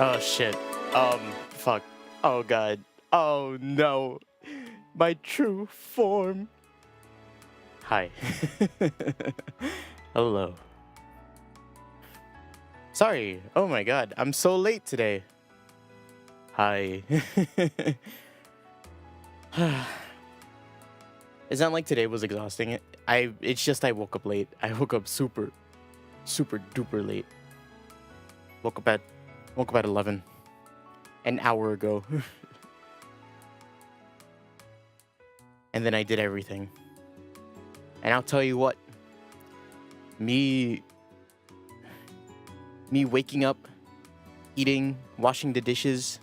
Oh shit. Fuck. Oh god. Oh no. My true form. Hi. Hello. Sorry. Oh my god. I'm so late today. Hi. It's not like today was exhausting. It's just I woke up late. I woke up super duper late. Woke up at 11. An hour ago. And then I did everything. And I'll tell you what. Me waking up, eating, washing the dishes,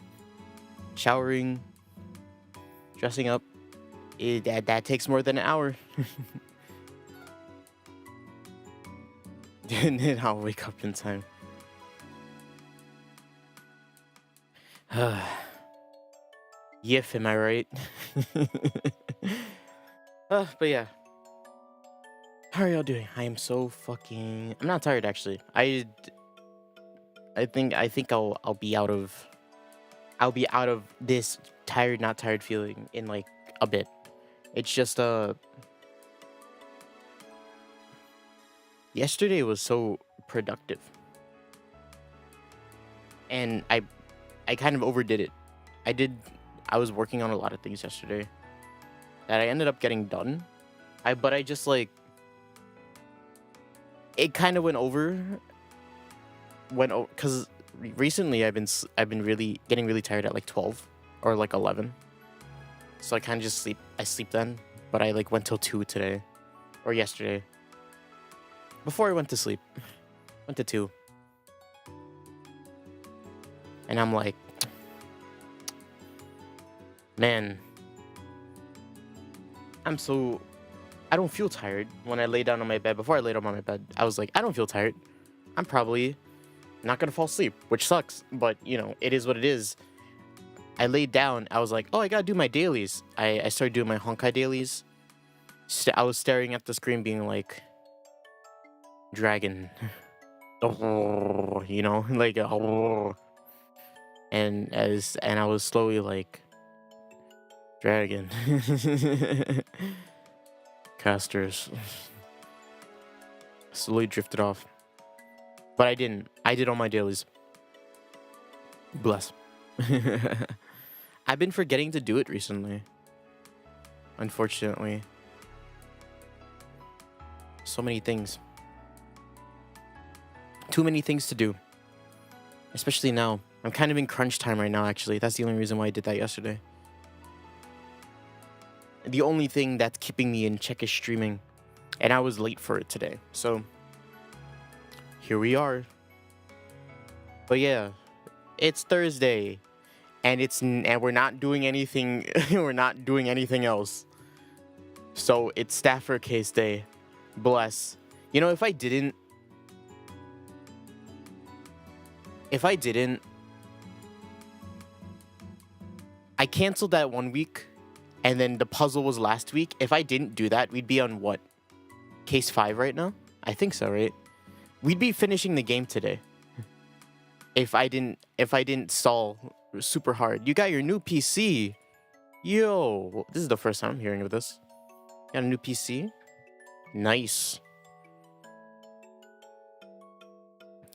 showering, dressing up, that takes more than an hour. And then I'll wake up in time. Yif, am I right? But yeah. How are y'all doing? I am so fucking... I'm not tired, actually. I think I'll be out of this tired, not tired feeling in like a bit. It's just yesterday was so productive, and I kind of overdid it. I was working on a lot of things yesterday that I ended up getting done. But I just like it kind of went over because recently I've been really getting really tired at like 12 or like 11. So I kind of just sleep. I sleep then, but I like went till 2 today or yesterday. Before I went to sleep, went to 2. And I'm like, man, I don't feel tired when I lay down on my bed. Before I laid down on my bed, I was like, I don't feel tired. I'm probably not gonna fall asleep, which sucks, but you know, it is what it is. I laid down, I was like, oh, I gotta do my dailies. I started doing my Honkai dailies. I was staring at the screen being like, dragon. Oh, you know, like, oh. And I was slowly like, dragon. Casters. Slowly drifted off. But I didn't. I did all my dailies. Bless. I've been forgetting to do it recently. Unfortunately. So many things. Too many things to do. Especially now. I'm kind of in crunch time right now, actually. That's the only reason why I did that yesterday. The only thing that's keeping me in check is streaming. And I was late for it today. So, here we are. But yeah, it's Thursday. And we're not doing anything. We're not doing anything else. So, it's Staffer Case Day. Bless. You know, if I didn't, I canceled that 1 week, and then the puzzle was last week. If I didn't do that, we'd be on what? Case 5 right now? I think so, right? We'd be finishing the game today. If I didn't stall super hard. You got your new PC. Yo, this is the first time I'm hearing of this. Got a new PC? Nice.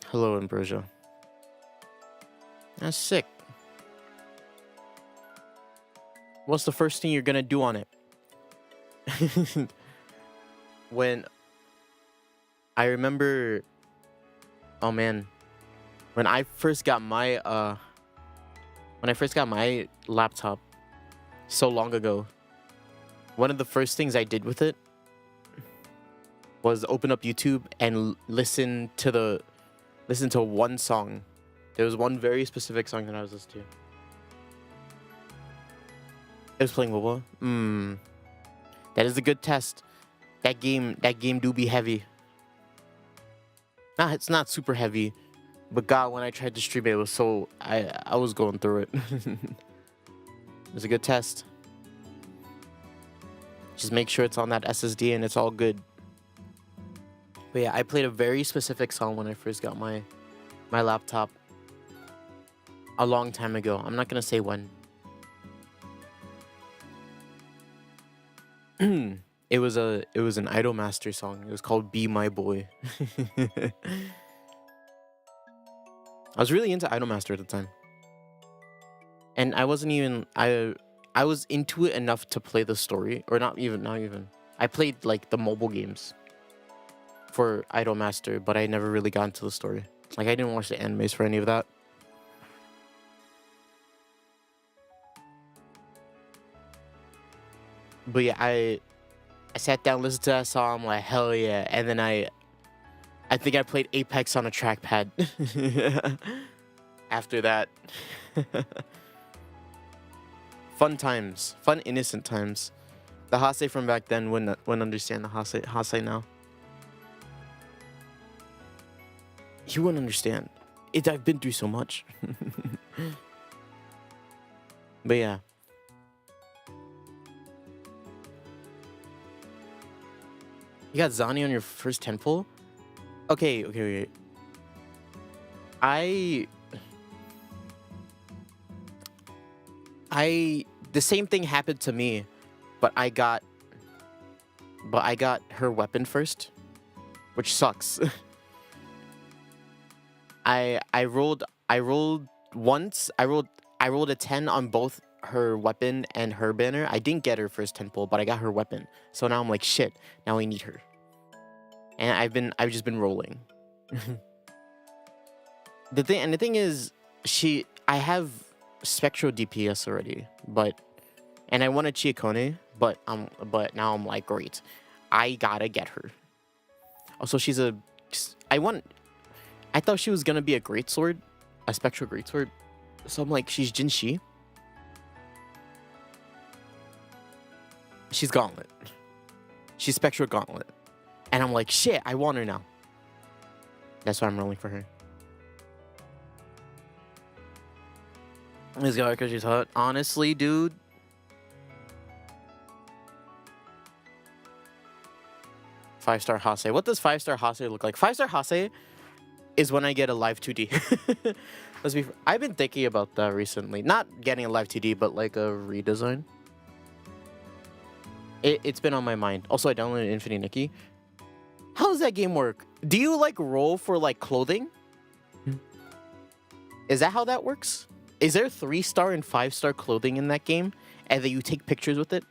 Hello, Ambrosia. That's sick. What's the first thing you're gonna do on it? When I remember, oh man, when I first got my laptop so long ago, one of the first things I did with it was open up YouTube and listen to one song. There was one very specific song that I was listening to. It was playing WoWa. That is a good test. That game do be heavy. Nah, it's not super heavy. But God, when I tried to stream it, it was so... I was going through it. It was a good test. Just make sure it's on that SSD and it's all good. But yeah, I played a very specific song when I first got my laptop. a long time ago. I'm not gonna say when. It was an Idolmaster song. It was called "Be My Boy." I was really into Idolmaster at the time, and I wasn't even I was into it enough to play the story, or not even. I played like the mobile games for Idolmaster, but I never really got into the story. Like I didn't watch the animes for any of that. But yeah, I sat down, listened to that song, I'm like, hell yeah. And then I think I played Apex on a trackpad after that. Fun times. Fun, innocent times. The Hase from back then wouldn't understand the Hase now. He wouldn't understand. I've been through so much. But yeah. You got Zani on your first 10 pull? Okay. The same thing happened to me, but I got her weapon first, which sucks. I rolled once. I rolled a 10 on both her weapon and her banner. I didn't get her first 10 pull, but I got her weapon. So now I'm like, shit, now I need her. And I've just been rolling. The thing is, I have Spectral DPS already, and I want a Chiakone, but now I'm like, great, I gotta get her. Also, I thought she was gonna be a greatsword, a Spectral greatsword. So I'm like, she's Jinshi. She's Gauntlet. She's Spectral Gauntlet. And I'm like, shit, I want her now. That's why I'm rolling for her. This guy, because she's hot. Honestly, dude. Five-star Hase. What does 5-star Hase look like? 5-star Hase is when I get a live 2D. I've been thinking about that recently. Not getting a live 2D, but like a redesign. It's been on my mind. Also, I downloaded Infinity Nikki. How does that game work? Do you like roll for like clothing? Is that how that works? Is there 3-star and 5-star clothing in that game, and then you take pictures with it?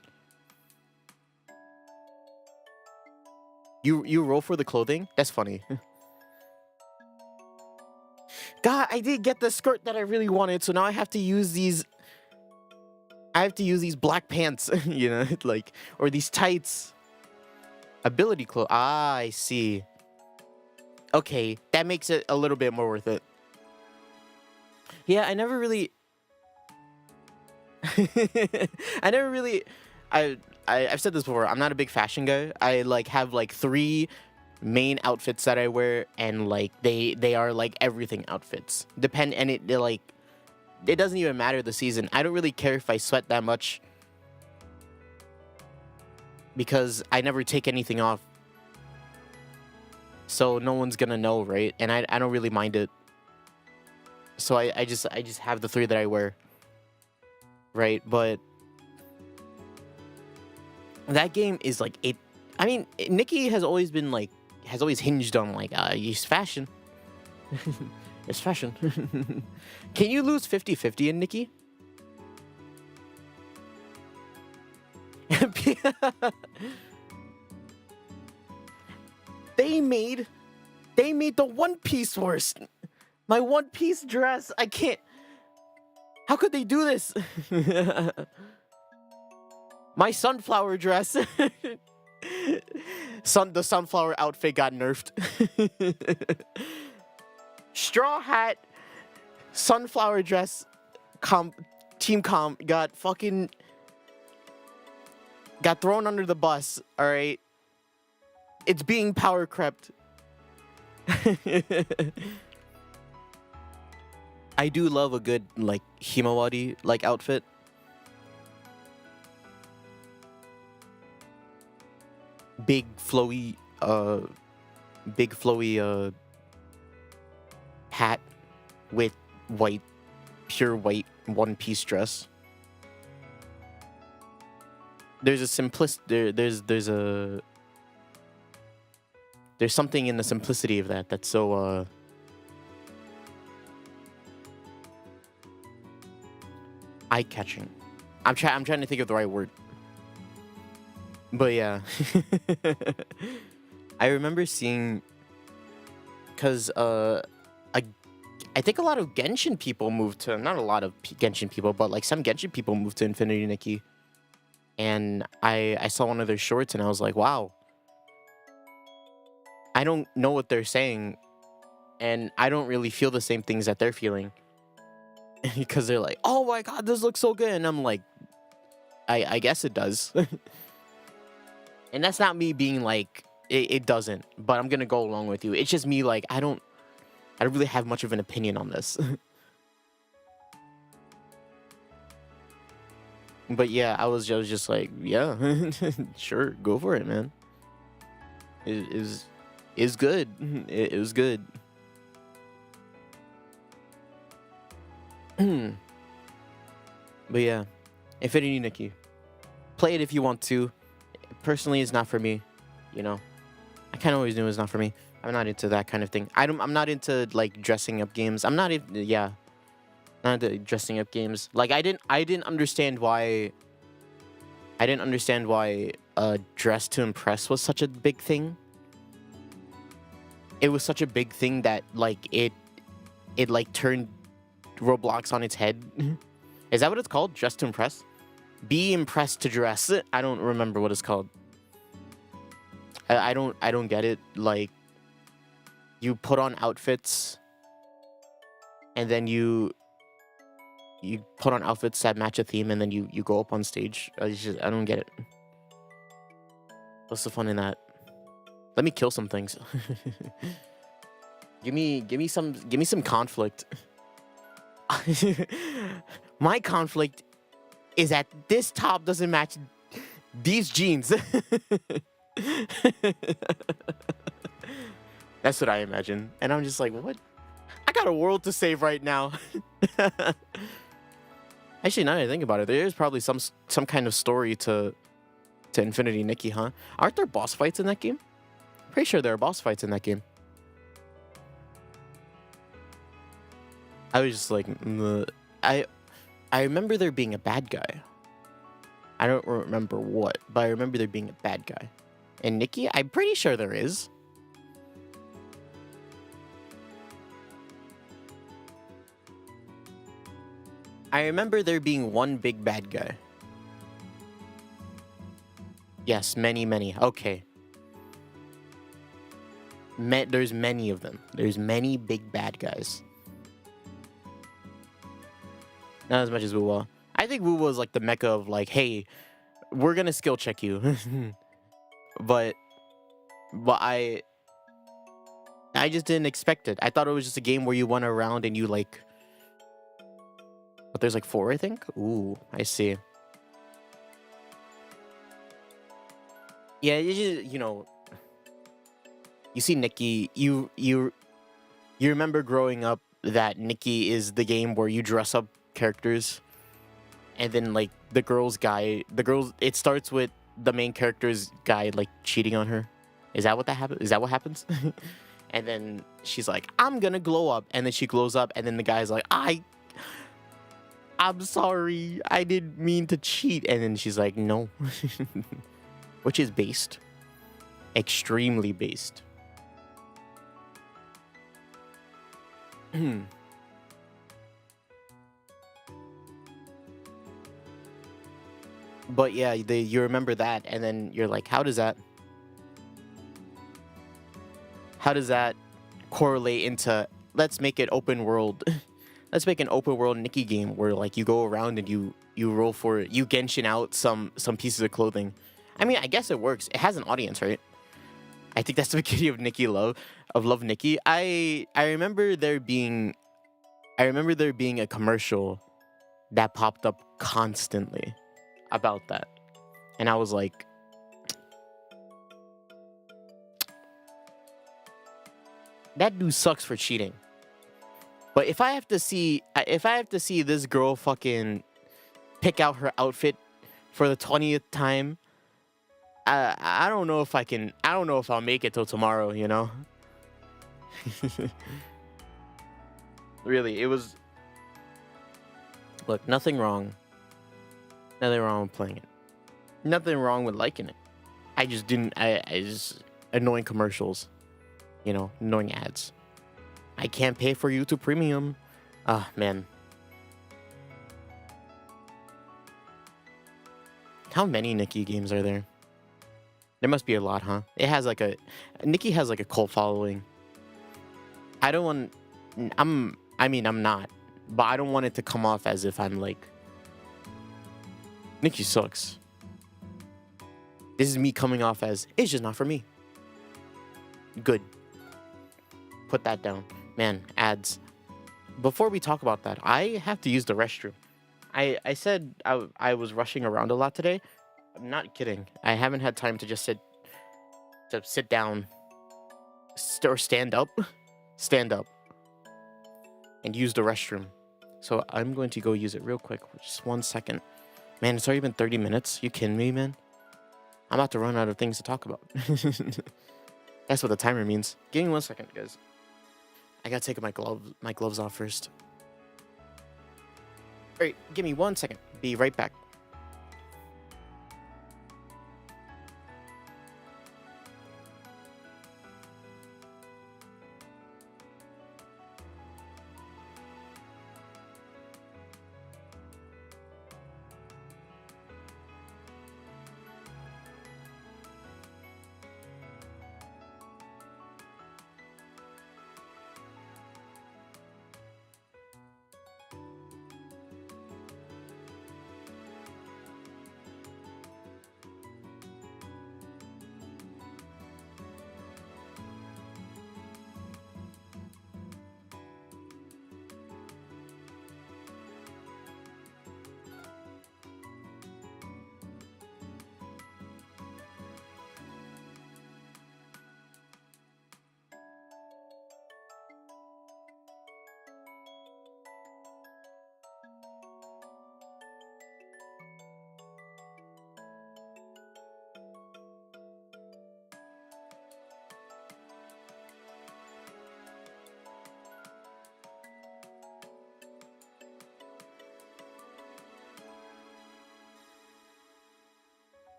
You roll for the clothing? That's funny. God, I did get the skirt that I really wanted, so now I have to use these. I have to use these black pants, you know, like, or these tights. Ability clothes. Ah, I see. Okay, that makes it a little bit more worth it. Yeah, I never really. I've said this before. I'm not a big fashion guy. I like have like 3 main outfits that I wear, and like they are like everything outfits. It doesn't even matter the season. I don't really care if I sweat that much, because I never take anything off. So no one's gonna know, right? And I don't really mind it. So I just have the 3 that I wear. Right? But that game is like it. I mean, Nikki has always hinged on like use fashion. It's fashion. Can you lose 50-50 in Nikki? They made the One Piece worse. My One Piece dress. I can't. How could they do this? My sunflower dress. The sunflower outfit got nerfed. Straw hat, sunflower dress, team comp got thrown under the bus. All right, it's being power crept. I do love a good like Himawari like outfit. Big flowy hat with white pure white one-piece dress. There's a there's something in the simplicity of that that's so eye-catching. I'm trying to think of the right word. But yeah. I remember seeing, cuz I think a lot of Genshin people moved to, not a lot of Genshin people, but like some Genshin people moved to Infinity Nikki. And I saw one of their shorts and I was like, wow. I don't know what they're saying, and I don't really feel the same things that they're feeling. Because they're like, oh my god, this looks so good. And I'm like, I guess it does. And that's not me being like, it doesn't, but I'm gonna go along with you. It's just me like, I don't really have much of an opinion on this. But yeah, I was just like, yeah, sure, go for it, man. It is good. It was good. But yeah, Infinity Nikki, play it if you want to. Personally, it's not for me. You know, I kind of always knew it's not for me. I'm not into that kind of thing. I'm not into like dressing up games. I'm not not into dressing up games. Like I didn't understand why. I didn't understand why dress to impress was such a big thing. It was such a big thing that like it like turned Roblox on its head. Is that what it's called? Dress to impress? Be impressed to dress. I don't remember what it's called. I don't get it. Like, you put on outfits and then you put on outfits that match a theme and then you go up on stage. I don't get it. What's the fun in that? Let me kill some things. give me some conflict. My conflict is that this top doesn't match these jeans. That's what I imagine. And I'm just like, what? I got a world to save right now. Actually, now that I think about it, there's probably some kind of story to Infinity Nikki, huh? Aren't there boss fights in that game? Pretty sure there are boss fights in that game. I was just like, I remember there being a bad guy. I don't remember what, but I remember there being a bad guy. And Nikki, I'm pretty sure there is. I remember there being one big bad guy. Yes, many. Okay. There's many of them. There's many big bad guys. Not as much as Wuwa. I think Wuwa is like the mecca of like, hey, we're gonna skill check you. but I just didn't expect it. I thought it was just a game where you went around and you like. But there's like 4, I think. Ooh, I see. Yeah, you know. You see Nikki. You remember growing up that Nikki is the game where you dress up characters, and then like it starts with the main character's guy like cheating on her. Is that what happens? Is that what happens? And then she's like, I'm gonna glow up, and then she glows up, and then the guy's like, I'm sorry, I didn't mean to cheat, and then she's like, no. Which is based, extremely based. But yeah, you remember that, and then you're like, how does that correlate into, let's make it open world. Let's make an open world Nikki game where like you go around and you roll for it. You Genshin out some pieces of clothing. I mean, I guess it works. It has an audience, right? I think that's the beginning of Nikki Love Nikki. I remember there being a commercial that popped up constantly about that. And I was like, that dude sucks for cheating. But if I have to see this girl fucking pick out her outfit for the 20th time, I don't know if I can. I don't know if I'll make it till tomorrow. You know. Really, it was. Look, nothing wrong. Nothing wrong with playing it. Nothing wrong with liking it. I just didn't. I just annoying commercials. You know, annoying ads. I can't pay for YouTube Premium. Ah, man. How many Nikki games are there? There must be a lot, huh? It has like a... Nikki has like a cult following. I don't want... I mean, I'm not. But I don't want it to come off as if I'm like... Nikki sucks. This is me coming off as... It's just not for me. Good. Put that down. Man, ads. Before we talk about that, I have to use the restroom. I said I was rushing around a lot today. I'm not kidding. I haven't had time to just sit down or stand up. Stand up. And use the restroom. So I'm going to go use it real quick. Just 1 second. Man, it's already been 30 minutes. You kidding me, man? I'm about to run out of things to talk about. That's what the timer means. Give me 1 second, guys. I gotta take my gloves off first. Alright, give me 1 second. Be right back.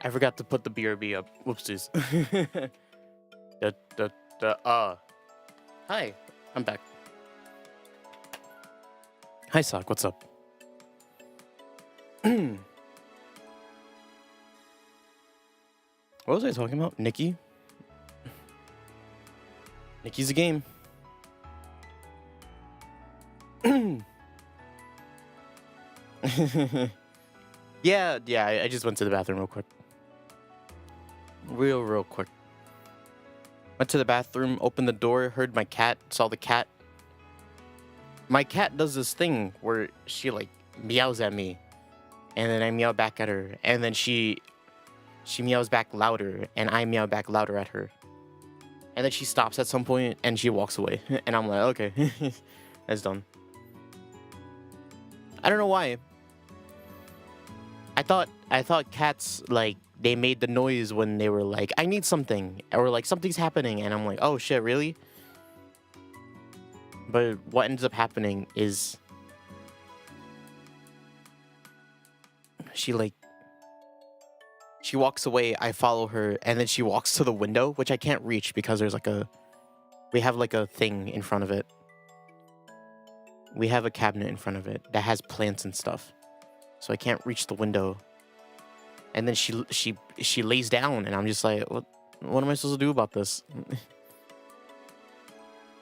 I forgot to put the BRB up. Whoopsies. Hi, I'm back. Hi, Sock. What's up? What was I talking about? Nikki? Nikki's a game. Yeah, I just went to the bathroom real quick. Real quick. Went to the bathroom, opened the door, heard my cat, saw the cat. My cat does this thing where she like meows at me, and then I meow back at her, and then she meows back louder, and I meow back louder at her. And then she stops at some point, and she walks away. And I'm like, okay, that's done. I don't know why. I thought cats, like, they made the noise when they were like, I need something, or like, something's happening, and I'm like, oh shit, really? But what ends up happening is she walks away, I follow her, and then she walks to the window, which I can't reach because there's like we have like a thing in front of it. We have a cabinet in front of it that has plants and stuff. So I can't reach the window. And then she lays down, and I'm just like, what am I supposed to do about this?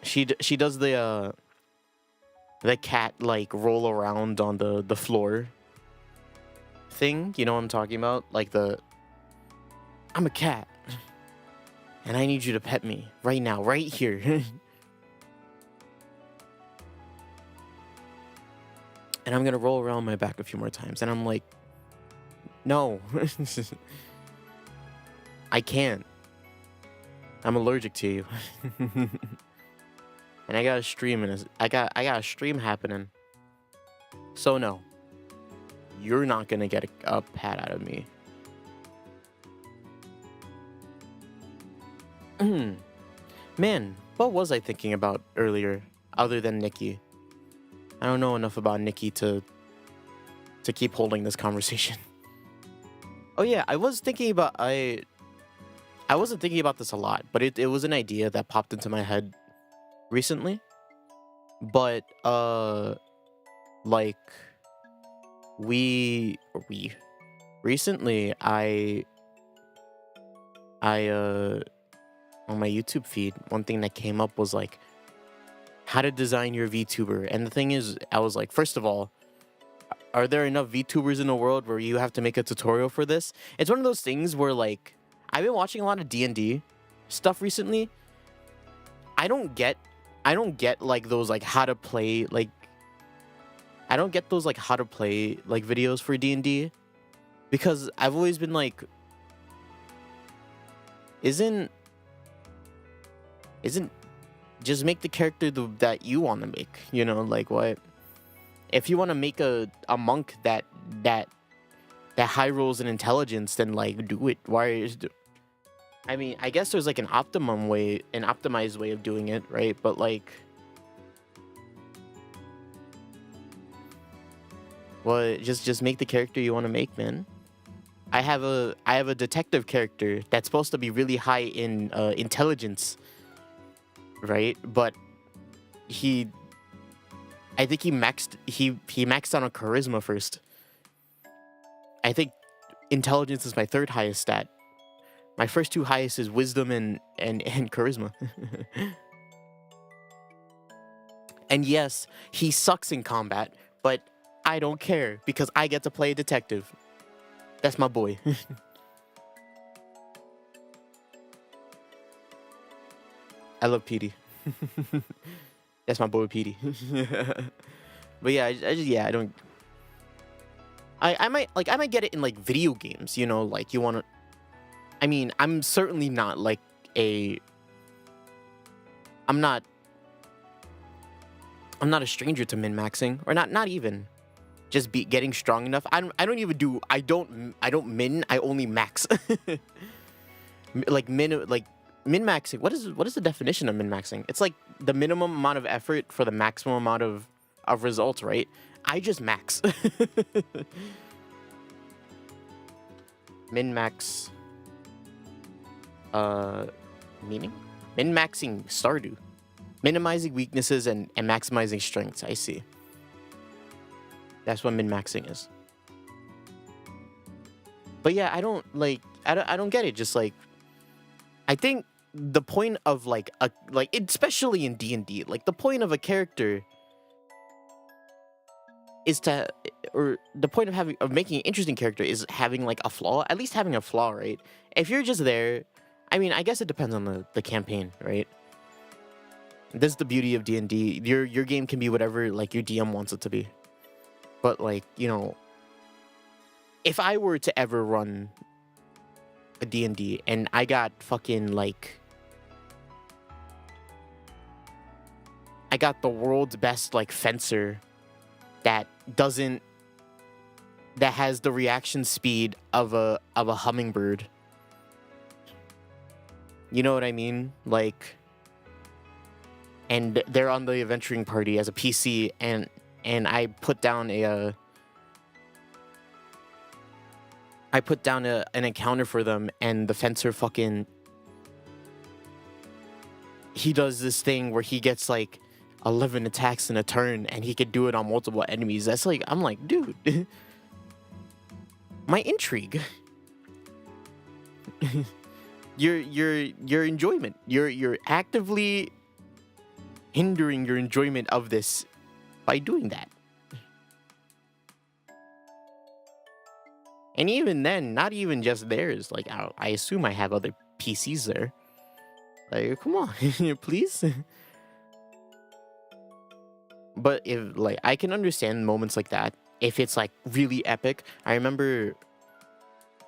She does the cat like roll around on the floor thing. You know what I'm talking about? Like I'm a cat, and I need you to pet me right now, right here. And I'm gonna roll around my back a few more times, and I'm like, no, I can't. I'm allergic to you. And I got a stream, and I got a stream happening. So no, you're not gonna get a pat out of me. Man, what was I thinking about earlier, other than Nikki? I don't know enough about Nikki to keep holding this conversation. Oh yeah, I was thinking about I wasn't thinking about this a lot, but it was an idea that popped into my head recently. But like recently I on my YouTube feed, one thing that came up was like how to design your VTuber. And the thing is, I was like, first of all, are there enough VTubers in the world where you have to make a tutorial for this? It's one of those things where like I've been watching a lot of D&D stuff recently. I don't get like those like how to play like I don't get those like how to play like videos for D&D, because I've always been like, isn't just make the character that you want to make, you know? Like, what if you want to make a monk that high rolls in intelligence, then like do it. I mean, I guess there's like an optimized way of doing it, right? But like, well, just make the character you want to make, man. I have a detective character that's supposed to be really high in intelligence, right? But I think he maxed out on charisma first. I think intelligence is my third highest stat. My first two highest is wisdom and charisma. And yes, he sucks in combat, but I don't care because I get to play a detective. That's my boy. I love Petey. That's my boy Petey. But yeah, I don't. I might get it in like video games, you know, like you want to. I mean, I'm certainly not like I'm not a stranger to min-maxing, or not even just getting strong enough. I don't min, I only max. Like min-maxing. What is the definition of min-maxing? It's like the minimum amount of effort for the maximum amount of results, right? I just max. Min-max. Meaning? Min-maxing Stardew. Minimizing weaknesses and maximizing strengths. I see. That's what min-maxing is. But yeah, I don't get it. Just like, I think the point of especially in D&D, like the point of a character is or the point of making an interesting character is having like a flaw, at least having a flaw, right? If you're just there, I mean, I guess it depends on the campaign, right? This is the beauty of D&D. Your game can be whatever like your DM wants it to be. But like, you know, if I were to ever run a D&D and I got fucking like, I got the world's best like fencer that has the reaction speed of a hummingbird. You know what I mean? Like, and they're on the adventuring party as a PC, and I put down an encounter for them, and the fencer fucking, he does this thing where he gets like 11 attacks in a turn, and he could do it on multiple enemies. That's like, I'm like, dude, my intrigue, your enjoyment, you're actively hindering your enjoyment of this by doing that. And even then, not even just theirs. Like, I assume I have other PCs there. Like, come on, please. But if like, I can understand moments like that if it's like really epic. I remember.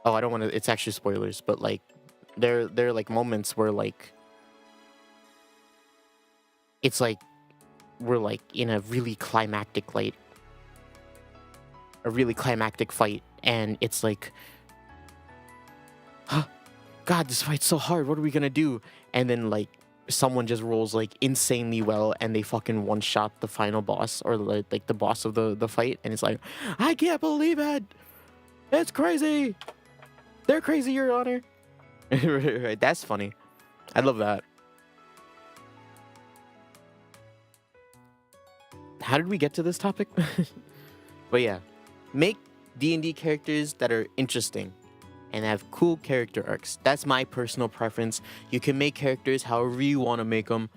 Oh, I don't want to. It's actually spoilers, but like, there are like moments where like, it's like we're like in a really climactic fight, and it's like, huh, God, this fight's so hard. What are we gonna do? And then like, someone just rolls like insanely well, and they fucking one shot the final boss, or like the boss of the fight, and it's like, I can't believe it. It's crazy. They're crazy, Your Honor. Right, that's funny. I love that. How did we get to this topic? But yeah, make D&D characters that are interesting and have cool character arcs. That's my personal preference. You can make characters however you want to make them.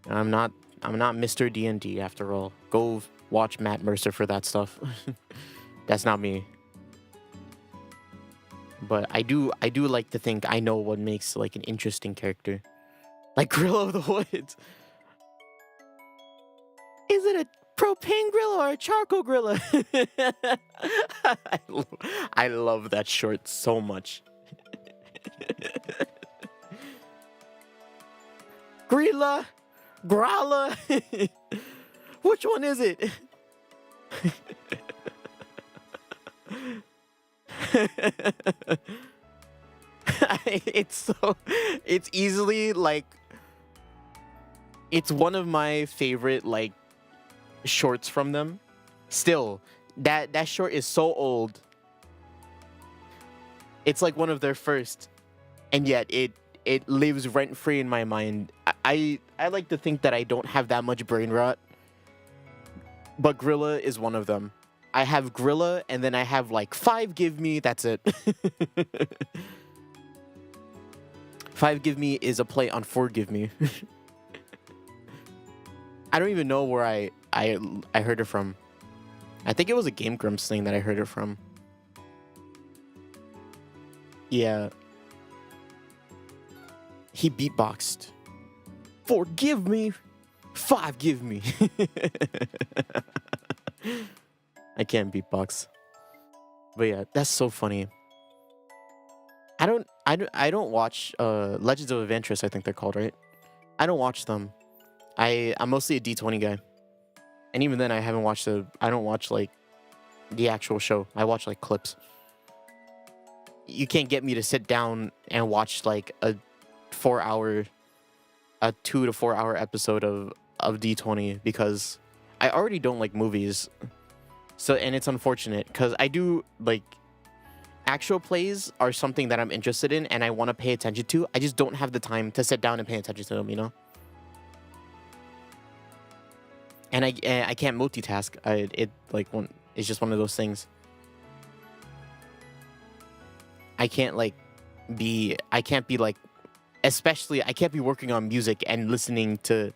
I'm not Mr. D&D after all. Go watch Matt Mercer for that stuff. That's not me. But I do like to think I know what makes like an interesting character. Like Gorilla of the Woods. Is it a propane grill or a charcoal gorilla? I love that short so much. Grilla, growler. Which one is it? It's easily like, it's one of my favorite like shorts from them. Still, that short is so old. It's like one of their first, and yet it lives rent free in my mind. I like to think that I don't have that much brain rot, but Grilla is one of them. I have Grilla, and then I have like 5 give me. That's it. 5 give me is a play on 4 give me. I don't even know where I heard it from. I think it was a Game Grumps thing that I heard it from. Yeah. He beatboxed. 4 give me. 5 give me. I can't beatbox. But yeah, that's so funny. I don't watch Legends of Adventurous, I think they're called, right? I don't watch them. I'm mostly a D20 guy. And even then I don't watch like the actual show. I watch like clips. You can't get me to sit down and watch like a 2 to 4 hour episode of D20 because I already don't like movies. So, and it's unfortunate because I do like, actual plays are something that I'm interested in and I want to pay attention to. I just don't have the time to sit down and pay attention to them, you know? And I can't multitask. It's just one of those things. I can't be like, especially I can't be working on music and listening to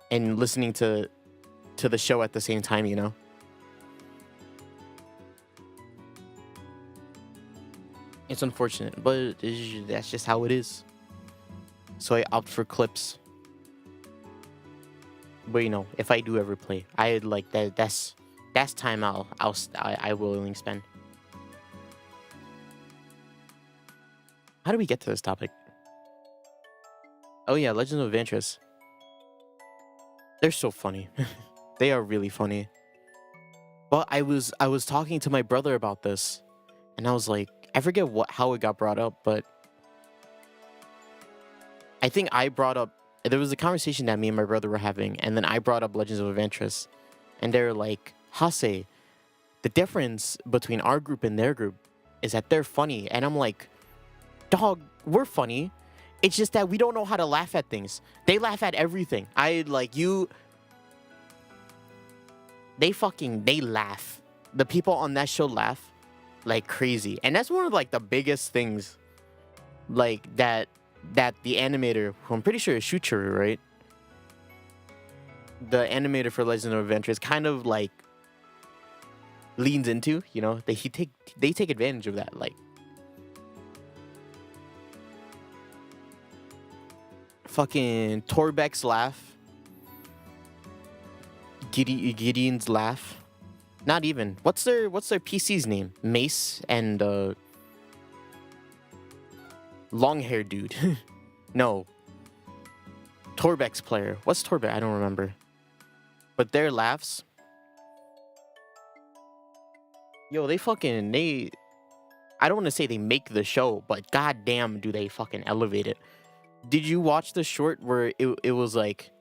the show at the same time, you know? It's unfortunate, but that's just how it is. So I opt for clips. But you know, if I do ever play, I like that. That's time I will willingly spend. How do we get to this topic? Oh yeah, Legends of Adventurous. They're so funny. They are really funny. But I was talking to my brother about this, and I was like, I forget how it got brought up, but I think I brought up, there was a conversation that me and my brother were having, and then I brought up Legends of Adventurous, and they're like, Hase, the difference between our group and their group is that they're funny. And I'm like, dog, we're funny. It's just that we don't know how to laugh at things. They laugh at everything. They laugh. The people on that show laugh like crazy. And that's one of like the biggest things like that the animator, who I'm pretty sure is Shuchuru, right? The animator for Legend of Adventurous kind of like leans into, you know, they take advantage of that. Like fucking Torbeck's laugh, Gideon's laugh. Not even. What's their PC's name? Mace and long hair dude. No. Torbeck's player. What's Torbeck? I don't remember. But their laughs. Yo, I don't want to say they make the show, but goddamn do they fucking elevate it. Did you watch the short where it was like,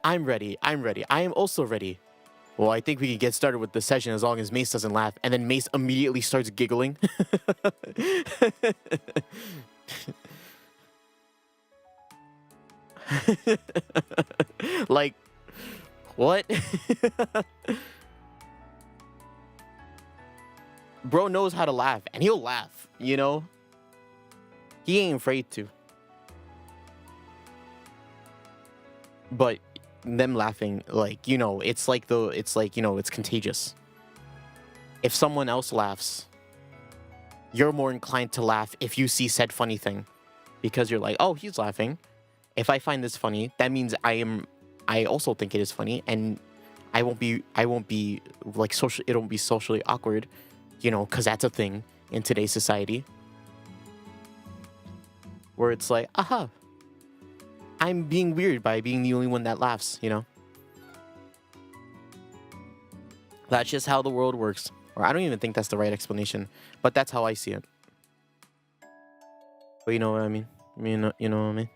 I'm ready. I am also ready. Well, I think we can get started with the session as long as Mace doesn't laugh. And then Mace immediately starts giggling. Like, what? Bro knows how to laugh, and he'll laugh, you know? He ain't afraid to. But them laughing, like, you know, it's contagious. If someone else laughs, you're more inclined to laugh if you see said funny thing, because you're like, oh, he's laughing. If I find this funny, that means I also think it is funny, and I won't be like it won't be socially awkward, you know, because that's a thing in today's society, where it's like, aha, I'm being weird by being the only one that laughs, you know? That's just how the world works. Or I don't even think that's the right explanation, but that's how I see it. But you know what I mean? You know what I mean?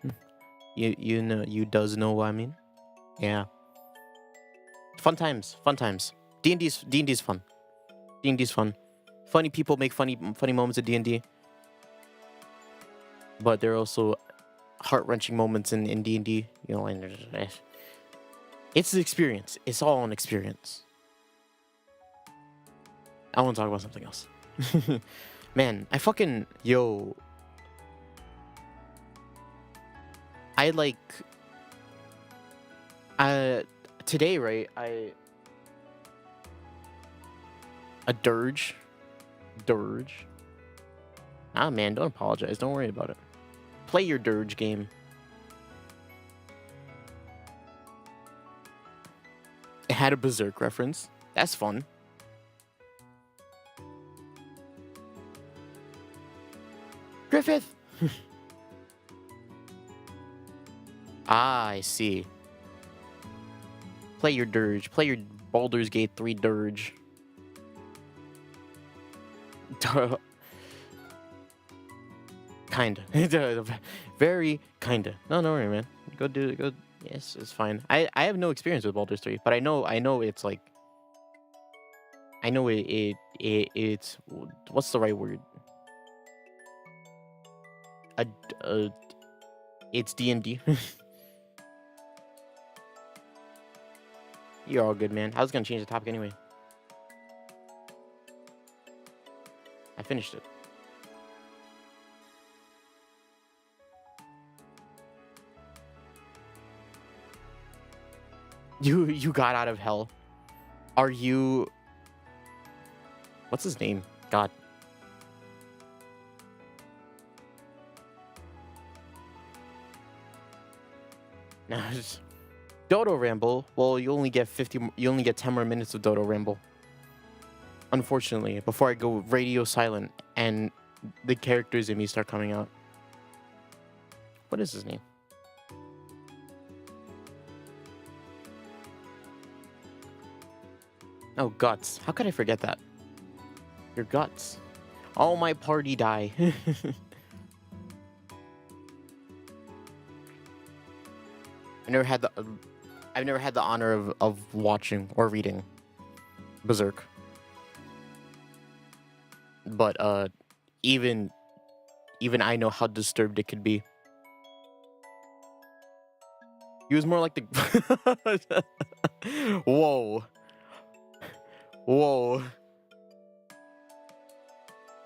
You does know what I mean? Yeah. Fun times. D&D's fun. D&D's fun. Funny people make funny moments of D&D. But there are also heart-wrenching moments in D&D, you know, and it's an experience. It's all an experience. I want to talk about something else. Man, today, right, a dirge. Ah, man, don't apologize. Don't worry about it. Play your dirge game. It had a Berserk reference. That's fun. Griffith! Ah, I see. Play your dirge. Play your Baldur's Gate 3 dirge. Kinda. Very kinda. No worry, man. Go. Yes, it's fine. I have no experience with Baldur's 3, but I know it's like, I know it's what's the right word? It's D&D. You're all good, man. I was gonna change the topic anyway. I finished it. You got out of hell. Are you... What's his name? God. No, just... Dodo Ramble. Well, you only get 10 more minutes of Dodo Ramble. Unfortunately, before I go radio silent and the characters in me start coming out. What is his name? Oh, Guts. How could I forget that? Your Guts. Oh, my party die. I've never had the honor of watching or reading Berserk. But even I know how disturbed it could be. He was more like the Whoa. Whoa.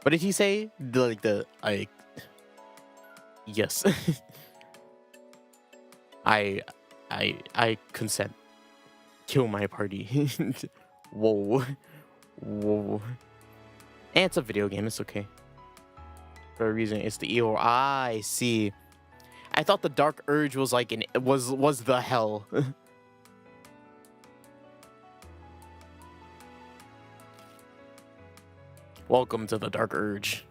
What did he say? Yes. I consent. Kill my party. Whoa. Whoa. And it's a video game, it's okay. For a reason, it's the evil. Ah, I see. I thought the dark urge was like was the hell. Welcome to the dark urge.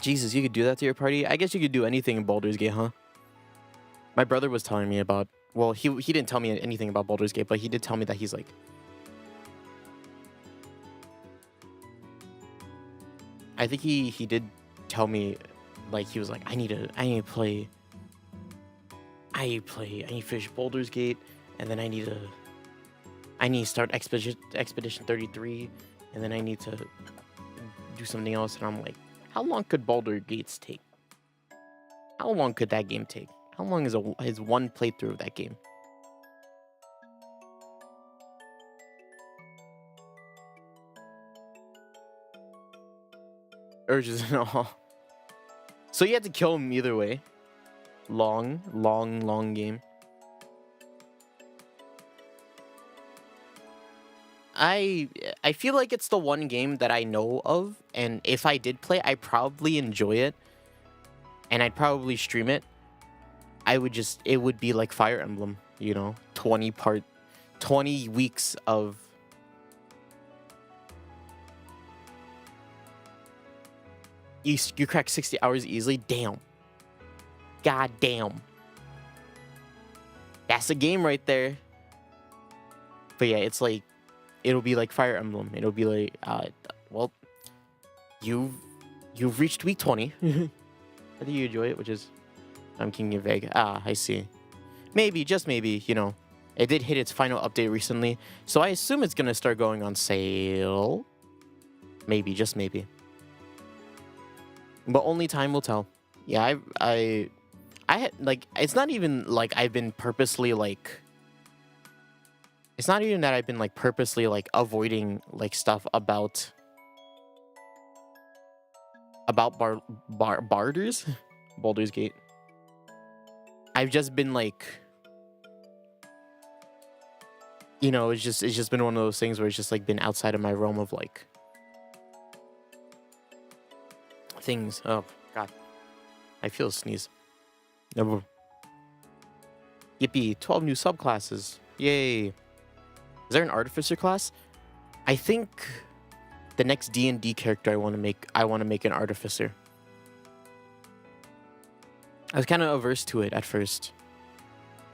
Jesus, you could do that to your party? I guess you could do anything in Baldur's Gate, huh? My brother was telling me about... Well, he didn't tell me anything about Baldur's Gate, but he did tell me that he's like... I think he did tell me, like, he was like, I need to finish Baldur's Gate, and then I need to start Expedition 33, and then I need to do something else. And I'm like, how long could Baldur's Gates take? How long could that game take? How long is his one playthrough of that game? Urges and all. So you had to kill him either way. Long game. I feel like it's the one game that I know of, and if I did play, I probably enjoy it, and I'd probably stream it. It would be like Fire Emblem, you know, 20 weeks of... You crack 60 hours easily? Damn. God damn. That's a game right there. But yeah, it's like... It'll be like Fire Emblem. It'll be like... well... You've reached week 20. I think you enjoy it, which is... I'm King of Vague. Ah, I see. Maybe, just maybe, you know. It did hit its final update recently, so I assume it's gonna start going on sale. Maybe, just maybe. But only time will tell. Yeah, I had, like, it's not even like I've been purposely, like... It's not even that I've been, like, purposely, like, avoiding, like, stuff about Baldur's Gate. I've just been, like... You know, it's just been one of those things where it's just, like, been outside of my realm of, like... things. Oh, God. I feel a sneeze. Never. Yippee, 12 new subclasses. Yay. Is there an artificer class? I think the next D&D character I want to make an artificer. I was kind of averse to it at first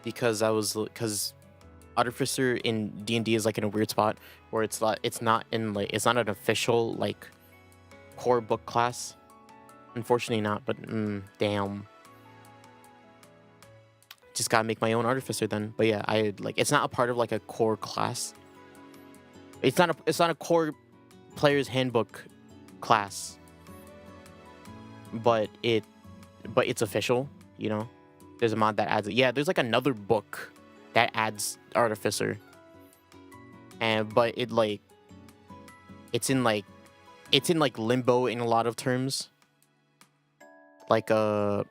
because artificer in D&D is like in a weird spot where it's not an official like core book class. Unfortunately not, but damn. just gotta make my own artificer then. But yeah, I like it's not a part of like a core class. It's not a core player's handbook class. But it's official, you know. There's a mod that adds it. Yeah, there's like another book that adds artificer. But it's in limbo in a lot of terms. Like I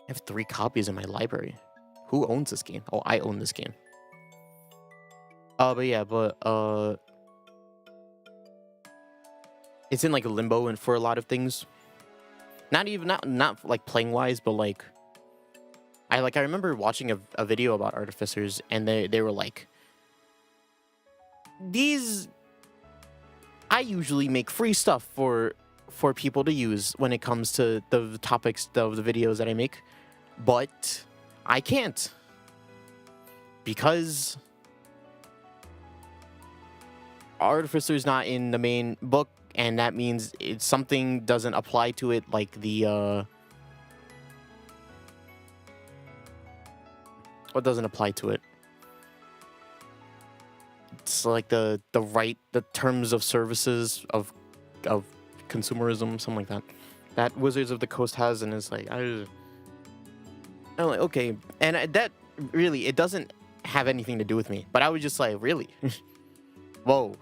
have 3 copies in my library. Who owns this game? Oh, I own this game. But yeah, it's in like limbo and for a lot of things. Not like playing wise, but like I remember watching a video about artificers, and they were like, I usually make free stuff for people to use when it comes to the topics of the videos that I make, but I can't because artificer's not in the main book, and that means something doesn't apply to it, like the what doesn't apply to it? It's like the terms of services of consumerism, something like that. That Wizards of the Coast has, and it's like I'm like, okay, and that really it doesn't have anything to do with me. But I was just like, really, whoa,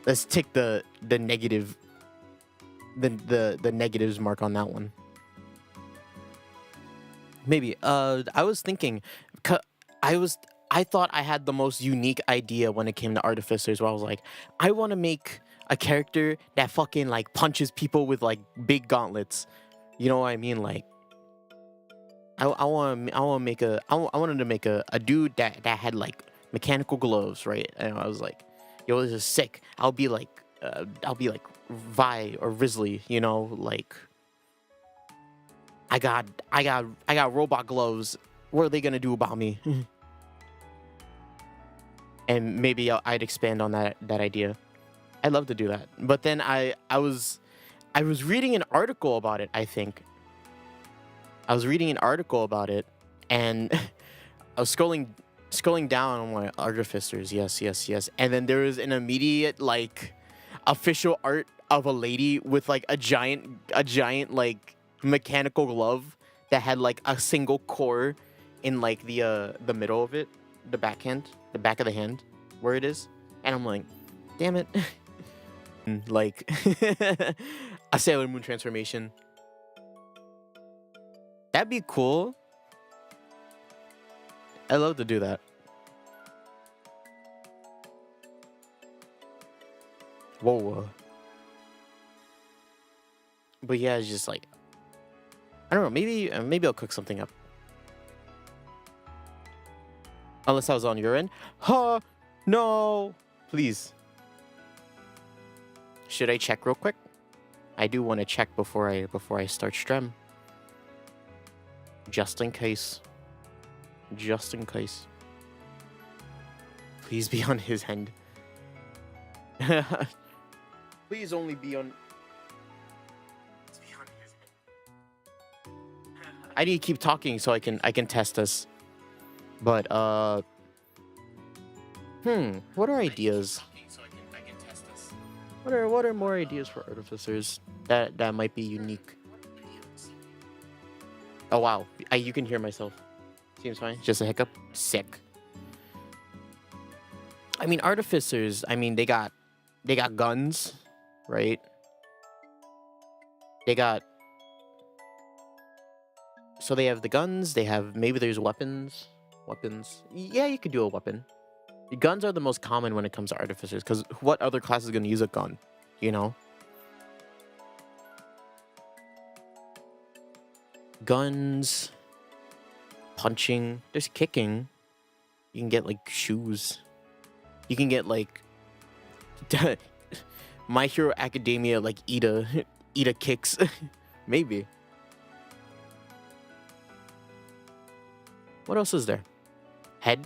let's tick the negative, the negatives mark on that one. Maybe I was thinking, I thought I had the most unique idea when it came to artificers, where I was like, I want to make a character that fucking like punches people with like big gauntlets. You know what I mean? Like, I wanted to make a dude that had like mechanical gloves, right? And I was like, yo, this is sick. I'll be like Vi or Risley, you know, like I got robot gloves. What are they gonna do about me? And maybe I'd expand on that idea. I'd love to do that. But then I was reading an article about it, I think. I was reading an article about it, and I was scrolling down on my artificers, yes. And then there was an immediate like official art of a lady with like a giant like mechanical glove that had like a single core in like the middle of it, the back of the hand where it is. And I'm like, damn it. Like a Sailor Moon transformation. That'd be cool. I'd love to do that. Whoa. But yeah, it's just like, I don't know, maybe I'll cook something up. Unless I was on your end. Huh? No. Please. Should I check real quick? I do want to check before I start stream. Just in case. Please be on his end. Please only be on. I need to keep talking so I can test this. But what are ideas? What are more ideas for artificers that might be unique? Oh wow, you can hear myself. Seems fine. Just a hiccup. Sick. I mean, artificers. I mean, they got guns, right? So they have the guns. They have maybe there's weapons. Yeah, you could do a weapon. The guns are the most common when it comes to artificers, because what other class is going to use a gun? You know. Guns, punching, there's kicking. You can get like shoes. You can get like My Hero Academia like Ida kicks. Maybe. What else is there? Head.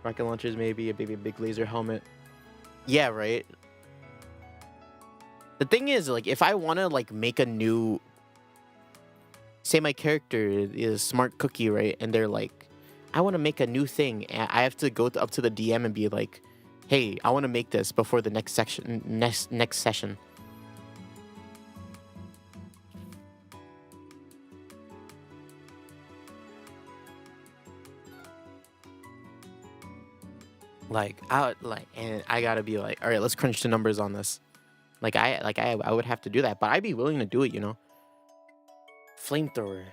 Rocket launchers, maybe a big laser helmet. Yeah, right. The thing is, like, if I want to like make a new, say my character is Smart Cookie, right? And they're like, I want to make a new thing. And I have to go up to the DM and be like, hey, I want to make this before the next section, next session. And I gotta be like, all right, let's crunch the numbers on this. I would have to do that, but I'd be willing to do it, you know. Flamethrower.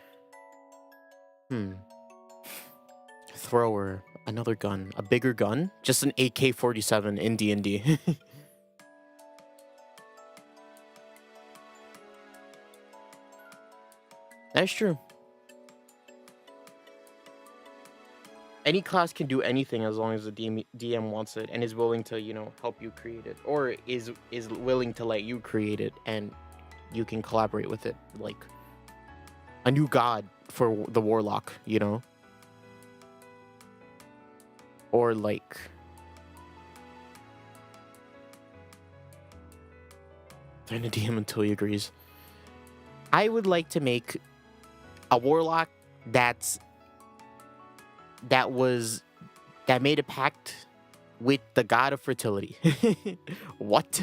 Thrower. Another gun. A bigger gun? Just an AK-47 in D&D. That's true. Any class can do anything as long as the DM wants it and is willing to, you know, help you create it, or is willing to let you create it and you can collaborate with it, like a new god for the warlock, you know, or like turn the DM until he agrees. I would like to make a warlock that made a pact with the god of fertility. What?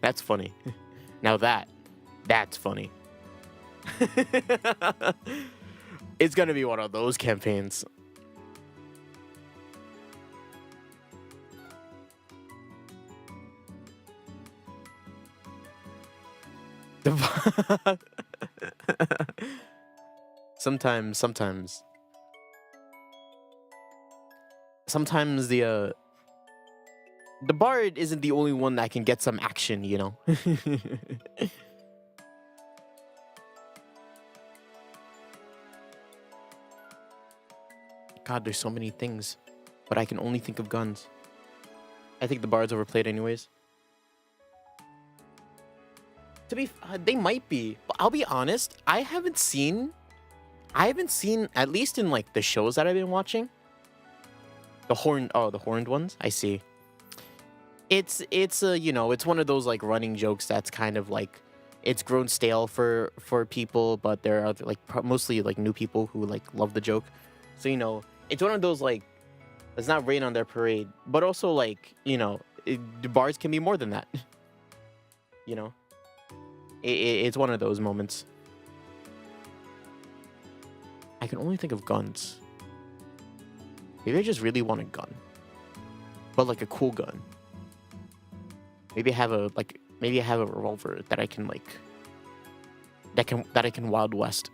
That's funny. Now that's funny. It's gonna be one of those campaigns. Sometimes the bard isn't the only one that can get some action, you know. God, there's so many things, but I can only think of guns. I think the bard's overplayed anyways. They might be, but I'll be honest, I haven't seen, at least in like the shows that I've been watching, the horned ones. I see. It's you know, it's one of those like running jokes that's kind of like, it's grown stale for people, but there are like mostly like new people who like love the joke. So, you know, it's one of those like, let's not rain on their parade, but also like, you know, the bars can be more than that. You know, it's one of those moments. I can only think of guns. Maybe I just really want a gun, but like a cool gun. Maybe I have a revolver that I can like, that I can Wild West.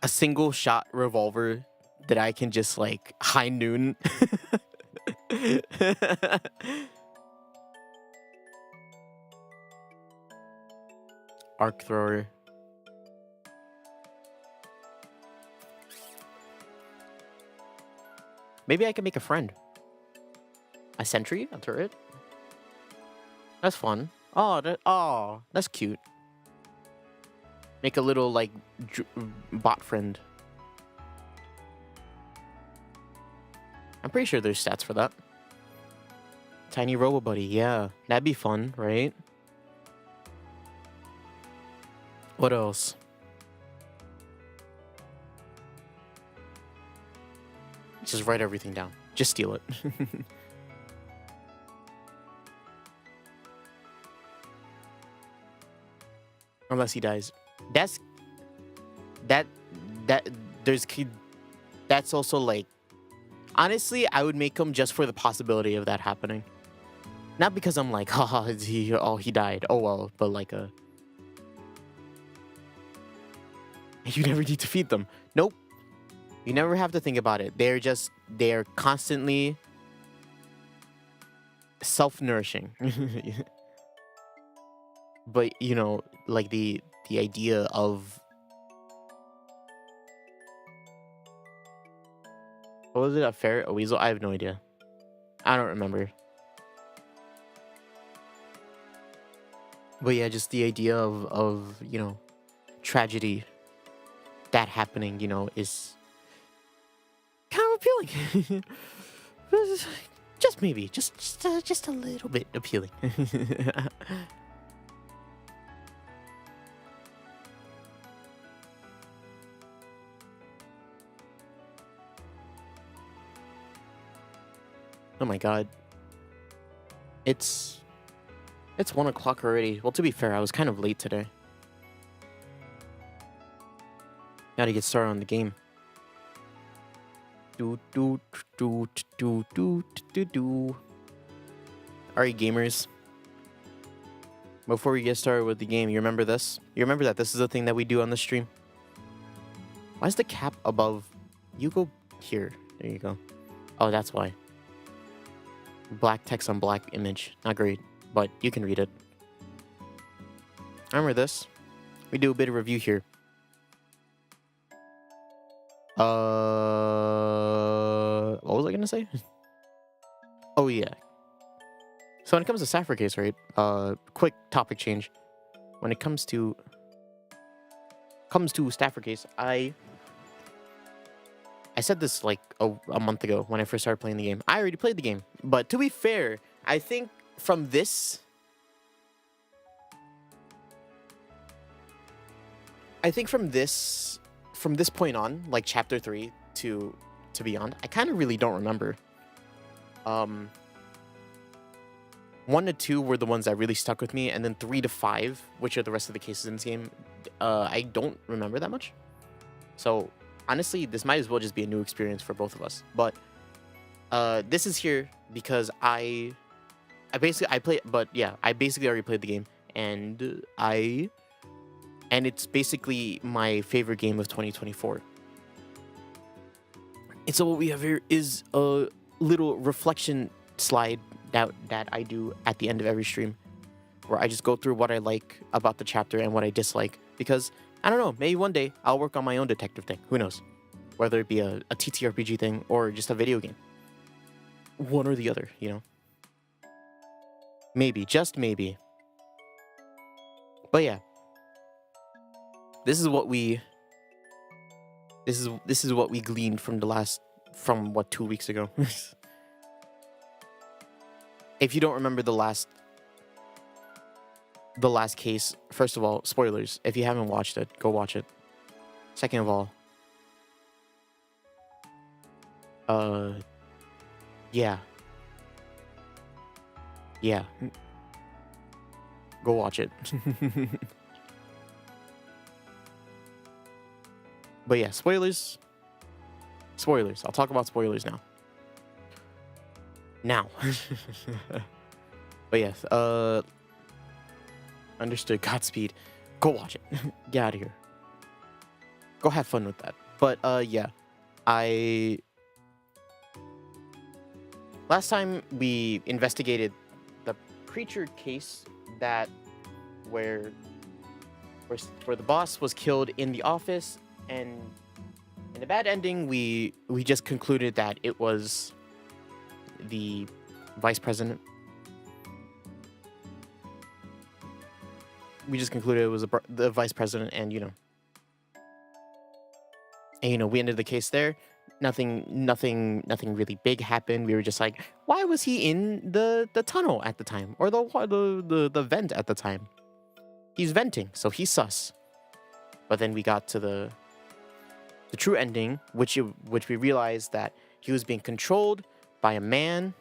A single shot revolver that I can just like high noon. Arc thrower. Maybe I can make a friend. A sentry? A turret? That's fun. Oh, that's cute. Make a little, like, bot friend. I'm pretty sure there's stats for that. Tiny Robo Buddy, yeah. That'd be fun, right? What else? Just write everything down. Just steal it. Unless he dies. That's also like, honestly, I would make him just for the possibility of that happening. Not because I'm like, haha, he died. Oh well, but like you never need to feed them. Nope. You never have to think about it. They're constantly self-nourishing. But, you know, like the idea of, what was it, a ferret, a weasel? I have no idea. I don't remember. But yeah, just the idea of you know, tragedy, that happening, you know, is appealing. Just maybe, just a little bit appealing. Oh my god. It's 1 o'clock already. Well, to be fair, I was kind of late today. Gotta get started on the game. Alright, gamers. Before we get started with the game, you remember this? You remember that this is a thing that we do on the stream? Why is the cap above? You go here. There you go. Oh, that's why. Black text on black image. Not great, but you can read it. Remember this? We do a bit of review here. What was I gonna say? Oh yeah. So when it comes to Sapphier case, right? Quick topic change. When it comes to Sapphier case, I said this like a month ago when I first started playing the game. I already played the game, but to be fair, I think from this point on, like chapter 3 to beyond, I kind of really don't remember. 1 to 2 were the ones that really stuck with me, and then 3 to 5, which are the rest of the cases in this game, I don't remember that much. So honestly, this might as well just be a new experience for both of us. But this is here because I basically already played the game, and it's basically my favorite game of 2024. And so what we have here is a little reflection slide that I do at the end of every stream, where I just go through what I like about the chapter and what I dislike. Because, I don't know, maybe one day I'll work on my own detective thing. Who knows? Whether it be a TTRPG thing or just a video game. One or the other, you know? Maybe, just maybe. But yeah. This is what we gleaned from what, 2 weeks ago. If you don't remember the last case, first of all, spoilers. If you haven't watched it, go watch it. Second of all, yeah. Go watch it. But yeah, spoilers. I'll talk about spoilers now. But yes, understood. Godspeed. Go watch it. Get out of here. Go have fun with that. But yeah, last time we investigated the creature case where the boss was killed in the office, and in the bad ending, we just concluded that it was the vice president. We just concluded it was the vice president, and we ended the case there. Nothing really big happened. We were just like, why was he in the tunnel at the time, or the vent at the time? He's venting, so he's sus. But then we got to the true ending, which we realized that he was being controlled by a man,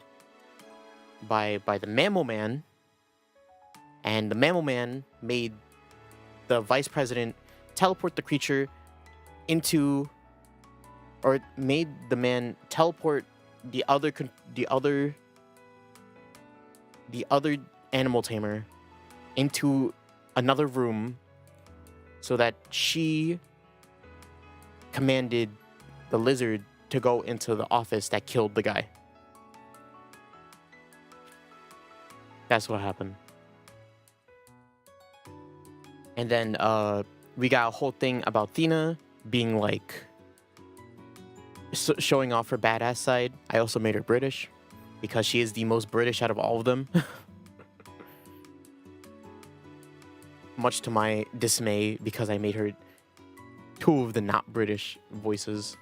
by the Mammal Man, and the Mammal Man made the vice president teleport the creature into, or made the man teleport the other animal tamer into another room, so that she commanded the lizard to go into the office that killed the guy. That's what happened. And then we got a whole thing about Thena being like showing off her badass side. I also made her British because she is the most British out of all of them. Much to my dismay, because I made her 2 of the not British voices.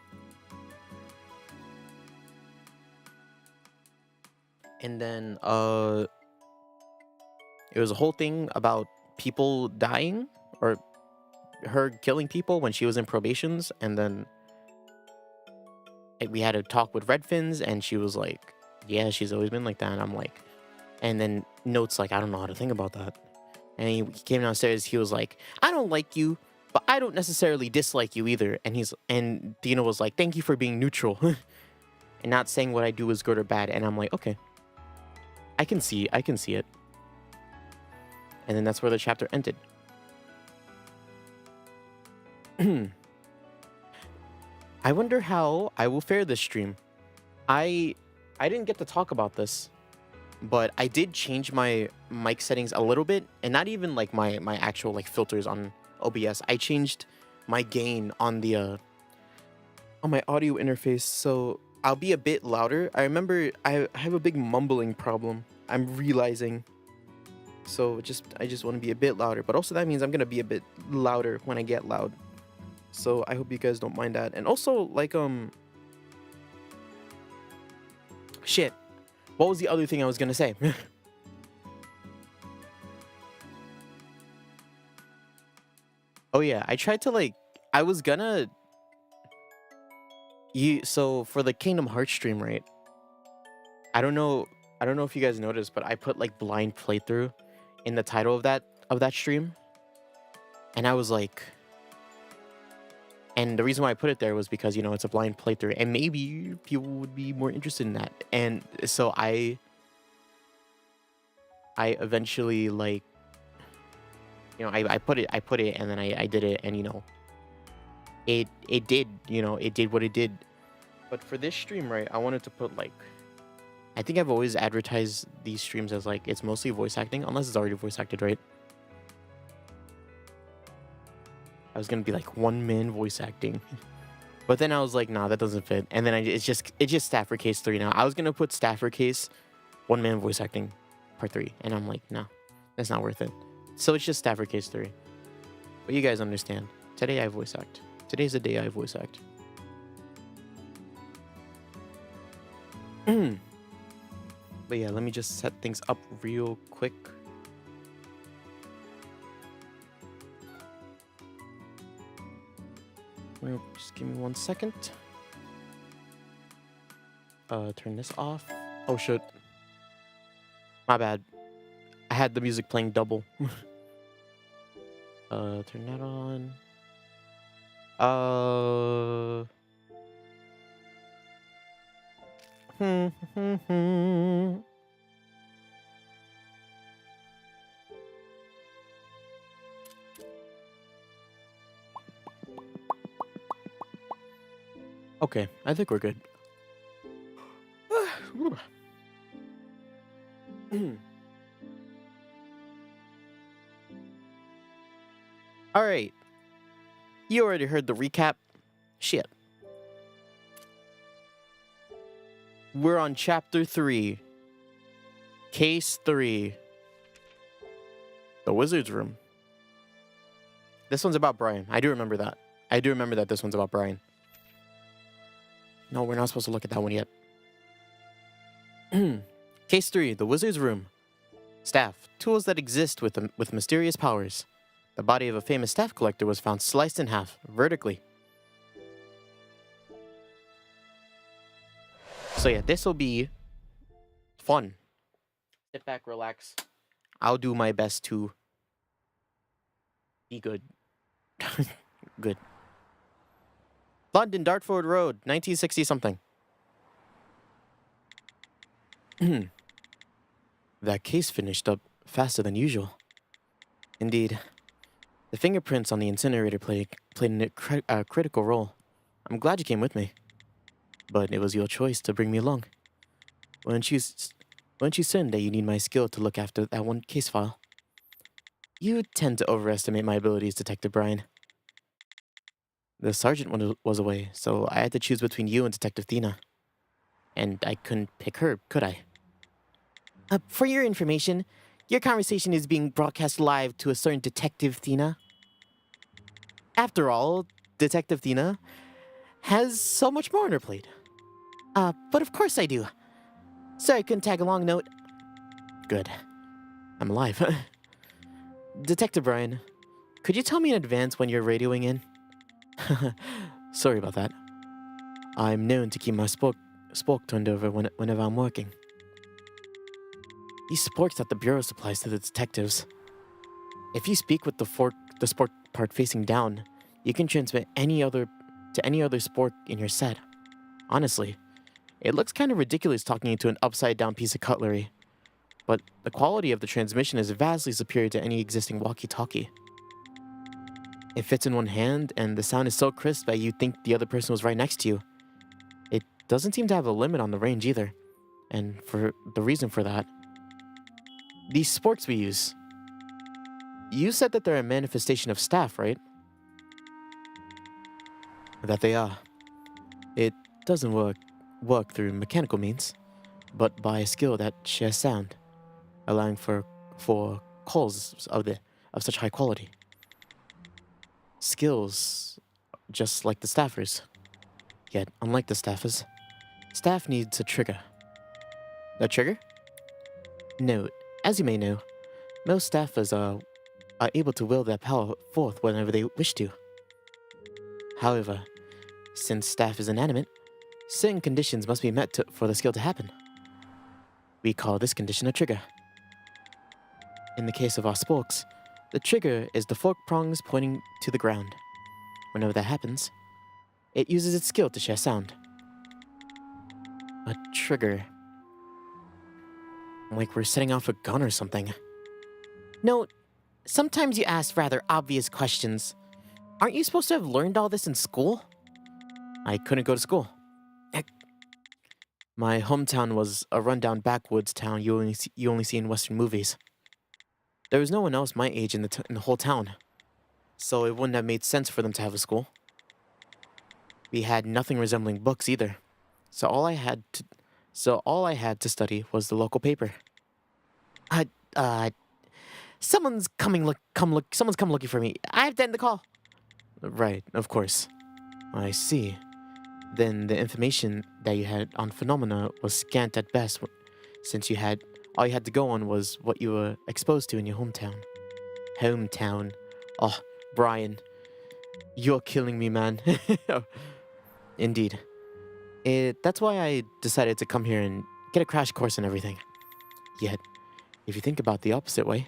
And then it was a whole thing about people dying or her killing people when she was in probations. And then we had a talk with Redfins, and she was like, yeah, she's always been like that. And I'm like, and then Note's like, I don't know how to think about that. And he came downstairs, he was like, I don't like you, but I don't necessarily dislike you either. And Dina was like, thank you for being neutral and not saying what I do is good or bad. And I'm like, okay, I can see it. And then that's where the chapter ended. I wonder how I will fare this stream. I didn't get to talk about this, but I did change my mic settings a little bit, and not even like my actual like filters on OBS. I changed my gain on the on my audio interface, so I'll be a bit louder. I remember I have a big mumbling problem, I'm realizing. So I just want to be a bit louder, but also that means I'm gonna be a bit louder when I get loud. So I hope you guys don't mind that. And also, like, shit. What was the other thing I was gonna say? Oh yeah, I tried to like, I was gonna, so for the Kingdom Hearts stream, right? I don't know if you guys noticed, but I put like blind playthrough in the title of that stream. And I was like, and the reason why I put it there was because, you know, it's a blind playthrough and maybe people would be more interested in that. And so I eventually, like, you know, I put it and then I did it, and, you know, it did, you know, it did what it did. But for this stream, right, I wanted to put like, I think I've always advertised these streams as like, it's mostly voice acting, unless it's already voice acted, right? I was gonna be like one-man voice acting, but then I was like, nah, that doesn't fit. And then it's just Stafford Case 3 now. I was gonna put Stafford Case, one-man voice acting, part 3, and I'm like, no, that's not worth it. So it's just Stafford Case 3. But you guys understand. Today I voice act. Today's the day I voice act. But yeah, let me just set things up real quick. Just give me 1 second. Turn this off. Oh shit. My bad. I had the music playing double. Turn that on. Okay, I think we're good. All right. You already heard the recap. Shit. We're on chapter 3. Case 3. The Wizard's Room. This one's about Brian. I do remember that. I do remember that this one's about Brian. No, we're not supposed to look at that one yet. Case 3. The Wizard's Room. Staff. Tools that exist with mysterious powers. The body of a famous staff collector was found sliced in half, vertically. So yeah, this will be fun. Sit back, relax. I'll do my best to be good. Good. London, Dartford Road, 1960-something. That case finished up faster than usual. Indeed. The fingerprints on the incinerator played a critical role. I'm glad you came with me. But it was your choice to bring me along. Weren't you certain that you need my skill to look after that one case file? You tend to overestimate my abilities, Detective Brian. The sergeant was away, so I had to choose between you and Detective Thena. And I couldn't pick her, could I? For your information, your conversation is being broadcast live to a certain Detective Thena. After all, Detective Thena has so much more on her plate. But of course I do. Sorry I couldn't tag along, note. Good. I'm alive. Detective Brian, could you tell me in advance when you're radioing in? Sorry about that. I'm known to keep my spork turned over whenever I'm working. These sporks at the bureau supplies to the detectives. If you speak with the spork part facing down, you can transmit to any other spork in your set. Honestly, it looks kind of ridiculous talking into an upside-down piece of cutlery, but the quality of the transmission is vastly superior to any existing walkie-talkie. It fits in one hand, and the sound is so crisp that you'd think the other person was right next to you. It doesn't seem to have a limit on the range either, and for the reason for that, these sporks we use. You said that they're a manifestation of staff, right? That they are. It doesn't work through mechanical means, but by a skill that shares sound, allowing for calls of such high quality. Skills, just like the staffers. Yet, unlike the staffers, staff needs a trigger. A trigger? Note, as you may know, most staffers are able to will their power forth whenever they wish to. However, since staff is inanimate, certain conditions must be met for the skill to happen. We call this condition a trigger. In the case of our sporks, the trigger is the fork prongs pointing to the ground. Whenever that happens, it uses its skill to share sound. A trigger. Like we're setting off a gun or something. No, sometimes you ask rather obvious questions. Aren't you supposed to have learned all this in school? I couldn't go to school. My hometown was a rundown backwoods town you only see in Western movies. There was no one else my age in the whole town, so it wouldn't have made sense for them to have a school. We had nothing resembling books either, so all I had to study was the local paper. Someone's come looking for me. I have to end the call. Right, of course. I see. Then the information that you had on phenomena was scant at best, since all you had to go on was what you were exposed to in your hometown. Hometown. Oh, Brian, you're killing me, man. Indeed. That's why I decided to come here and get a crash course and everything. Yet, if you think about the opposite way,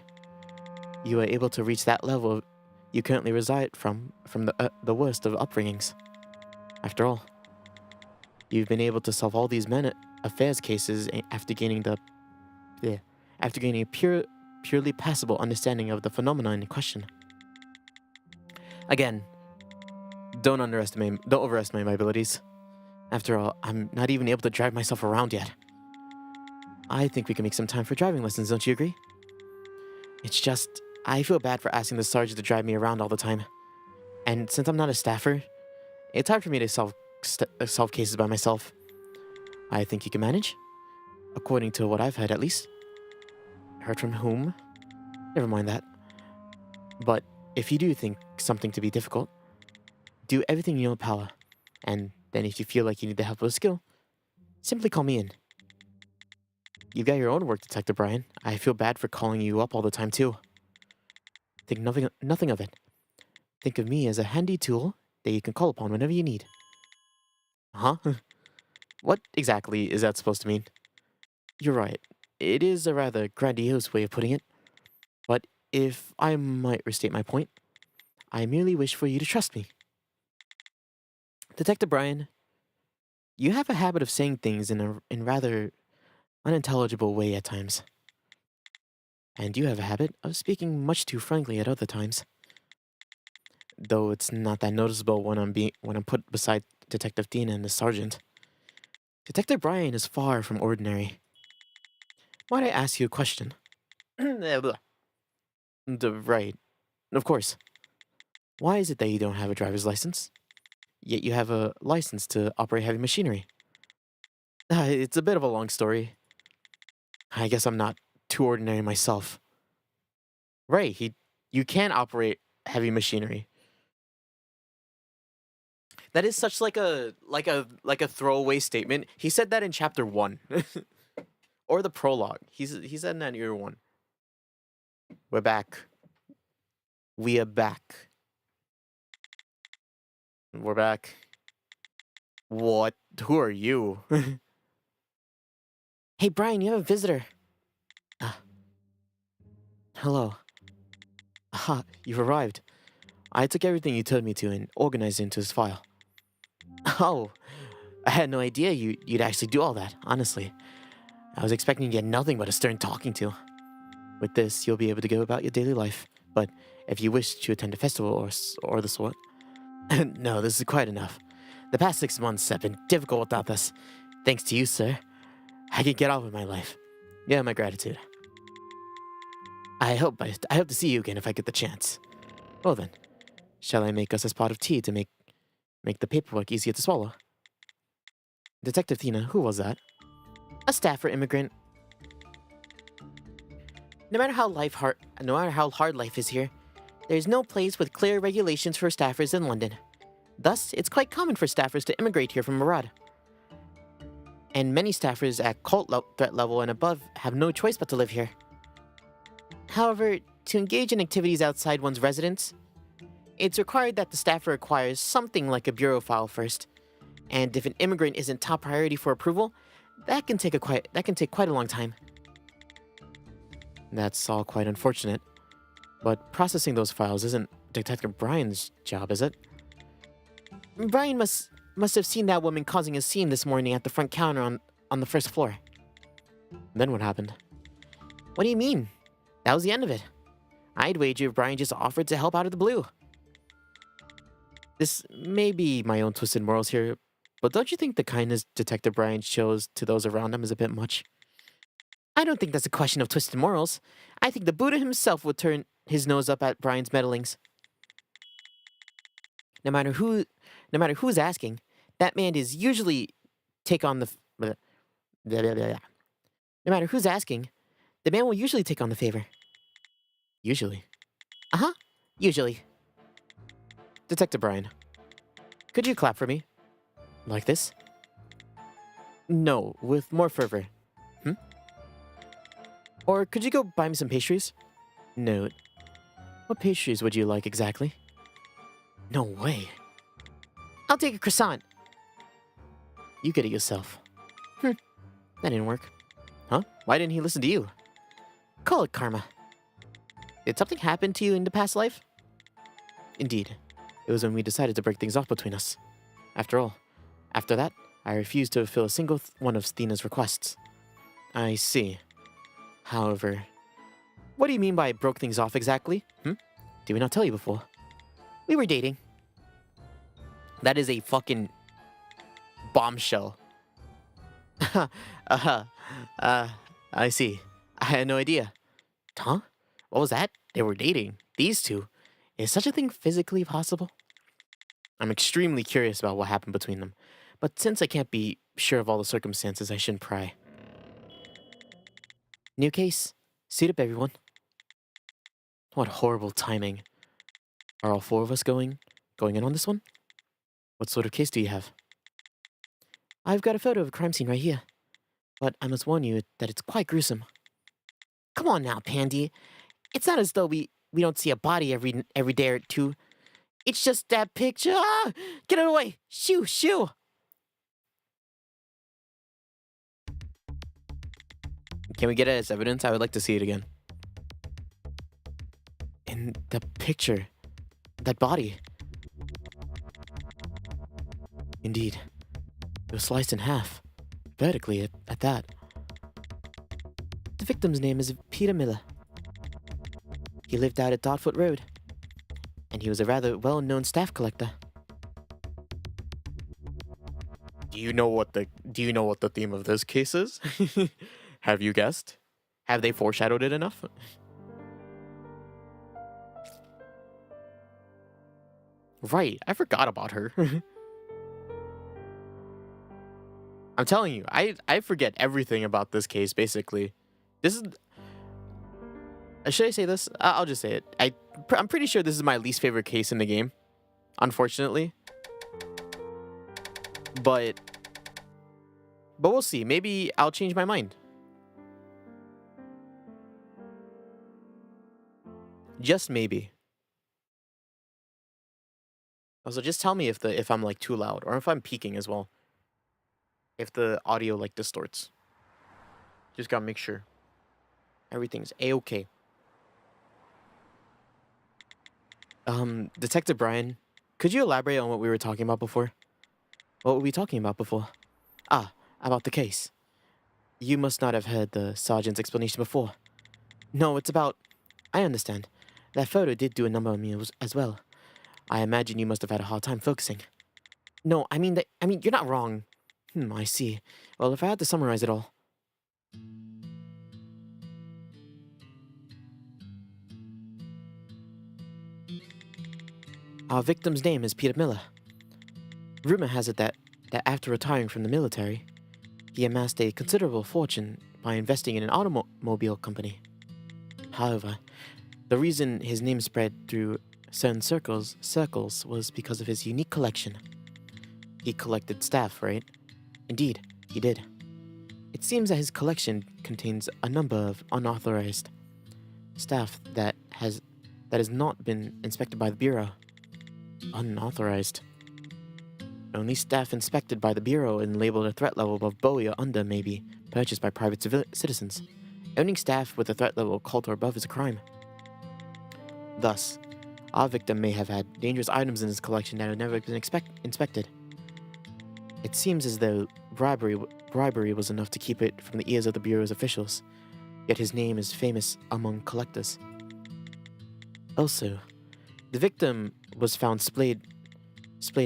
you were able to reach that level you currently reside from the worst of upbringings. After all, you've been able to solve all these affairs cases after gaining a purely passable understanding of the phenomenon in question. Again, don't overestimate my abilities. After all, I'm not even able to drive myself around yet. I think we can make some time for driving lessons, don't you agree? It's just, I feel bad for asking the sergeant to drive me around all the time. And since I'm not a staffer, it's hard for me to solve cases by myself. I think you can manage. According to what I've heard, at least. Heard from whom? Never mind that. But if you do think something to be difficult, do everything in your power. And then if you feel like you need the help of a skill, simply call me in. You've got your own work, Detective Brian. I feel bad for calling you up all the time, too. Think nothing of it. Think of me as a handy tool that you can call upon whenever you need. Huh? What exactly is that supposed to mean? You're right. It is a rather grandiose way of putting it. But if I might restate my point, I merely wish for you to trust me. Detective Brian, you have a habit of saying things in a rather unintelligible way at times. And you have a habit of speaking much too frankly at other times. Though it's not that noticeable when I'm put beside Detective Dean and the sergeant. Detective Brian is far from ordinary. Might I ask you a question? Right. Of course. Why is it that you don't have a driver's license? Yet you have a license to operate heavy machinery. It's a bit of a long story. I guess I'm not too ordinary myself. Right, you can operate heavy machinery. That is such like a throwaway statement. He said that in chapter 1. Or the prologue. He said in that year one. We're back. We are back. We're back. What? Who are you? Hey, Brian, you have a visitor. Hello. Aha, you've arrived. I took everything you told me to and organized it into this file. Oh, I had no idea you'd actually do all that, honestly. I was expecting to get nothing but a stern talking to. With this, you'll be able to go about your daily life. But if you wish to attend a festival or the sort... No, this is quite enough. The past 6 months have been difficult without this. Thanks to you, sir. I can get on with my life. Yeah, my gratitude. I hope to see you again if I get the chance. Well then, shall I make us a pot of tea to make the paperwork easier to swallow? Detective Tina, who was that? A staffer immigrant. No matter how hard life is here, there's no place with clear regulations for staffers in London. Thus, it's quite common for staffers to immigrate here from abroad. And many staffers at cult threat level and above have no choice but to live here. However, to engage in activities outside one's residence, it's required that the staffer acquires something like a bureau file first. And if an immigrant isn't top priority for approval, that can take quite a long time. That's all quite unfortunate. But processing those files isn't Detective Brian's job, is it? Brian must have seen that woman causing a scene this morning at the front counter on the first floor. Then what happened? What do you mean? That was the end of it. I'd wager Brian just offered to help out of the blue. This may be my own twisted morals here, but don't you think the kindness Detective Brian shows to those around him is a bit much? I don't think that's a question of twisted morals. I think the Buddha himself would turn his nose up at Brian's meddlings. No matter who's asking, that man is usually take on the... No matter who's asking, the man will usually take on the favor. Usually. Uh-huh, usually. Detective Brian, could you clap for me? Like this? No, with more fervor. Or could you go buy me some pastries? Note. What pastries would you like exactly? No way. I'll take a croissant. You get it yourself. That didn't work. Huh? Why didn't he listen to you? Call it karma. Did something happen to you in the past life? Indeed. It was when we decided to break things off between us. After all, after that, I refused to fulfill a single one of Stina's requests. I see. However, what do you mean by broke things off exactly? Did we not tell you before? We were dating. That is a fucking bombshell. I see. I had no idea. Huh? What was that? They were dating. These two. Is such a thing physically possible? I'm extremely curious about what happened between them, but since I can't be sure of all the circumstances, I shouldn't pry. New case. Suit up, everyone. What horrible timing. Are all four of us going in on this one? What sort of case do you have? I've got a photo of a crime scene right here, but I must warn you that it's quite gruesome. Come on now, Pandy. It's not as though we don't see a body every day or two. It's just that picture. Ah! Get it away! Shoo, shoo! Can we get it as evidence? I would like to see it again. In the picture, that body. Indeed. It was sliced in half. Vertically at that. The victim's name is Peter Miller. He lived out at Dotfoot Road. And he was a rather well-known staff collector. Do you know what the theme of this case is? Have you guessed? Have they foreshadowed it enough? Right, I forgot about her. I'm telling you, I forget everything about this case, basically. This is... should I say this? I'll just say it. I'm pretty sure this is my least favorite case in the game. Unfortunately. But we'll see. Maybe I'll change my mind. Just maybe. Also, just tell me if I'm like too loud or if I'm peaking as well. If the audio like distorts. Just gotta make sure everything's a-okay. Detective Brian, could you elaborate on what we were talking about before? What were we talking about before? Ah, about the case. You must not have heard the sergeant's explanation before. No, it's about... I understand. That photo did do a number on me as well. I imagine you must have had a hard time focusing. No, I mean, you're not wrong. I see. Well, if I had to summarize it all... Our victim's name is Peter Miller. Rumor has it that after retiring from the military, he amassed a considerable fortune by investing in an automobile company. However, the reason his name spread through certain circles was because of his unique collection. He collected staff, right? Indeed, he did. It seems that his collection contains a number of unauthorized staff that has not been inspected by the Bureau. Unauthorized. Only staff inspected by the Bureau and labeled a threat level above Bowie or under may be purchased by private citizens. Owning staff with a threat level cult or above is a crime. Thus, our victim may have had dangerous items in his collection that have never been inspected. It seems as though bribery was enough to keep it from the ears of the Bureau's officials, yet his name is famous among collectors. Also, the victim was found splayed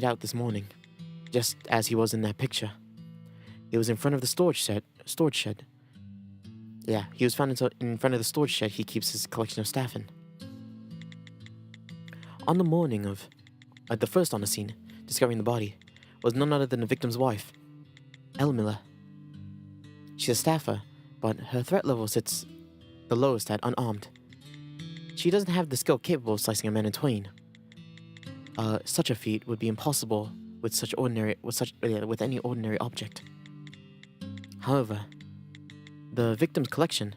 out this morning, just as he was in that picture. He was in front of the storage shed. Yeah, he was found in front of the storage shed he keeps his collection of staff in. On the morning of the first on the scene, discovering the body, was none other than the victim's wife, Elle Miller. She's a staffer, but her threat level sits the lowest at unarmed. She doesn't have the skill capable of slicing a man in twain. Such a feat would be impossible with any ordinary object. However, the victim's collection,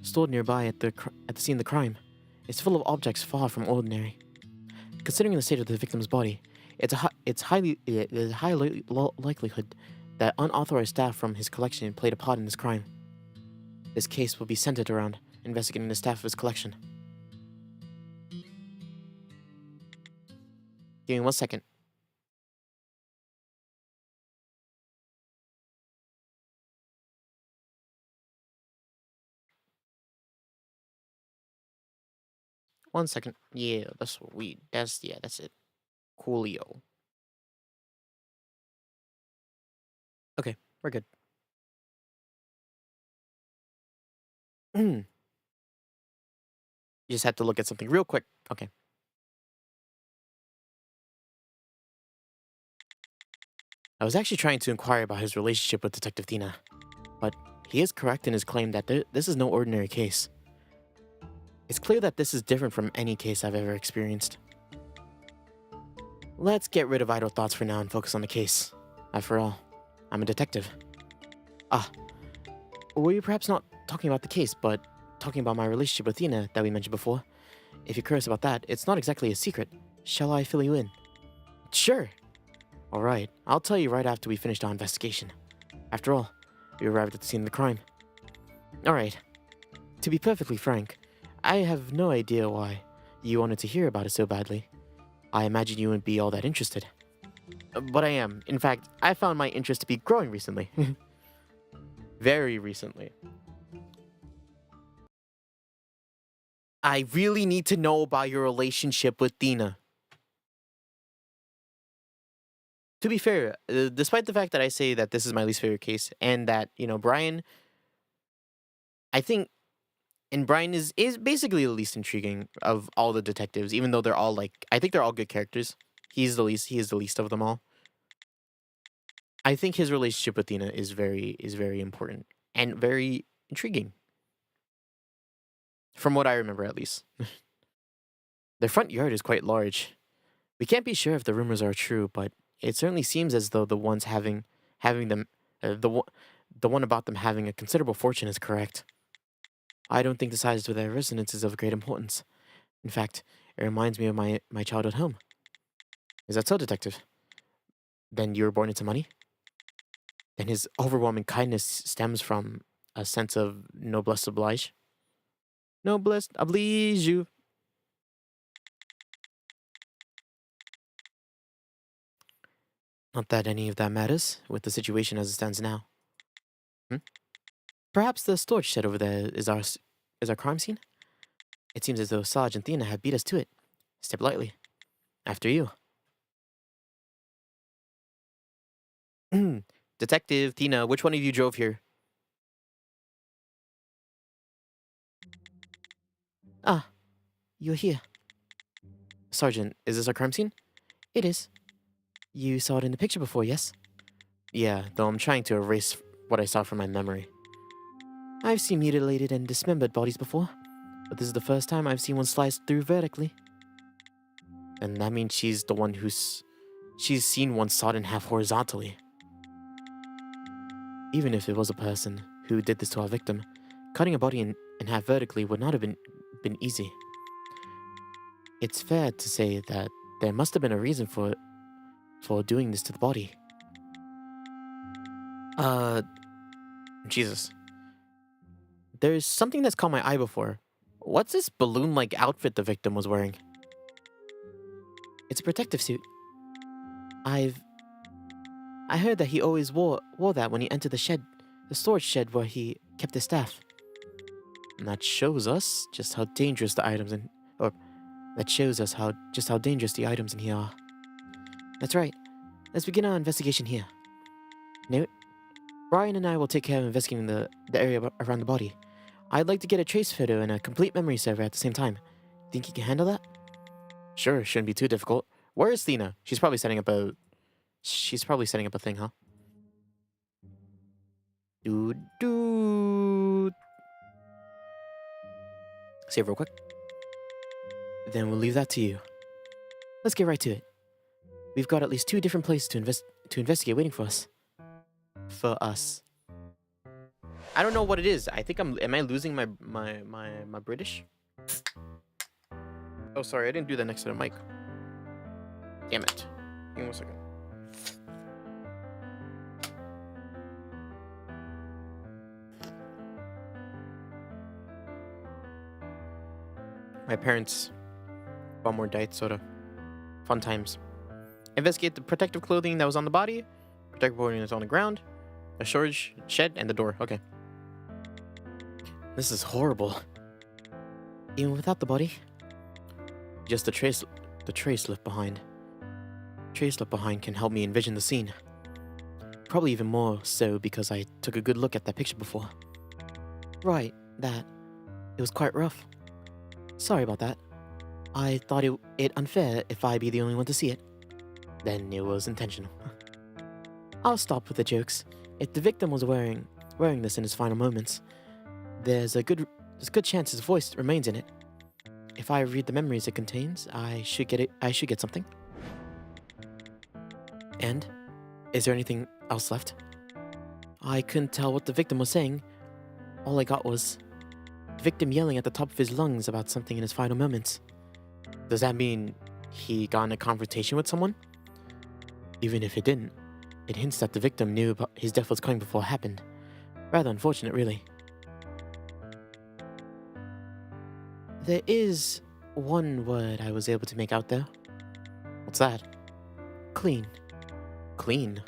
stored nearby at the scene of the crime, is full of objects far from ordinary. Considering the state of the victim's body, it's a high likelihood that unauthorized staff from his collection played a part in this crime. This case will be centered around investigating the staff of his collection. Give me 1 second. One second. Yeah, that's it. Coolio. Okay, we're good. You just had to look at something real quick. Okay. I was actually trying to inquire about his relationship with Detective Tina, but he is correct in his claim that this is no ordinary case. It's clear that this is different from any case I've ever experienced. Let's get rid of idle thoughts for now and focus on the case. After all, I'm a detective. Were you perhaps not talking about the case, but talking about my relationship with Tina that we mentioned before? If you're curious about that, it's not exactly a secret. Shall I fill you in? Sure. Alright, I'll tell you right after we finished our investigation. After all, we arrived at the scene of the crime. Alright. To be perfectly frank, I have no idea why you wanted to hear about it so badly. I imagine you wouldn't be all that interested. But I am. In fact, I found my interest to be growing recently. Very recently. I really need to know about your relationship with Tina. To be fair, despite the fact that I say that this is my least favorite case and that, Brian, I think, and Brian is basically the least intriguing of all the detectives, even though they're all I think they're all good characters. He is the least of them all. I think his relationship with Tina is very important and very intriguing. From what I remember, at least. Their front yard is quite large. We can't be sure if the rumors are true, but it certainly seems as though the ones having them, the one about them having a considerable fortune is correct. I don't think the size of their residence is of great importance. In fact, it reminds me of my childhood home. Is that so, Detective? Then you were born into money? Then his overwhelming kindness stems from a sense of noblesse oblige? Noblesse oblige you. Not that any of that matters, with the situation as it stands now. Hmm? Perhaps the storage shed over there is our crime scene? It seems as though Sarge and Thena have beat us to it. Step lightly. After you. Detective, Thena, which one of you drove here? Ah, you're here. Sergeant, is this our crime scene? It is. You saw it in the picture before, yes? Yeah, though I'm trying to erase what I saw from my memory. I've seen mutilated and dismembered bodies before, but this is the first time I've seen one sliced through vertically. And that means she's the one she's seen one sawed in half horizontally. Even if it was a person who did this to our victim, cutting a body in half vertically would not have been easy. It's fair to say that there must have been a reason for doing this to the body. Jesus. There's something that's caught my eye before. What's this balloon-like outfit the victim was wearing? It's a protective suit. I heard that he always wore that when he entered the storage shed where he kept his staff. And that shows us just how dangerous the items just how dangerous the items in here are. That's right. Let's begin our investigation here. Now, Brian and I will take care of investigating the area around the body. I'd like to get a trace photo and a complete memory server at the same time. Think you can handle that? Sure, shouldn't be too difficult. Where is Thena? She's probably setting up a thing, huh? Doo. Save real quick. Then we'll leave that to you. Let's get right to it. We've got at least 2 different places to investigate waiting for us. I don't know what it is. I think am I losing my British? Oh, sorry, I didn't do that next to the mic. Damn it. Give me 1 second. My parents bought more diet soda. Fun times. Investigate the protective clothing that was on the body, protective clothing that's on the ground, a storage shed, and the door. Okay. This is horrible. Even without the body, just the trace left behind. Trace left behind can help me envision the scene. Probably even more so because I took a good look at that picture before. Right, that. It was quite rough. Sorry about that. I thought it unfair if I be the only one to see it. Then it was intentional. I'll stop with the jokes. If the victim was wearing this in his final moments, there's a good chance his voice remains in it. If I read the memories it contains, I should get something. And is there anything else left? I couldn't tell what the victim was saying. All I got was the victim yelling at the top of his lungs about something in his final moments. Does that mean he got in a confrontation with someone? Even if it didn't, it hints that the victim knew his death was coming before it happened. Rather unfortunate, really. There is one word I was able to make out, though. What's that? Clean. Clean?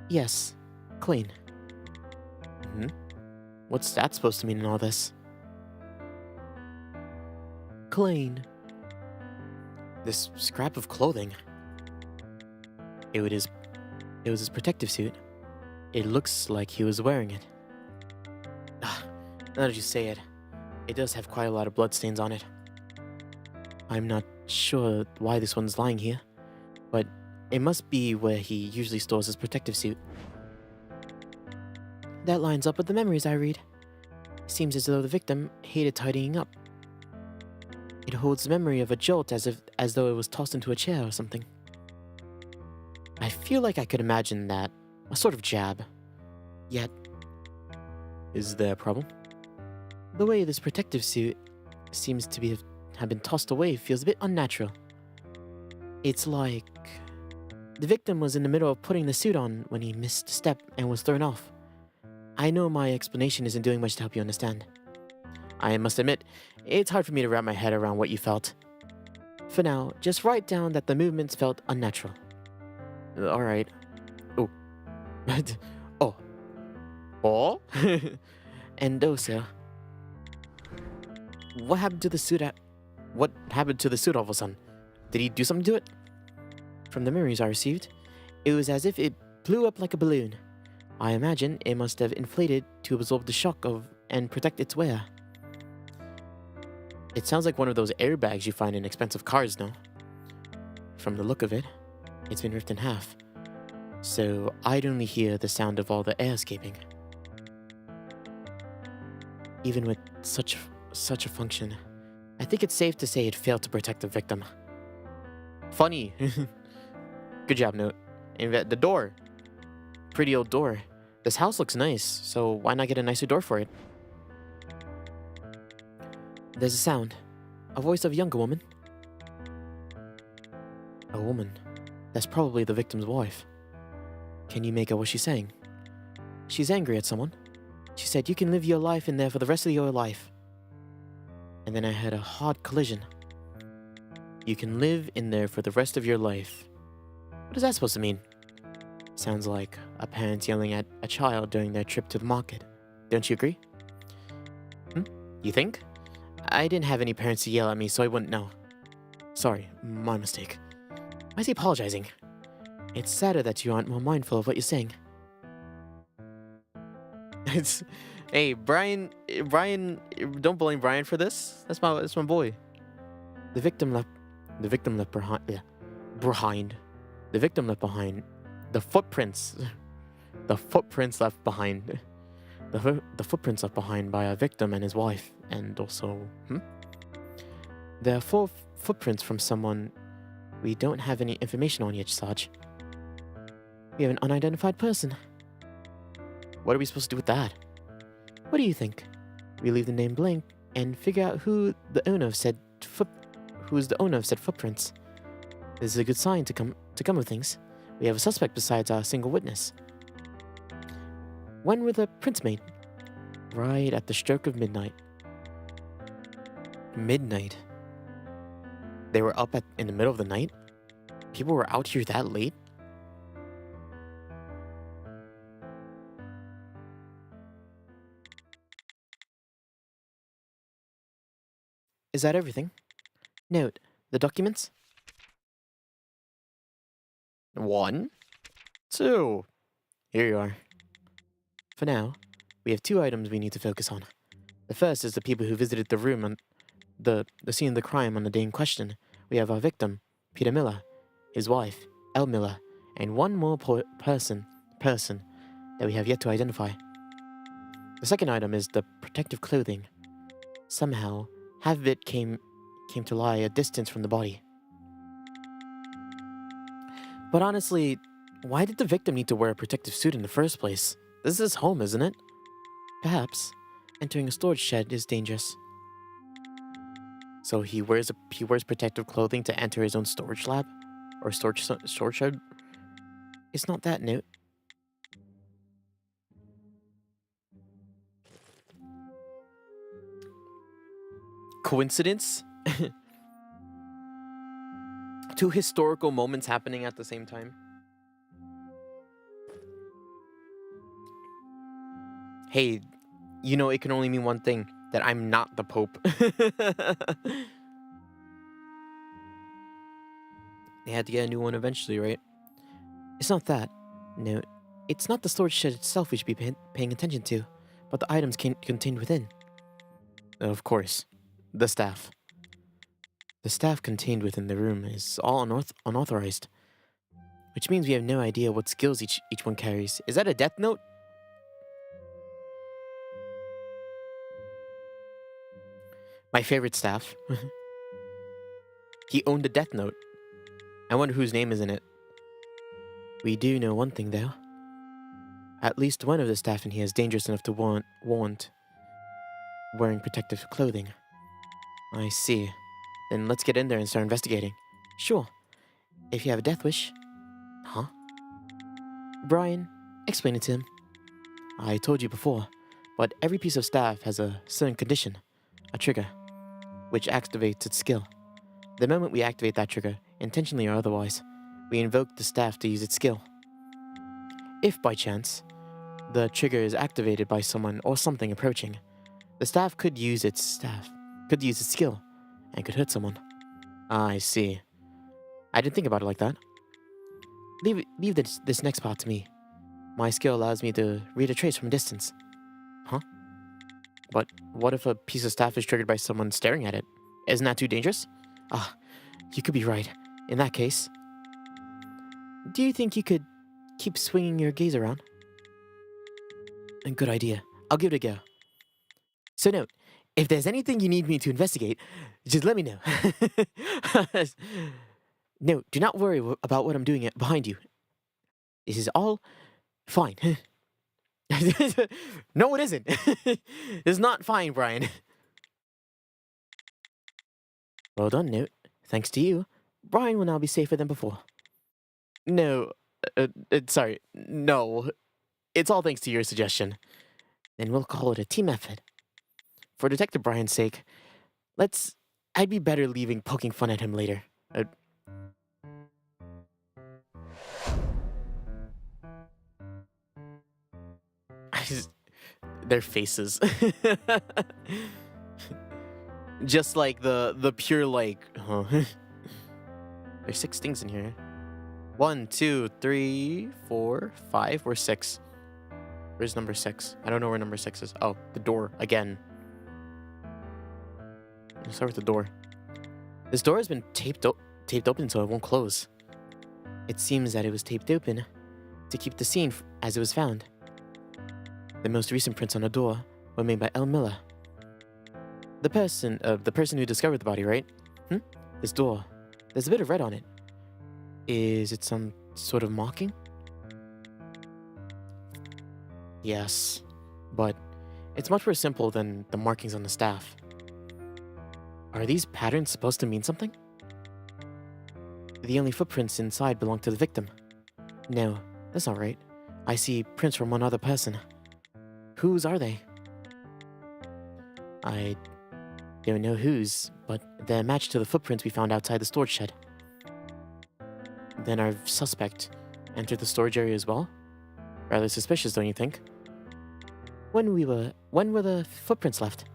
Yes, clean. What's that supposed to mean in all this? Clean. This scrap of clothing. It was his protective suit. It looks like he was wearing it. Now that you say it, it does have quite a lot of bloodstains on it. I'm not sure why this one's lying here, but it must be where he usually stores his protective suit. That lines up with the memories I read. Seems as though the victim hated tidying up. It holds the memory of a jolt as though it was tossed into a chair or something. I feel like I could imagine that. A sort of jab. Yet, is there a problem? The way this protective suit seems to have been tossed away feels a bit unnatural. It's like the victim was in the middle of putting the suit on when he missed a step and was thrown off. I know my explanation isn't doing much to help you understand. I must admit, it's hard for me to wrap my head around what you felt. For now, just write down that the movements felt unnatural. Alright. Oh. Oh. Oh? And also, what happened to the suit what happened to the suit all of a sudden? Did he do something to it? From the memories I received, it was as if it blew up like a balloon. I imagine it must have inflated to absorb the shock of and protect its wearer. It sounds like one of those airbags you find in expensive cars, no? From the look of it, it's been ripped in half. So I'd only hear the sound of all the air escaping. Even with such a function, I think it's safe to say it failed to protect the victim. Funny. Good job, Note. And the door. Pretty old door. This house looks nice, so why not get a nicer door for it? There's a sound. A voice of a younger woman. A woman. That's probably the victim's wife. Can you make out what she's saying? She's angry at someone. She said, "You can live your life in there for the rest of your life." And then I had a hard collision. You can live in there for the rest of your life. What is that supposed to mean? Sounds like a parent yelling at a child during their trip to the market. Don't you agree? You think? I didn't have any parents to yell at me, so I wouldn't know. Sorry, my mistake. Why is he apologizing? It's sadder that you aren't more mindful of what you're saying. Hey, Brian, don't blame Brian for this. That's my boy. The victim left behind. The victim left behind. The footprints left behind. The footprints left behind by our victim and his wife, and also, There are 4 footprints from someone we don't have any information on yet, Sarge. We have an unidentified person. What are we supposed to do with that? What do you think? We leave the name blank and figure out who's the owner of said footprints. This is a good sign to come of things. We have a suspect besides our single witness. When were the prints made? Right at the stroke of midnight. Midnight? They were up in the middle of the night? People were out here that late? Is that everything? Note, the documents? 1, 2. Here you are. For now, we have 2 items we need to focus on. The first is the people who visited the room on the scene of the crime on the day in question. We have our victim, Peter Miller, his wife, Elle Miller, and one more person that we have yet to identify. The second item is the protective clothing. Somehow, half of it came to lie a distance from the body. But honestly, why did the victim need to wear a protective suit in the first place? This is his home, isn't it? Perhaps entering a storage shed is dangerous. So he wears protective clothing to enter his own storage lab? Or storage shed? It's not that, Note. Coincidence? 2 historical moments happening at the same time. Hey, you know it can only mean one thing, that I'm not the Pope. They had to get a new one eventually, right? It's not that. No, it's not the storage shed itself we should be paying attention to, but the items contained within. Of course, the staff. The staff contained within the room is all unauthorized, which means we have no idea what skills each one carries. Is that a death note? My favorite staff. He owned a death note. I wonder whose name is in it. We do know one thing, though. At least one of the staff in here is dangerous enough to warrant wearing protective clothing. I see. Then let's get in there and start investigating. Sure. If you have a death wish. Huh? Brian, explain it to him. I told you before, but every piece of staff has a certain condition, a trigger, which activates its skill. The moment we activate that trigger, intentionally or otherwise, we invoke the staff to use its skill. If by chance, the trigger is activated by someone or something approaching, the staff could use its skill, and could hurt someone. I see. I didn't think about it like that. Leave this next part to me. My skill allows me to read a trace from a distance. Huh? But what if a piece of staff is triggered by someone staring at it? Isn't that too dangerous? Ah, you could be right. In that case, do you think you could keep swinging your gaze around? A good idea. I'll give it a go. So note, if there's anything you need me to investigate, just let me know. No, do not worry about what I'm doing behind you. This is all fine. No, it isn't. It's not fine, Brian. Well done, Note. Thanks to you, Brian will now be safer than before. No, sorry, no. It's all thanks to your suggestion. Then we'll call it a team effort. For Detective Brian's sake, I'd be better leaving poking fun at him later. Their faces. Just like the pure like, huh? There's 6 things in here. 1, 2, 3, 4, 5, or 6. Where's number 6? I don't know where number 6 is. Oh, the door again. Let's start with the door. This door has been taped open so it won't close. It seems that it was taped open to keep the scene as it was found. The most recent prints on the door were made by L. Miller. The person who discovered the body, right? This door. There's a bit of red on it. Is it some sort of marking? Yes, but it's much more simple than the markings on the staff. Are these patterns supposed to mean something? The only footprints inside belong to the victim. No, that's not right. I see prints from one other person. Whose are they? I don't know whose, but they're matched to the footprints we found outside the storage shed. Then our suspect entered the storage area as well? Rather suspicious, don't you think? When were the footprints left?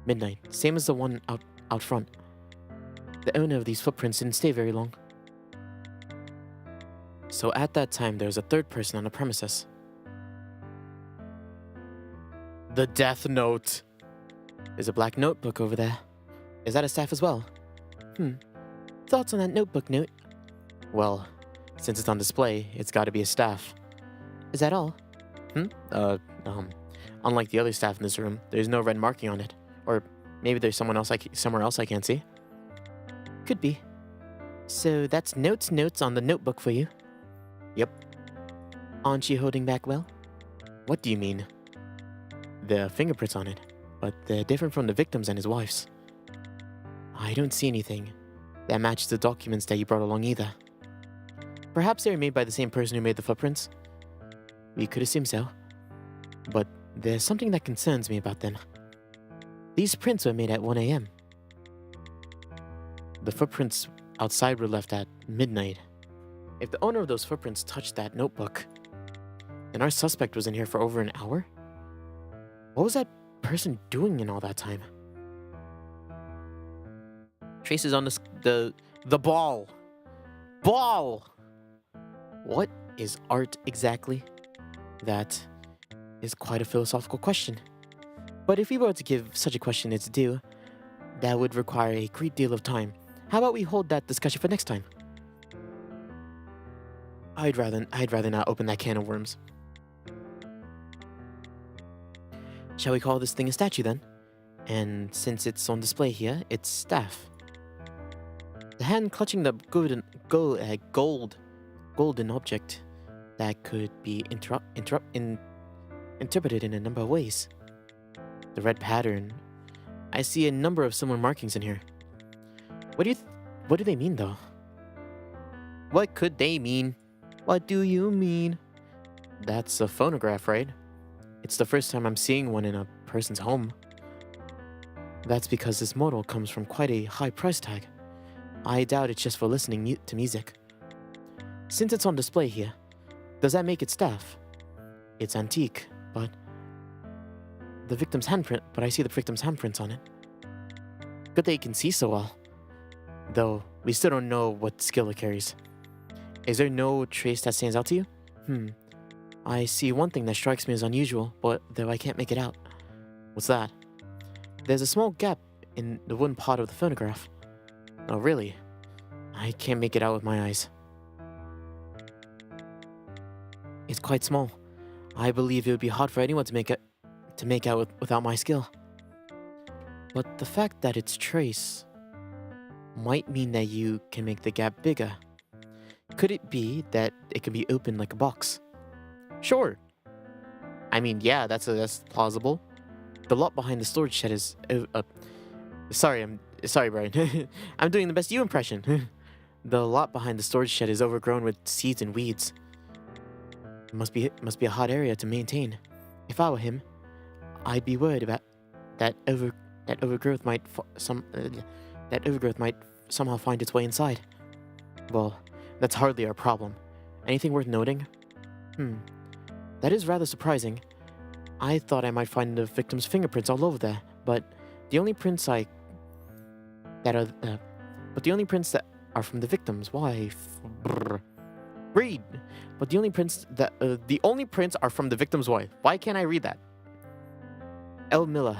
Midnight, same as the one out front. The owner of these footprints didn't stay very long. So at that time, there was a third person on the premises. The death note. There's a black notebook over there. Is that a staff as well? Thoughts on that notebook, Note? Well, since it's on display, it's gotta be a staff. Is that all? Unlike the other staff in this room, there's no red marking on it. Or maybe there's somewhere else I can't see. Could be. So that's notes on the notebook for you? Yep. Aren't you holding back well? What do you mean? There are fingerprints on it, but they're different from the victim's and his wife's. I don't see anything that matches the documents that you brought along either. Perhaps they were made by the same person who made the footprints? We could assume so. But there's something that concerns me about them. These prints were made at 1 a.m. The footprints outside were left at midnight. If the owner of those footprints touched that notebook, then our suspect was in here for over an hour? What was that person doing in all that time? Traces on the ball. Ball! What is art exactly? That is quite a philosophical question. But if we were to give such a question its due, that would require a great deal of time. How about we hold that discussion for next time? I'd rather not open that can of worms. Shall we call this thing a statue then? And since it's on display here, it's staff. The hand clutching the golden object that could be interpreted in a number of ways. The red pattern. I see a number of similar markings in here. What do they mean, though? What could they mean? What do you mean? That's a phonograph, right? It's the first time I'm seeing one in a person's home. That's because this model comes from quite a high price tag. I doubt it's just for listening to music. Since it's on display here, does that make it staff? It's antique, but I see the victim's handprints on it. Good that you can see so well. Though, we still don't know what skill it carries. Is there no trace that stands out to you? I see one thing that strikes me as unusual, but though I can't make it out. What's that? There's a small gap in the wooden part of the phonograph. Oh, really? I can't make it out with my eyes. It's quite small. I believe it would be hard for anyone to make out without my skill. But the fact that it's trace might mean that you can make the gap bigger. Could it be that it can be opened like a box? Sure. I mean, yeah, that's plausible. The lot behind the storage shed is... sorry, Brian. I'm doing the best you impression. The lot behind the storage shed is overgrown with seeds and weeds. It must be a hot area to maintain. If I were him, I'd be worried about that overgrowth might somehow find its way inside. Well, that's hardly our problem. Anything worth noting? That is rather surprising. I thought I might find the victim's fingerprints all over there, but the only prints that are from the victim's wife. Read. But the only prints are from the victim's wife. Why can't I read that? L. Miller.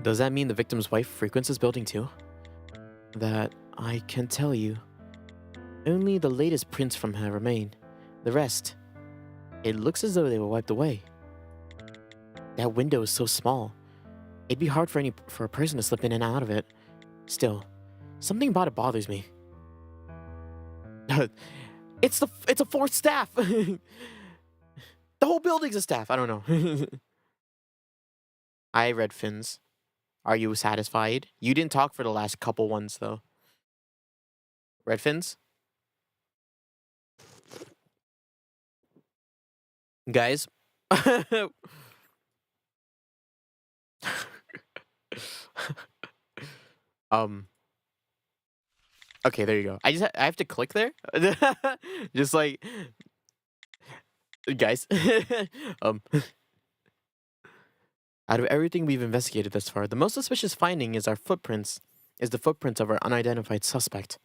Does that mean the victim's wife frequents this building too? That I can tell you. Only the latest prints from her remain. The rest, it looks as though they were wiped away. That window is so small. It'd be hard for a person to slip in and out of it. Still, something about it bothers me. It's a fourth staff. The whole building's a staff. I don't know. I read Finn's. Are you satisfied? You didn't talk for the last couple ones though. Red Fins? Guys. Okay, there you go. I have to click there. Just like guys. Out of everything we've investigated thus far, the most suspicious finding is the footprints of our unidentified suspect.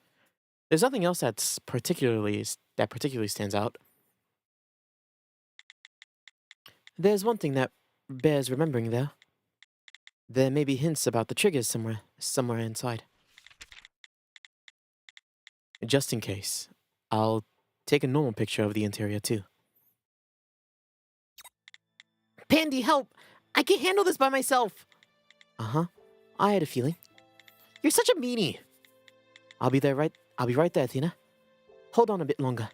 There's nothing else that particularly stands out. There's one thing that bears remembering though. There may be hints about the triggers somewhere inside. Just in case, I'll take a normal picture of the interior too. Pandy, help! I can't handle this by myself! Uh-huh. I had a feeling. You're such a meanie! I'll be right there, Athena. Hold on a bit longer.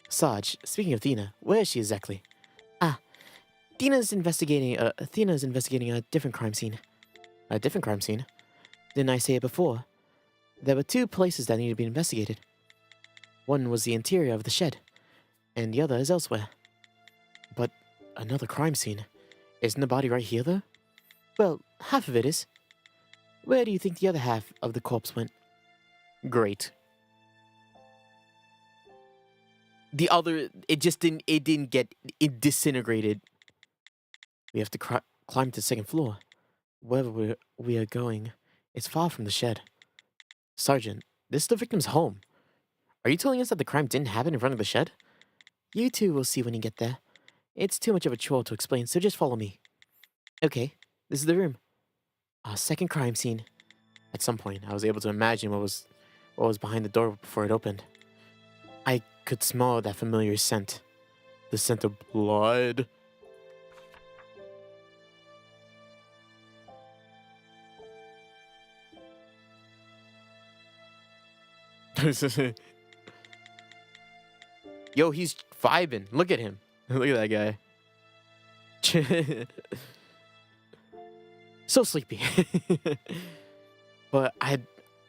Sarge, speaking of Athena, where is she exactly? Athena's investigating a different crime scene. A different crime scene? Didn't I say it before? There were two places that needed to be investigated. One was the interior of the shed, and the other is elsewhere. But another crime scene? Isn't the body right here, though? Well, half of it is. Where do you think the other half of the corpse went? Great. The other, it disintegrated. We have to climb to the second floor. Wherever we are going, it's far from the shed. Sergeant, this is the victim's home. Are you telling us that the crime didn't happen in front of the shed? You two will see when you get there. It's too much of a chore to explain, so just follow me. Okay, this is the room. Our second crime scene. At some point, I was able to imagine what was behind the door before it opened. I could smell that familiar scent. The scent of blood. Yo, he's vibing. Look at him. Look at that guy. So sleepy. But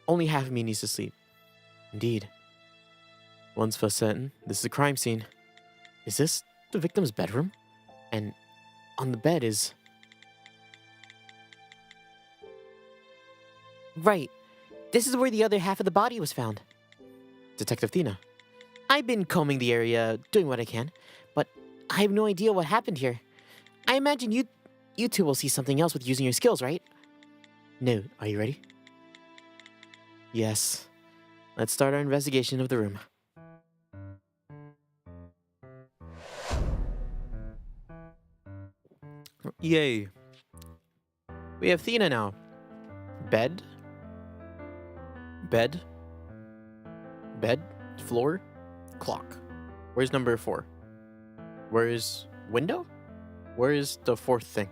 only half of me needs to sleep. Indeed. Once for certain, this is a crime scene. Is this the victim's bedroom? And on the bed is... Right. This is where the other half of the body was found. Detective Thina. I've been combing the area, doing what I can, but I have no idea what happened here. I imagine you two will see something else with using your skills, right? No, are you ready? Yes. Let's start our investigation of the room. Yay. We have Thina now. Bed. Bed. Bed. Floor. Clock. Where's number 4? Where's window? Where is the 4th thing?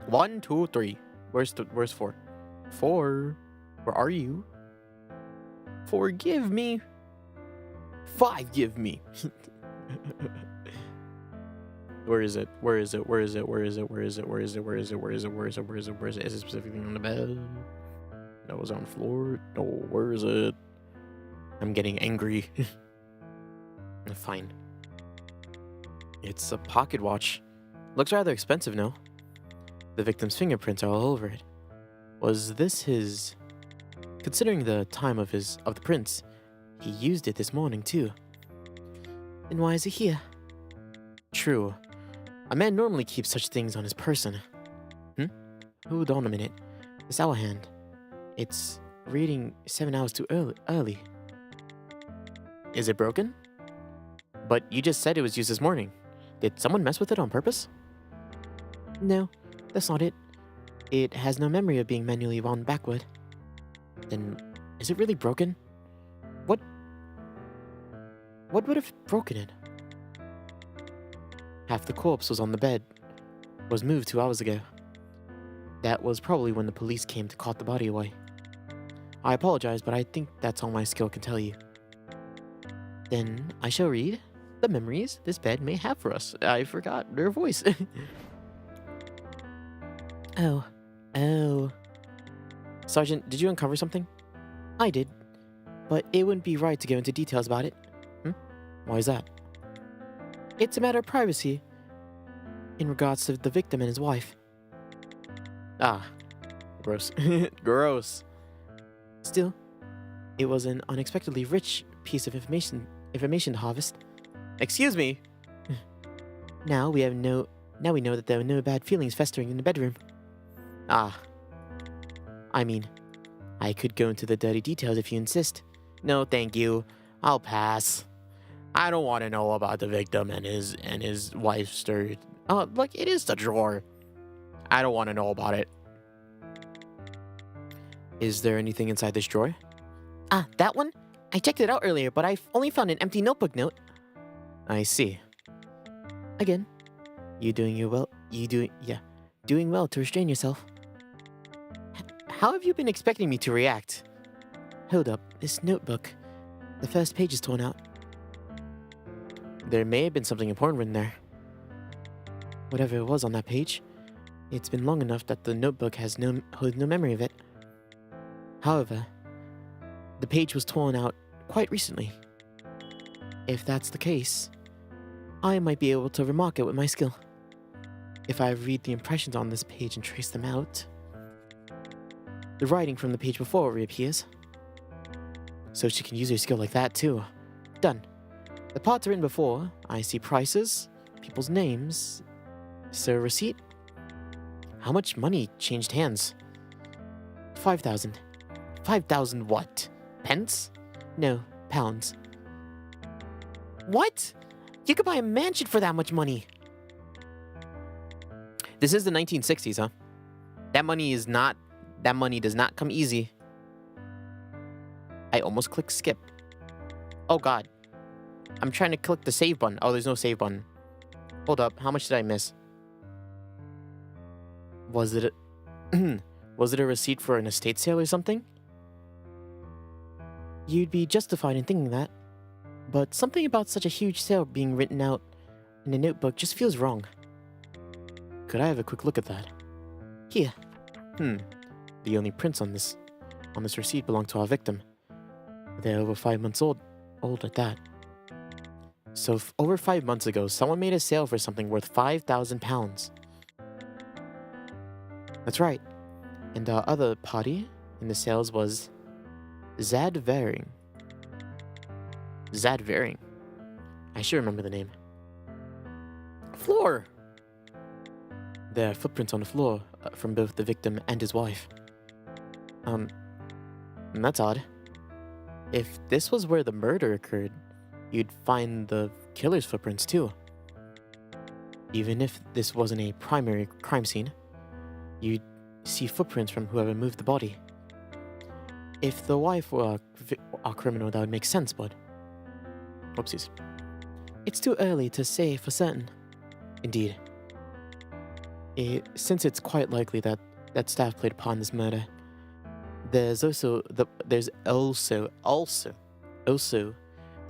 1, 2, 3. Where's 4? 4. Where are you? 4, give me. 5, give me. Where is it? Where is it? Where is it? Where is it? Where is it? Where is it? Where is it? Where is it? Where is it? Where is it? Where is it? Is it specifically on the bed? No, it's on the floor. No, where is it? I'm getting angry. Fine. It's a pocket watch. Looks rather expensive, no? The victim's fingerprints are all over it. Was this his... Considering the time of the prints, he used it this morning too. Then why is it here? True. A man normally keeps such things on his person. Hold on a minute. This hour hand. It's reading 7 hours too early. Is it broken? But you just said it was used this morning. Did someone mess with it on purpose? No, that's not it. It has no memory of being manually wound backward. Then, is it really broken? What would have broken it? Half the corpse was on the bed. Was moved 2 hours ago. That was probably when the police came to cart the body away. I apologize, but I think that's all my skill can tell you. Then I shall read the memories this bed may have for us. I forgot their voice. Oh. Sergeant, did you uncover something? I did, but it wouldn't be right to go into details about it. Why is that? It's a matter of privacy in regards to the victim and his wife. Ah, gross. Gross. Still, it was an unexpectedly rich piece of information to harvest. Excuse me. Now we know that there were no bad feelings festering in the bedroom. Ah. I mean, I could go into the dirty details if you insist. No, thank you. I'll pass. I don't want to know about the victim and his wife's story. Look, it is the drawer. I don't want to know about it. Is there anything inside this drawer? Ah, that one? I checked it out earlier, but I only found an empty notebook note. I see. Again, doing well to restrain yourself. How have you been expecting me to react? Hold up, this notebook. The first page is torn out. There may have been something important written there. Whatever it was on that page, it's been long enough that the notebook holds no memory of it. However, the page was torn out quite recently. If that's the case, I might be able to remark it with my skill. If I read the impressions on this page and trace them out, the writing from the page before reappears. So she can use her skill like that too. Done. The parts written before, I see prices, people's names. Is there a receipt? How much money changed hands? 5,000. 5,000 what? Pence? No, pounds. What? You could buy a mansion for that much money. This is the 1960s, huh? That money does not come easy. I almost clicked skip. Oh god. I'm trying to click the save button. Oh, there's no save button. Hold up, how much did I miss? Was it a receipt for an estate sale or something? You'd be justified in thinking that. But something about such a huge sale being written out in a notebook just feels wrong. Could I have a quick look at that? Here. The only prints on this receipt belong to our victim. They're over 5 months old at that. So over 5 months ago, someone made a sale for something worth £5,000. That's right. And the other party in the sales was Zadvaring. Zadvaring. I should remember the name. Floor! There are footprints on the floor from both the victim and his wife. That's odd. If this was where the murder occurred, you'd find the killer's footprints too. Even if this wasn't a primary crime scene, you'd see footprints from whoever moved the body. If the wife were a criminal, that would make sense, but... Oopsies. It's too early to say for certain. Indeed. Since it's quite likely that staff played a part in this murder, there's also the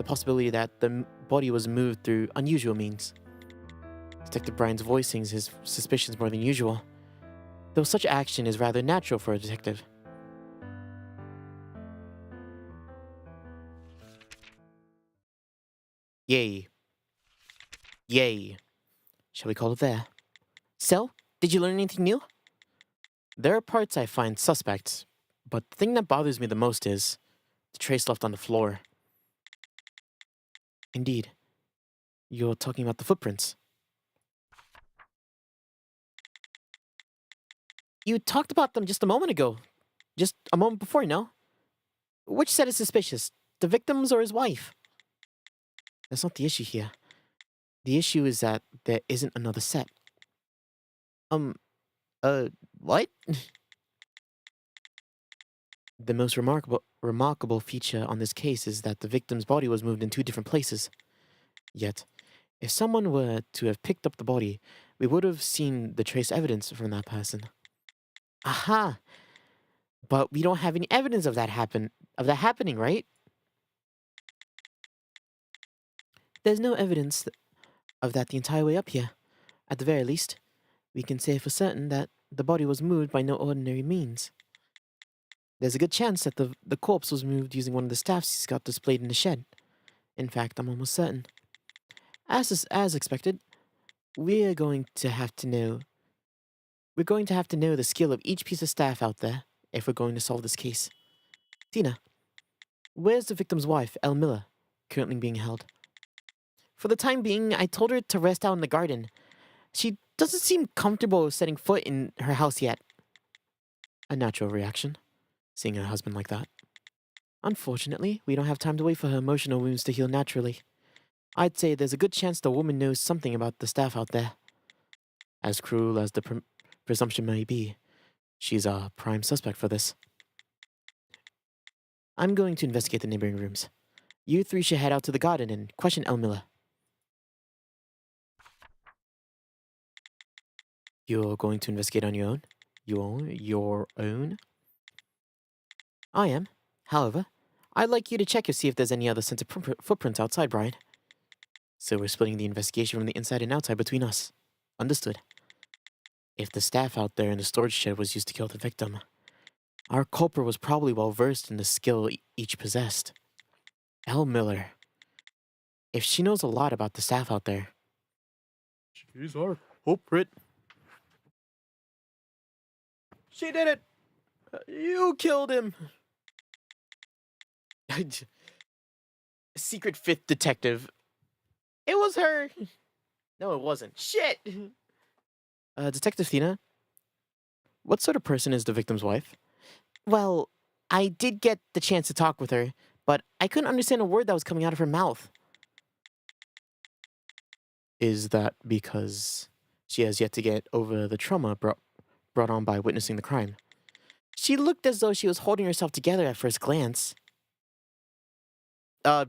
possibility that the body was moved through unusual means. Detective Bryan's voicing his suspicions more than usual, though such action is rather natural for a detective. Yay. Yay. Shall we call it there? So, did you learn anything new? There are parts I find suspect, but the thing that bothers me the most is the trace left on the floor. Indeed. You're talking about the footprints. You talked about them just a moment ago. Just a moment before, no? Which set is suspicious? The victim's or his wife? That's not the issue here. The issue is that there isn't another set. What? The most remarkable feature on this case is that the victim's body was moved in 2 different places. Yet, if someone were to have picked up the body, we would have seen the trace evidence from that person. Aha! But we don't have any evidence of that happening, right? There's no evidence of that the entire way up here. At the very least, we can say for certain that the body was moved by no ordinary means. There's a good chance that the corpse was moved using one of the staffs he's got displayed in the shed. In fact, I'm almost certain. As expected, we're going to have to know the skill of each piece of staff out there if we're going to solve this case. Tina, where's the victim's wife, Elle Miller, currently being held? For the time being, I told her to rest out in the garden. She doesn't seem comfortable setting foot in her house yet. A natural reaction, seeing her husband like that. Unfortunately, we don't have time to wait for her emotional wounds to heal naturally. I'd say there's a good chance the woman knows something about the staff out there. As cruel as the presumption may be, she's a prime suspect for this. I'm going to investigate the neighboring rooms. You 3 should head out to the garden and question Elle Miller. You're going to investigate on your own? Your own? I am. However, I'd like you to check to see if there's any other sense of footprints outside, Brian. So we're splitting the investigation from the inside and outside between us. Understood. If the staff out there in the storage shed was used to kill the victim, our culprit was probably well versed in the skill each possessed. Elle Miller. If she knows a lot about the staff out there, she's our culprit. She did it! You killed him! Secret 5th detective. It was her! No, it wasn't. Shit! Detective Thina, what sort of person is the victim's wife? Well, I did get the chance to talk with her, but I couldn't understand a word that was coming out of her mouth. Is that because she has yet to get over the trauma brought on by witnessing the crime? She looked as though she was holding herself together at first glance.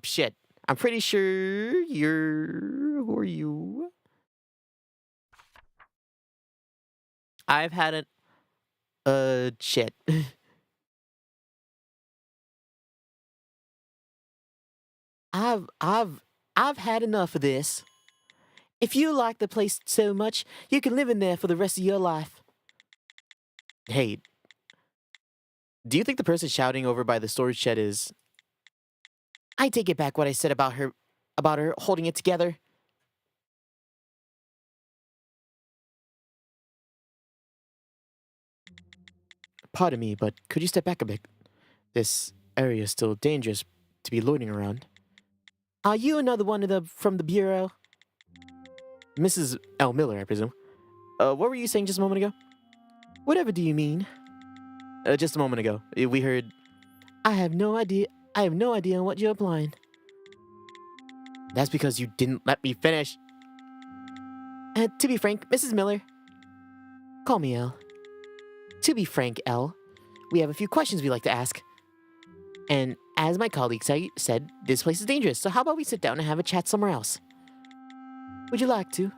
Shit. I'm pretty sure you're... Who are you? I've had it... shit. I've had enough of this. If you like the place so much, you can live in there for the rest of your life. Hey, do you think the person shouting over by the storage shed is... I take it back what I said about her holding it together. Pardon me, but could you step back a bit? This area is still dangerous to be loitering around. Are you another one of from the bureau? Mrs. L. Miller, I presume. What were you saying just a moment ago? Whatever do you mean? Just a moment ago, we heard... I have no idea on what you're implying. That's because you didn't let me finish. To be frank, Mrs. Miller. Call me L. To be frank, L, we have a few questions we'd like to ask. And as my colleague said, this place is dangerous, so how about we sit down and have a chat somewhere else? Would you like to?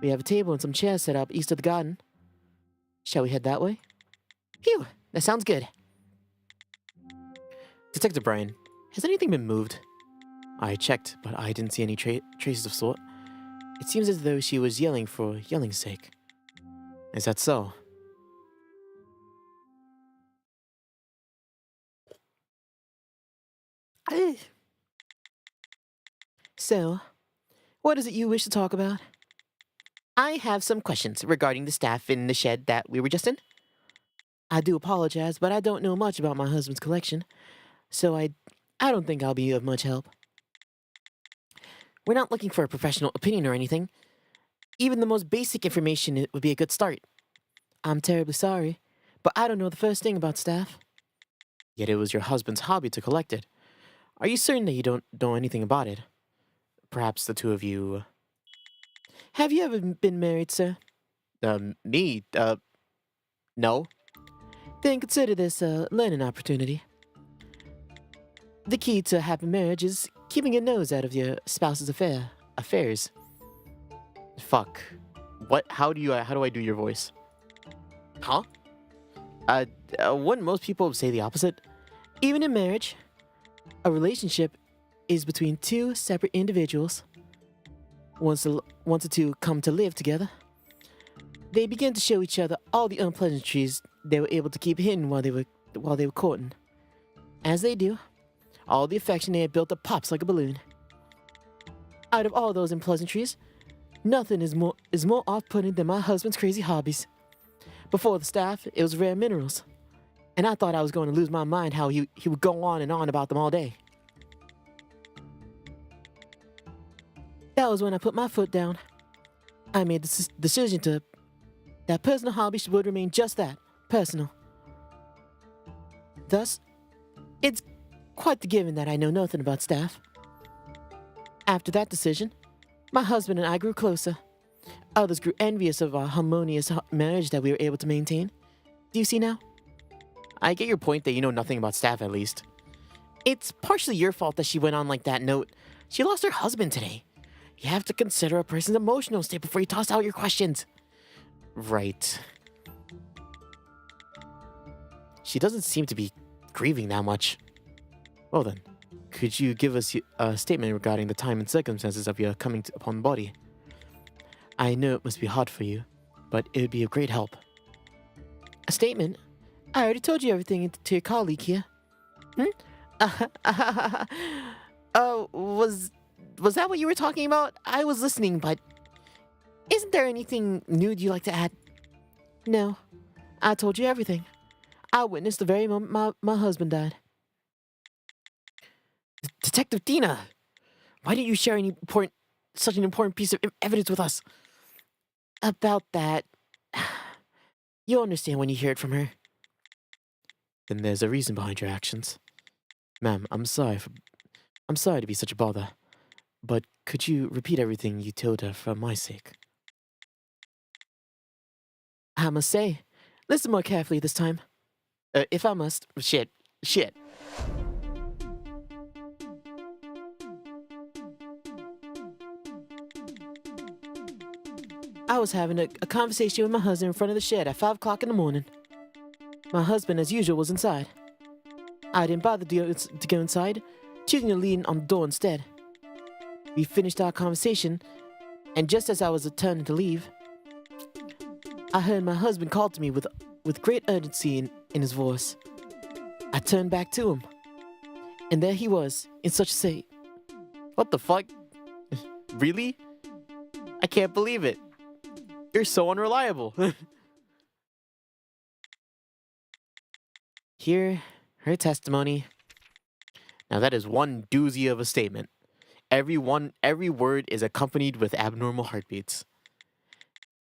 We have a table and some chairs set up east of the garden. Shall we head that way? Phew, that sounds good. Detective Brian, has anything been moved? I checked, but I didn't see any traces of sort. It seems as though she was yelling for yelling's sake. Is that so? So, what is it you wish to talk about? I have some questions regarding the staff in the shed that we were just in. I do apologize, but I don't know much about my husband's collection, so I don't think I'll be of much help. We're not looking for a professional opinion or anything. Even the most basic information would be a good start. I'm terribly sorry, but I don't know the first thing about staff. Yet it was your husband's hobby to collect it. Are you certain that you don't know anything about it? Perhaps the two of you... Have you ever been married, sir? Me? No. Then consider this a learning opportunity. The key to a happy marriage is keeping your nose out of your spouse's affairs. Fuck. What? How do I do your voice? Huh? Wouldn't most people say the opposite? Even in marriage, a relationship is between two separate individuals. Once the two come to live together, they begin to show each other all the unpleasantries they were able to keep hidden while they were courting. As they do, all the affection they had built up pops like a balloon. Out of all those unpleasantries, nothing is more off-putting than my husband's crazy hobbies. Before the staff, it was rare minerals, and I thought I was going to lose my mind how he would go on and on about them all day. That was when I put my foot down. I made the decision that personal hobbies would remain just that, personal. Thus, it's quite the given that I know nothing about staff. After that decision, my husband and I grew closer. Others grew envious of our harmonious marriage that we were able to maintain. Do you see now? I get your point that you know nothing about staff, at least. It's partially your fault that she went on like that note. She lost her husband today. You have to consider a person's emotional state before you toss out your questions. Right. She doesn't seem to be grieving that much. Well then, could you give us a statement regarding the time and circumstances of your coming upon the body? I know it must be hard for you, but it would be of great help. A statement? I already told you everything to your colleague here. Was that what you were talking about? I was listening, but isn't there anything new you'd like to add? No, I told you everything. I witnessed the very moment my husband died. Detective Dina, why didn't you share such an important piece of evidence with us? About that, you'll understand when you hear it from her. Then there's a reason behind your actions. Ma'am, I'm sorry to be such a bother, but could you repeat everything you told her for my sake? I must say, listen more carefully this time. If I must. Shit. I was having a conversation with my husband in front of the shed at 5 o'clock in the morning. My husband, as usual, was inside. I didn't bother to go inside, choosing to lean on the door instead. We finished our conversation, and just as I was turning to leave, I heard my husband call to me with with great urgency in his voice. I turned back to him, and there he was, in such a state. What the fuck? Really? I can't believe it. You're so unreliable. Here, her testimony. Now that is one doozy of a statement. Every word is accompanied with abnormal heartbeats.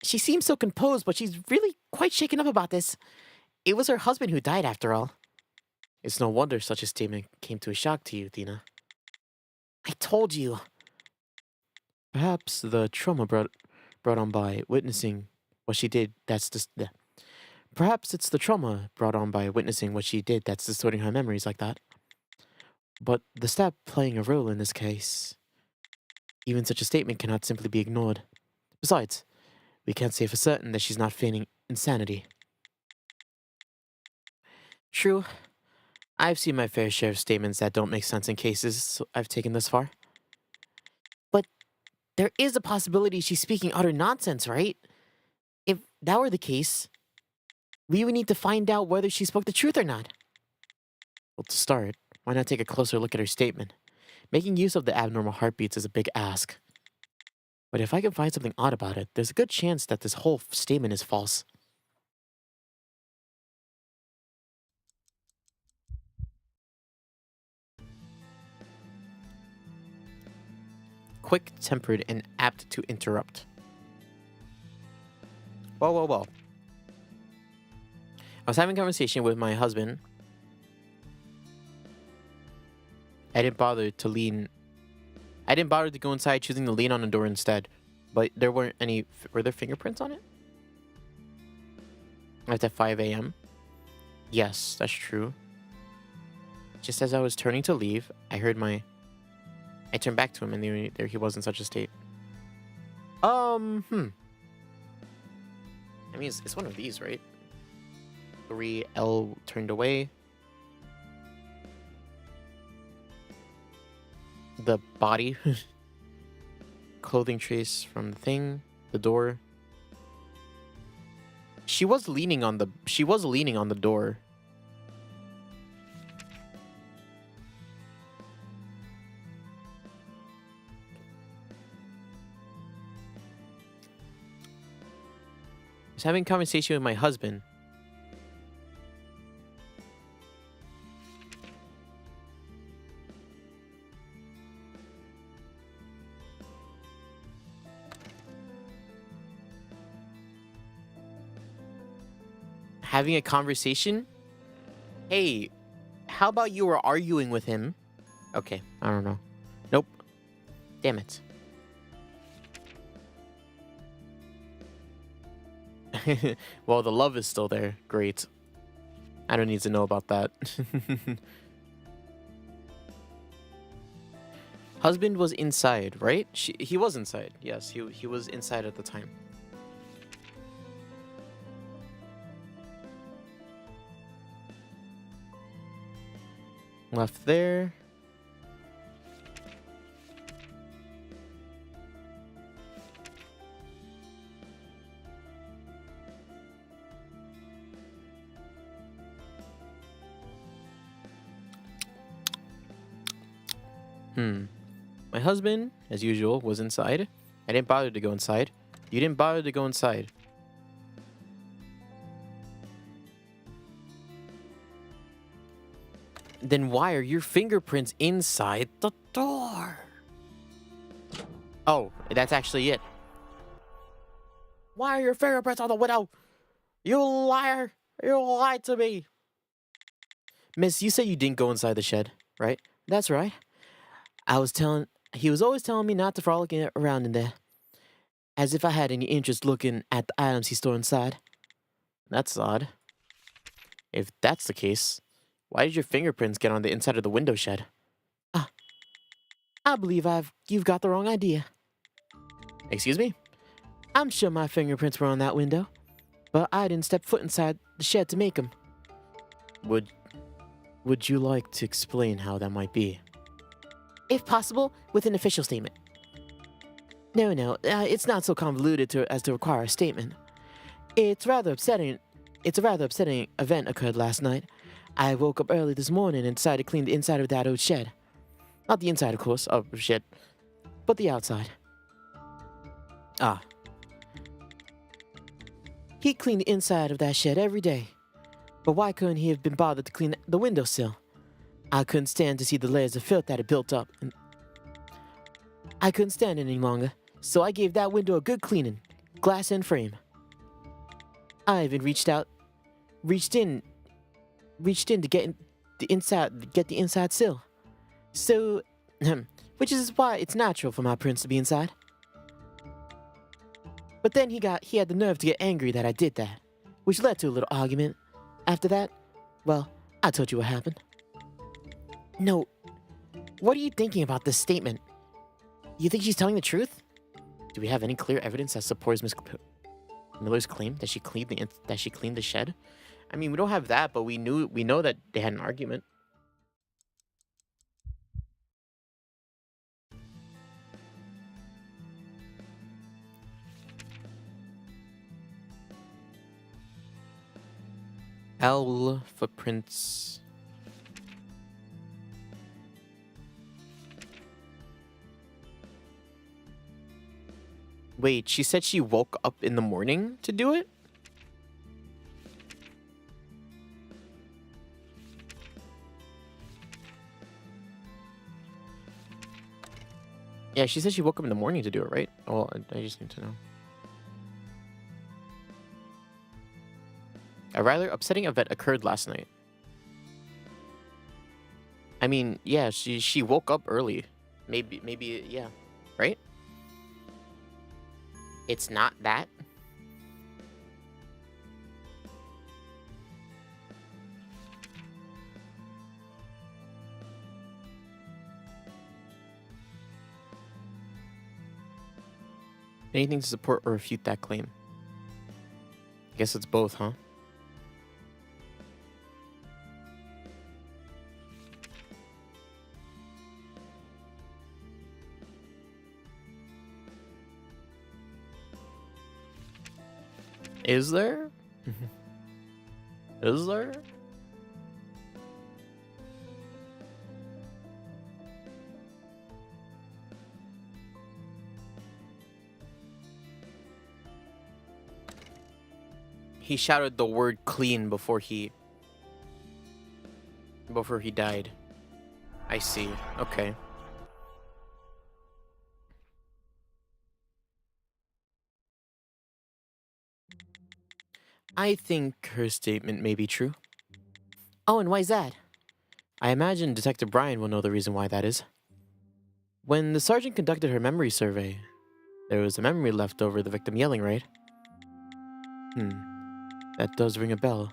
She seems so composed, but she's really quite shaken up about this. It was her husband who died after all. It's no wonder such a statement came to a shock to you, Dina. I told you. Perhaps the trauma brought on by witnessing what she did Perhaps it's the trauma brought on by witnessing what she did that's distorting her memories like that. But the stab playing a role in this case. Even such a statement cannot simply be ignored. Besides, we can't say for certain that she's not feigning insanity. True. I've seen my fair share of statements that don't make sense in cases I've taken thus far. But there is a possibility she's speaking utter nonsense, right? If that were the case, we would need to find out whether she spoke the truth or not. Well, to start, why not take a closer look at her statement? Making use of the abnormal heartbeats is a big ask. But if I can find something odd about it, there's a good chance that this whole statement is false. Quick-tempered and apt to interrupt. Well. I was having a conversation with my husband. I didn't bother to go inside, choosing to lean on the door instead. But there weren't any... Were there fingerprints on it? At 5 a.m.? Yes, that's true. Just as I was turning to leave, I turned back to him, and there he was in such a state. I mean, it's one of these, right? 3L turned away. The body. Clothing trace from the thing. The door. She was leaning on the door. I was having a conversation with my husband. Having a conversation? Hey, how about you were arguing with him? Okay, I don't know. Nope. Damn it. Well, the love is still there. Great. I don't need to know about that. Husband was inside, right? He was inside. Yes, he was inside at the time. Left there. My husband, as usual, was inside. I didn't bother to go inside. You didn't bother to go inside. Then why are your fingerprints inside the door? Oh, that's actually it. Why are your fingerprints on the window? You liar! You lied to me! Miss, you said you didn't go inside the shed, right? That's right. He was always telling me not to frolic around in there. As if I had any interest looking at the items he stored inside. That's odd. If that's the case, why did your fingerprints get on the inside of the window shed? I believe you've got the wrong idea. Excuse me? I'm sure my fingerprints were on that window, but I didn't step foot inside the shed to make them. Would you like to explain how that might be? If possible, with an official statement. No, it's not so convoluted as to require a statement. It's rather upsetting it's a rather upsetting event occurred last night. I woke up early this morning and decided to clean the inside of that old shed. Not the inside, of course, of shit, but the outside. Ah. He cleaned the inside of that shed every day. But why couldn't he have been bothered to clean the windowsill? I couldn't stand to see the layers of filth that had built up. And I couldn't stand it any longer, so I gave that window a good cleaning, glass and frame. I even reached in to get the inside sill. So, which is why it's natural for my prince to be inside. But then he had the nerve to get angry that I did that, which led to a little argument. After that, well, I told you what happened. No, what are you thinking about this statement? You think she's telling the truth? Do we have any clear evidence that supports Miss Miller's claim that she cleaned the shed? I mean, we don't have that, but we know that they had an argument. L footprints. Wait, she said she woke up in the morning to do it? Yeah, she said she woke up in the morning to do it, right? Well, I just need to know. A rather upsetting event occurred last night. I mean, yeah, she woke up early. Maybe, yeah, right? It's not that? Anything to support or refute that claim? I guess it's both, huh? Is there? Is there? He shouted the word clean before he died. I see. Okay. I think her statement may be true. Oh, and why's that? I imagine Detective Brian will know the reason why that is. When the sergeant conducted her memory survey, there was a memory left over the victim yelling, right? That does ring a bell.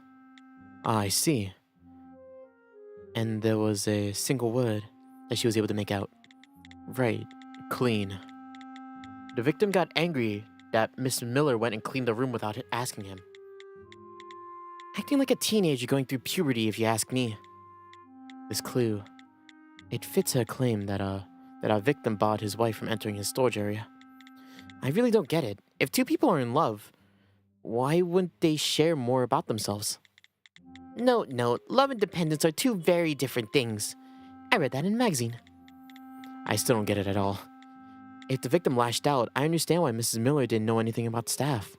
Ah, I see. And there was a single word that she was able to make out. Right. Clean. The victim got angry that Miss Miller went and cleaned the room without asking him. Acting like a teenager going through puberty, if you ask me. This clue, it fits her claim that our victim barred his wife from entering his storage area. I really don't get it. If two people are in love, why wouldn't they share more about themselves? No, love and dependence are two very different things. I read that in a magazine. I still don't get it at all. If the victim lashed out, I understand why Mrs. Miller didn't know anything about the staff.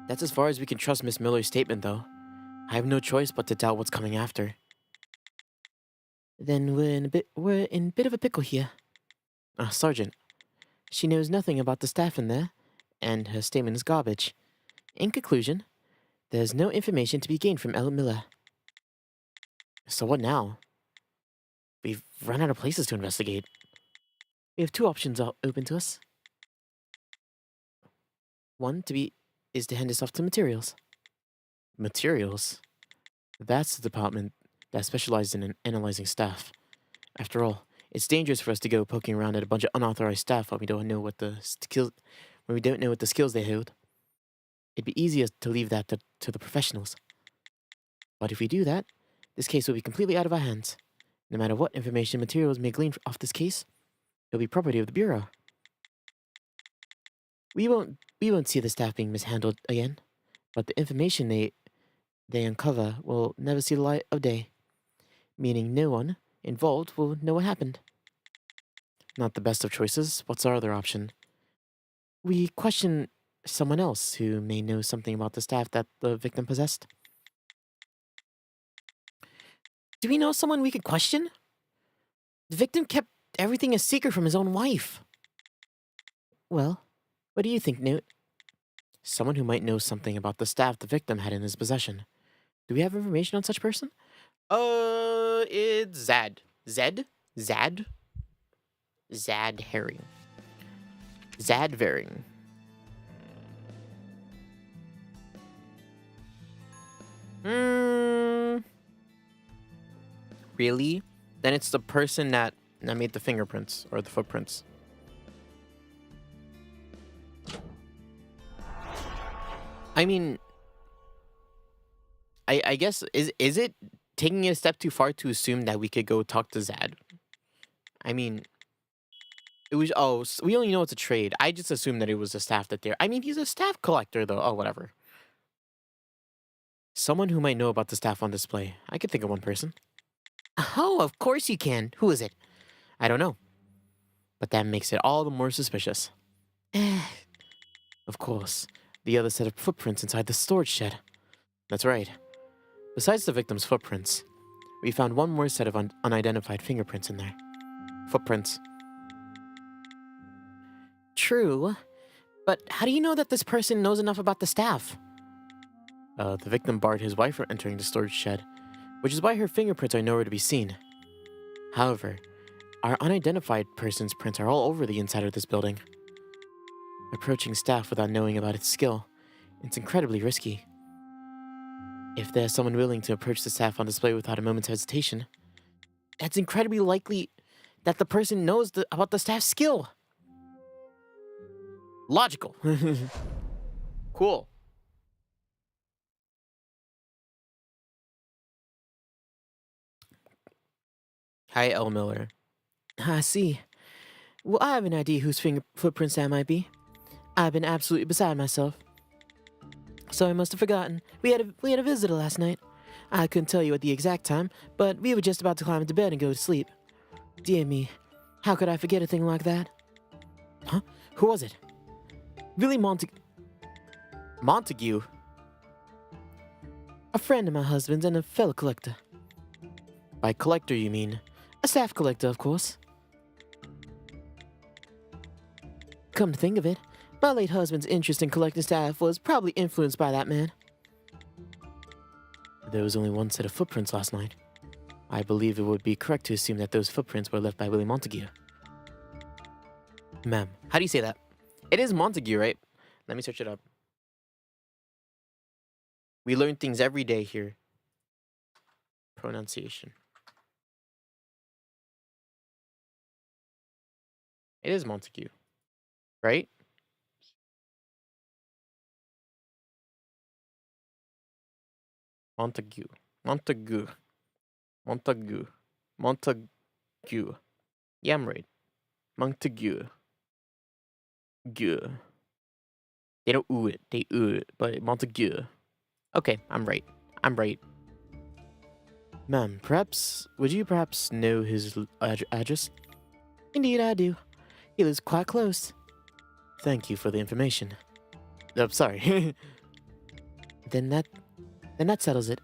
That's as far as we can trust Miss Miller's statement, though. I have no choice but to doubt what's coming after. Then we're in a bit of a pickle here. Sergeant, she knows nothing about the staff in there, and her statement is garbage. In conclusion, there's no information to be gained from Ellen Miller. So what now? We've run out of places to investigate. We have two options open to us. One is to hand this off to materials. Materials? That's the department that specializes in analyzing staff. After all, it's dangerous for us to go poking around at a bunch of unauthorized staff when we don't know what the skills they hold. It'd be easier to leave that to the professionals. But if we do that, this case will be completely out of our hands. No matter what information materials may glean off this case, it'll be property of the Bureau. We won't see the staff being mishandled again, but the information they uncover will never see the light of day, meaning no one involved will know what happened. Not the best of choices. What's our other option? We question someone else who may know something about the staff that the victim possessed. Do we know someone we could question? The victim kept everything a secret from his own wife. Well, what do you think, Newt? Someone who might know something about the staff the victim had in his possession. Do we have information on such person? It's Zad. Zed? Zad? Zad Herring. Zad Vering. Really? Then it's the person that made the fingerprints or the footprints. I mean, I guess is it taking it a step too far to assume that we could go talk to Zad? I mean, it was we only know it's a trade. I just assumed that it was a staff that they're. I mean, he's a staff collector though. Oh, whatever. Someone who might know about the staff on display. I could think of one person. Oh, of course you can. Who is it? I don't know. But that makes it all the more suspicious. Of course, the other set of footprints inside the storage shed. That's right. Besides the victim's footprints, we found one more set of unidentified fingerprints in there. Footprints. True, but how do you know that this person knows enough about the staff? The victim barred his wife from entering the storage shed, which is why her fingerprints are nowhere to be seen. However, our unidentified person's prints are all over the inside of this building. Approaching staff without knowing about its skill, it's incredibly risky. If there's someone willing to approach the staff on display without a moment's hesitation, it's incredibly likely that the person knows about the staff's skill. Logical. Cool. Hi, L. Miller. I see. Well, I have an idea whose footprints that might be. I've been absolutely beside myself. So I must have forgotten. We had a visitor last night. I couldn't tell you at the exact time, but we were just about to climb into bed and go to sleep. Dear me, how could I forget a thing like that? Huh? Who was it? Really Montague? A friend of my husband's and a fellow collector. By collector, you mean a staff collector, of course. Come to think of it, my late husband's interest in collecting staff was probably influenced by that man. There was only one set of footprints last night. I believe it would be correct to assume that those footprints were left by Willie Montague. Ma'am. How do you say that? It is Montague, right? Let me search it up. We learn things every day here. Pronunciation. It is Montague, right? Montague. Montague. Montague. Montague. Yeah, I'm right. Montague. Gue. They don't ooh it. They ooh it. But Montague. Okay, I'm right. I'm right. Ma'am, would you perhaps know his address? Indeed, I do. He lives quite close. Thank you for the information. Oh, sorry. Then that settles it.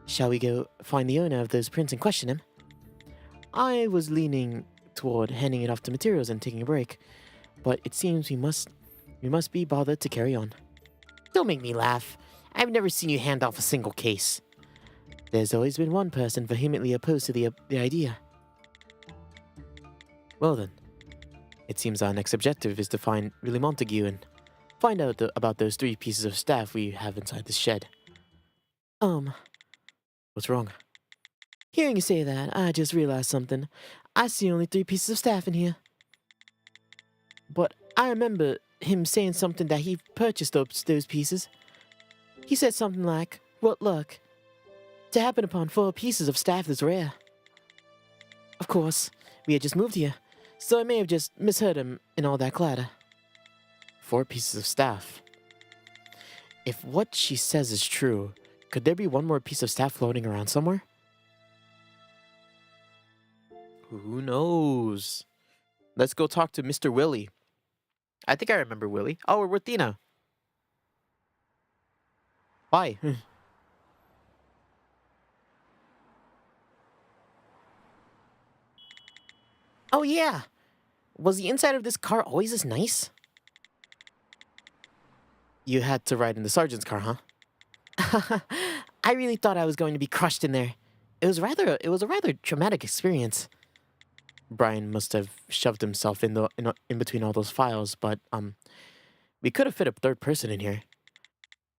Shall we go find the owner of those prints and question him? I was leaning toward handing it off to materials and taking a break, but it seems we must be bothered to carry on. Don't make me laugh. I've never seen you hand off a single case. There's always been one person vehemently opposed to the idea. Well then, it seems our next objective is to find Willie Montague and find out about those 3 pieces of staff we have inside the shed. What's wrong? Hearing you say that, I just realized something. I see only 3 pieces of staff in here. But I remember him saying something that he purchased those pieces. He said something like, "What luck. To happen upon 4 pieces of staff is rare." Of course, we had just moved here, so I may have just misheard him in all that clatter. 4 pieces of staff. If what she says is true, could there be one more piece of staff floating around somewhere? Who knows? Let's go talk to Mr. Willie. I think I remember Willie. Oh, we're with Tina. Why? Oh, yeah. Was the inside of this car always this nice? You had to ride in the sergeant's car, huh? I really thought I was going to be crushed in there. It was a rather traumatic experience. Brian must have shoved himself in between all those files, but we could have fit a third person in here.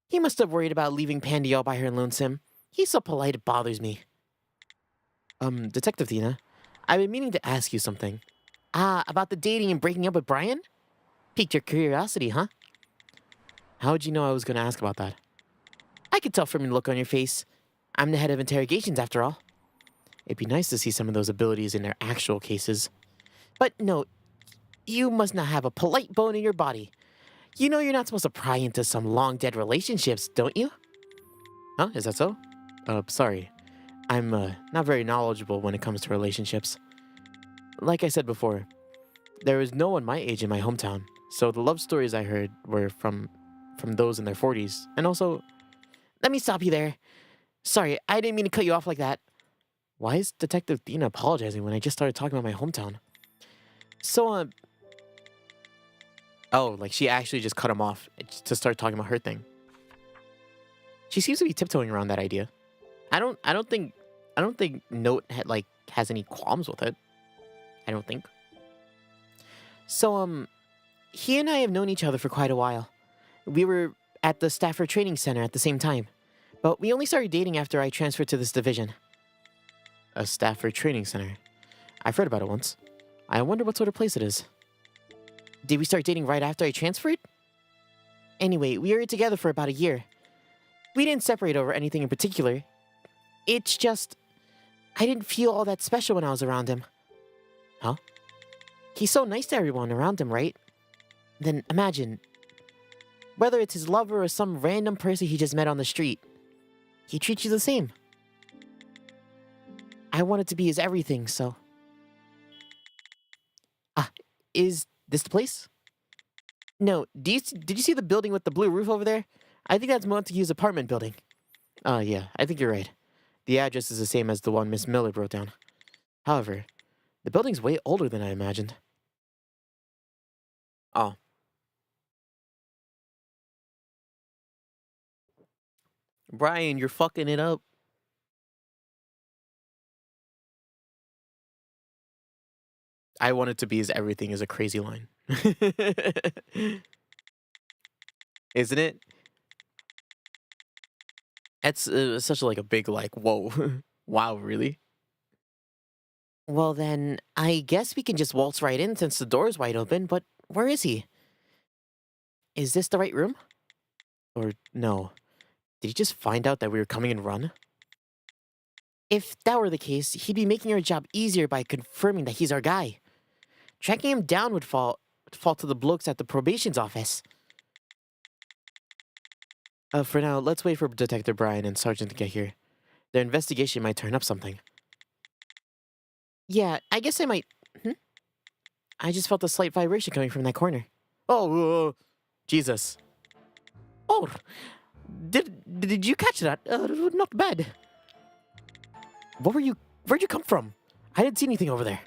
He must have worried about leaving Pandy all by her lonesome. He's so polite it bothers me. Detective Tina, I've been meaning to ask you something. About the dating and breaking up with Brian? Piqued your curiosity, huh? How'd you know I was gonna ask about that? I could tell from the look on your face. I'm the head of interrogations, after all. It'd be nice to see some of those abilities in their actual cases. But no, you must not have a polite bone in your body. You know you're not supposed to pry into some long-dead relationships, don't you? Huh? Is that so? Sorry. I'm, not very knowledgeable when it comes to relationships. Like I said before, there was no one my age in my hometown, so the love stories I heard were from those in their 40s. And also, let me stop you there. Sorry, I didn't mean to cut you off like that. Why is Detective Tina apologizing when I just started talking about my hometown? So, oh, like she actually just cut him off to start talking about her thing. She seems to be tiptoeing around that idea. I don't think Note has any qualms with it. I don't think. So, he and I have known each other for quite a while. We were at the Stafford Training Center at the same time, but we only started dating after I transferred to this division. A Stafford Training Center. I've heard about it once. I wonder what sort of place it is. Did we start dating right after I transferred? Anyway, we were together for about a year. We didn't separate over anything in particular. It's just, I didn't feel all that special when I was around him. Huh? He's so nice to everyone around him, right? Then imagine, whether it's his lover or some random person he just met on the street, he treats you the same. I wanted to be his everything, so... is this the place? No, did you see the building with the blue roof over there? I think that's Montague's apartment building. Yeah, I think you're right. The address is the same as the one Miss Miller wrote down. However, the building's way older than I imagined. Oh. Brian, you're fucking it up. I wanted to be as everything is a crazy line. Isn't it? It's such like a big whoa. Wow, really? Well then, I guess we can just waltz right in since the door's wide open, but where is he? Is this the right room? Or no? Did he just find out that we were coming and run? If that were the case, he'd be making our job easier by confirming that he's our guy. Tracking him down would fall to the blokes at the probation's office. For now, let's wait for Detective Brian and Sergeant to get here. Their investigation might turn up something. Yeah, I guess I might... I just felt a slight vibration coming from that corner. Oh, Jesus. Oh, did you catch that? Not bad. Where'd you come from? I didn't see anything over there.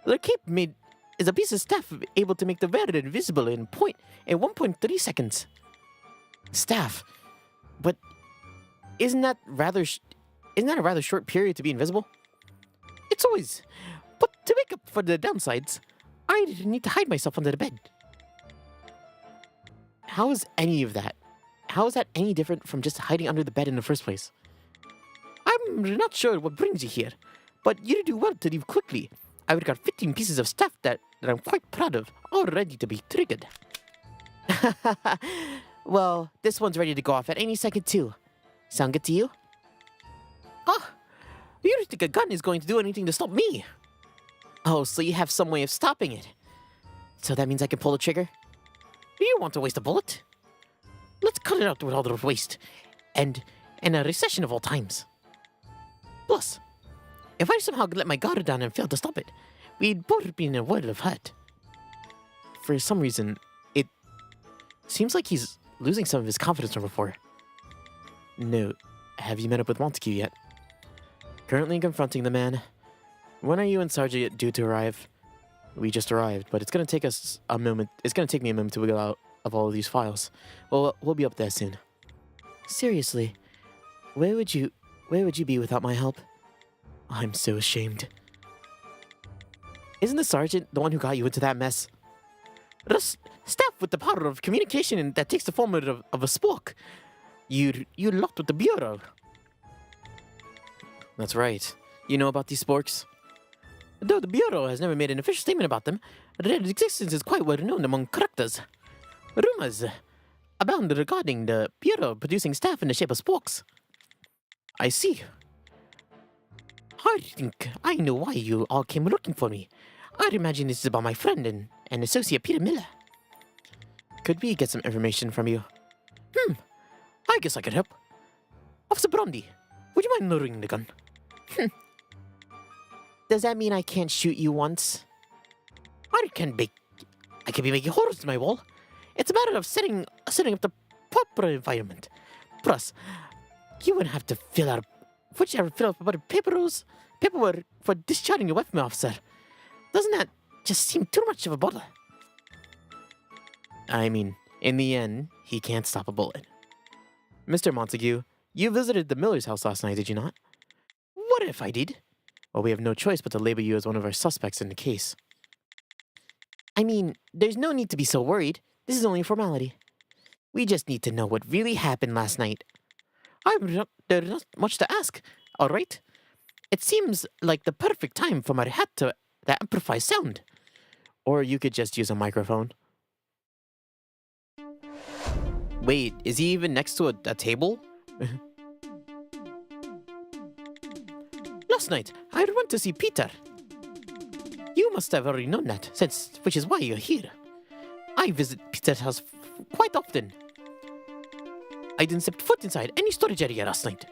The cape is a piece of staff able to make the wearer invisible in 1.3 seconds. Staff? But isn't that a rather short period to be invisible? It's always... But to make up for the downsides, I didn't need to hide myself under the bed. How is that any different from just hiding under the bed in the first place? I'm not sure what brings you here, but you do well to leave quickly. I've got 15 pieces of stuff that I'm quite proud of, all ready to be triggered. Well, this one's ready to go off at any second too. Sound good to you? Oh, you don't think a gun is going to do anything to stop me? Oh, so you have some way of stopping it. So that means I can pull the trigger? Do you want to waste a bullet? Let's cut it out with all the waste. And a recession of all times. Plus, if I somehow let my guard down and fail to stop it, we'd both be in a world of hurt. For some reason, it seems like he's losing some of his confidence from before. Note, have you met up with Montague yet? Currently confronting the man. When are you and Sergeant due to arrive? We just arrived, but it's gonna take us a moment. It's gonna take me a moment to wiggle out of all of these files. Well, we'll be up there soon. Seriously, where would you be without my help? I'm so ashamed. Isn't the sergeant the one who got you into that mess? The staff with the power of communication and that takes the form of a spork. You locked with the bureau. That's right. You know about these sporks? Though the bureau has never made an official statement about them, their existence is quite well known among characters. Rumors abound regarding the bureau producing staff in the shape of sporks. I see. I think I know why you all came looking for me. I'd imagine this is about my friend and associate Peter Miller. Could we get some information from you? I guess I could help. Officer Brondi, would you mind lowering the gun? Does that mean I can't shoot you once? I can be making holes in my wall. It's a matter of setting up the proper environment. Plus, you wouldn't have to fill out paperwork for discharging your weapon officer. Doesn't that just seem too much of a bother? I mean, in the end, he can't stop a bullet. Mr. Montague, you visited the Miller's house last night, did you not? What if I did? Well, we have no choice but to label you as one of our suspects in the case. I mean, there's no need to be so worried. This is only a formality. We just need to know what really happened last night. There's not much to ask, all right? It seems like the perfect time for my hat to amplify sound. Or you could just use a microphone. Wait, is he even next to a table? Last night, I went to see Peter. You must have already known that, which is why you're here. I visit Peter's house quite often. I didn't step foot inside any storage area last night.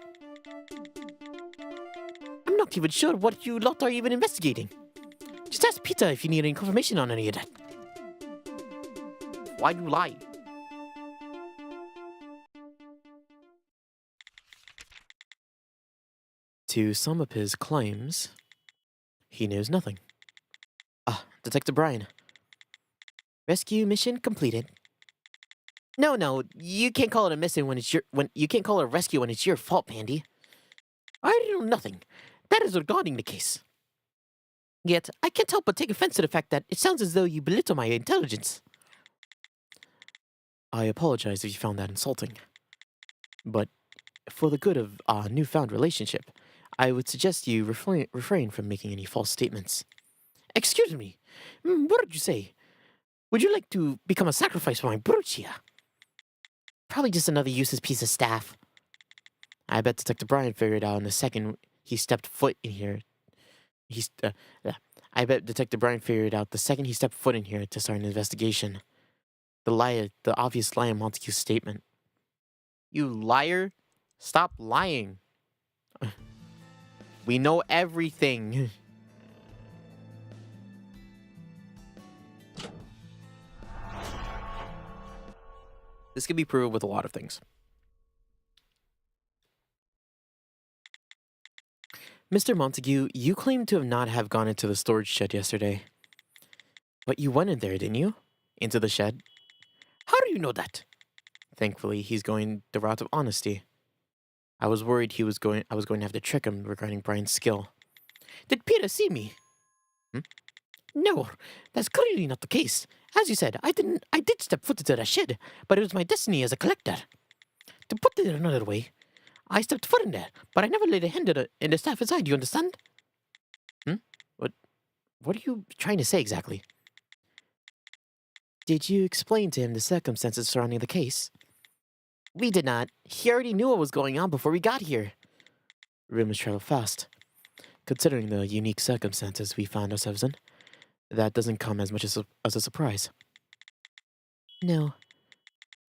I'm not even sure what you lot are even investigating. Just ask Peter if you need any confirmation on any of that. Why'd you lie? To sum up his claims, he knows nothing. Detective Brian. Rescue mission completed. No, you can't call it a mission you can't call it a rescue when it's your fault, Pandy. I know nothing. That is regarding the case. Yet, I can't help but take offense to the fact that it sounds as though you belittle my intelligence. I apologize if you found that insulting. But for the good of our newfound relationship, I would suggest you refrain from making any false statements. Excuse me, what did you say? Would you like to become a sacrifice for my brooch here? Probably just another useless piece of staff. I bet Detective Brian figured out in the second he stepped foot in here. I bet Detective Brian figured out the second he stepped foot in here to start an investigation. The obvious lie in Montague's statement. You liar! Stop lying. We know everything. This could be proved with a lot of things. Mr. Montague, you claim to not have gone into the storage shed yesterday. But you went in there, didn't you? Into the shed? How do you know that? Thankfully, he's going the route of honesty. I was worried I was going to have to trick him regarding Brian's skill. Did Peter see me? No, that's clearly not the case. As you said, I did step foot into that shed, but it was my destiny as a collector. To put it another way, I stepped foot in there, but I never laid a hand in the staff inside, you understand? What are you trying to say exactly? Did you explain to him the circumstances surrounding the case? We did not. He already knew what was going on before we got here. Rumors travel fast. Considering the unique circumstances we found ourselves in, that doesn't come as much as a surprise. No.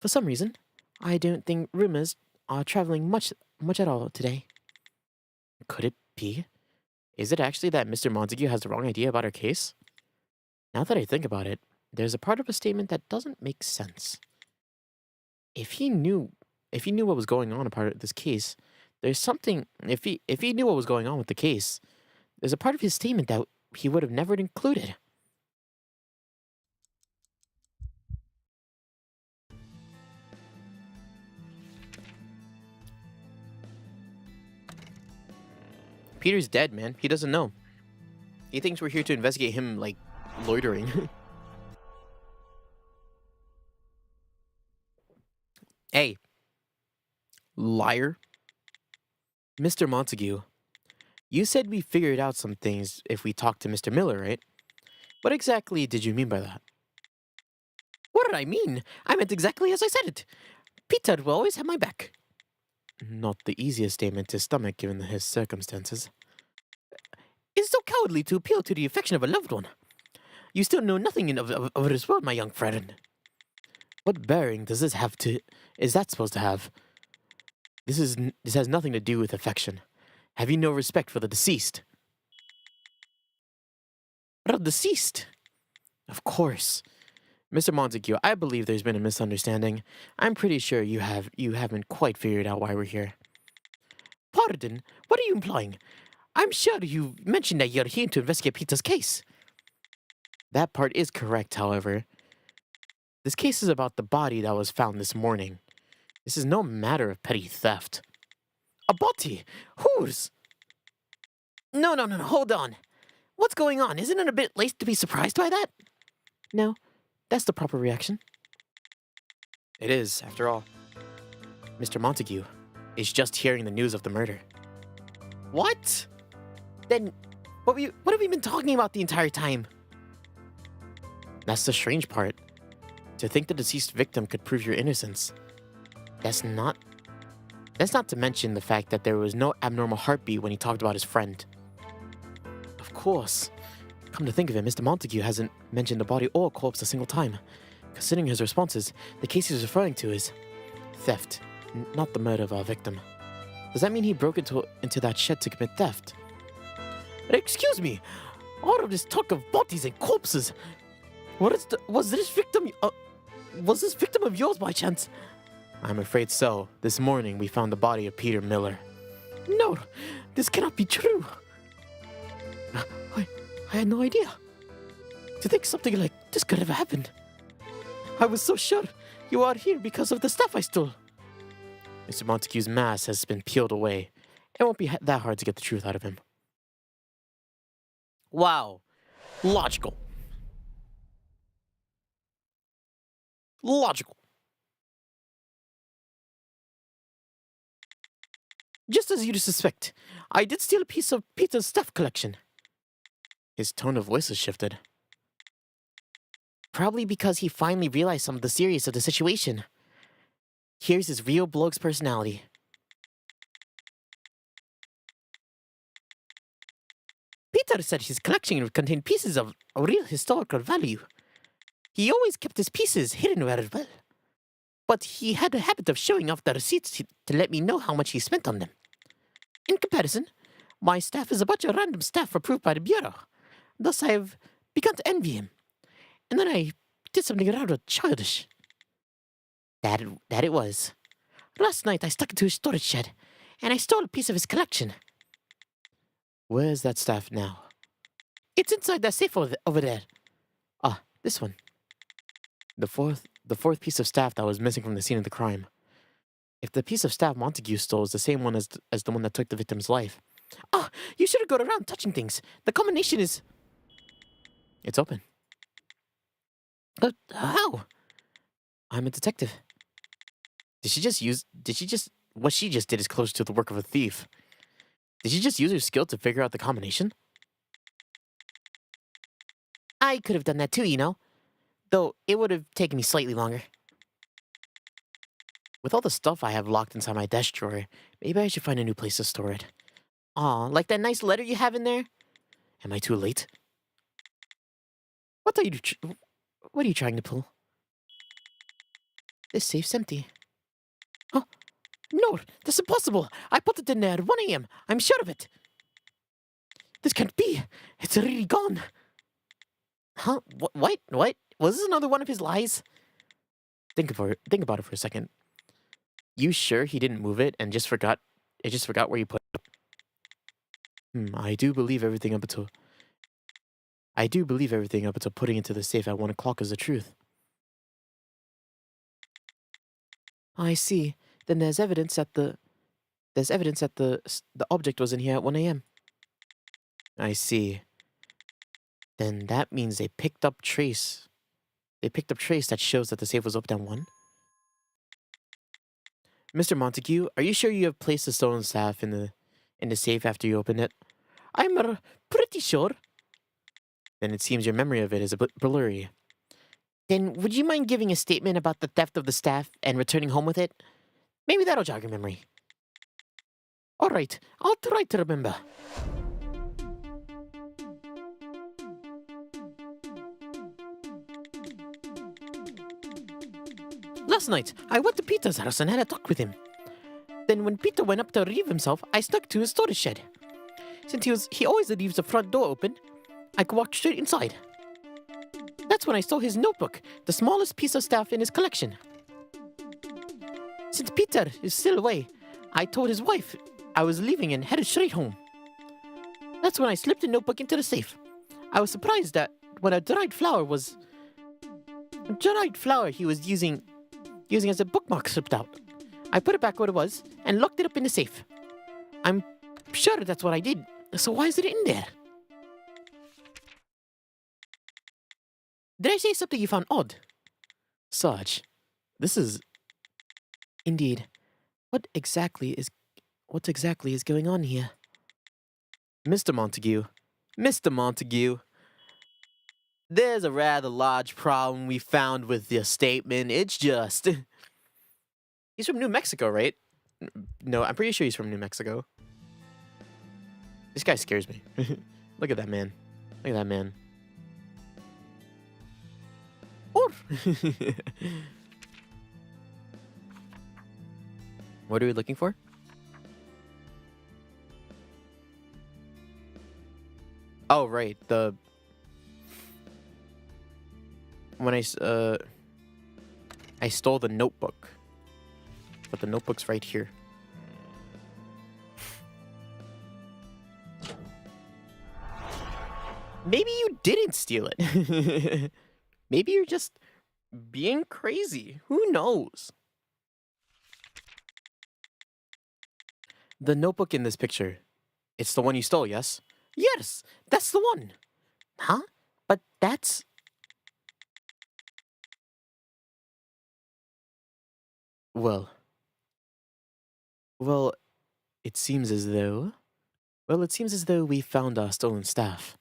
For some reason, I don't think rumors are traveling much at all today. Could it be? Is it actually that Mr. Montague has the wrong idea about our case? Now that I think about it, there's a part of a statement that doesn't make sense. If he knew what was going on a part of this case, there's something if he knew what was going on with the case, there's a part of his statement that he would have never included. Peter's dead, man. He doesn't know. He thinks we're here to investigate him, like, loitering. Hey. Liar. Mr. Montague, you said we figured out some things if we talked to Mr. Miller, right? What exactly did you mean by that? What did I mean? I meant exactly as I said it. Peter will always have my back. Not the easiest statement to stomach given his circumstances. It's so cowardly to appeal to the affection of a loved one. You still know nothing of this world, my young friend. What bearing is that supposed to have? This has nothing to do with affection. Have you no respect for the deceased? What of deceased? Of course. Mr. Montague, I believe there's been a misunderstanding. I'm pretty sure you haven't quite figured out why we're here. Pardon? What are you implying? I'm sure you mentioned that you're here to investigate Peter's case. That part is correct, however. This case is about the body that was found this morning. This is no matter of petty theft. A body? Whose? No, hold on. What's going on? Isn't it a bit late to be surprised by that? No, that's the proper reaction. It is, after all. Mr. Montague is just hearing the news of the murder. What? Then, what have we been talking about the entire time? That's the strange part. To think the deceased victim could prove your innocence. That's not to mention the fact that there was no abnormal heartbeat when he talked about his friend. Of course. Come to think of it, Mr. Montague hasn't mentioned the body or corpse a single time. Considering his responses, the case he's referring to is theft, not the murder of our victim. Does that mean he broke into that shed to commit theft? Excuse me! All of this talk of bodies and corpses! Was this victim of yours by chance? I'm afraid so. This morning we found the body of Peter Miller. No, this cannot be true. I had no idea. To think something like this could have happened. I was so sure you are here because of the stuff I stole. Mr. Montague's mask has been peeled away. It won't be that hard to get the truth out of him. Wow. Logical. Just as you'd suspect, I did steal a piece of Peter's stuff collection. His tone of voice has shifted. Probably because he finally realized some of the seriousness of the situation. Here's his real bloke's personality. Peter said his collection contained pieces of real historical value. He always kept his pieces hidden very well. But he had a habit of showing off the receipts to let me know how much he spent on them. In comparison, my staff is a bunch of random staff approved by the Bureau. Thus, I have begun to envy him. And then I did something rather childish. That it was. Last night, I stuck into his storage shed, and I stole a piece of his collection. Where's that staff now? It's inside that safe over there. Ah, this one. The fourth piece of staff that was missing from the scene of the crime. If the piece of staff Montague stole is the same one as the one that took the victim's life. Ah, you shouldn't go around touching things. The combination is... It's open. How? I'm a detective. What she just did is close to the work of a thief. Did she just use her skill to figure out the combination? I could have done that too, you know. Though it would have taken me slightly longer. With all the stuff I have locked inside my desk drawer, maybe I should find a new place to store it. Aw, like that nice letter you have in there? Am I too late? What are you trying to pull? This safe's empty. Huh? No, that's impossible. I put it in there at 1 a.m. I'm sure of it. This can't be. It's really gone. Huh? What? Was this another one of his lies? Think about it for a second. You sure he didn't move it and just forgot? It just forgot where you put it. I do believe everything up until putting it to the safe at 1 o'clock is the truth. I see. Then there's evidence that the object was in here at 1 a.m. I see. Then that means they picked up trace. That shows that the safe was opened at 1. Mr. Montague, are you sure you have placed the stolen staff in the safe after you opened it? I'm pretty sure. Then it seems your memory of it is a bit blurry. Then would you mind giving a statement about the theft of the staff and returning home with it? Maybe that'll jog your memory. All right, I'll try to remember. Last night, I went to Peter's house and had a talk with him. Then when Peter went up to relieve himself, I stuck to his storage shed. Since he always leaves the front door open, I could walk straight inside. That's when I saw his notebook, the smallest piece of staff in his collection. Since Peter is still away, I told his wife I was leaving and headed straight home. That's when I slipped the notebook into the safe. I was surprised that when a dried flower he was using as a bookmark slipped out. I put it back where it was and locked it up in the safe. I'm sure that's what I did, so why is it in there? Did I say something you found odd? Sarge, this is... Indeed. What exactly is going on here? Mr. Montague, there's a rather large problem we found with your statement. It's just... He's from New Mexico, right? No, I'm pretty sure he's from New Mexico. This guy scares me. Look at that man. Oh! What are we looking for? Oh, right. When I stole the notebook. But the notebook's right here. Maybe you didn't steal it. Maybe you're just being crazy. Who knows? The notebook in this picture. It's the one you stole, yes? Yes, that's the one. Huh? But that's... Well, it seems as though we found our stolen staff.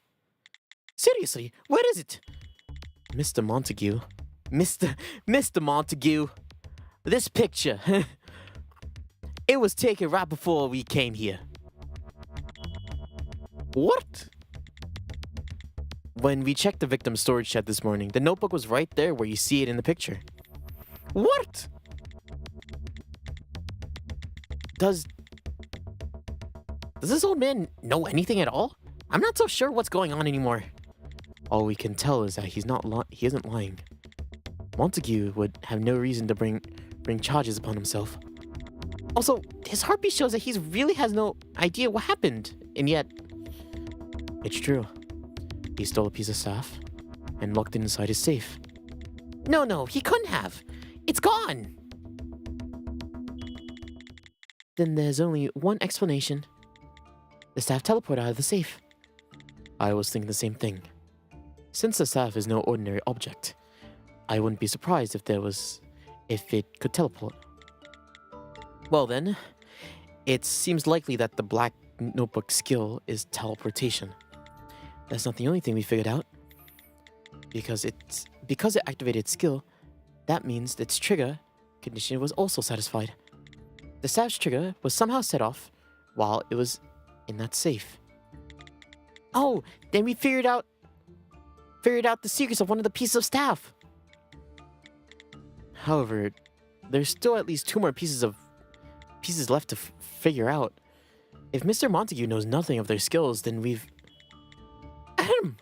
Seriously, where is it? Mr. Montague. Mr. Montague. This picture. It was taken right before we came here. What? When we checked the victim's storage shed this morning, the notebook was right there where you see it in the picture. What? Does this old man know anything at all? I'm not so sure what's going on anymore. All we can tell is that he isn't lying. Montague would have no reason to bring charges upon himself. Also, his heartbeat shows that he really has no idea what happened, and yet... It's true. He stole a piece of staff and locked it inside his safe. No, he couldn't have. It's gone. Then there's only one explanation. The staff teleported out of the safe. I was thinking the same thing. Since the staff is no ordinary object, I wouldn't be surprised if it could teleport. Well then, it seems likely that the black notebook skill is teleportation. That's not the only thing we figured out. Because it activated skill, that means its trigger condition was also satisfied. The staff's trigger was somehow set off while it was in that safe. Oh, then we figured out the secrets of one of the pieces of staff. However, there's still at least 2 more pieces left to figure out. If Mr. Montague knows nothing of their skills, then we've... Ahem!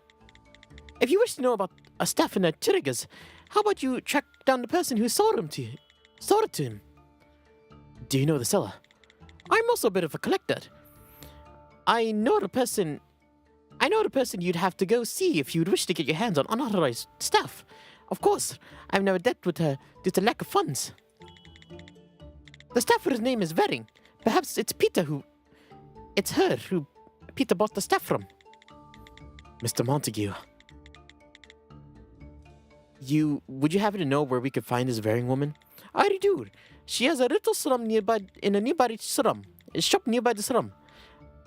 If you wish to know about a staff in the Chirigas, how about you track down the person who sold it to him? Do you know the seller? I'm also a bit of a collector. I know the person you'd have to go see if you'd wish to get your hands on unauthorized staff. Of course, I've never dealt with her due to lack of funds. The staffer's name is Vering. Perhaps it's her who Peter bought the staff from. Mr. Montague. Would you happen to know where we could find this Vering woman? I do. She has a little slum nearby, in a nearby slum. A shop nearby the slum.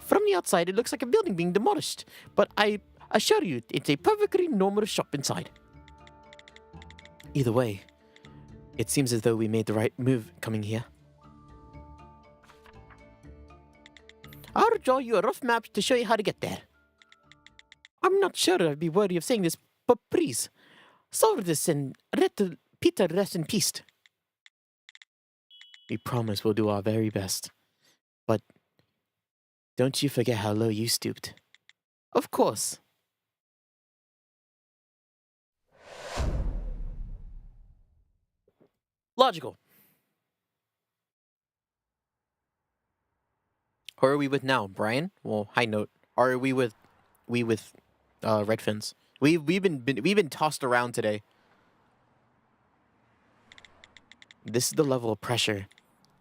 From the outside, it looks like a building being demolished, but I assure you, it's a perfectly normal shop inside. Either way, it seems as though we made the right move coming here. I'll draw you a rough map to show you how to get there. I'm not sure I'd be worthy of saying this, but please, solve this and let Peter rest in peace. We promise we'll do our very best. But don't you forget how low you stooped. Of course. Logical. Who are we with now, Brian? Well, high note. Or are we with Red Fins? We've been tossed around today. This is the level of pressure.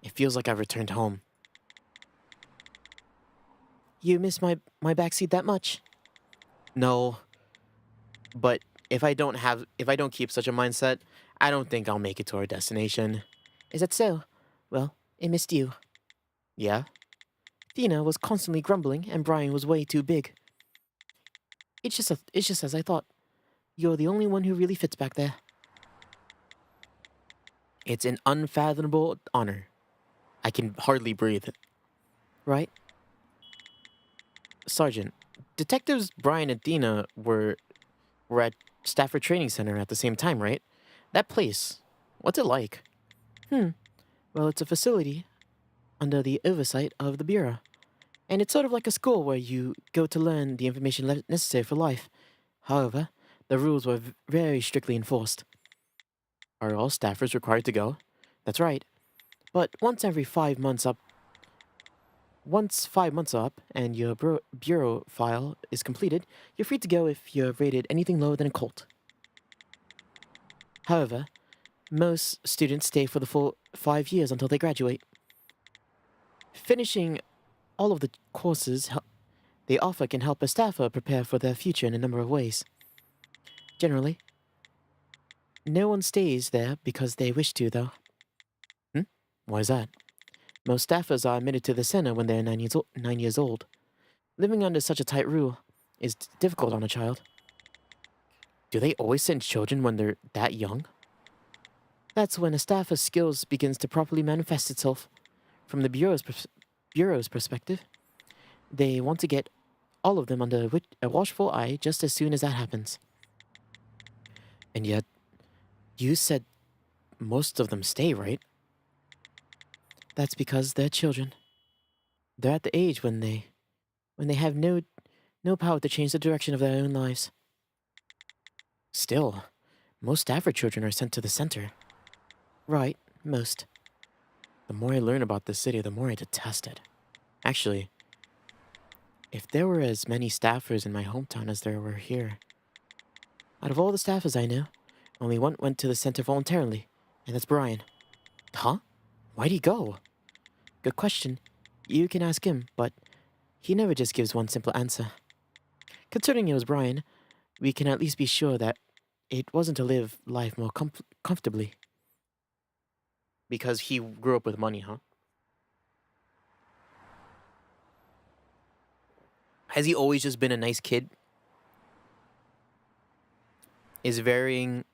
It feels like I've returned home. You miss my backseat that much? No. But if I don't keep such a mindset, I don't think I'll make it to our destination. Is that so? Well, it missed you. Yeah? Dina was constantly grumbling, and Brian was way too big. It's just as I thought. You're the only one who really fits back there. It's an unfathomable honor. I can hardly breathe. Right? Sergeant, Detectives Brian and Dina were at Stafford Training Center at the same time, right? That place, what's it like? Well, it's a facility under the oversight of the Bureau. And it's sort of like a school where you go to learn the information necessary for life. However, the rules were very strictly enforced. Are all staffers required to go? That's right. But once 5 months are up and your bureau file is completed, you're free to go if you're rated anything lower than a Colt. However, most students stay for the full 5 years until they graduate. Finishing all of the courses they offer can help a staffer prepare for their future in a number of ways. Generally, no one stays there because they wish to, though. Why is that? Most staffers are admitted to the center when they're 9 years old. Living under such a tight rule is difficult on a child. Do they always send children when they're that young? That's when a staffer's skills begins to properly manifest itself. From the Bureau's perspective, they want to get all of them under a watchful eye just as soon as that happens. And yet, you said most of them stay, right? That's because they're children. They're at the age when they have no power to change the direction of their own lives. Still, most Stafford children are sent to the center. Right, most. The more I learn about this city, the more I detest it. Actually, if there were as many staffers in my hometown as there were here, out of all the staffers I know, only one went to the center voluntarily, and that's Brian. Huh? Why'd he go? Good question. You can ask him, but he never just gives one simple answer. Considering it was Brian, we can at least be sure that it wasn't to live life more comfortably. Because he grew up with money, huh? Has he always just been a nice kid? Is varying...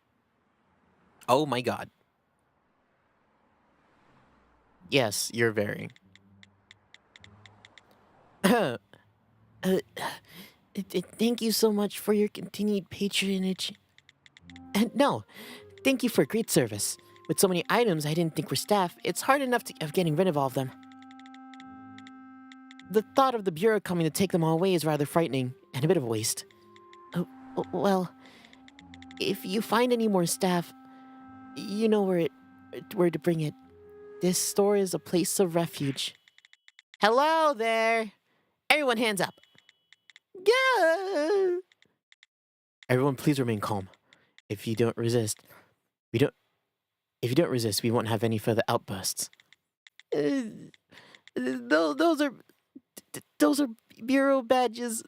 Oh my god. Yes, you're varying. Thank you so much for your continued patronage. No, thank you for great service. With so many items I didn't think were staff, it's hard enough of getting rid of all of them. The thought of the Bureau coming to take them all away is rather frightening, and a bit of a waste. Well, if you find any more staff, you know where to bring it. This store is a place of refuge. Hello there! Everyone hands up. Yeah! Everyone please remain calm. If you don't resist, we won't have any further outbursts. Those are Bureau badges.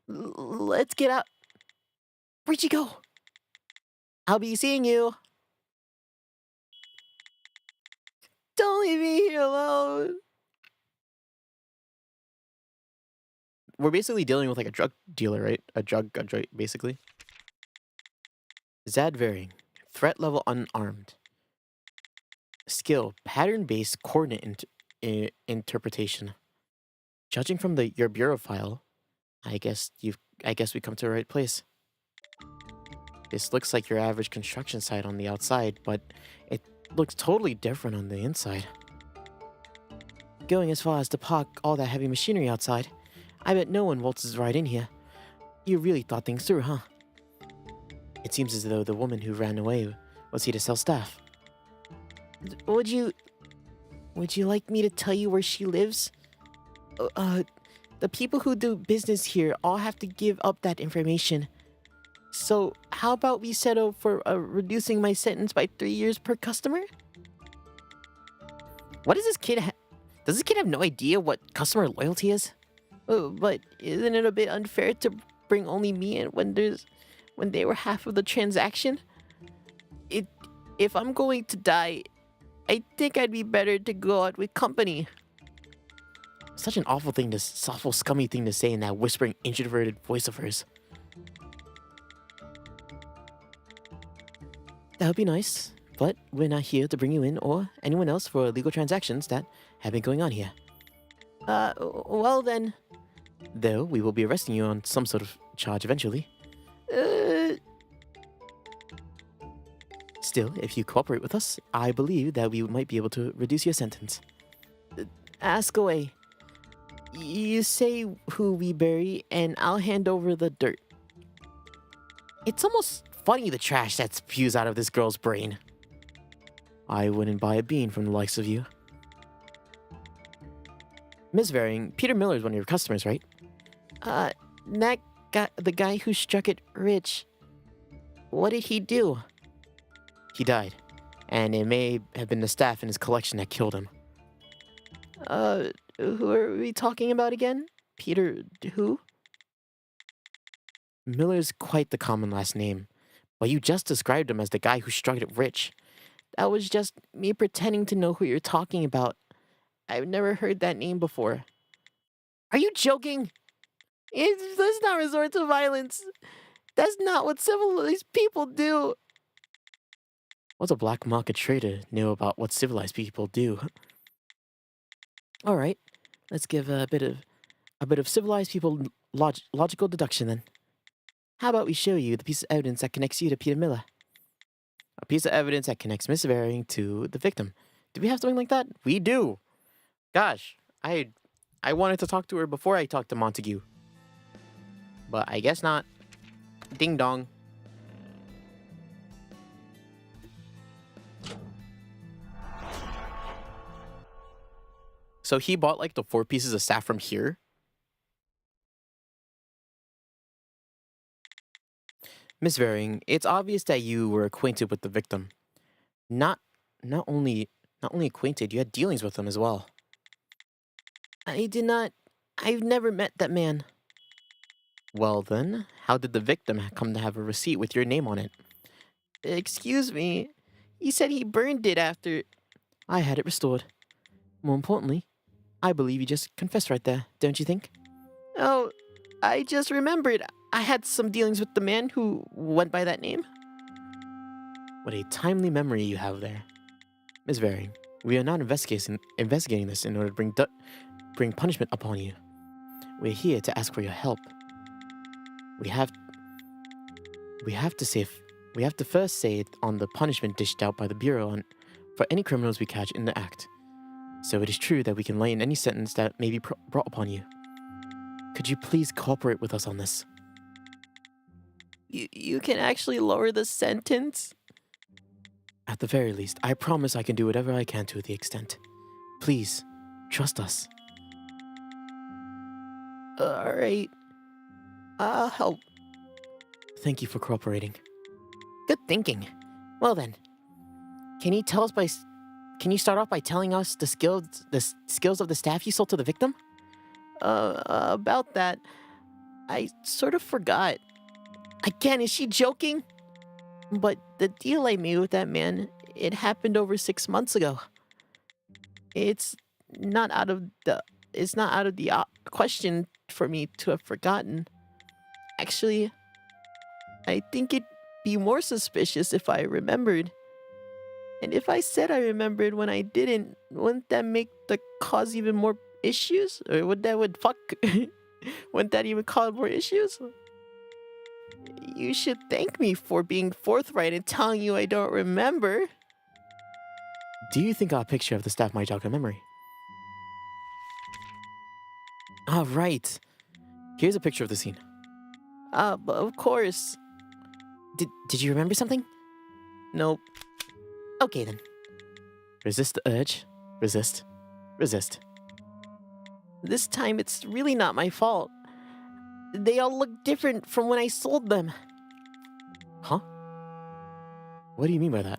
Let's get out. Where'd you go? I'll be seeing you. Don't leave me here alone. We're basically dealing with like a drug dealer, right? A drug, basically. Zad varying. Threat level unarmed. Skill, pattern-based coordinate interpretation. Judging from your bureau file, I guess we come to the right place. This looks like your average construction site on the outside, but it looks totally different on the inside. Going as far as to park all that heavy machinery outside, I bet no one waltzes right in here. You really thought things through, huh? It seems as though the woman who ran away was here to sell stuff. Would you like me to tell you where she lives? The people who do business here all have to give up that information. So, how about we settle for reducing my sentence by 3 years per customer? What does this kid Does this kid have no idea what customer loyalty is? But isn't it a bit unfair to bring only me in when they were half of the transaction? If I'm going to die, I think I'd be better to go out with company. Such an awful scummy thing to say in that whispering, introverted voice of hers. That would be nice, but we're not here to bring you in or anyone else for illegal transactions that have been going on here. Well then. Though we will be arresting you on some sort of charge eventually. Still, if you cooperate with us, I believe that we might be able to reduce your sentence. Ask away. You say who we bury, and I'll hand over the dirt. It's almost funny the trash that spews out of this girl's brain. I wouldn't buy a bean from the likes of you. Miss Varying, Peter Miller is one of your customers, right? That guy, the guy who struck it rich. What did he do? He died, and it may have been the staff in his collection that killed him. Who are we talking about again? Peter who? Miller's quite the common last name, but you just described him as the guy who struck it rich. That was just me pretending to know who you're talking about. I've never heard that name before. Are you joking? Let's not resort to violence. That's not what civilized people do. What's a black market trader know about what civilized people do? All right, let's give a bit of civilized people logical deduction then. How about we show you the piece of evidence that connects you to Peter Miller? A piece of evidence that connects Miss Varying to the victim. Do we have something like that? We do. Gosh, I wanted to talk to her before I talked to Montague. But I guess not. Ding dong. So he bought like the 4 pieces of staff from here. Miss Varying, it's obvious that you were acquainted with the victim. Not only acquainted, you had dealings with him as well. I did not. I've never met that man. Well then, how did the victim come to have a receipt with your name on it? Excuse me. He said he burned it after I had it restored. More importantly, I believe you just confessed right there, don't you think? Oh, I just remembered. I had some dealings with the man who went by that name. What a timely memory you have there. Miss Varying, we are not investigating this in order to bring punishment upon you. We're here to ask for your help. We have to first say it on the punishment dished out by the Bureau for any criminals we catch in the act. So it is true that we can lighten any sentence that may be brought upon you. Could you please cooperate with us on this? You can actually lower the sentence? At the very least, I promise I can do whatever I can to the extent. Please, trust us. Alright. I'll help. Thank you for cooperating. Good thinking. Well then, can you start off by telling us the skills of the staff you sold to the victim? About that, I sort of forgot. Again, is she joking? But the deal I made with that man, it happened over 6 months ago. It's not out of the question for me to have forgotten. Actually, I think it'd be more suspicious if I remembered. And if I said I remembered when I didn't, wouldn't that make the cause even more issues? Or wouldn't that even cause more issues? You should thank me for being forthright and telling you I don't remember. Do you think our picture of the staff might jog your memory? Ah, right. Here's a picture of the scene. Of course. Did you remember something? Nope. Okay then. Resist the urge. Resist. Resist. This time it's really not my fault. They all look different from when I sold them. Huh? What do you mean by that?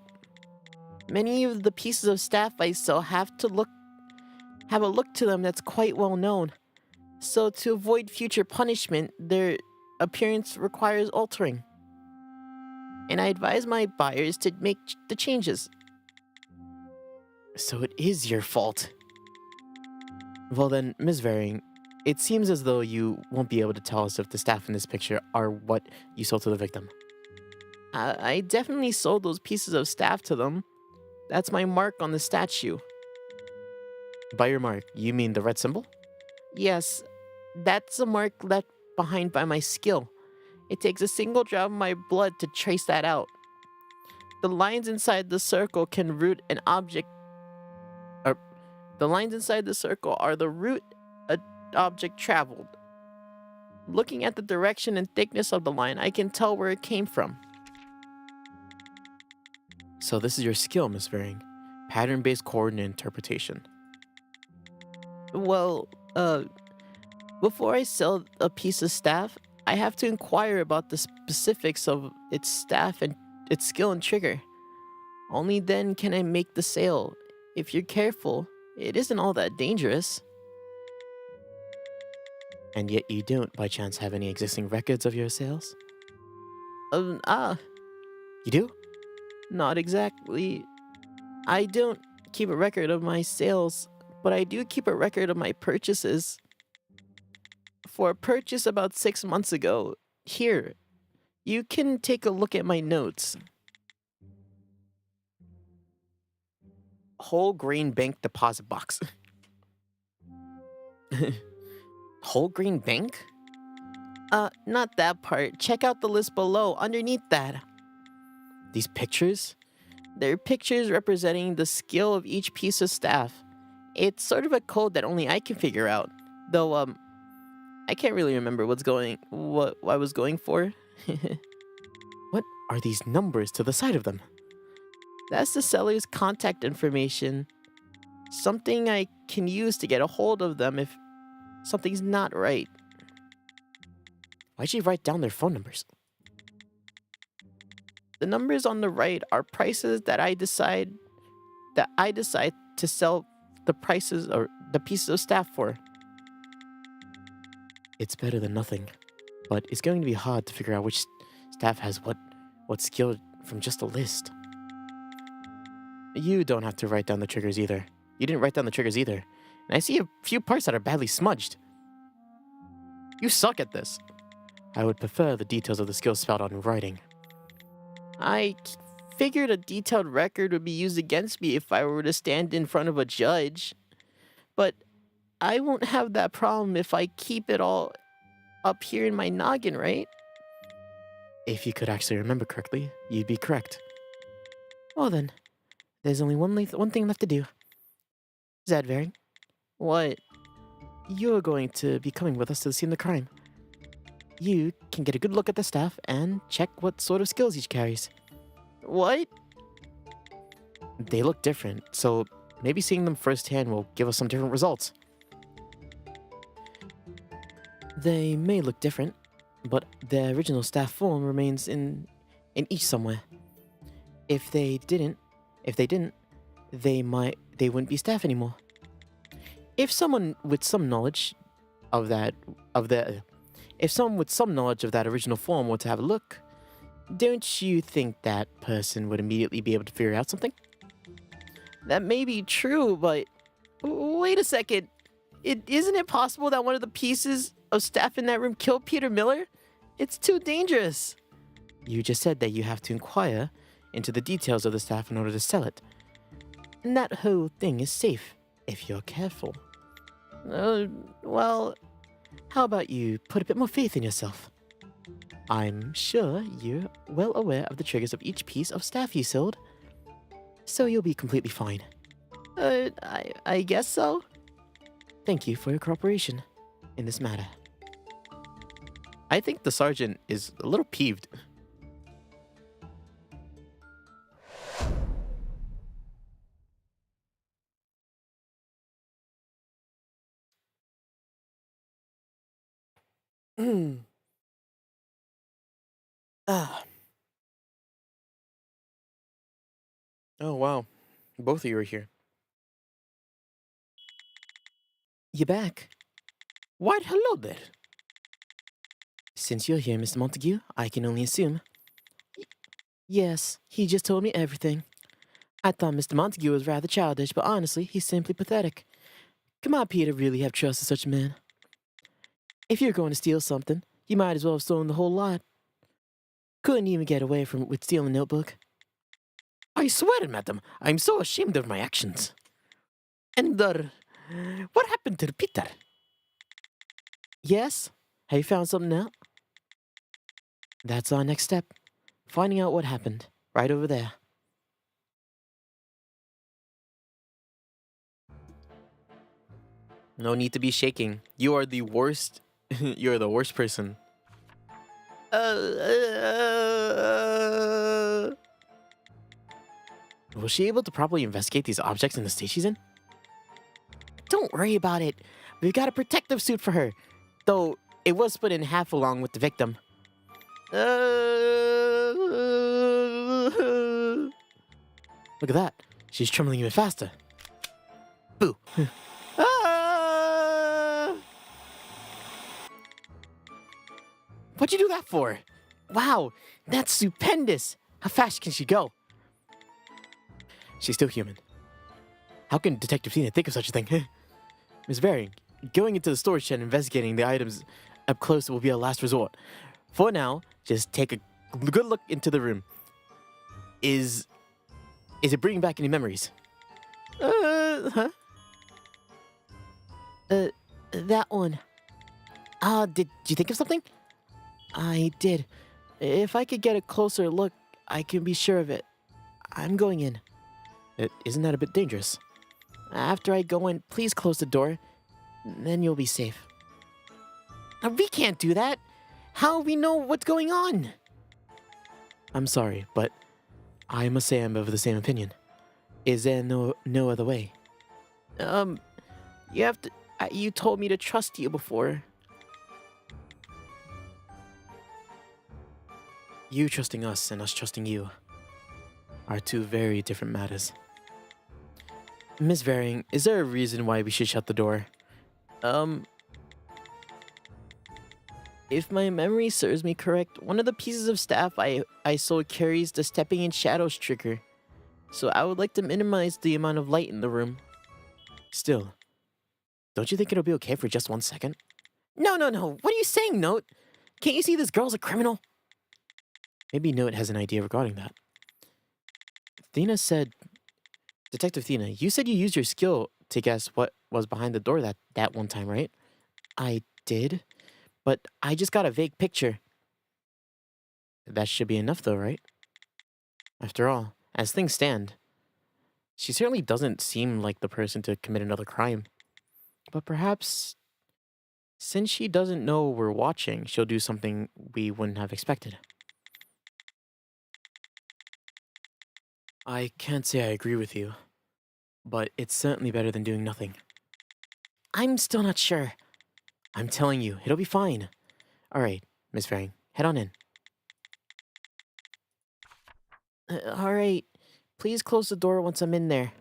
Many of the pieces of staff I sell have a look to them that's quite well known. So to avoid future punishment, their appearance requires altering. And I advise my buyers to make the changes. So it is your fault. Well then, Ms. Varying, it seems as though you won't be able to tell us if the staff in this picture are what you sold to the victim. I definitely sold those pieces of staff to them. That's my mark on the statue. By your mark, you mean the red symbol? Yes, that's a mark left behind by my skill. It takes a single drop of my blood to trace that out. The lines inside the circle can root an object. The lines inside the circle are the route an object traveled. Looking at the direction and thickness of the line, I can tell where it came from. So this is your skill, Miss Varying. Pattern-based coordinate interpretation. Well, before I sell a piece of staff, I have to inquire about the specifics of its staff and its skill and trigger. Only then can I make the sale. If you're careful, it isn't all that dangerous. And yet you don't, by chance, have any existing records of your sales? You do? Not exactly. I don't keep a record of my sales, but I do keep a record of my purchases. For a purchase about 6 months ago, here, you can take a look at my notes. Whole grain bank deposit box. Whole grain bank? Not that part. Check out the list below, underneath that. These pictures? They're pictures representing the skill of each piece of staff. It's sort of a code that only I can figure out. Though, I can't really remember what I was going for. What are these numbers to the side of them? That's the seller's contact information. Something I can use to get a hold of them if something's not right. Why'd you write down their phone numbers? The numbers on the right are prices that I decide to sell the prices or the pieces of staff for. It's better than nothing, but it's going to be hard to figure out which staff has what skill from just a list. You don't have to write down the triggers either. You didn't write down the triggers either. And I see a few parts that are badly smudged. You suck at this. I would prefer the details of the skills spelled out in writing. I figured a detailed record would be used against me if I were to stand in front of a judge. But I won't have that problem if I keep it all up here in my noggin, right? If you could actually remember correctly, you'd be correct. Well then, There's only one thing left to do. Zadvaring, what? You're going to be coming with us to the scene of the crime. You can get a good look at the staff and check what sort of skills each carries. What? They look different, so maybe seeing them firsthand will give us some different results. They may look different, but their original staff form remains in each somewhere. If they didn't, they wouldn't be staff anymore. If someone with some knowledge of that original form were to have a look, don't you think that person would immediately be able to figure out something? That may be true, but wait a second. Isn't it possible that one of the pieces of staff in that room killed Peter Miller? It's too dangerous. You just said that you have to inquire into the details of the staff in order to sell it. And that whole thing is safe, if you're careful. Well, how about you put a bit more faith in yourself? I'm sure you're well aware of the triggers of each piece of staff you sold, so you'll be completely fine. I guess so. Thank you for your cooperation in this matter. I think the sergeant is a little peeved. Ah, Oh, wow. Both of you are here. you're back. What? Hello there. Since you're here, Mr. Montague, I can only assume. Yes, he just told me everything. I thought Mr. Montague was rather childish, but honestly, he's simply pathetic. Come on, Peter, really have trust in such a man. If you're going to steal something, you might as well have stolen the whole lot. Couldn't even get away from it with stealing a notebook. I swear, madam, I'm so ashamed of my actions. And, what happened to Peter? Yes? Have you found something out? That's our next step. Finding out what happened. Right over there. No need to be shaking. You are the worst. You're the worst person. Was she able to properly investigate these objects in the state she's in? Don't worry about it. We've got a protective suit for her. Though, it was split in half along with the victim. Look at that. She's trembling even faster. Boo. What'd you do that for? Wow, that's stupendous. How fast can she go? She's still human. How can Detective Tina think of such a thing? Miss Varing, going into the storage shed and investigating the items up close will be our last resort. For now, just take a good look into the room. Is it bringing back any memories? Huh? That one. Did you think of something? I did. If I could get a closer look, I can be sure of it. I'm going in. Isn't that a bit dangerous? After I go in, please close the door. Then you'll be safe. We can't do that. How we know what's going on? I'm sorry, but I must say I'm of the same opinion. Is there no other way? You have to. You told me to trust you before. You trusting us and us trusting you are two very different matters. Miss Varing, is there a reason why we should shut the door? If my memory serves me correct, one of the pieces of staff I saw carries the stepping in shadows trigger. So I would like to minimize the amount of light in the room. Still, don't you think it'll be okay for just 1 second? No. What are you saying, Note? Can't you see this girl's a criminal? Maybe Note has an idea regarding that. Thena said... Detective Thena, you said you used your skill to guess what was behind the door that one time, right? I did, but I just got a vague picture. That should be enough though, right? After all, as things stand, She certainly doesn't seem like the person to commit another crime. But perhaps, since she doesn't know we're watching, she'll do something we wouldn't have expected. I can't say I agree with you, but it's certainly better than doing nothing. I'm still not sure. I'm telling you, it'll be fine. All right, Miss Faring, head on in. All right, please close the door once I'm in there.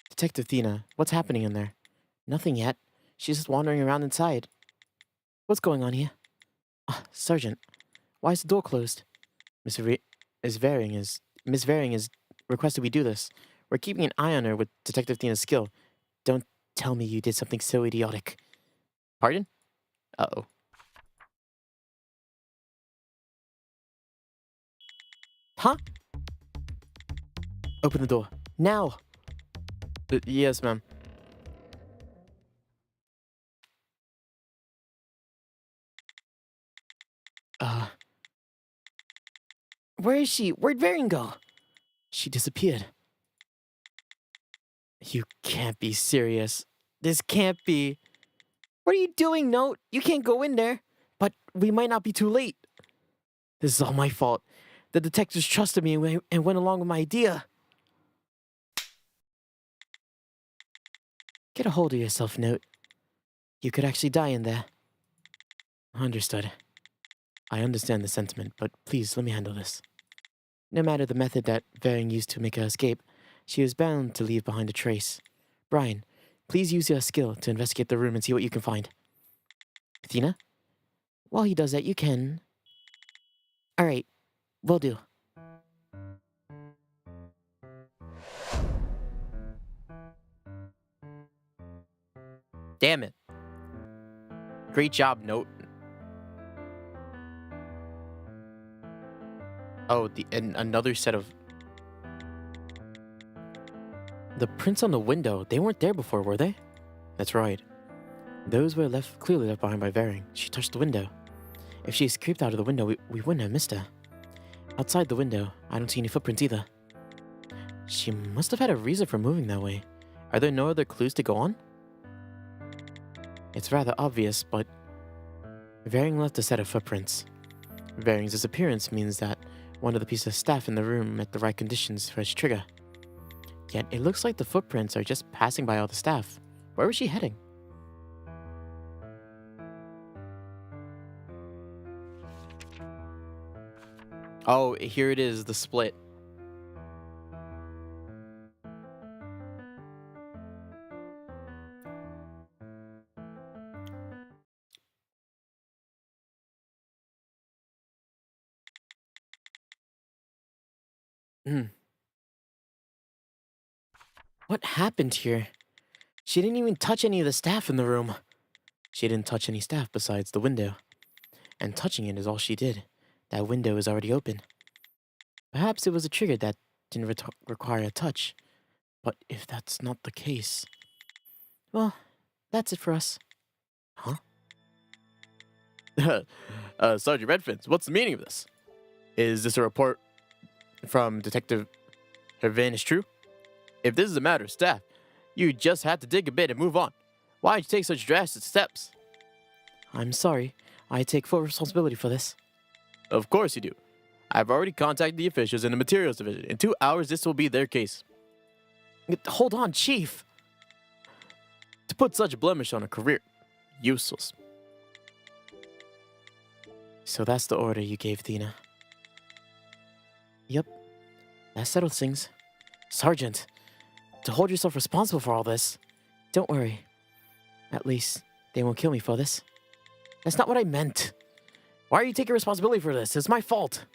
Detective Thina, what's happening in there? Nothing yet. She's just wandering around inside. What's going on here? Sergeant, why is the door closed? Miss Re- Miss Varing is Miss Varing is requested we do this. We're keeping an eye on her with Detective Thina's skill. Don't tell me you did something so idiotic. Pardon? Uh-oh. Huh? Open the door. Now! Yes, ma'am. Where is she? Where'd Varing go? She disappeared. You can't be serious. This can't be. What are you doing, Note? You can't go in there. But we might not be too late. This is all my fault. The detectives trusted me and went along with my idea. Get a hold of yourself, Note. You could actually die in there. Understood. I understand the sentiment, but please let me handle this. No matter the method that Varing used to make her escape, she was bound to leave behind a trace. Brian, please use your skill to investigate the room and see what you can find. Athena? While he does that, you can... Alright, will do. Damn it. Great job, Note. Oh, another set of... The prints on the window, they weren't there before, were they? That's right. Those were clearly left behind by Varing. She touched the window. If she escaped out of the window, we wouldn't have missed her. Outside the window, I don't see any footprints either. She must have had a reason for moving that way. Are there no other clues to go on? It's rather obvious, but Varing left a set of footprints. Varing's disappearance means that one of the pieces of staff in the room met the right conditions for its trigger. Yet it looks like the footprints are just passing by all the staff. Where was she heading? Oh, here it is, the split. What happened here? She didn't even touch any of the staff in the room. She didn't touch any staff besides the window. And touching it is all she did. That window is already open. Perhaps it was a trigger that didn't require a touch. But if that's not the case... Well, that's it for us. Huh? Sergeant Redfins, what's the meaning of this? Is this a report from Detective Hervin is true? If this is a matter of staff, you just had to dig a bit and move on. Why'd you take such drastic steps? I'm sorry. I take full responsibility for this. Of course you do. I've already contacted the officials in the materials division. In 2 hours, this will be their case. Hold on, Chief. To put such a blemish on a career, useless. So that's the order you gave, Thina. Yep. That settles things. Sergeant, to hold yourself responsible for all this. Don't worry. At least, they won't kill me for this. That's not what I meant. Why are you taking responsibility for this? It's my fault.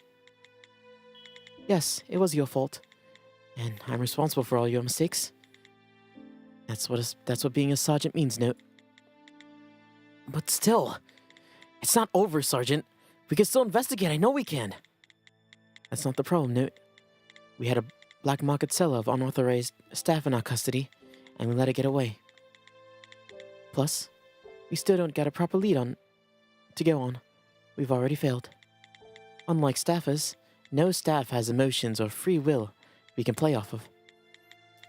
Yes, it was your fault. And I'm responsible for all your mistakes. That's what being a sergeant means, Note. But still, it's not over, Sergeant. We can still investigate. I know we can. That's not the problem, Note. We had a black market seller of unauthorized staff in our custody, and we let it get away. Plus, we still don't get a proper lead on to go on. We've already failed. Unlike staffers, no staff has emotions or free will we can play off of.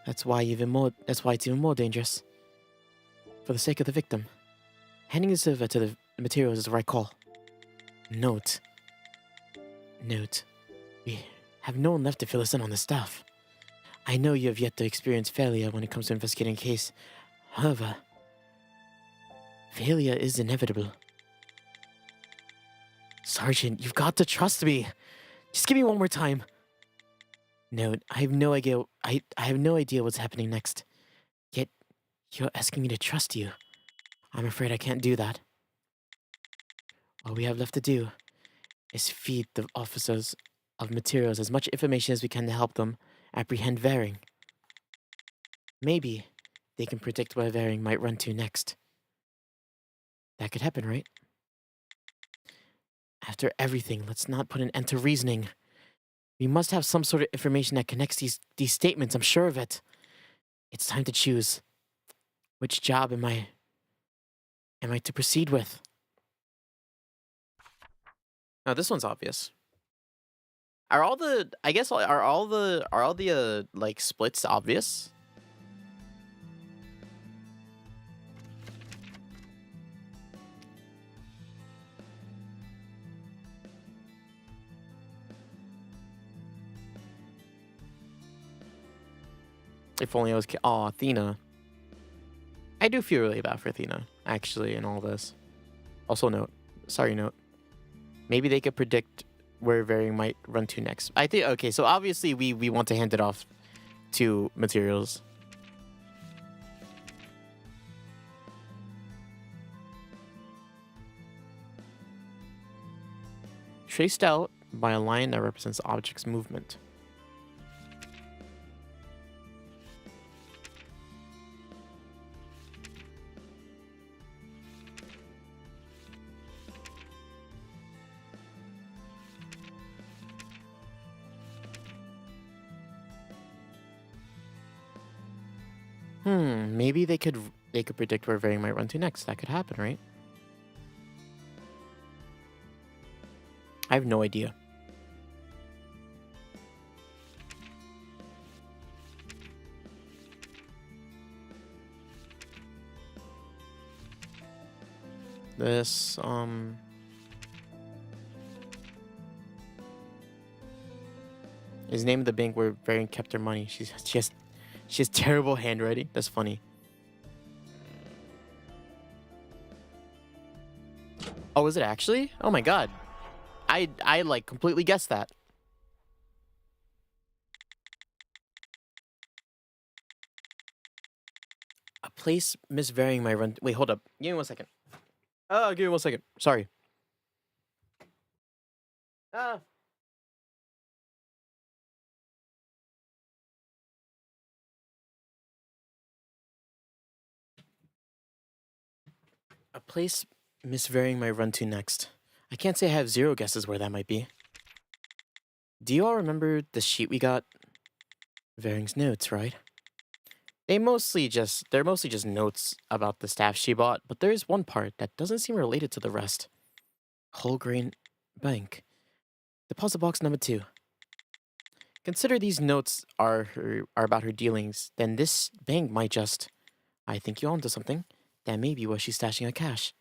That's why it's even more dangerous. For the sake of the victim, handing this over to the materials is the right call. Note. We have no one left to fill us in on the staff. I know you have yet to experience failure when it comes to investigating a case. However, failure is inevitable. Sergeant, you've got to trust me. Just give me one more time. No, I have no idea. I have no idea what's happening next. Yet, you're asking me to trust you. I'm afraid I can't do that. All we have left to do is feed the officers of materials as much information as we can to help them apprehend Varing. Maybe they can predict where Varing might run to next. That could happen, right? After everything, let's not put an end to reasoning. We must have some sort of information that connects these statements, I'm sure of it. It's time to choose. Which job am I to proceed with? Now this one's obvious. Are all the like splits obvious? If only I was... Aw, Athena. I do feel really bad for Athena, actually, in all this. Also note. Sorry, note. Maybe they could predict where Varing might run to next. I think... Okay, so obviously we want to hand it off to materials. Traced out by a line that represents the object's movement. Maybe they could predict where Varing might run to next. That could happen, right? I have no idea. This is named the bank where Varing kept her money. She has terrible handwriting. That's funny. Oh, is it actually? Oh my god. I like completely guessed that. A place Miss Varing might run. Wait, hold up. Give me 1 second. Oh, give me 1 second. Sorry. A place Miss Varing might run to next. I can't say I have 0 guesses where that might be. Do you all remember the sheet we got? Varing's notes, right? They're mostly just notes about the staff she bought, but there's one part that doesn't seem related to the rest. Whole grain bank. Deposit box number 2. Consider these notes are about her dealings, then this bank might just... I think you're onto something. That may be where she's stashing her cash.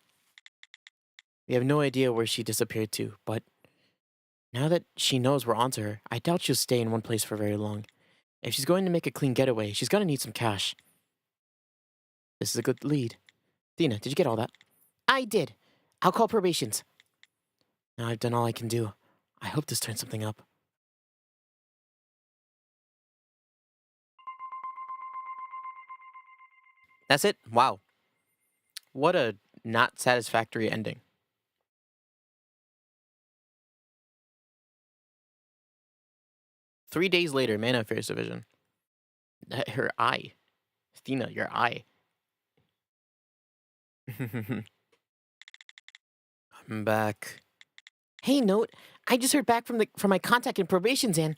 We have no idea where she disappeared to, but now that she knows we're onto her, I doubt she'll stay in one place for very long. If she's going to make a clean getaway, she's gonna need some cash. This is a good lead. Dina, did you get all that? I did. I'll call probations. Now I've done all I can do. I hope this turns something up. That's it? Wow. What a not satisfactory ending. Three days later, Man Affairs Division. Her eye. Athena, your eye. I'm back. Hey, Note. I just heard back from my contact in probations and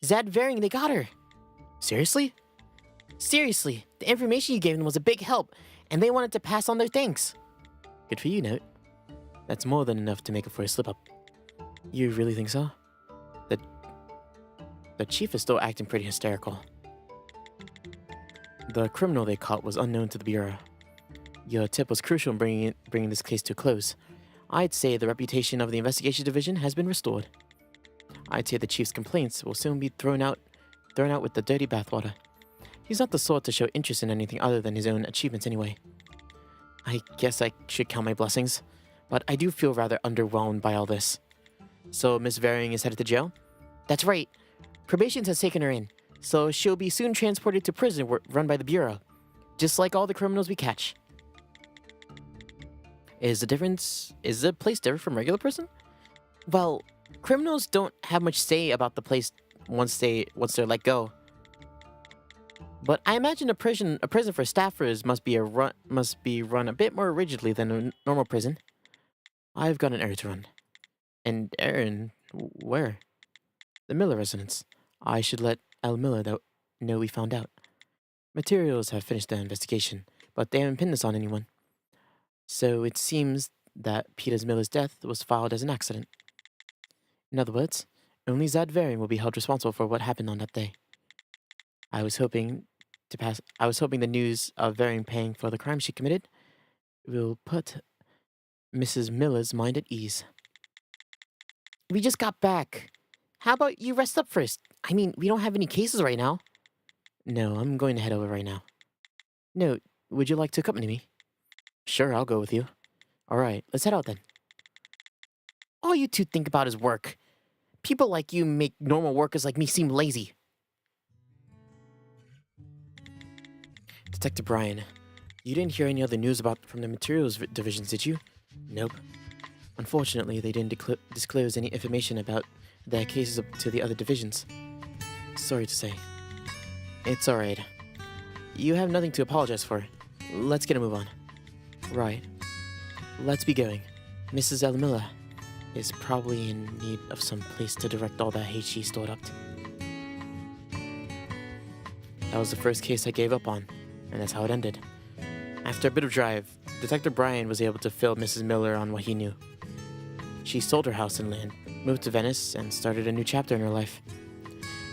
Zad Varing, they got her. Seriously? Seriously. The information you gave them was a big help, and they wanted to pass on their thanks. Good for you, Note. That's more than enough to make up for a slip-up. You really think so? The, the chief is still acting pretty hysterical. The criminal they caught was unknown to the Bureau. Your tip was crucial in bringing this case to a close. I'd say the reputation of the investigation division has been restored. I'd say the chief's complaints will soon be thrown out with the dirty bathwater. He's not the sort to show interest in anything other than his own achievements anyway. I guess I should count my blessings, but I do feel rather underwhelmed by all this. So Miss Varying is headed to jail? That's right. Probation has taken her in, so she'll be soon transported to prison run by the Bureau, just like all the criminals we catch. Is the place different from regular prison? Well, criminals don't have much say about the place once they're let go. But I imagine a prison for staffers must be run a bit more rigidly than a normal prison. I've got an errand to run. An errand? Where? The Miller residence. I should let Al Miller know we found out. Materials have finished their investigation, but they haven't pinned this on anyone. So it seems that Peter Miller's death was filed as an accident. In other words, only Zad Varying will be held responsible for what happened on that day. I was hoping the news of Varying paying for the crime she committed will put Mrs. Miller's mind at ease. We just got back. How about you rest up first? I mean, we don't have any cases right now. No, I'm going to head over right now. No, would you like to accompany me? Sure, I'll go with you. All right, let's head out then. All you two think about is work. People like you make normal workers like me seem lazy. Detective Brian, you didn't hear any other news from the materials divisions, did you? Nope. Unfortunately, they didn't disclose any information about their cases to the other divisions. Sorry to say. It's alright. You have nothing to apologize for. Let's get a move on. Right. Let's be going. Mrs. Miller is probably in need of some place to direct all that hate she stored up to. That was the first case I gave up on, and that's how it ended. After a bit of drive, Detective Brian was able to fill Mrs. Miller on what he knew. She sold her house and land, moved to Venice, and started a new chapter in her life.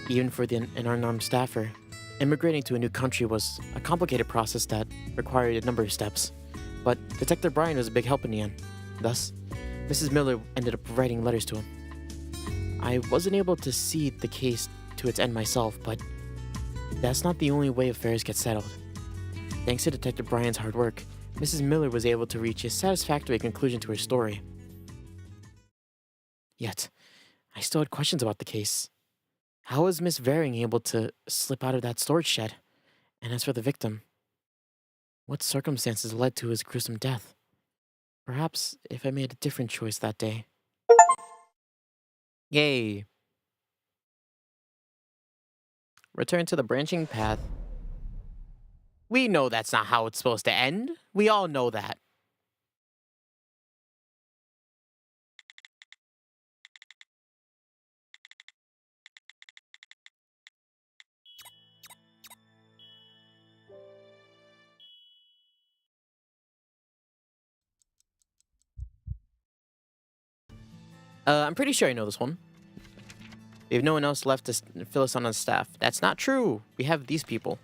Even for an unarmed staffer, immigrating to a new country was a complicated process that required a number of steps. But Detective Brian was a big help in the end. Thus, Mrs. Miller ended up writing letters to him. I wasn't able to see the case to its end myself, but that's not the only way affairs get settled. Thanks to Detective Brian's hard work, Mrs. Miller was able to reach a satisfactory conclusion to her story. Yet, I still had questions about the case. How was Miss Varying able to slip out of that storage shed? And as for the victim, what circumstances led to his gruesome death? Perhaps if I made a different choice that day. Yay! Return to the branching path. We know that's not how it's supposed to end. We all know that. I'm pretty sure I know this one. We have no one else left to fill us on the staff. That's not true. We have these people.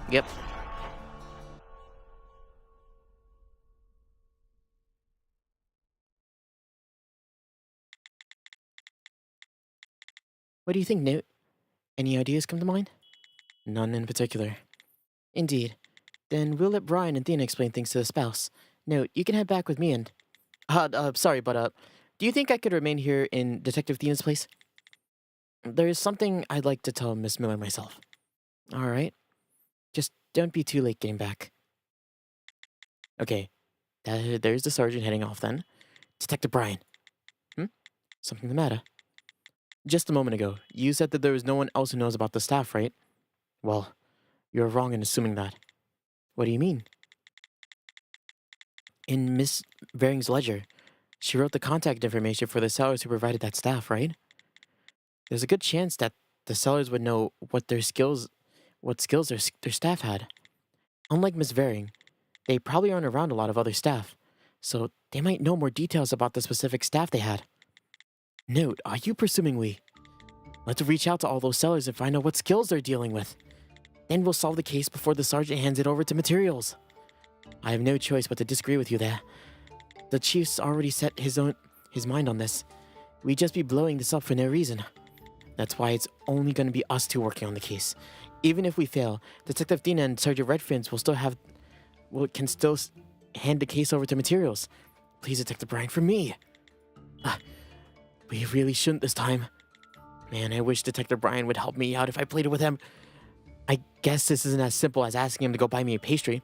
Yep. What do you think, Newt? Any ideas come to mind? None in particular. Indeed. Then we'll let Brian and Thena explain things to the spouse. Note, you can head back with me and... sorry, but, do you think I could remain here in Detective Thena's place? There's something I'd like to tell Miss Miller myself. Alright. Just don't be too late getting back. Okay. There's the sergeant heading off then. Detective Brian. Something the matter? Just a moment ago, you said that there was no one else who knows about the staff, right? Well, you're wrong in assuming that. What do you mean? In Miss Varying's ledger, she wrote the contact information for the sellers who provided that staff, right? There's a good chance that the sellers would know what skills their staff had. Unlike Miss Varying, They probably aren't around a lot of other staff, so they might know more details about the specific staff they had. Note, are you presuming we? Let's reach out to all those sellers and find out what skills they're dealing with. Then we'll solve the case before the sergeant hands it over to materials. I have no choice but to disagree with you there. The chief's already set his mind on this. We'd just be blowing this up for no reason. That's why it's only going to be us two working on the case. Even if we fail, Detective Dina and Sergeant Redfins can still hand the case over to materials. Please, Detective Brian, for me. We really shouldn't this time. Man, I wish Detective Brian would help me out if I pleaded with him. I guess this isn't as simple as asking him to go buy me a pastry.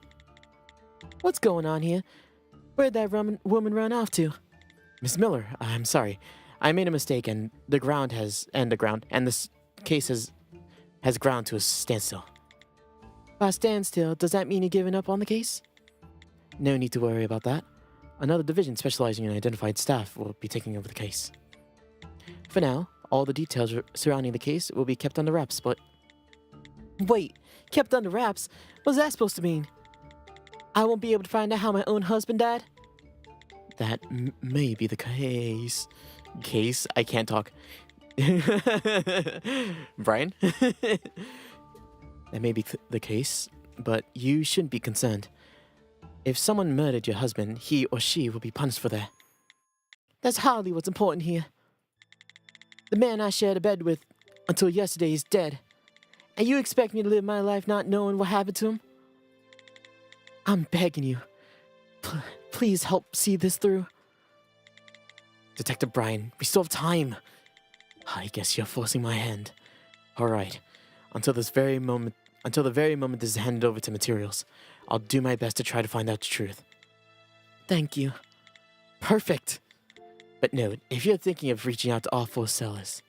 What's going on here? Where'd that woman run off to? Miss Miller, I'm sorry. I made a mistake and this case has ground to a standstill. By standstill, does that mean you're giving up on the case? No need to worry about that. Another division specializing in identified staff will be taking over the case. For now, all the details surrounding the case will be kept under wraps, but... Wait, kept under wraps? What's that supposed to mean? I won't be able to find out how my own husband died? That may be the case. Case? I can't talk. Brian? That may be the case, but you shouldn't be concerned. If someone murdered your husband, he or she will be punished for that. That's hardly what's important here. The man I shared a bed with until yesterday is dead. And you expect me to live my life not knowing what happened to him? I'm begging you. Please help see this through. Detective Brian, we still have time. I guess you're forcing my hand. All right. Until the very moment this is handed over to materials, I'll do my best to try to find out the truth. Thank you. Perfect. But note, if you're thinking of reaching out to all 4 sellers,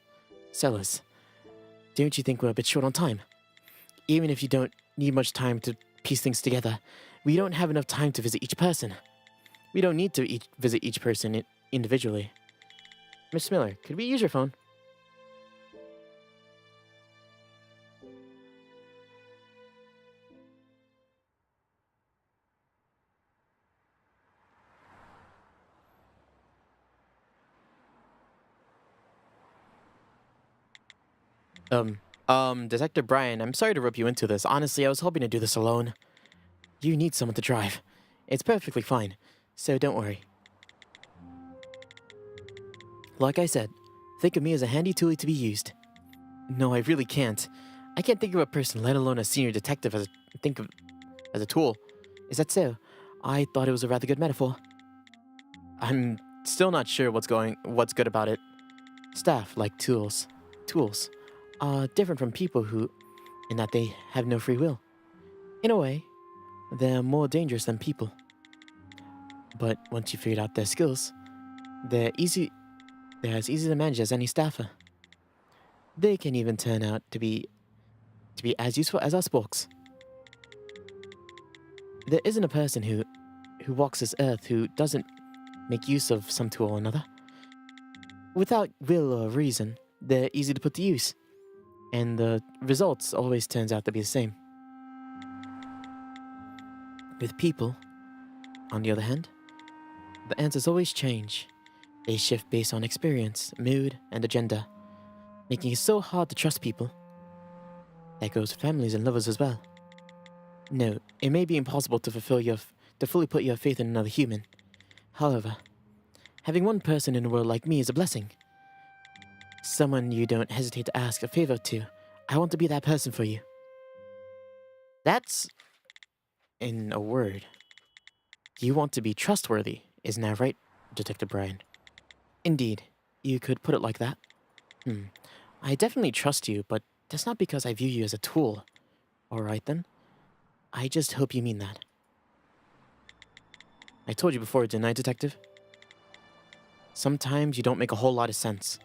don't you think we're a bit short on time? Even if you don't need much time to piece things together, we don't have enough time to visit each person. We don't need to visit each person individually. Miss Miller, could we use your phone? Detective Brian, I'm sorry to rope you into this. Honestly, I was hoping to do this alone. You need someone to drive. It's perfectly fine, so don't worry. Like I said, think of me as a handy toolie to be used. No, I really can't. I can't think of a person, let alone a senior detective, as a tool. Is that so? I thought it was a rather good metaphor. I'm still not sure what's good about it. Staff, like tools, are different from people in that they have no free will. In a way, they're more dangerous than people. But once you figured out their skills, they're as easy to manage as any staffer. They can even turn out to be as useful as our sporks. There isn't a person who walks this earth who doesn't make use of some tool or another. Without will or reason, they're easy to put to use, and the results always turns out to be the same. With people, on the other hand, the answers always change. They shift based on experience, mood, and agenda, making it so hard to trust people. That goes for families and lovers as well. No, it may be impossible to fully put your faith in another human. However, having one person in the world like me is a blessing. Someone you don't hesitate to ask a favor to. I want to be that person for you. That's, in a word, you want to be trustworthy, isn't that right, Detective Brian? Indeed, you could put it like that. I definitely trust you, but that's not because I view you as a tool. Alright then. I just hope you mean that. I told you before, didn't I, Detective? Sometimes you don't make a whole lot of sense.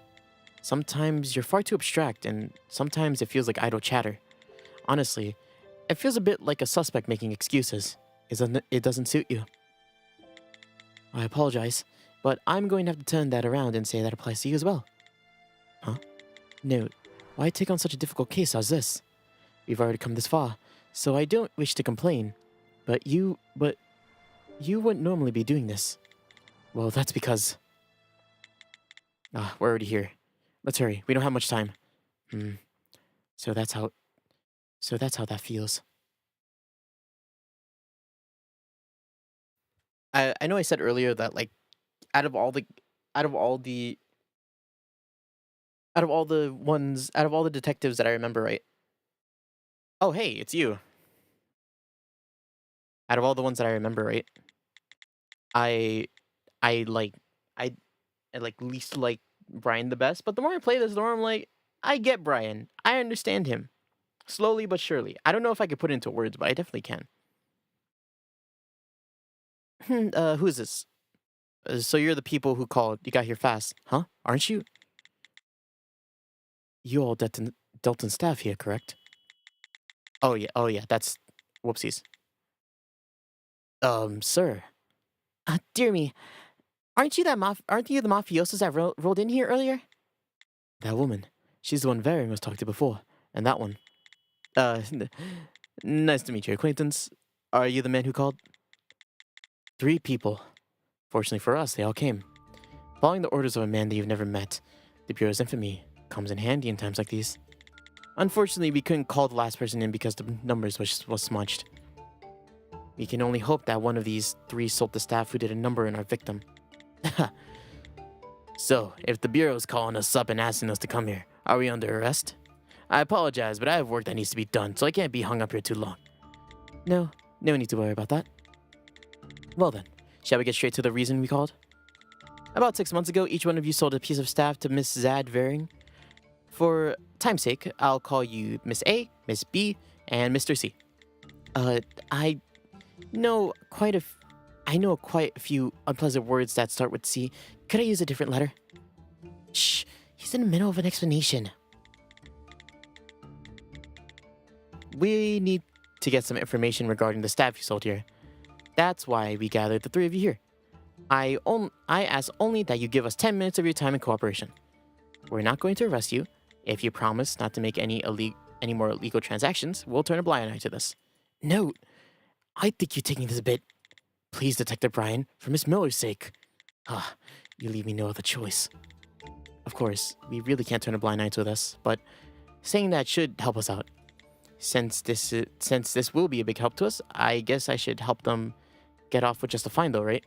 Sometimes you're far too abstract, and sometimes it feels like idle chatter. Honestly, it feels a bit like a suspect making excuses. It doesn't suit you. I apologize, but I'm going to have to turn that around and say that applies to you as well. Huh? Note, why take on such a difficult case as this? We've already come this far, so I don't wish to complain, but You wouldn't normally be doing this. Well, that's because... we're already here. Let's hurry. We don't have much time. So that's how that feels. I know I said earlier that, like, out of all the detectives that I remember, right? Oh, hey, it's you. Out of all the ones that I remember, right? I I like I I like least like Brian the best, but the more I play this, the more I'm like, I get Brian. I understand him. Slowly but surely. I don't know if I could put it into words, but I definitely can. Who is this? So you're the people who called. You got here fast, huh? Aren't you? You all Delton staff here, correct? Oh yeah, that's whoopsies. Sir. Dear me, aren't you the mafiosos that rolled in here earlier? That woman. She's the one Varian was talking to before. And that one. Nice to meet your acquaintance. Are you the man who called? 3 people. Fortunately for us, they all came. Following the orders of a man that you've never met, the Bureau's infamy comes in handy in times like these. Unfortunately, we couldn't call the last person in because the numbers was smudged. We can only hope that one of these 3 sold the staff who did a number on our victim. So, if the Bureau's calling us up and asking us to come here, are we under arrest? I apologize, but I have work that needs to be done, so I can't be hung up here too long. No need to worry about that. Well then, shall we get straight to the reason we called? About 6 months ago, each one of you sold a piece of staff to Miss Zad Varing. For time's sake, I'll call you Miss A, Miss B, and Mr. C. I know quite a few unpleasant words that start with C. Could I use a different letter? Shh, he's in the middle of an explanation. We need to get some information regarding the staff you sold here. That's why we gathered the 3 of you here. I ask only that you give us 10 minutes of your time and cooperation. We're not going to arrest you. If you promise not to make any more illegal transactions, we'll turn a blind eye to this. No, I think you're taking this a bit. Please, Detective Brian, for Miss Miller's sake. You leave me no other choice. Of course, we really can't turn a blind eye to this, but saying that should help us out. Since this will be a big help to us, I guess I should help them get off with just a fine, though, right?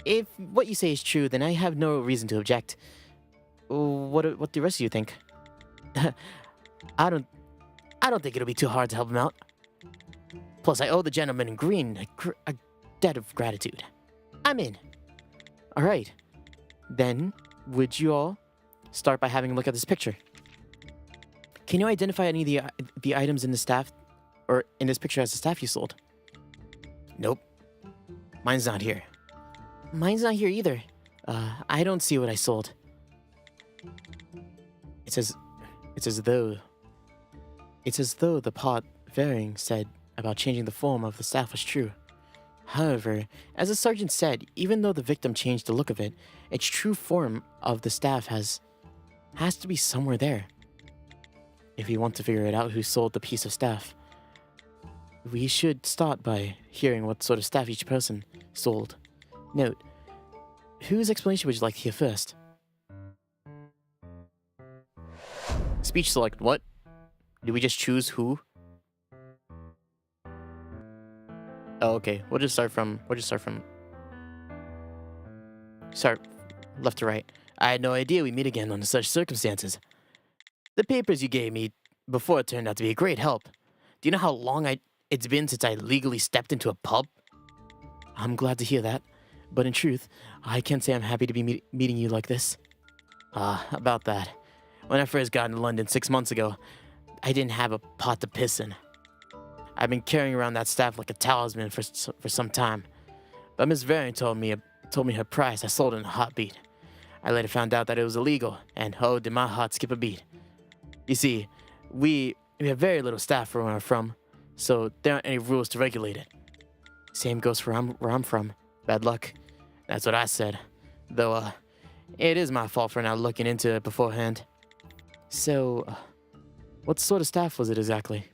If what you say is true, then I have no reason to object. What do the rest of you think? I don't think it'll be too hard to help him out. Plus, I owe the gentleman in green a debt of gratitude. I'm in. All right. Then, would you all start by having a look at this picture? Can you identify any of the items in the staff, or in this picture as the staff you sold? Nope. Mine's not here. Mine's not here either. I don't see what I sold. It's as though the part Varing said about changing the form of the staff was true. However, as the sergeant said, even though the victim changed the look of it, its true form of the staff has to be somewhere there. If we want to figure it out who sold the piece of staff, we should start by hearing what sort of staff each person sold. Note, whose explanation would you like to hear first? Speech select what? Did we just choose who? Oh, okay. We'll just start from start left to right. I had no idea we meet again under such circumstances. The papers you gave me before turned out to be a great help. Do you know how long it's been since I legally stepped into a pub? I'm glad to hear that, but in truth, I can't say I'm happy to be meeting you like this. About that. When I first got into London 6 months ago, I didn't have a pot to piss in. I've been carrying around that staff like a talisman for some time. But Miss Varian told me her price. I sold it in a heartbeat. I later found out that it was illegal, and oh, did my heart skip a beat. You see, we have very little staff where I'm from, so there aren't any rules to regulate it. Same goes for where I'm from. Bad luck. That's what I said. Though, it is my fault for not looking into it beforehand. So, what sort of staff was it exactly?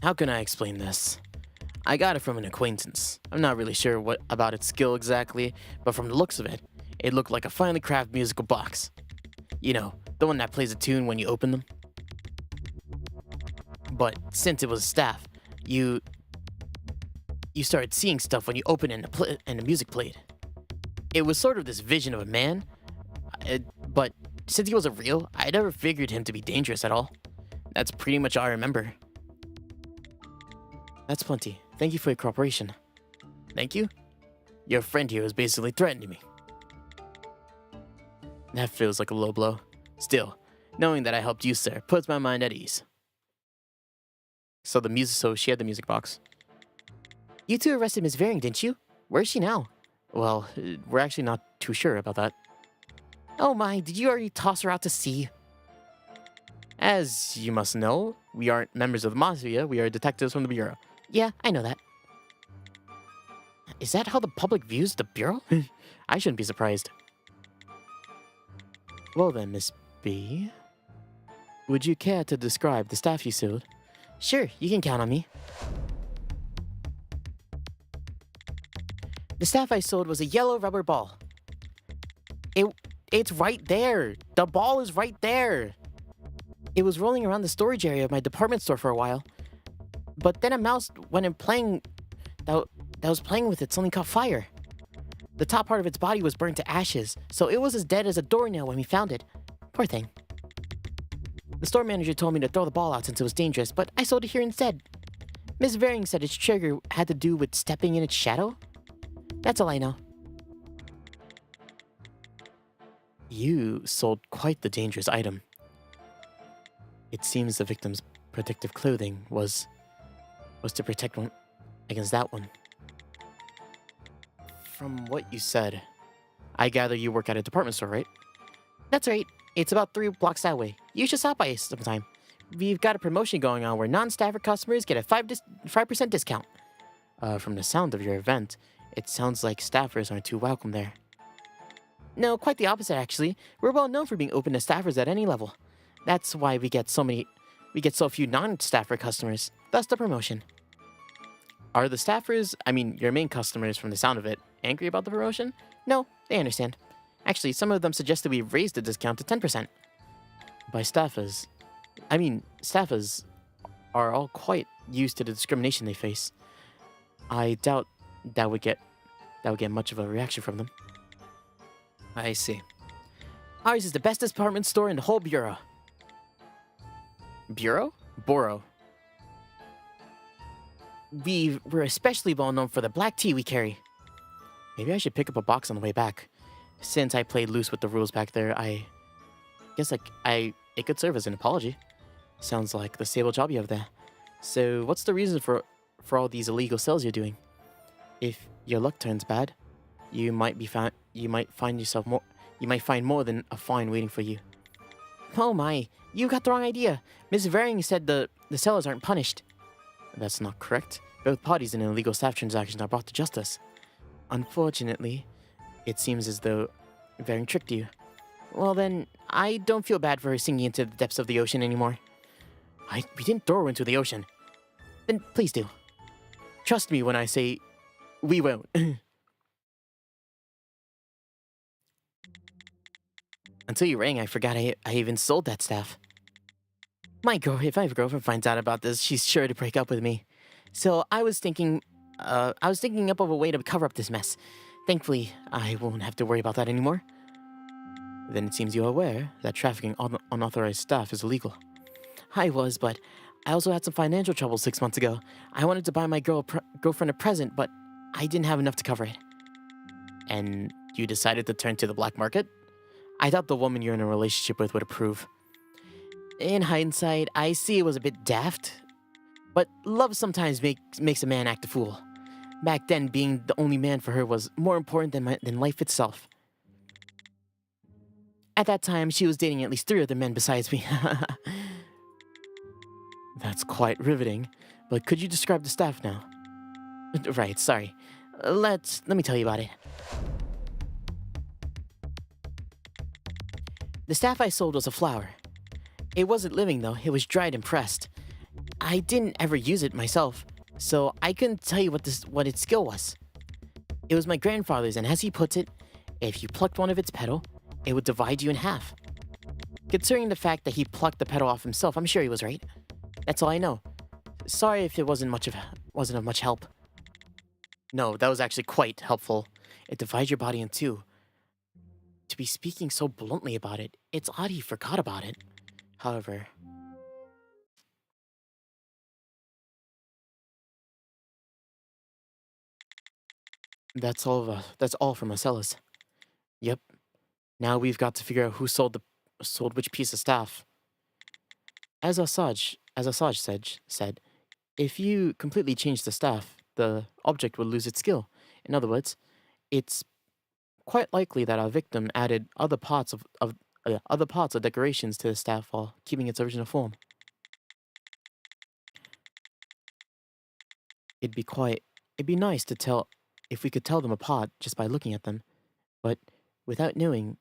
How can I explain this? I got it from an acquaintance. I'm not really sure what about its skill exactly, but from the looks of it, it looked like a finely crafted musical box. You know, the one that plays a tune when you open them. But since it was a staff, you started seeing stuff when you opened it and the music played. It was sort of this vision of a man, but since he wasn't real, I never figured him to be dangerous at all. That's pretty much all I remember. That's plenty. Thank you for your cooperation. Thank you? Your friend here is basically threatening me. That feels like a low blow. Still, knowing that I helped you, sir, puts my mind at ease. So she had the music box. You two arrested Miss Varing, didn't you? Where's she now? Well, we're actually not too sure about that. Oh my, did you already toss her out to sea? As you must know, we aren't members of the Mafia, we are detectives from the Bureau. Yeah, I know that. Is that how the public views the Bureau? I shouldn't be surprised. Well then, Miss B, would you care to describe the staff you sold? Sure, you can count on me. The staff I sold was a yellow rubber ball. It's right there. The ball is right there. It was rolling around the storage area of my department store for a while. But then a mouse went and that was playing with it suddenly caught fire. The top part of its body was burned to ashes, so it was as dead as a doornail when we found it. Poor thing. The store manager told me to throw the ball out since it was dangerous, but I sold it here instead. Miss Varing said its trigger had to do with stepping in its shadow. That's all I know. You sold quite the dangerous item. It seems the victim's protective clothing was to protect one against that one. From what you said, I gather you work at a department store, right? That's right. It's about 3 blocks that way. You should stop by sometime. We've got a promotion going on where non-staffer customers get a 5% discount. From the sound of your event, it sounds like staffers aren't too welcome there. No, quite the opposite actually. We're well known for being open to staffers at any level. That's why we get so few non-staffer customers. Thus the promotion. Are the staffers, I mean your main customers from the sound of it, angry about the promotion? No, they understand. Actually, some of them suggested we raise the discount to 10%. By staffers, I mean staffers are all quite used to the discrimination they face. I doubt that would get much of a reaction from them. I see. Ours is the best department store in the whole Bureau. Bureau? Borough. We're especially well known for the black tea we carry. Maybe I should pick up a box on the way back. Since I played loose with the rules back there, I guess it could serve as an apology. Sounds like the stable job you have there. So what's the reason for all these illegal sales you're doing? If your luck turns bad, you might find more than a fine waiting for you. Oh my, you got the wrong idea. Miss Varing said the sellers aren't punished. That's not correct. Both parties in an illegal staff transaction are brought to justice. Unfortunately, it seems as though Varing tricked you. Well then, I don't feel bad for her sinking into the depths of the ocean anymore. We didn't throw her into the ocean. Then please do. Trust me when I say we won't. Until you rang, I forgot I even sold that staff. If my girlfriend finds out about this, she's sure to break up with me. So I was thinking up of a way to cover up this mess. Thankfully, I won't have to worry about that anymore. Then it seems you're aware that trafficking unauthorized staff is illegal. I was, but I also had some financial trouble 6 months ago. I wanted to buy my girlfriend a present, but I didn't have enough to cover it. And you decided to turn to the black market? I thought the woman you're in a relationship with would approve. In hindsight, I see it was a bit daft. But love sometimes makes a man act a fool. Back then, being the only man for her was more important than life itself. At that time, she was dating at least 3 other men besides me. That's quite riveting. But could you describe the staff now? Right, sorry. Let me tell you about it. The staff I sold was a flower. It wasn't living though, it was dried and pressed. I didn't ever use it myself, so I couldn't tell you what its skill was. It was my grandfather's, and as he puts it, if you plucked one of its petal, it would divide you in half. Considering the fact that he plucked the petal off himself, I'm sure he was right. That's all I know. Sorry if it wasn't of much help. No, that was actually quite helpful. It divides your body in two. To be speaking so bluntly about it, it's odd he forgot about it. However, that's all from Marcellus. Yep. Now we've got to figure out who sold which piece of staff. As Asaj said, if you completely change the staff, the object will lose its skill. In other words, it's quite likely that our victim added other parts of decorations to the staff while keeping its original form. It'd be nice to tell if we could tell them apart just by looking at them, but without knowing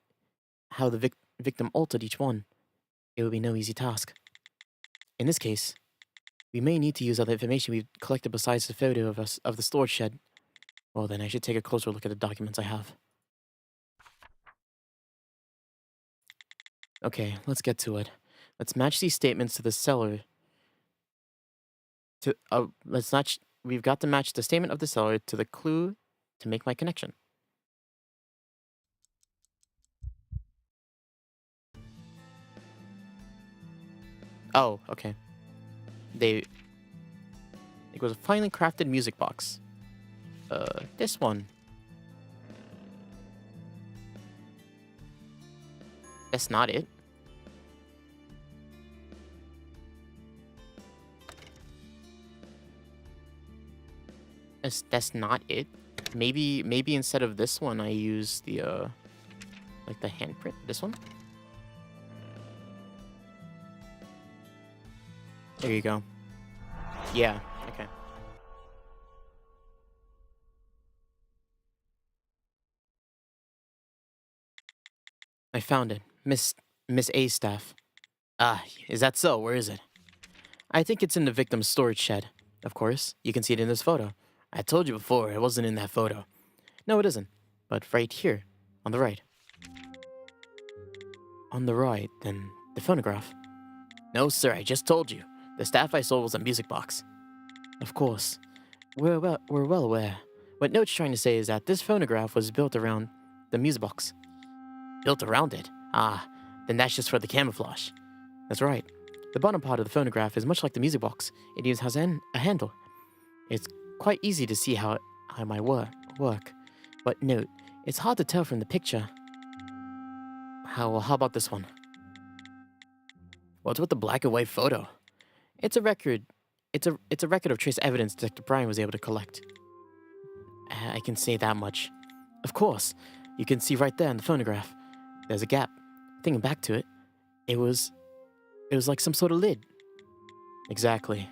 how the victim altered each one, it would be no easy task. In this case, we may need to use other information we've collected besides the photo of the storage shed. Well, then I should take a closer look at the documents I have. Okay, let's get to it. Let's match these statements to the seller. We've got to match the statement of the seller to the clue to make my connection. Oh, okay. It was a finely crafted music box. This one. That's not it. That's not it. Maybe instead of this one, I use the like the handprint. This one. There you go. Yeah. Okay. I found it, Miss A's staff. Ah, is that so? Where is it? I think it's in the victim's storage shed. Of course, you can see it in this photo. I told you before, it wasn't in that photo. No, it isn't. But right here, on the right. On the right, then the phonograph. No, sir, I just told you. The staff I sold was a music box. Of course. We're well aware. What Note's trying to say is that this phonograph was built around the music box. Built around it? Ah, then that's just for the camouflage. That's right. The bottom part of the phonograph is much like the music box. It even has a handle. It's quite easy to see how it might work. But note, it's hard to tell from the picture. How about this one? What's with the black and white photo? It's a record. It's a record of trace evidence Detective Brian was able to collect. I can say that much. Of course, you can see right there in the phonograph. There's a gap. Thinking back to it, it was like some sort of lid. Exactly.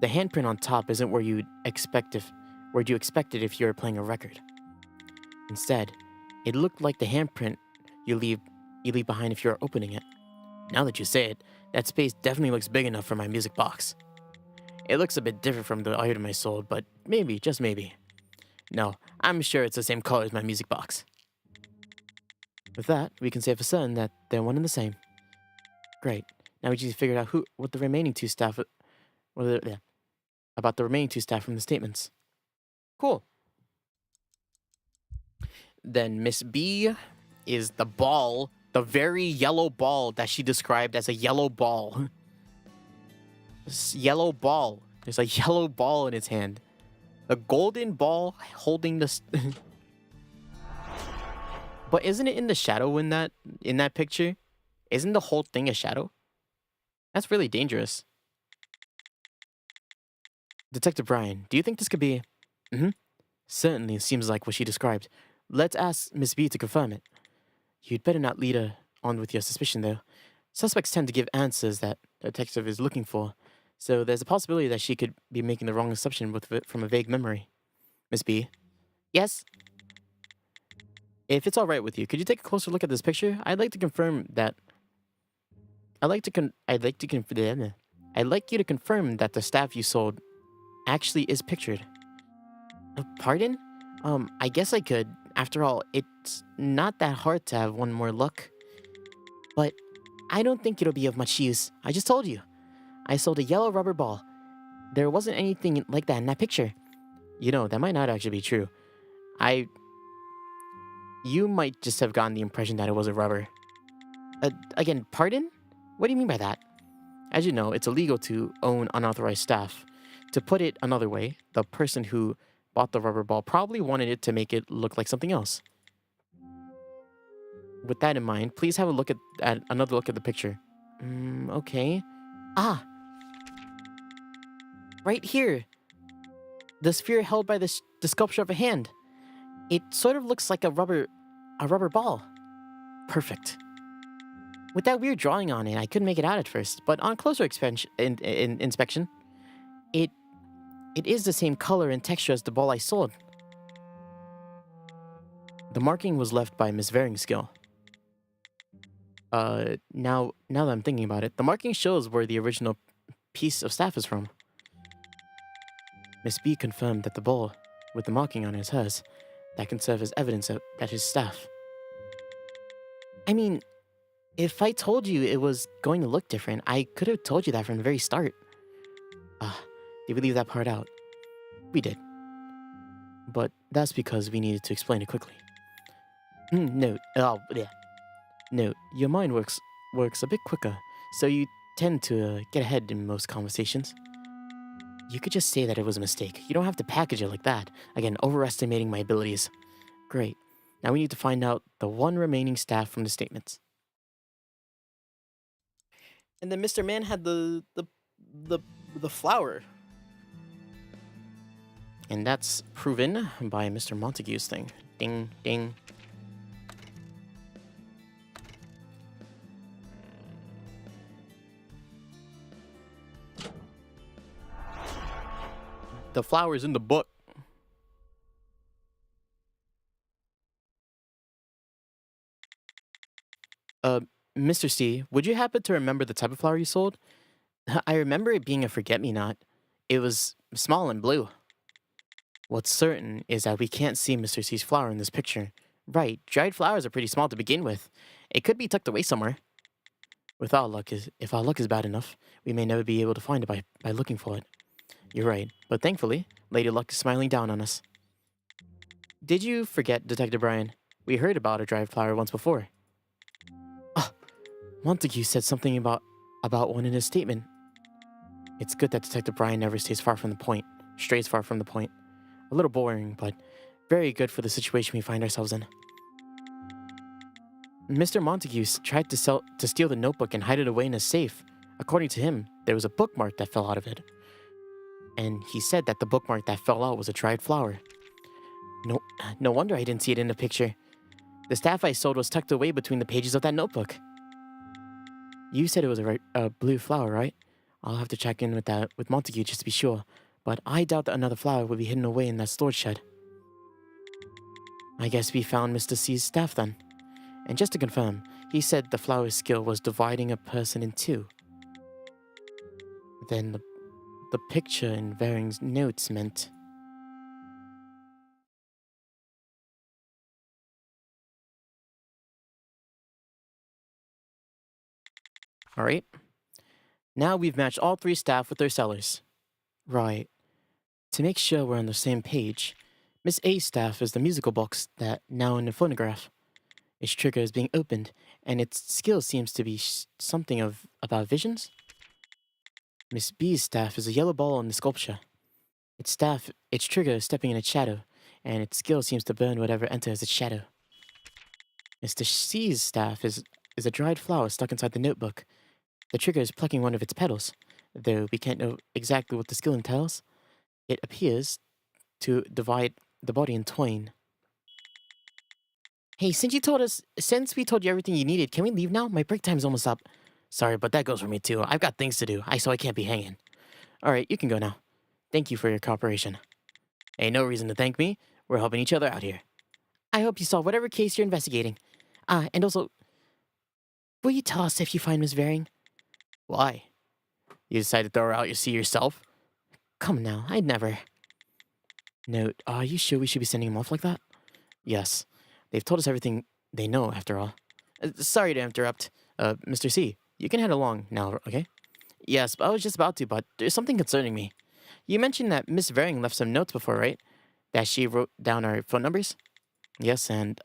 The handprint on top isn't where you'd expect it if you were playing a record. Instead, it looked like the handprint you leave behind if you're opening it. Now that you say it, that space definitely looks big enough for my music box. It looks a bit different from the item I sold, but maybe, just maybe. No, I'm sure it's the same color as my music box. With that, we can say for certain that they're one and the same. Great. Now we just figured out about the remaining two staff from the statements. Cool. Then Miss B is the ball, the very yellow ball that she described as a yellow ball. This yellow ball. There's a yellow ball in its hand. A golden ball holding the... But isn't it in the shadow in that picture? Isn't the whole thing a shadow? That's really dangerous. Detective Brian, do you think this could be... Certainly seems like what she described. Let's ask Miss B to confirm it. You'd better not lead her on with your suspicion, though. Suspects tend to give answers that the detective is looking for, so there's a possibility that she could be making the wrong assumption from a vague memory. Miss B? Yes? If it's all right with you, could you take a closer look at this picture? I'd like to confirm that... I'd like you to confirm that the staff you sold actually is pictured. Pardon? I guess I could. After all, it's not that hard to have one more look. But I don't think it'll be of much use. I just told you. I sold a yellow rubber ball. There wasn't anything like that in that picture. You know, that might not actually be true. You might just have gotten the impression that it was a rubber. Again, pardon? What do you mean by that? As you know, it's illegal to own unauthorized staff. To put it another way, the person who bought the rubber ball probably wanted it to make it look like something else. With that in mind, please have a look at another look at the picture. Okay. Ah, right here. The sphere held by the sculpture of a hand. It sort of looks like a rubber ball. Perfect. With that weird drawing on it, I couldn't make it out at first, but on closer inspection, it is the same color and texture as the ball I sold. The marking was left by Miss Varing's skill. Now that I'm thinking about it, the marking shows where the original piece of staff is from. Miss B confirmed that the ball with the marking on it is hers. That can serve as evidence that his staff. I mean, if I told you it was going to look different, I could have told you that from the very start. Did we leave that part out? We did. But that's because we needed to explain it quickly. Note, your mind works a bit quicker, so you tend to get ahead in most conversations. You could just say that it was a mistake. You don't have to package it like that. Again, overestimating my abilities. Great. Now we need to find out the one remaining staff from the statements. And then Mr. Man had the flower. And that's proven by Mr. Montague's thing. Ding, ding. The flower's in the book. Mr. C, would you happen to remember the type of flower you sold? I remember it being a forget-me-not. It was small and blue. What's certain is that we can't see Mr. C's flower in this picture. Right, dried flowers are pretty small to begin with. It could be tucked away somewhere. If our luck is bad enough, we may never be able to find it by looking for it. You're right, but thankfully, Lady Luck is smiling down on us. Did you forget, Detective Brian? We heard about a dried flower once before. Montague said something about one in his statement. It's good that Detective Brian never strays far from the point. A little boring, but very good for the situation we find ourselves in. Mr. Montague tried to steal the notebook and hide it away in a safe. According to him, there was a bookmark that fell out of it. And he said that the bookmark that fell out was a dried flower. No wonder I didn't see it in the picture. The staff I sold was tucked away between the pages of that notebook. You said it was a blue flower, right? I'll have to check in with Montague just to be sure, but I doubt that another flower would be hidden away in that storage shed. I guess we found Mr. C's staff then. And just to confirm, he said the flower's skill was dividing a person in two. Then the picture in Varing's notes meant... Alright. Now we've matched all three staff with their sellers. Right. To make sure we're on the same page, Miss A's staff is the musical box that now in the phonograph. Its trigger is being opened, and its skill seems to be something about visions. Miss B's staff is a yellow ball in the sculpture. Its trigger is stepping in its shadow, and its skill seems to burn whatever enters its shadow. Mr. C's staff is a dried flower stuck inside the notebook. The trigger is plucking one of its petals, though we can't know exactly what the skill entails. It appears to divide the body in twain. Hey, since we told you everything you needed, can we leave now? My break time's almost up. Sorry, but that goes for me too. I've got things to do, so I can't be hanging. Alright, you can go now. Thank you for your cooperation. Ain't no reason to thank me. We're helping each other out here. I hope you solve whatever case you're investigating. And also, will you tell us if you find Miss Varing? Why? You decided to throw her out you see yourself? Come now, I'd never. Note, are you sure we should be sending him off like that? Yes. They've told us everything they know, after all. Sorry to interrupt. Mr. C, you can head along now, okay? Yes, I was just about to, but there's something concerning me. You mentioned that Miss Varing left some notes before, right? That she wrote down our phone numbers? Yes, and,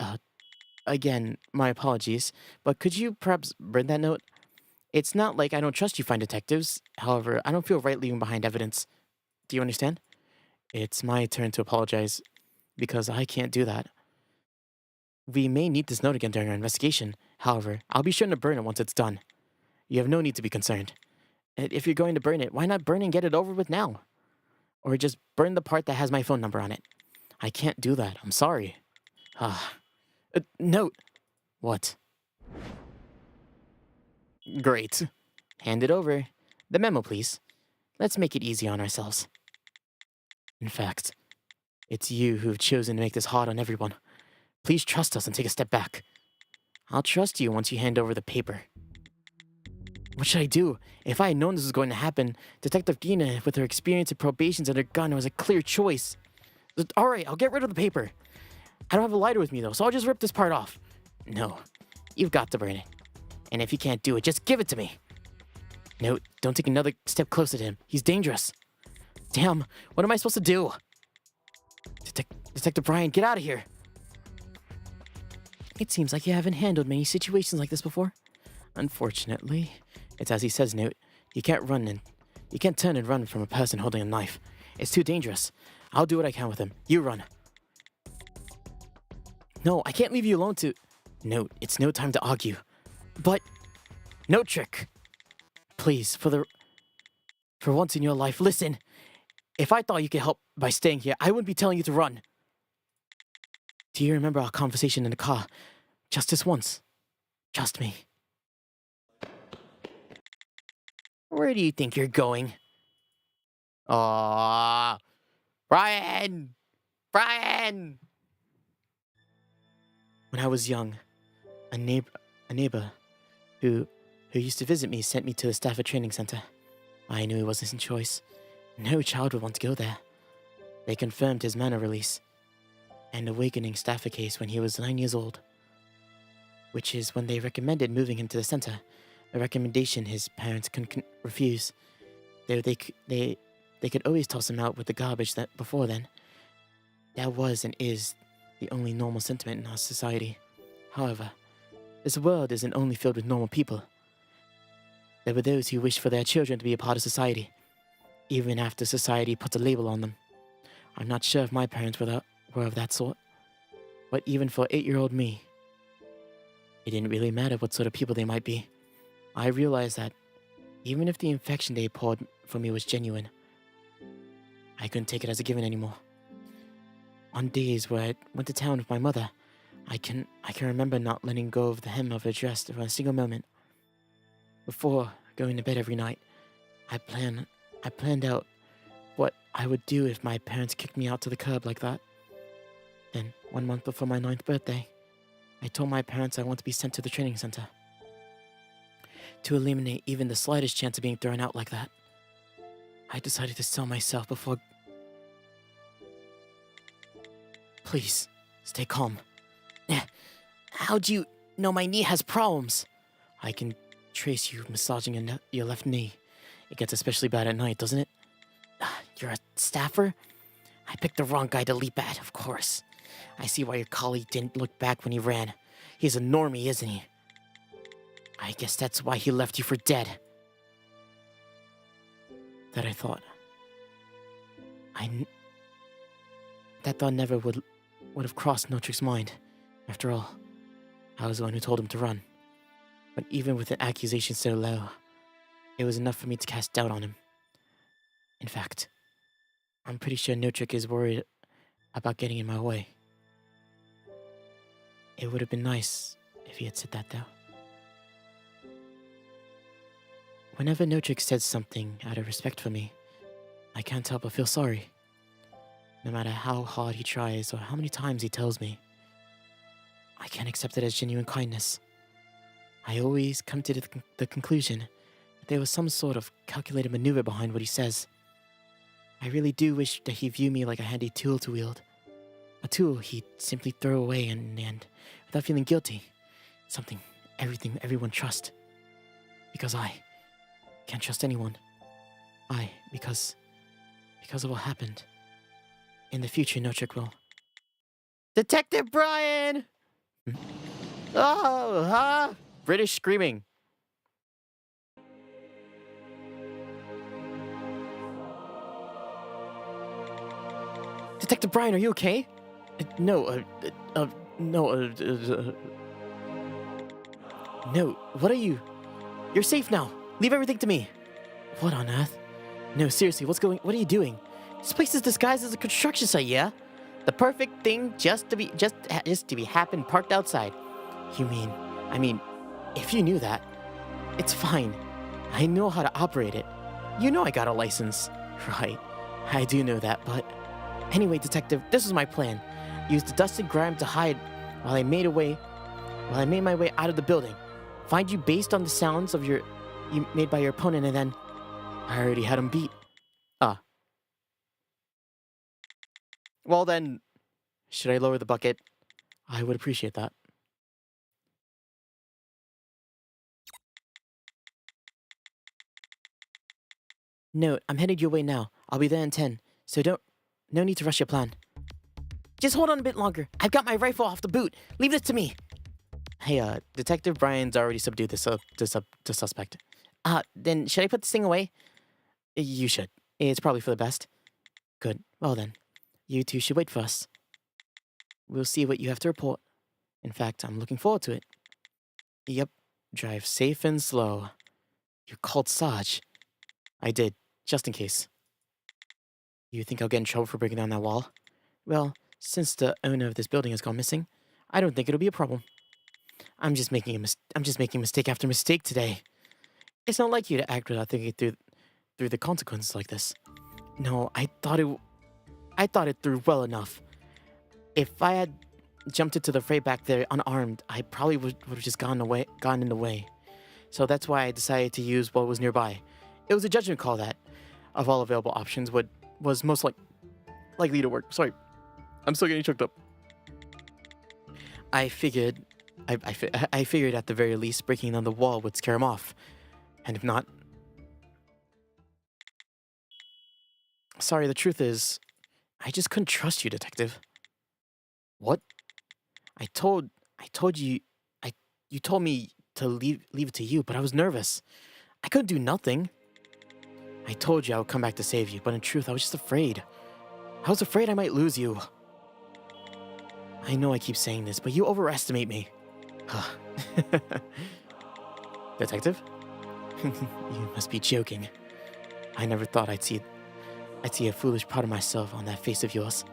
again, my apologies, but could you perhaps burn that note? It's not like I don't trust you fine detectives. However, I don't feel right leaving behind evidence. Do you understand? It's my turn to apologize, because I can't do that. We may need this note again during our investigation. However, I'll be sure to burn it once it's done. You have no need to be concerned. And if you're going to burn it, why not burn and get it over with now? Or just burn the part that has my phone number on it. I can't do that. I'm sorry. Note. What? Great. Hand it over. The memo, please. Let's make it easy on ourselves. In fact, it's you who've chosen to make this hard on everyone. Please trust us and take a step back. I'll trust you once you hand over the paper. What should I do? If I had known this was going to happen, Detective Gina, with her experience and probations and her gun, was a clear choice. Alright, I'll get rid of the paper. I don't have a lighter with me though, so I'll just rip this part off. No, you've got to burn it. And if you can't do it, just give it to me. No, don't take another step closer to him. He's dangerous. Damn, what am I supposed to do? Detective Brian, get out of here. It seems like you haven't handled many situations like this before. Unfortunately, it's as he says, Newt. You can't turn and run from a person holding a knife. It's too dangerous. I'll do what I can with him. You run. No, I can't leave you alone to... Note, it's no time to argue. But... No trick. Please, for once in your life, listen. If I thought you could help by staying here, I wouldn't be telling you to run. Do you remember our conversation in the car? Just this once. Trust me. Where do you think you're going? Aww. Brian! Brian! When I was young, a neighbor who used to visit me sent me to the Stafford Training Center. I knew it wasn't his choice. No child would want to go there. They confirmed his manor release and awakening Stafford case when he was 9 years old, which is when they recommended moving him to the center, a recommendation his parents couldn't refuse. They could always toss him out with the garbage that before then. That was and is the only normal sentiment in our society. However, this world isn't only filled with normal people. There were those who wished for their children to be a part of society, even after society puts a label on them. I'm not sure if my parents were of that sort, but even for 8-year-old me, it didn't really matter what sort of people they might be. I realized that even if the affection they poured for me was genuine, I couldn't take it as a given anymore. On days where I went to town with my mother, I can remember not letting go of the hem of her dress for a single moment. Before going to bed every night, I planned out what I would do if my parents kicked me out to the curb like that. Then, 1 month before my 9th birthday, I told my parents I want to be sent to the training center. To eliminate even the slightest chance of being thrown out like that, I decided to sell myself before... Please, stay calm. How'd you know my knee has problems? I can trace you massaging your left knee. It gets especially bad at night, doesn't it? You're a staffer? I picked the wrong guy to leap at, of course. I see why your colleague didn't look back when he ran. He's a normie, isn't he? I guess that's why he left you for dead. That I thought. That thought never would have crossed Notric's mind. After all, I was the one who told him to run. But even with an accusation so low, it was enough for me to cast doubt on him. In fact, I'm pretty sure Notric is worried about getting in my way. It would have been nice if he had said that, though. Whenever Notrix says something out of respect for me, I can't help but feel sorry. No matter how hard he tries or how many times he tells me, I can't accept it as genuine kindness. I always come to the conclusion that there was some sort of calculated maneuver behind what he says. I really do wish that he viewed me like a handy tool to wield. A tool he'd simply throw away and without feeling guilty. Something everyone trust. Because I can't trust anyone. Because of what happened. In the future, no trick will. Detective Brian! Oh, huh? British screaming. Detective Brian, are you okay? No, what are you? You're safe now. Leave everything to me. What on earth? No, seriously, what are you doing? This place is disguised as a construction site, yeah? The perfect thing just to be happen parked outside. I mean, if you knew that, it's fine. I know how to operate it. You know I got a license. Right, I do know that, but... Anyway, Detective, this is my plan. Use the dust and grime to hide while I made my way out of the building. Find you based on the sounds you made by your opponent, and then... I already had him beat. Well then, Should I lower the bucket? I would appreciate that. No, I'm headed your way now. I'll be there in 10. So no need to rush your plan. Just hold on a bit longer. I've got my rifle off the boot. Leave this to me. Hey, Detective Brian's already subdued the suspect. Then should I put this thing away? You should. It's probably for the best. Good. Well then, you two should wait for us. We'll see what you have to report. In fact, I'm looking forward to it. Yep. Drive safe and slow. You called Sarge. I did, just in case. You think I'll get in trouble for breaking down that wall? Well, since the owner of this building has gone missing, I don't think it'll be a problem. I'm just making mistake after mistake today. It's not like you to act without thinking through the consequences like this. No, I thought it through well enough. If I had jumped into the fray back there unarmed, I probably would have just gone in the way. So that's why I decided to use what was nearby. It was a judgment call that, of all available options, was most likely to work. Sorry, I'm still getting choked up. I figured at the very least breaking down the wall would scare him off, and if not, sorry. The truth is, I just couldn't trust you, Detective. What? I told you. You told me to leave it to you, but I was nervous. I couldn't do nothing. I told you I would come back to save you, but in truth, I was just afraid. I was afraid I might lose you. I know I keep saying this, but you overestimate me. Detective? You must be joking. I never thought I'd see a foolish part of myself on that face of yours.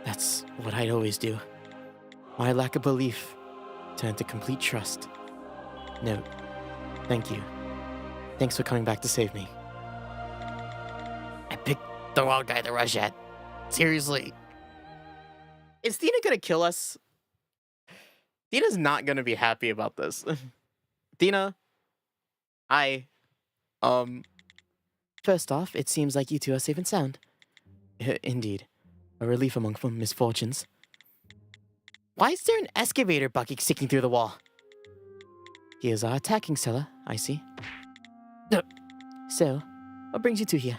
That's what I'd always do. My lack of belief turned to complete trust. Note, thank you. Thanks for coming back to save me. I picked the wrong guy to rush at. Seriously. Is Tina gonna kill us? Tina's not gonna be happy about this. Tina, First off, it seems like you two are safe and sound. Indeed. A relief among misfortunes. Why is there an excavator bucket sticking through the wall? Here's our attacking cellar, I see. So, what brings you two here?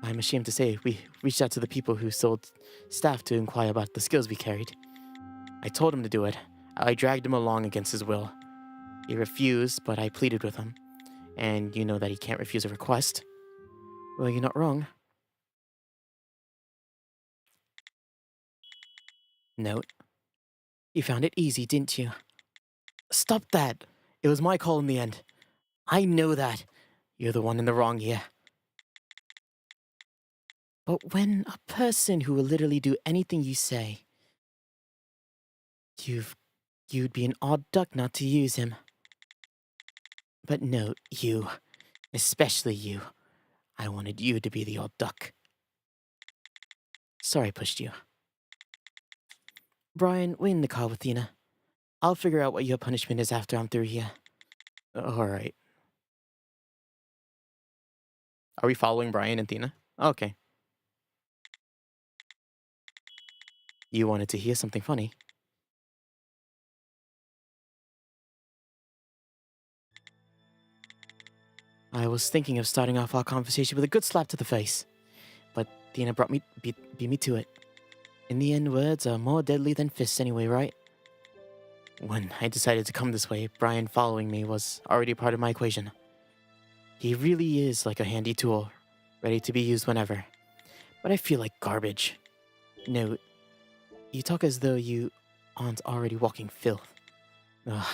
I'm ashamed to say we reached out to the people who sold staff to inquire about the skills we carried. I told him to do it. I dragged him along against his will. He refused, but I pleaded with him. And you know that he can't refuse a request. Well, you're not wrong. Note. You found it easy, didn't you? Stop that. It was my call in the end. I know that. You're the one in the wrong here. But when a person who will literally do anything you say, you'd be an odd duck not to use him. But no, you, especially you, I wanted you to be the odd duck. Sorry I pushed you. Brian, wait in the car with Tina. I'll figure out what your punishment is after I'm through here. Alright. Are we following Brian and Tina? Okay. You wanted to hear something funny. I was thinking of starting off our conversation with a good slap to the face, but Tina beat me to it. In the end, words are more deadly than fists anyway, right? When I decided to come this way, Brian following me was already part of my equation. He really is like a handy tool, ready to be used whenever. But I feel like garbage. Note, you talk as though you aren't already walking filth. Ugh.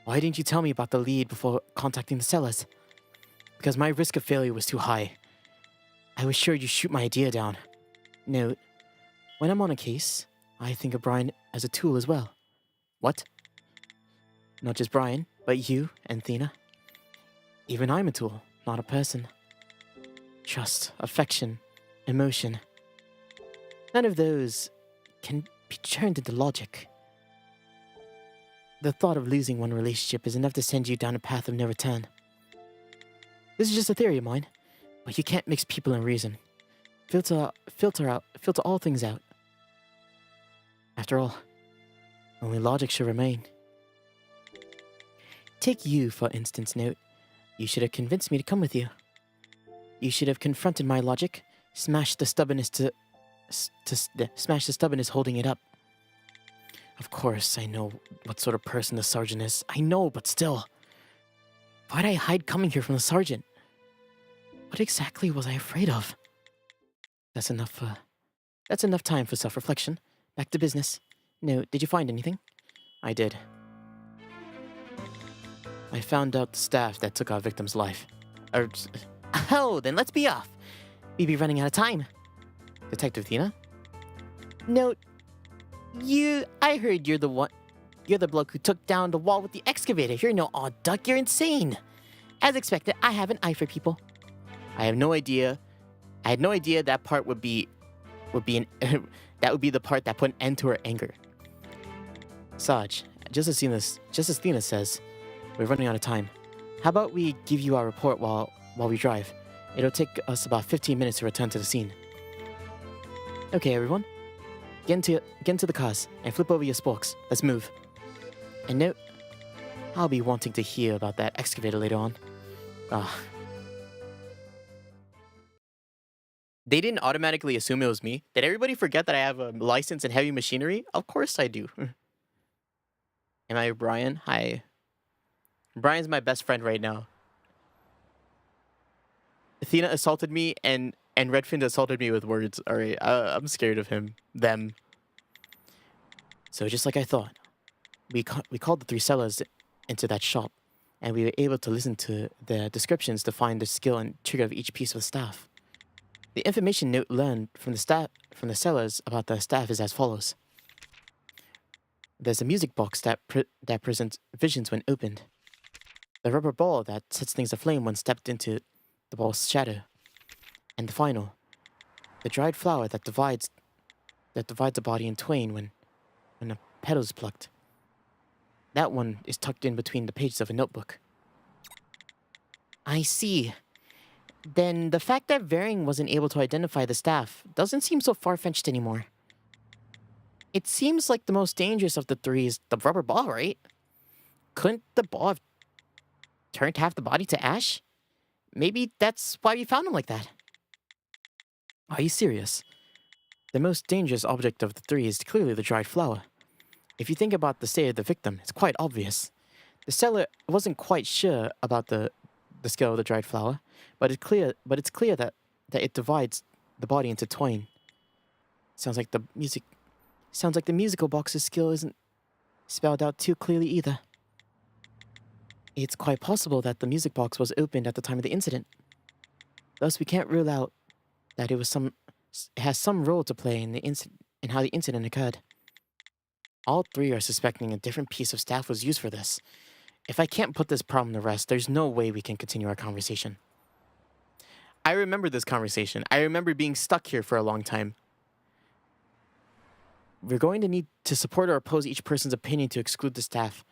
Why didn't you tell me about the lead before contacting the sellers? Because my risk of failure was too high. I was sure you'd shoot my idea down. Note, when I'm on a case, I think of Brian as a tool as well. What? Not just Brian, but you and Thena. Even I'm a tool, not a person. Trust, affection, emotion. None of those can be turned into logic. The thought of losing one relationship is enough to send you down a path of no return. This is just a theory of mine, but you can't mix people and reason. Filter all things out. After all, only logic should remain. Take you, for instance, Note. You should have convinced me to come with you. You should have confronted my logic, smashed the stubbornness holding it up. Of course, I know what sort of person the sergeant is. I know, but still. Why'd I hide coming here from the sergeant? What exactly was I afraid of? That's enough time for self-reflection. Back to business. Note, did you find anything? I did. I found out the staff that took our victim's life. Oh, then let's be off. We be running out of time. Detective Tina? Note, I heard you're the bloke who took down the wall with the excavator. You're no odd duck, you're insane. As expected, I have an eye for people. I had no idea that part would be that would be the part that put an end to her anger. Sarge, just as Thena says, we're running out of time. How about we give you our report while we drive? It'll take us about 15 minutes to return to the scene. Okay, everyone. Get into the cars and flip over your spokes. Let's move. And note, I'll be wanting to hear about that excavator later on. They didn't automatically assume it was me. Did everybody forget that I have a license in heavy machinery? Of course I do. Am I Brian? Hi. Brian's my best friend right now. Athena assaulted me and Redfin assaulted me with words. All right, I'm scared of them. So just like I thought, we called the three sellers into that shop, and we were able to listen to their descriptions to find the skill and trigger of each piece of staff. The information Note learned from the sellers about the staff is as follows. There's a music box that presents visions when opened. The rubber ball that sets things aflame when stepped into the ball's shadow. And the final, the dried flower that divides the body in twain when a petal is plucked. That one is tucked in between the pages of a notebook. I see. Then the fact that Varing wasn't able to identify the staff doesn't seem so far-fetched anymore. It seems like the most dangerous of the three is the rubber ball, right? Couldn't the ball have turned half the body to ash? Maybe that's why we found him like that. Are you serious? The most dangerous object of the three is clearly the dried flower. If you think about the state of the victim, it's quite obvious. The seller wasn't quite sure about the skill of the dried flower, but it's clear that it divides the body into twain. Sounds like the musical box's skill isn't spelled out too clearly either. It's quite possible that the music box was opened at the time of the incident. Thus, we can't rule out that it has some role to play in how the incident occurred. All three are suspecting a different piece of staff was used for this. If I can't put this problem to rest, there's no way we can continue our conversation. I remember this conversation. I remember being stuck here for a long time. We're going to need to support or oppose each person's opinion to exclude the staff.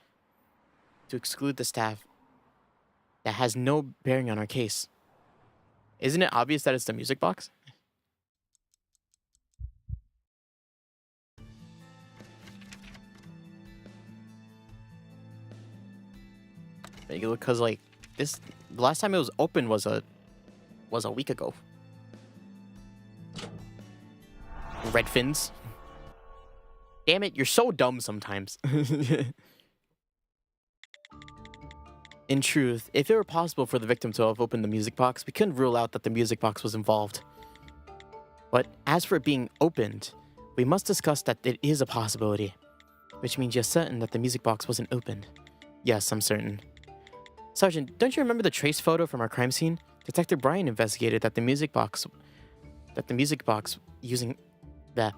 That has no bearing on our case. Isn't it obvious that it's the music box? Because like this, the last time it was open was a week ago. Red fins. Damn it, you're so dumb sometimes. In truth, if it were possible for the victim to have opened the music box, we couldn't rule out that the music box was involved. But as for it being opened, we must discuss that it is a possibility. Which means you're certain that the music box wasn't opened. Yes, I'm certain. Sergeant, don't you remember the trace photo from our crime scene? Detective Brian investigated that the music box using the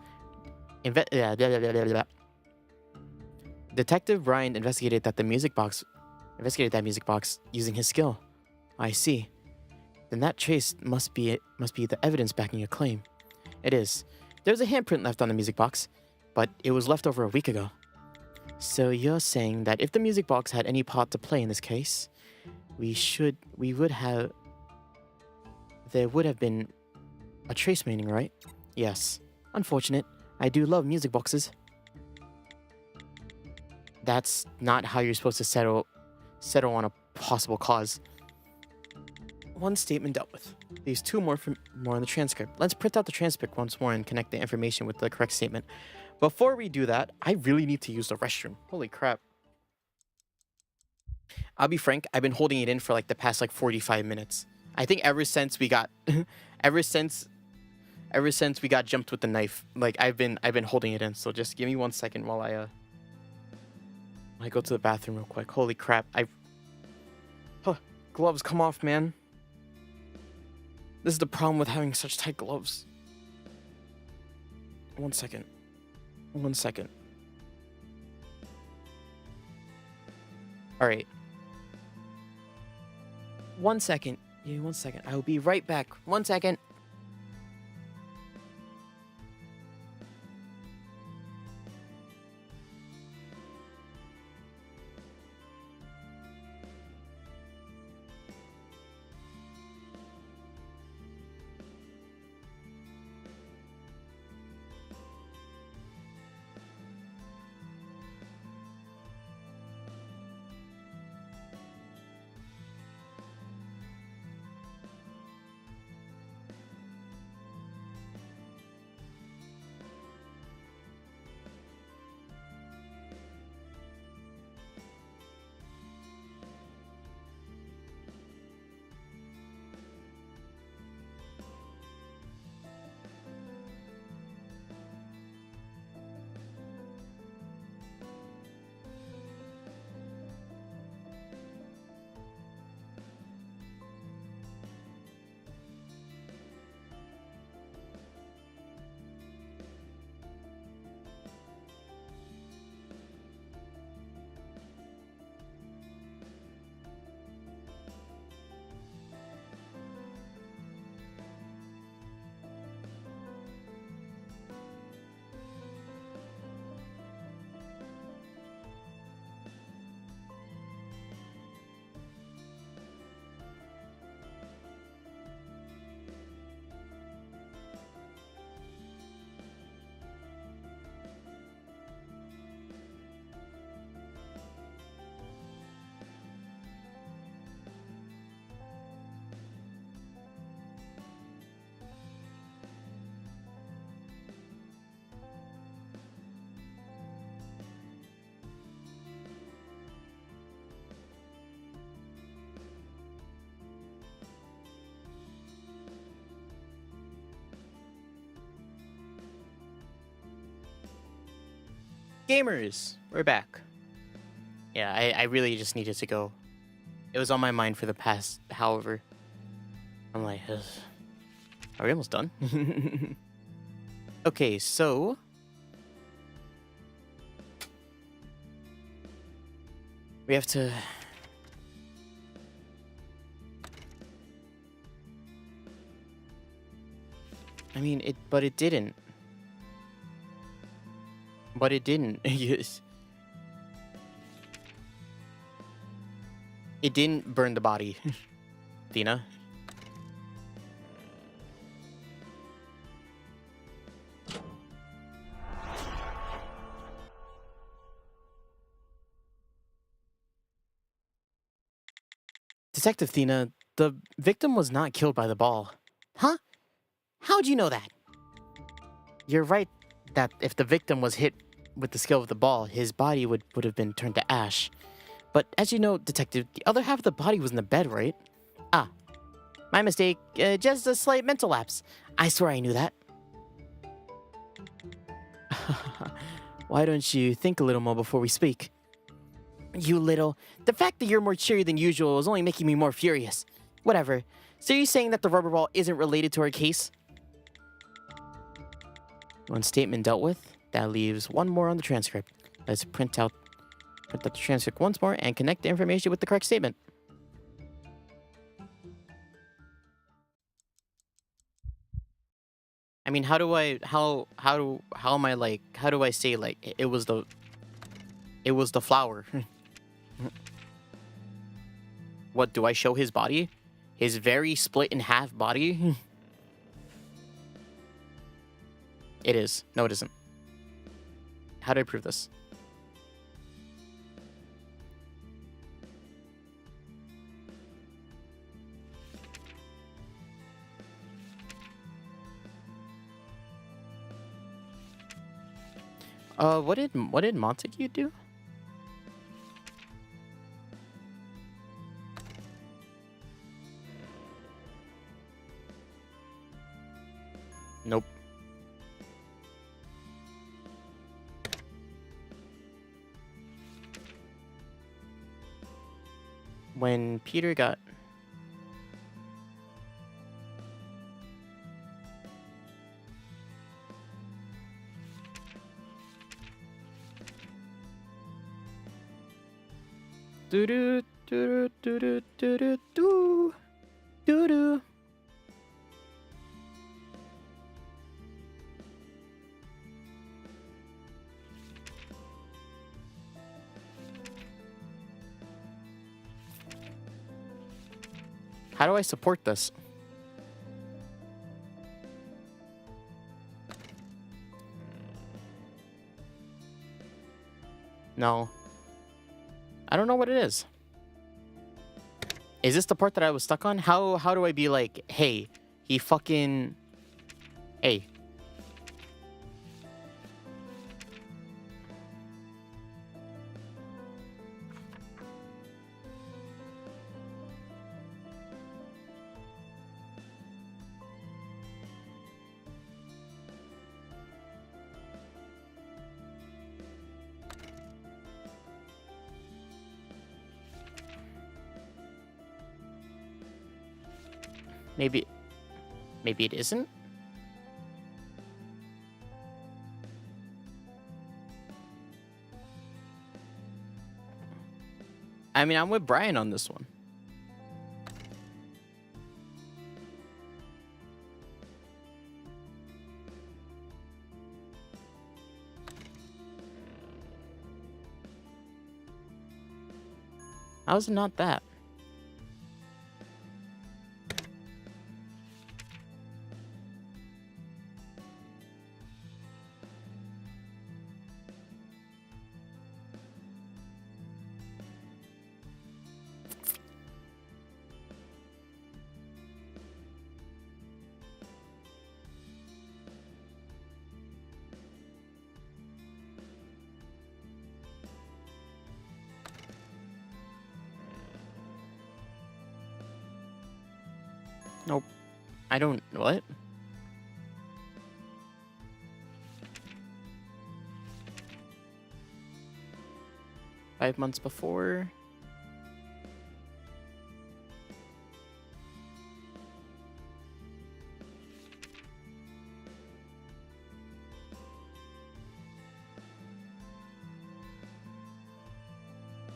Detective Brian investigated that music box using his skill. I see. Then that trace must be the evidence backing your claim. It is. There's a handprint left on the music box, but it was left over a week ago. So you're saying that if the music box had any part to play in this case, there would have been a trace remaining, right? Yes. Unfortunate. I do love music boxes. That's not how you're supposed to settle on a possible cause. One statement dealt with. These two more on the transcript. Let's print out the transcript once more and connect the information with the correct statement. Before we do that, I really need to use the restroom. Holy crap. I'll be frank, I've been holding it in for like the past 45 minutes. I think ever since we got ever since we got jumped with the knife, I've been holding it in. So just give me 1 second while I go to the bathroom real quick. Holy crap. Gloves come off, man. This is the problem with having such tight gloves. 1 second. 1 second. All right. 1 second. Yeah, 1 second. I will be right back. 1 second. Gamers, we're back. Yeah, I really just needed to go. It was on my mind for the past however. I'm like, ugh. Are we almost done? Okay, so we have to but it didn't. But it didn't. Yes. It didn't burn the body. Dina. Detective Thina, the victim was not killed by the ball. Huh? How'd you know that? You're right that if the victim was hit with the skill of the ball, his body would have been turned to ash. But as you know, Detective, the other half of the body was in the bed, right? Ah, my mistake. Just a slight mental lapse. I swear I knew that. Why don't you think a little more before we speak? You little. The fact that you're more cheery than usual is only making me more furious. Whatever. So you're saying that the rubber ball isn't related to our case? One statement dealt with, that leaves one more on the transcript. Let's print out the transcript once more and connect the information with the correct statement. I mean, how do I say like it was the flower? What do I show his body? His very split in half body? It is. No, it isn't. How do I prove this? What did Montague do? Nope. When Peter got... Do-do, do-do, do-do, do-do, do. Do-do. How do I support this? No. I don't know what it is. Is this the part that I was stuck on? How do I be like, hey, he fucking... Hey. Maybe it isn't? I mean, I'm with Brian on this one. How's it not that? Nope. I don't... What? Five months before...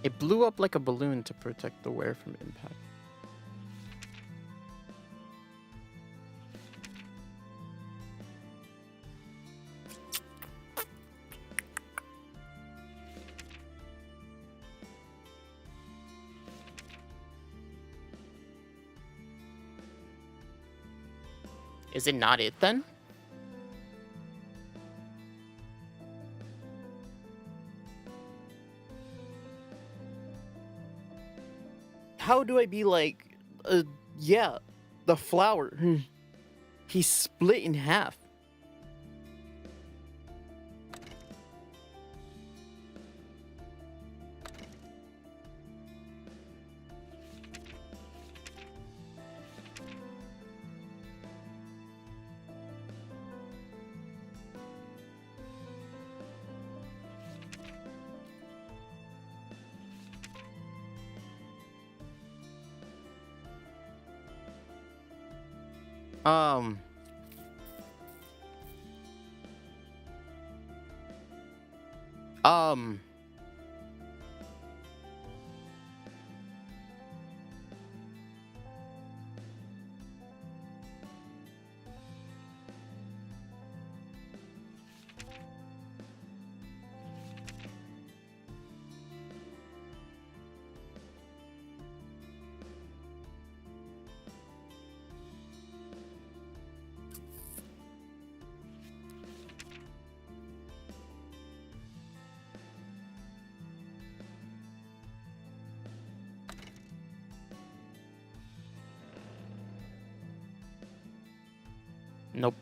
It blew up like a balloon to protect the wearer from impact. Is it not it then? how do I be like, yeah, the flower. He's split in half. Um. Um. Nope.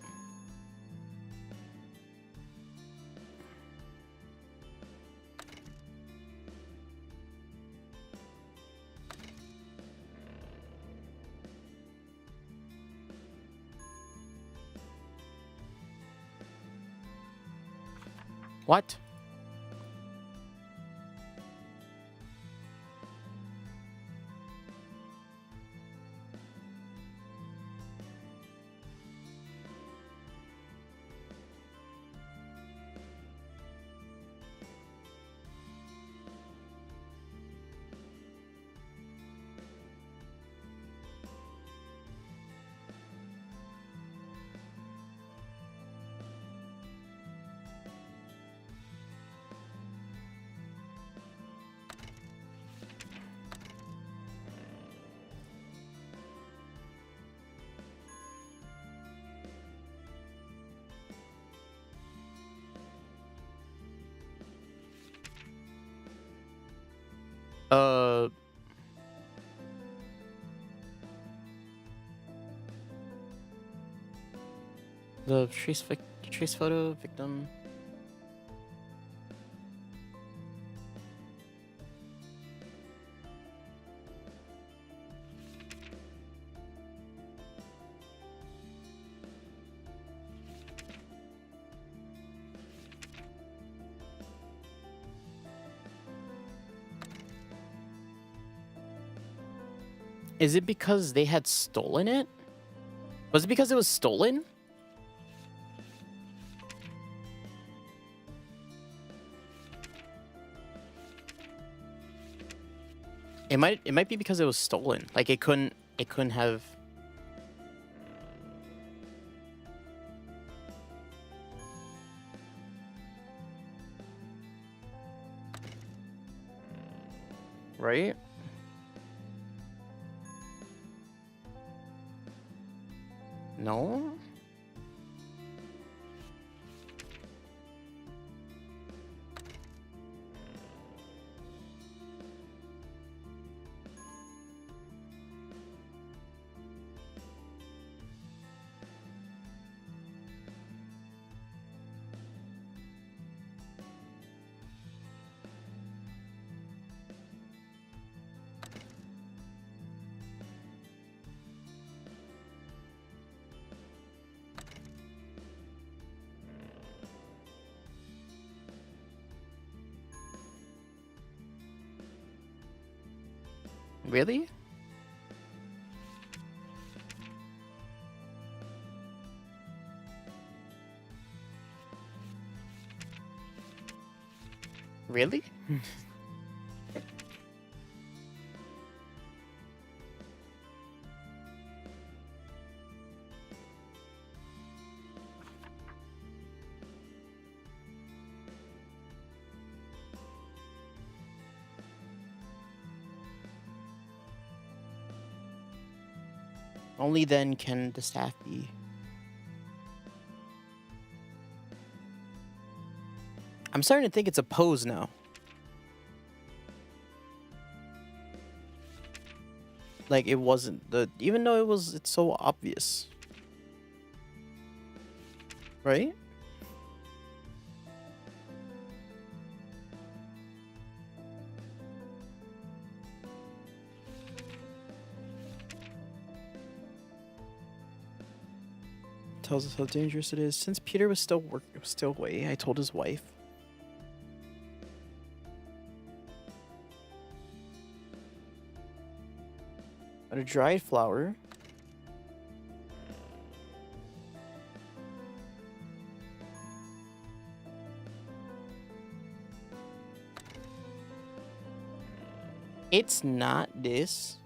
What? Uh. The trace photo victim. Is it because they had stolen it? Was it because it was stolen? It might be because it was stolen. Like it couldn't have. Right? No? Really? Really? Only then can the staff be. I'm starting to think it's a pose now. Like, it wasn't the... Even though it's so obvious. Right? Tells us how dangerous it is. Since Peter was still away, I told his wife. A dried flower. It's not this.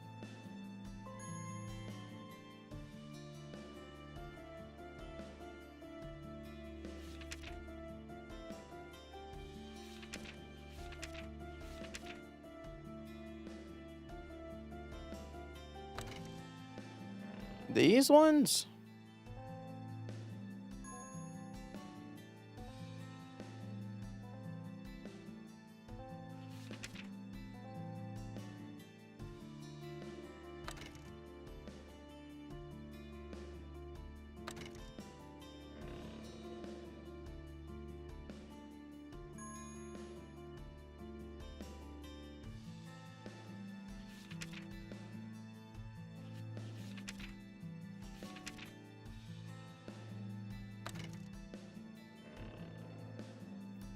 These ones?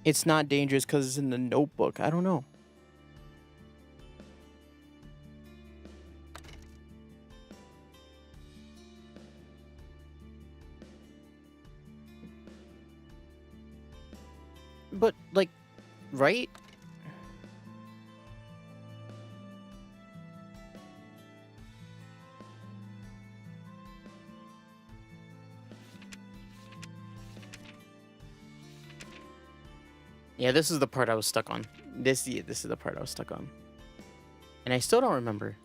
It's not dangerous because it's in the notebook. I don't know. But, like, right? Yeah, this is the part I was stuck on. This is the part I was stuck on. And I still don't remember.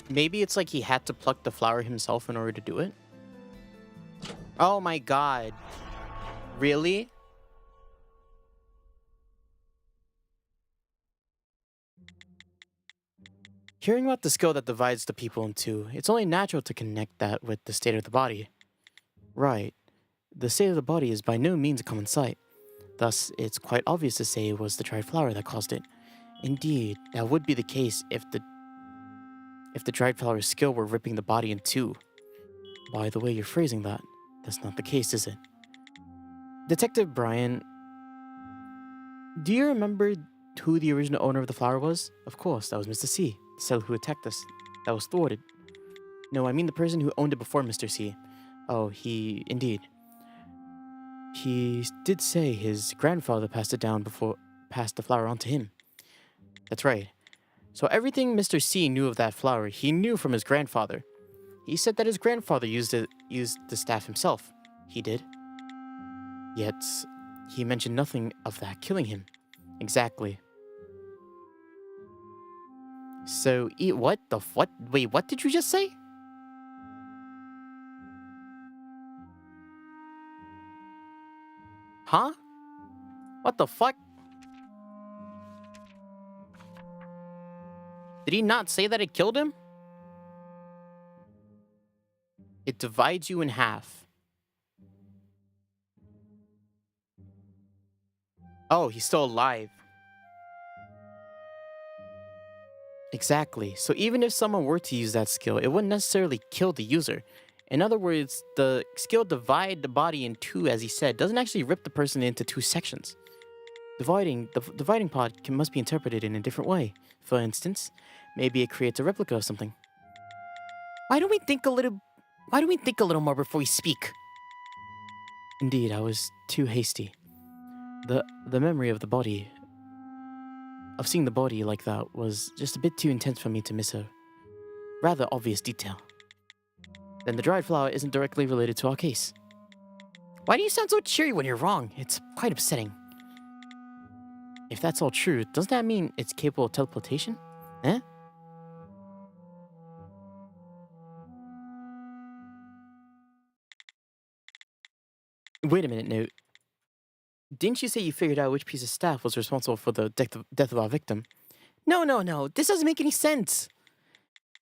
Maybe it's like he had to pluck the flower himself in order to do it? Oh my god. Really? Hearing about the skill that divides the people in two, it's only natural to connect that with the state of the body. Right. The state of the body is by no means a common sight. Thus, it's quite obvious to say it was the dried flower that caused it. Indeed, that would be the case if the dried flower's skill were ripping the body in two. By the way you're phrasing that, that's not the case, is it? Detective Brian, do you remember who the original owner of the flower was? Of course, that was Mr. C, the seller who attacked us. That was thwarted. No, I mean the person who owned it before Mr. C. Oh, indeed. He did say his grandfather passed the flower on to him. That's right. So everything Mr. C knew of that flower, he knew from his grandfather. He said that his grandfather used the staff himself. He did. Yet, he mentioned nothing of that killing him. Exactly. So, what? Wait, what did you just say? Huh? What the fuck? Did he not say that it killed him? It divides you in half. Oh, he's still alive. Exactly. So even if someone were to use that skill, it wouldn't necessarily kill the user. In other words, the skill divide the body in two, as he said, doesn't actually rip the person into two sections. The dividing part must be interpreted in a different way. For instance, maybe it creates a replica of something. Why don't we think a little more before we speak? Indeed, I was too hasty. The memory of seeing the body like that was just a bit too intense for me to miss her. rather obvious detail. Then the dried flower isn't directly related to our case. Why do you sound so cheery when you're wrong? It's quite upsetting. If that's all true, doesn't that mean it's capable of teleportation? Eh? Wait a minute, Newt. Didn't you say you figured out which piece of staff was responsible for the death of our victim? No. This doesn't make any sense.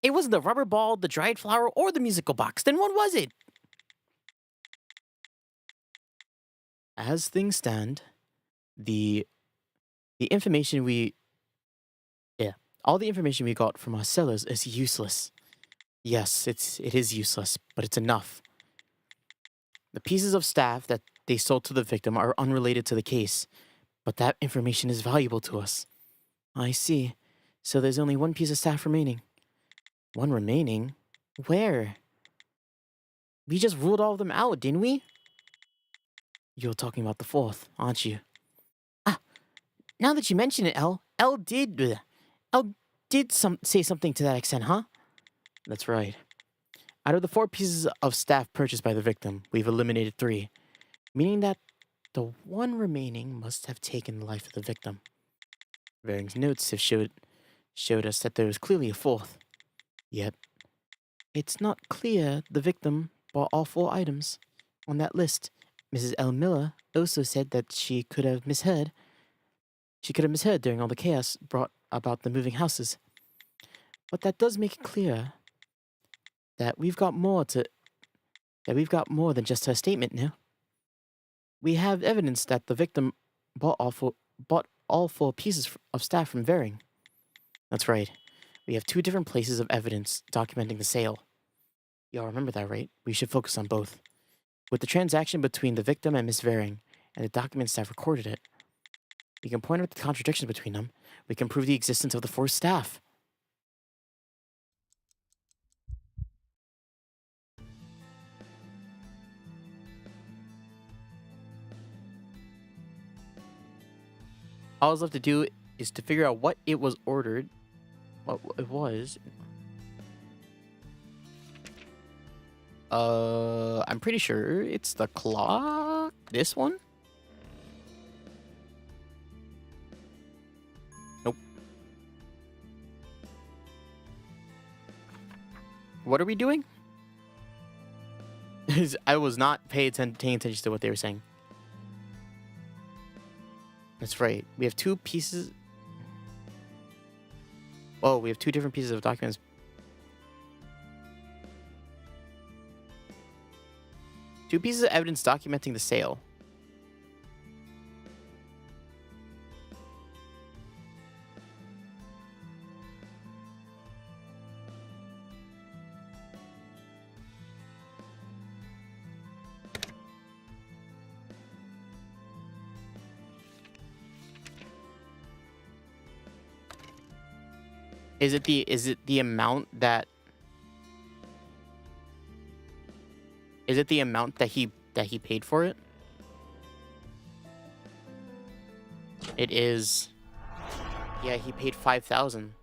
It wasn't the rubber ball, the dried flower, or the musical box. Then what was it? As things stand, all the information we got from our sellers is useless. Yes, it is useless, but it's enough. The pieces of staff that they sold to the victim are unrelated to the case, but that information is valuable to us. I see. So there's only one piece of staff remaining. One remaining? Where? We just ruled all of them out, didn't we? You're talking about the fourth, aren't you? Ah, now that you mention it, Elle did say something to that extent, huh? That's right. Out of the 4 pieces of staff purchased by the victim, we've eliminated 3, meaning that the one remaining must have taken the life of the victim. Varying's notes have showed us that there was clearly a 4th. Yet, it's not clear the victim bought all 4 items. On that list, Mrs. L. Miller also said that she could have misheard. She could have misheard during all the chaos brought about the moving houses. But that does make it clear that we've got more than just her statement now. We have evidence that the victim bought all 4 pieces of staff from Varying. That's right. We have 2 different places of evidence documenting the sale. Y'all remember that, right? We should focus on both. With the transaction between the victim and Miss Varying, and the documents that recorded it, we can point out the contradictions between them. We can prove the existence of the 4 staff. All that's left to do is to figure out what it was ordered. What it was. I'm pretty sure it's the clock. This one? Nope. What are we doing? I was not paying attention to what they were saying. That's right. We have 2 pieces. Oh, we have 2 different pieces of documents. Two pieces of evidence documenting the sale. Is it the amount that he paid for it? It is. Yeah, he paid 5,000.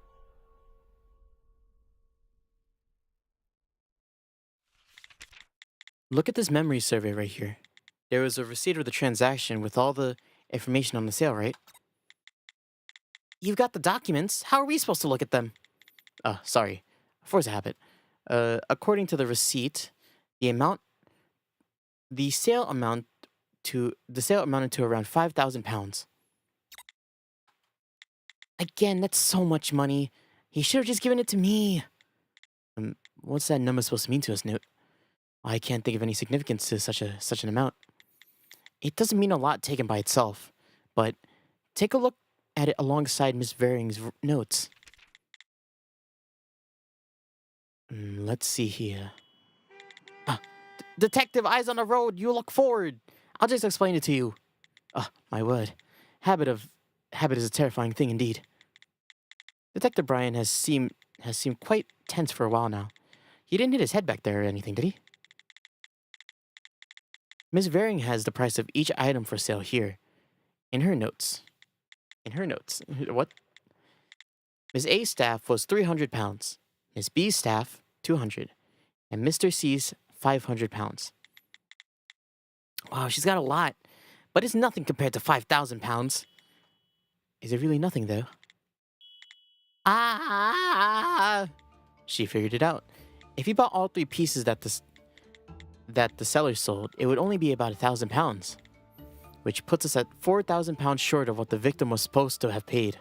Look at this memory survey right here. There was a receipt of the transaction with all the information on the sale, right? You've got the documents. How are we supposed to look at them? Sorry. Force a habit. According to the receipt, the sale amounted to around £5,000. Again, that's so much money. He should have just given it to me. What's that number supposed to mean to us, Newt? I can't think of any significance to such an amount. It doesn't mean a lot taken by itself, but take a look at it alongside Miss Varying's notes. Let's see here. Detective, eyes on the road. You look forward. I'll just explain it to you. My word. Habit is a terrifying thing indeed. Detective Brian has seemed quite tense for a while now. He didn't hit his head back there or anything, did he? Miss Varying has the price of each item for sale here. In her notes. What? Miss A's staff was £300. Miss B's staff, 200, and Mr. C's, 500 pounds. Wow, she's got a lot, but it's nothing compared to 5,000 pounds. Is it really nothing, though? Ah! She figured it out. If he bought all 3 pieces that the seller sold, it would only be about 1,000 pounds, which puts us at 4,000 pounds short of what the victim was supposed to have paid.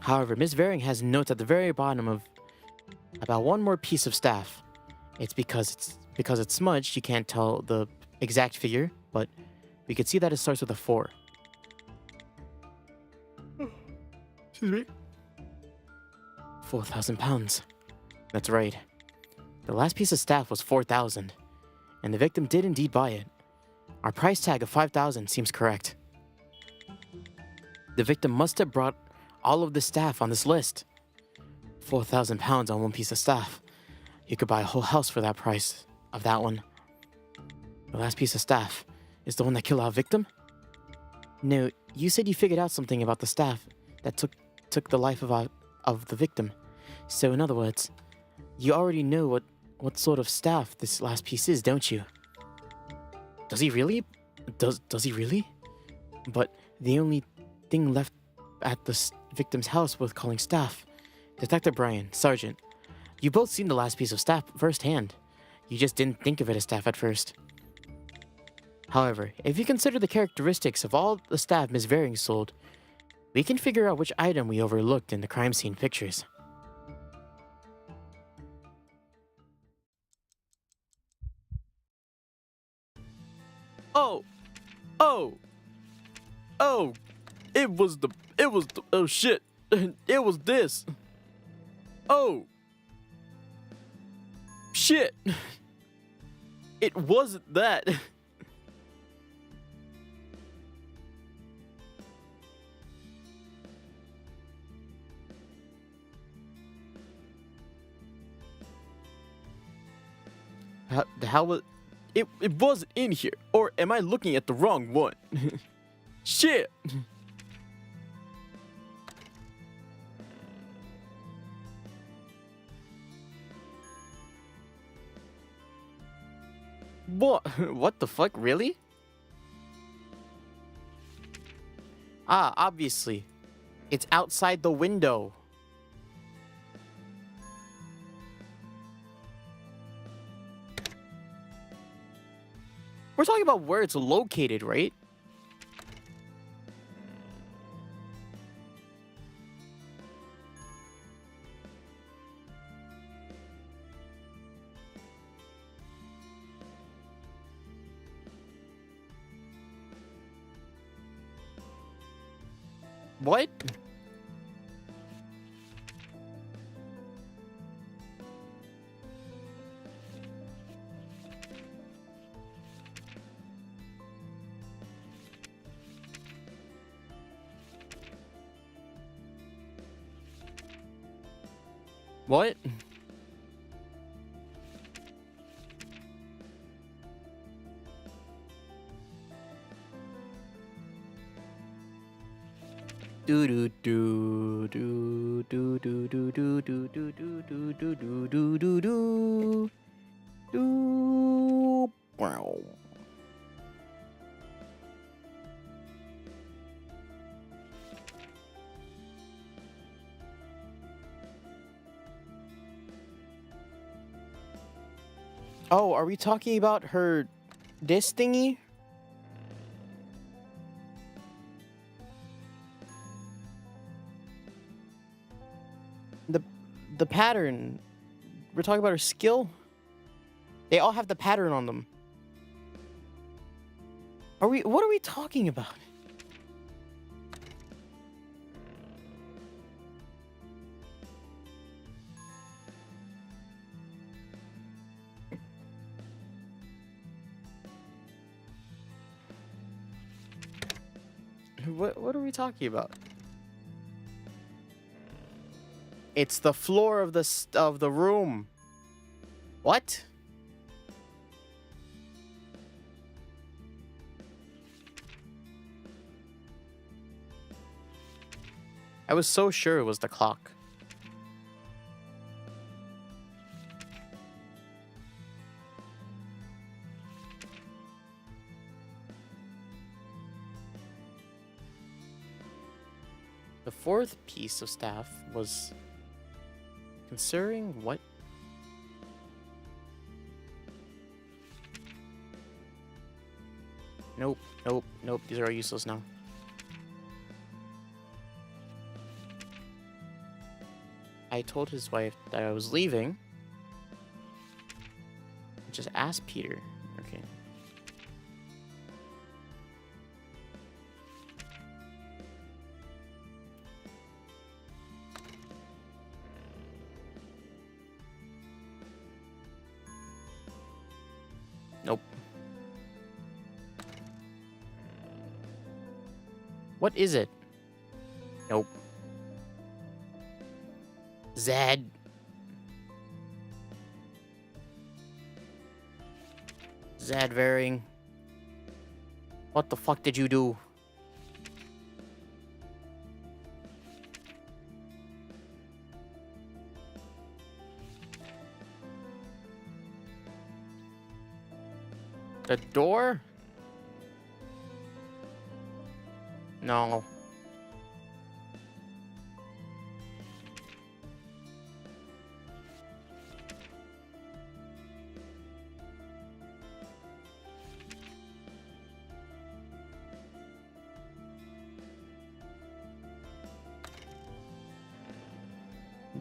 However, Miss Varing has notes at the very bottom of about 1 more piece of staff. It's because it's smudged, you can't tell the exact figure, but we could see that it starts with a 4. Excuse me. 4,000 pounds. That's right. The last piece of staff was 4,000, and the victim did indeed buy it. Our price tag of 5,000 seems correct. The victim must have brought all of the staff on this list. 4,000 pounds on 1 piece of staff. You could buy a whole house for that price of that one. The last piece of staff is the one that killed our victim? No, you said you figured out something about the staff that took the life of the victim. So in other words, you already know what sort of staff this last piece is, don't you? Does he really? Does he really? But the only thing left at the victim's house was calling staff. Detective Brian, Sergeant, you both seen the last piece of staff firsthand. You just didn't think of it as staff at first. However, if you consider the characteristics of all the staff Miss Varing sold, we can figure out which item we overlooked in the crime scene pictures. Oh, oh shit, it was this. Oh, shit, it wasn't that. How was it? It wasn't in here, or am I looking at the wrong one? Shit. What? What the fuck? Really? Ah, obviously. It's outside the window. We're talking about where it's located, right? What? What? Do do do do do do do do do do do do do do do do do do. Wow. Oh, are we talking about her this thingy? The pattern. We're talking about her skill? They all have the pattern on them. What are we talking about? What are we talking about? It's the floor of the room. What? I was so sure it was the clock. fourth piece of staff was considering what? Nope, nope, nope. These are all useless now. I told his wife that I was leaving. Just ask Peter. Okay. Nope. What is it? Nope. Zed. Zed varying. What the fuck did you do? The door? No.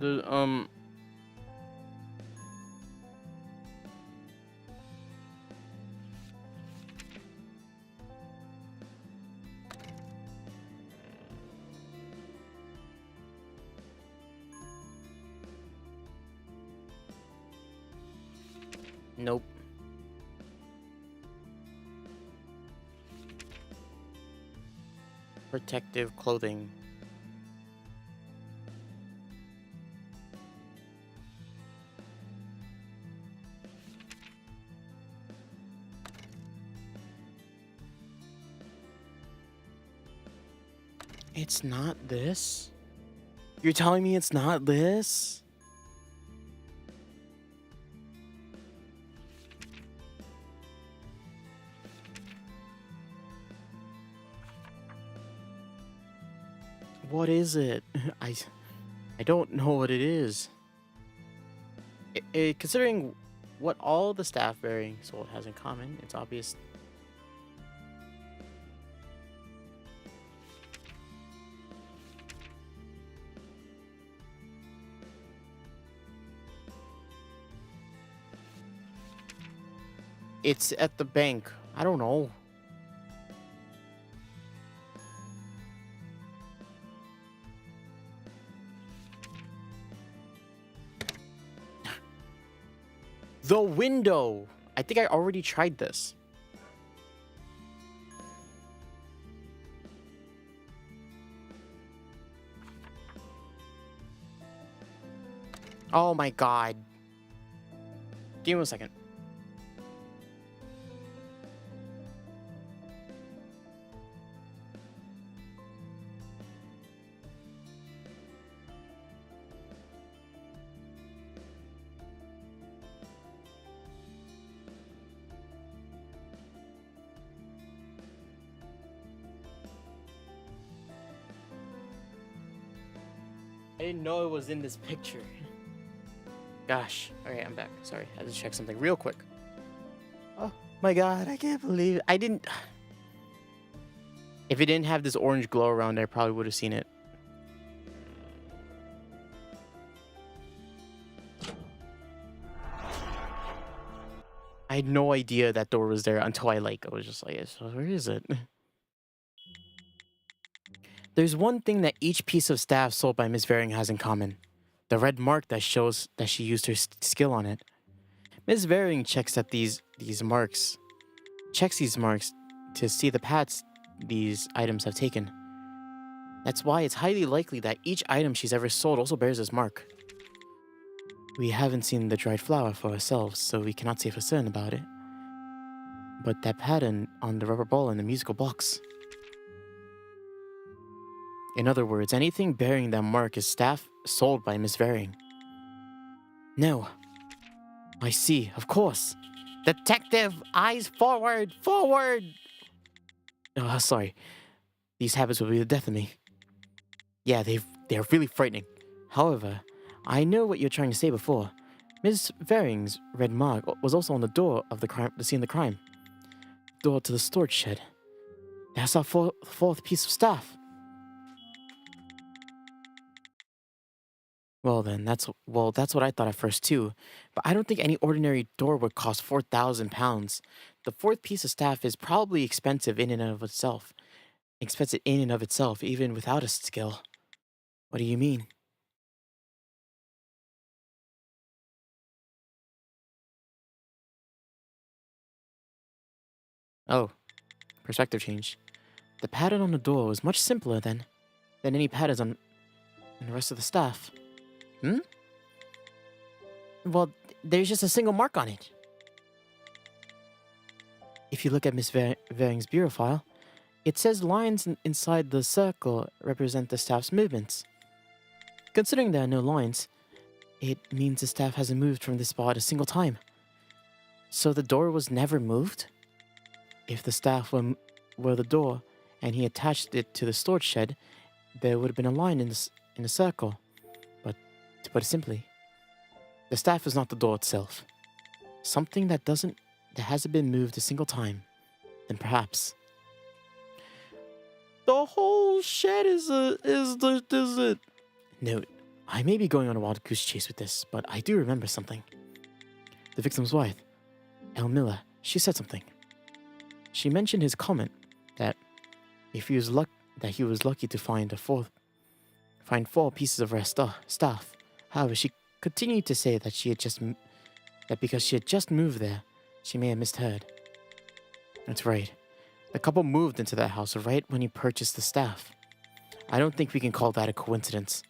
The Nope. Protective clothing. It's not this? You're telling me it's not this? What is it? I don't know what it is. Considering what all the staff bearing soul has in common, it's obvious. It's at the bank. I don't know. The window. I think I already tried this. Oh my god. Give me a second. I didn't know it was in this picture. Gosh. Alright, I'm back. Sorry, I had to check something real quick. Oh my god, I can't believe it. I didn't... If it didn't have this orange glow around, I probably would have seen it. I had no idea that door was there until I was just like, where is it? There's one thing that each piece of staff sold by Miss Varing has in common. The red mark that shows that she used her skill on it. Miss Varing checks these marks to see the paths these items have taken. That's why it's highly likely that each item she's ever sold also bears this mark. We haven't seen the dried flower for ourselves, so we cannot say for certain about it. But that pattern on the rubber ball in the musical box. In other words, anything bearing that mark is staff sold by Miss Varing. No. I see, of course. Detective, eyes forward, forward! Oh, sorry. These habits will be the death of me. Yeah, they're really frightening. However, I know what you're trying to say before. Miss Vering's red mark was also on the door of the scene of the crime. Door to the storage shed. That's our fourth piece of staff. Well then, that's what I thought at first too. But I don't think any ordinary door would cost £4,000. The fourth piece of staff is probably expensive in and of itself. Expensive in and of itself, even without a skill. What do you mean? Oh, perspective change. The pattern on the door was much simpler than any patterns on the rest of the staff. Hmm? Well, there's just a single mark on it. If you look at Miss Vering's bureau file, it says lines inside the circle represent the staff's movements. Considering there are no lines, it means the staff hasn't moved from this spot a single time. So the door was never moved? If the staff were the door and he attached it to the storage shed, there would have been a line in the circle. But to put it simply, the staff is not the door itself. Something that hasn't been moved a single time. Then perhaps the whole shed is it. Note, I may be going on a wild goose chase with this, but I do remember something. The victim's wife, Elle Miller, she said something. She mentioned his comment that he was lucky to find four pieces of rare staff. However, she continued to say that because she had just moved there, she may have misheard. That's right. The couple moved into that house right when he purchased the staff. I don't think we can call that a coincidence.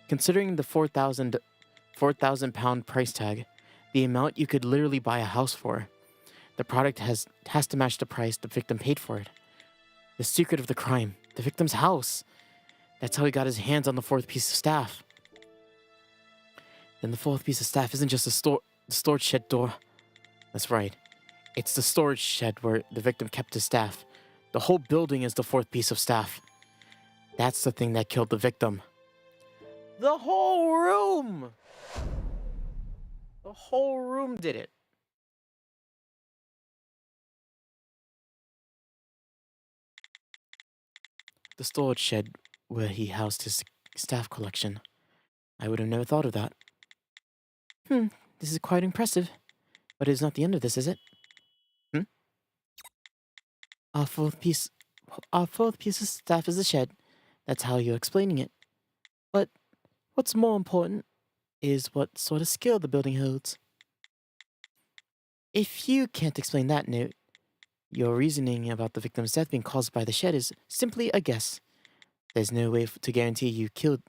Considering the £4,000 price tag, the amount you could literally buy a house for, the product has to match the price the victim paid for it. The secret of the crime, the victim's house. That's how he got his hands on the fourth piece of staff. Then the fourth piece of staff isn't just the storage shed door. That's right. It's the storage shed where the victim kept his staff. The whole building is the fourth piece of staff. That's the thing that killed the victim. The whole room! The whole room did it. The storage shed where he housed his staff collection. I would have never thought of that. This is quite impressive. But it's not the end of this, is it? Our fourth piece of staff is the shed. That's how you're explaining it. But what's more important is what sort of skill the building holds. If you can't explain that, Note, your reasoning about the victim's death being caused by the shed is simply a guess. There's no way to guarantee you killed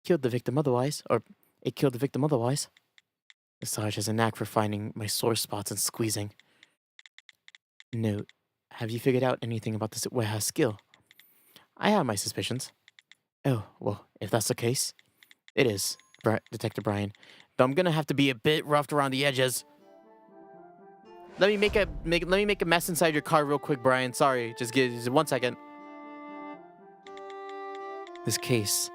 the victim otherwise, or it killed the victim otherwise. The Sarge has a knack for finding my sore spots and squeezing. Note, have you figured out anything about this warehouse skill? I have my suspicions. Oh, well, if that's the case, it is, Detective Brian. Though I'm gonna have to be a bit roughed around the edges. Let me make a mess inside your car real quick, Brian. Sorry, just 1 second. This case,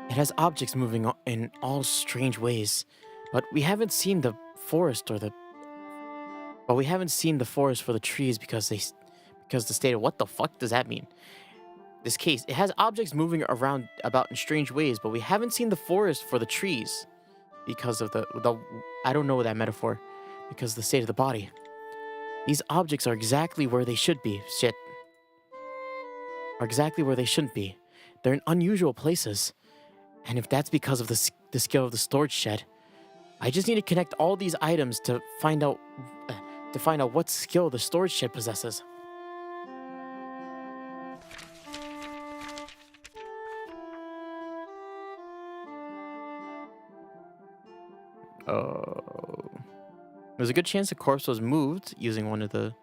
it has objects moving in all strange ways, but we haven't seen the forest for the trees because the state of what the fuck does that mean? This case, it has objects moving about in strange ways, but we haven't seen the forest for the trees because of the I don't know that metaphor, because of the state of the body. These objects are exactly where they should be. Are exactly where they shouldn't be. They're in unusual places. And if that's because of the skill of the storage shed, I just need to connect all these items to find out what skill the storage shed possesses. Oh. There's a good chance the corpse was moved using one of the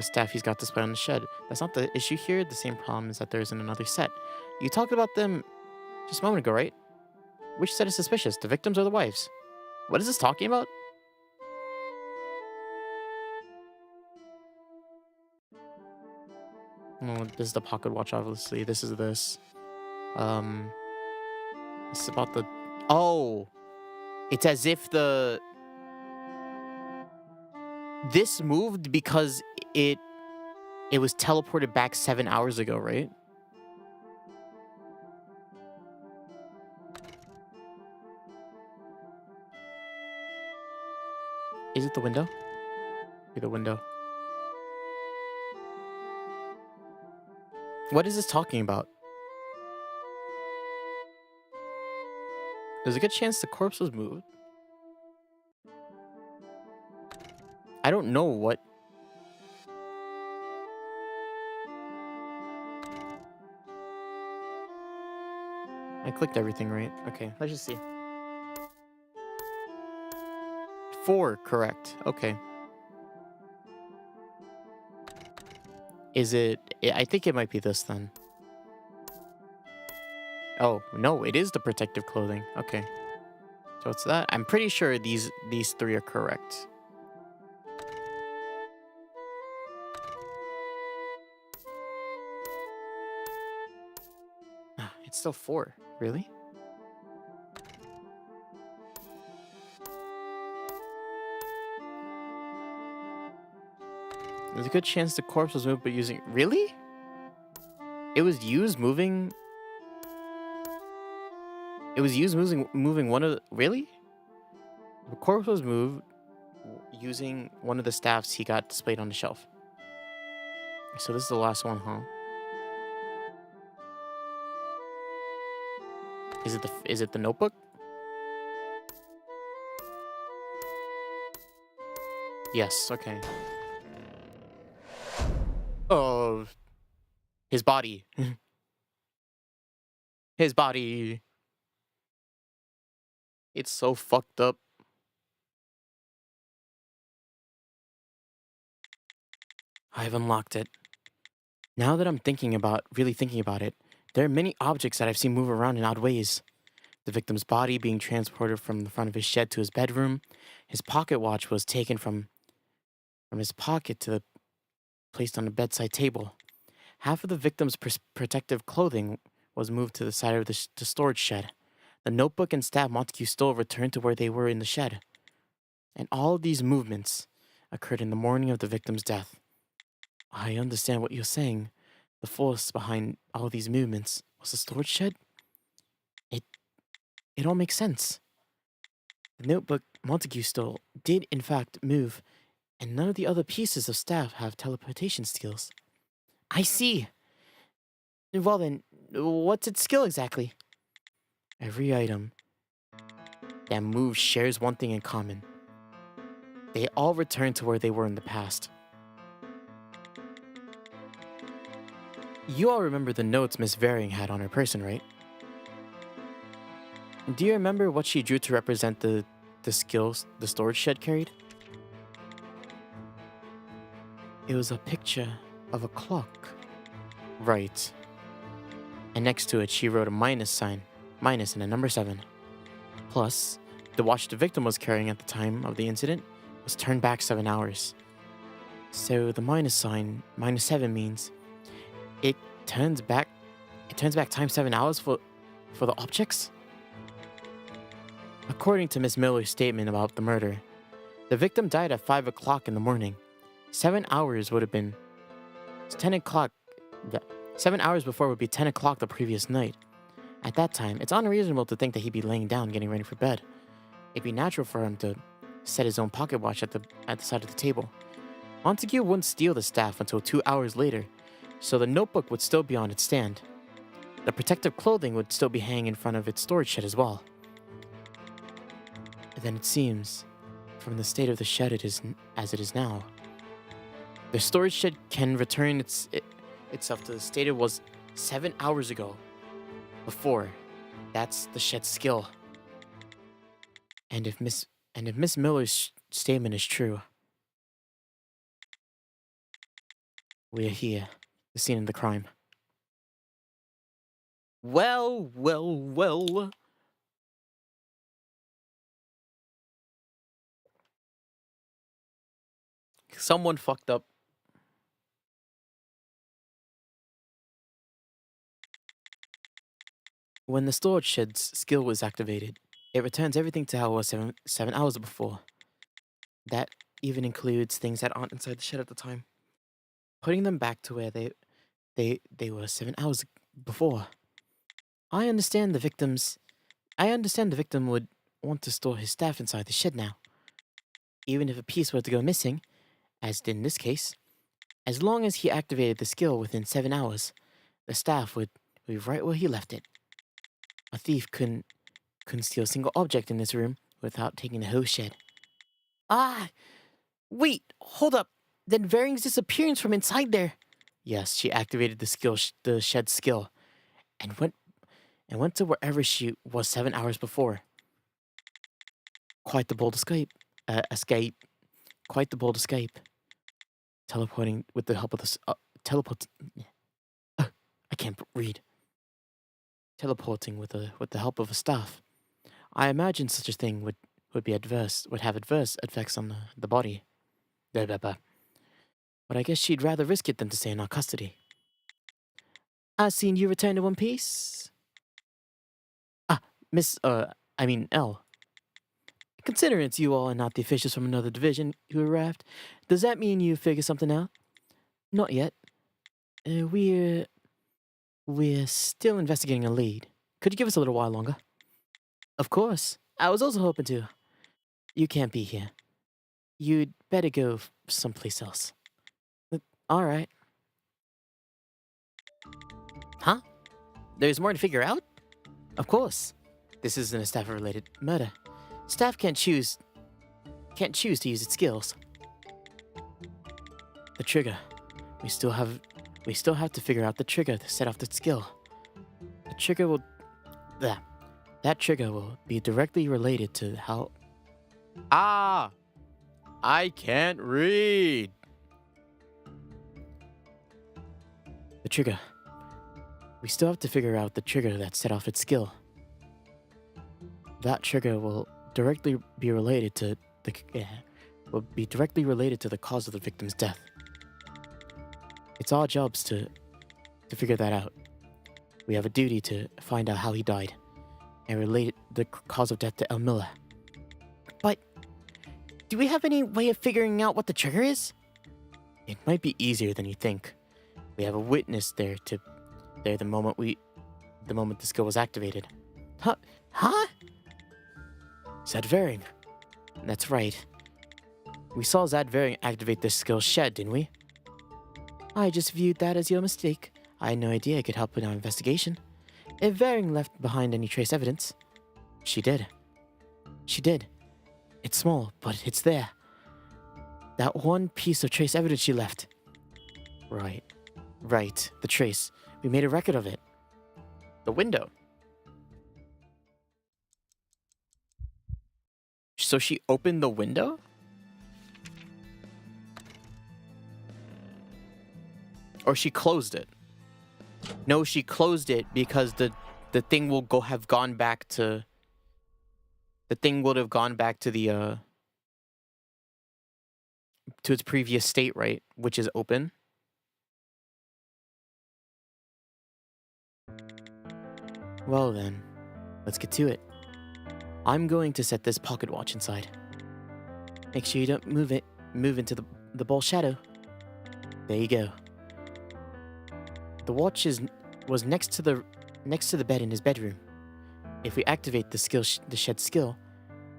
staff he's got displayed on the shed. That's not the issue here. The same problem is that there isn't another set. You talked about them just a moment ago, right? Which set is suspicious, the victims or the wives? What is this talking about? Oh, this is the pocket watch, obviously. This is this. It's about the... Oh! It's as if the... This moved because it was teleported back 7 hours ago, right? Is it the window? Be the window. What is this talking about? There's a good chance the corpse was moved. I don't know what... I clicked everything right. Okay, let's just see. 4, correct. Okay. Is it... I think it might be this then. Oh, no, it is the protective clothing. Okay. So it's that. I'm pretty sure these 3 are correct. It's still 4. Really? There's a good chance the corpse was moved, but using... Really? It was used moving... It was used moving one of the... Really? The corpse was moved using one of the staffs he got displayed on the shelf. So this is the last one, huh? Is it the notebook? Yes, okay. Oh, his body. His body. It's so fucked up. I've unlocked it. Now that I'm really thinking about it, there are many objects that I've seen move around in odd ways. The victim's body being transported from the front of his shed to his bedroom. His pocket watch was taken from his pocket placed on the bedside table. Half of the victim's protective clothing was moved to the side of the storage shed. The notebook and staff Montague stole returned to where they were in the shed. And all of these movements occurred in the morning of the victim's death. I understand what you're saying. The force behind all these movements was the storage shed? It all makes sense. The notebook Montague stole did in fact move, and none of the other pieces of staff have teleportation skills. I see. Well then, what's its skill exactly? Every item that moves shares one thing in common. They all return to where they were in the past. You all remember the notes Miss Varying had on her person, right? Do you remember what she drew to represent the skills the storage shed carried? It was a picture of a clock. Right. And next to it, she wrote a minus sign. Minus and a number 7. Plus, the watch the victim was carrying at the time of the incident was turned back 7 hours. So the minus sign, minus 7, means it turns back time 7 hours for the objects? According to Miss Miller's statement about the murder, the victim died at 5 o'clock in the morning. 7 hours would have been 10 o'clock. 7 hours before would be 10 o'clock the previous night. At that time, it's unreasonable to think that he'd be laying down getting ready for bed. It'd be natural for him to set his own pocket watch at the side of the table. Montague wouldn't steal the staff until 2 hours later, so the notebook would still be on its stand. The protective clothing would still be hanging in front of its storage shed as well. Then it seems, from the state of the shed as it is now, the storage shed can return itself to the state it was 7 hours ago. Before, that's the shed's skill. And if Miss Miller's statement is true, we are here, the scene of the crime. Well, well, well. Someone fucked up. When the storage shed's skill was activated, it returns everything to how it was 7 hours before. That even includes things that aren't inside the shed at the time, putting them back to where they were 7 hours before. I understand the victim would want to store his staff inside the shed now. Even if a piece were to go missing, as did in this case, as long as he activated the skill within 7 hours, the staff would be right where he left it. A thief couldn't steal a single object in this room without taking the whole shed. Ah! Wait, hold up. Then Varing's disappearance from inside there. Yes, she activated the shed skill, and went to wherever she was 7 hours before. Quite the bold escape. Quite the bold escape. Teleporting with the help of I can't read. Teleporting with the help of a staff. I imagine such a thing would have adverse effects on the body. Blah, blah, blah. But I guess she'd rather risk it than to stay in our custody. I've seen you return to one piece. Elle. Considering it's you all and not the officials from another division who arrived, does that mean you figured something out? Not yet. We're still investigating a lead. Could you give us a little while longer? Of course. I was also hoping to. You can't be here. You'd better go someplace else. All right. Huh? There's more to figure out? Of course. This isn't a staff-related murder. Staff can't choose to use its skills. The trigger. We still have to figure out the trigger to set off the skill. That trigger will be directly related to how... Ah! I can't read. The trigger. We still have to figure out the trigger that set off its skill. That trigger will directly be related to the cause of the victim's death. It's our jobs to figure that out. We have a duty to find out how he died and relate the cause of death to El Miller. But do we have any way of figuring out what the trigger is? It might be easier than you think. We have a witness there the moment the skill was activated. Huh? Zad Varing. That's right. We saw Zad Varing activate this skill shed, didn't we? I just viewed that as your mistake. I had no idea it could help in our investigation. If Varing left behind any trace evidence... She did. It's small, but it's there. That one piece of trace evidence she left. Right. The trace. We made a record of it. The window. So she opened the window? Or she closed it? No, she closed it because the thing will have gone back to... The thing would have gone back to the... to its previous state, right? Which is open. Well then, let's get to it. I'm going to set this pocket watch inside. Make sure you don't move into the ball shadow. There you go. The watch was next to the bed in his bedroom. If we activate the shed skill,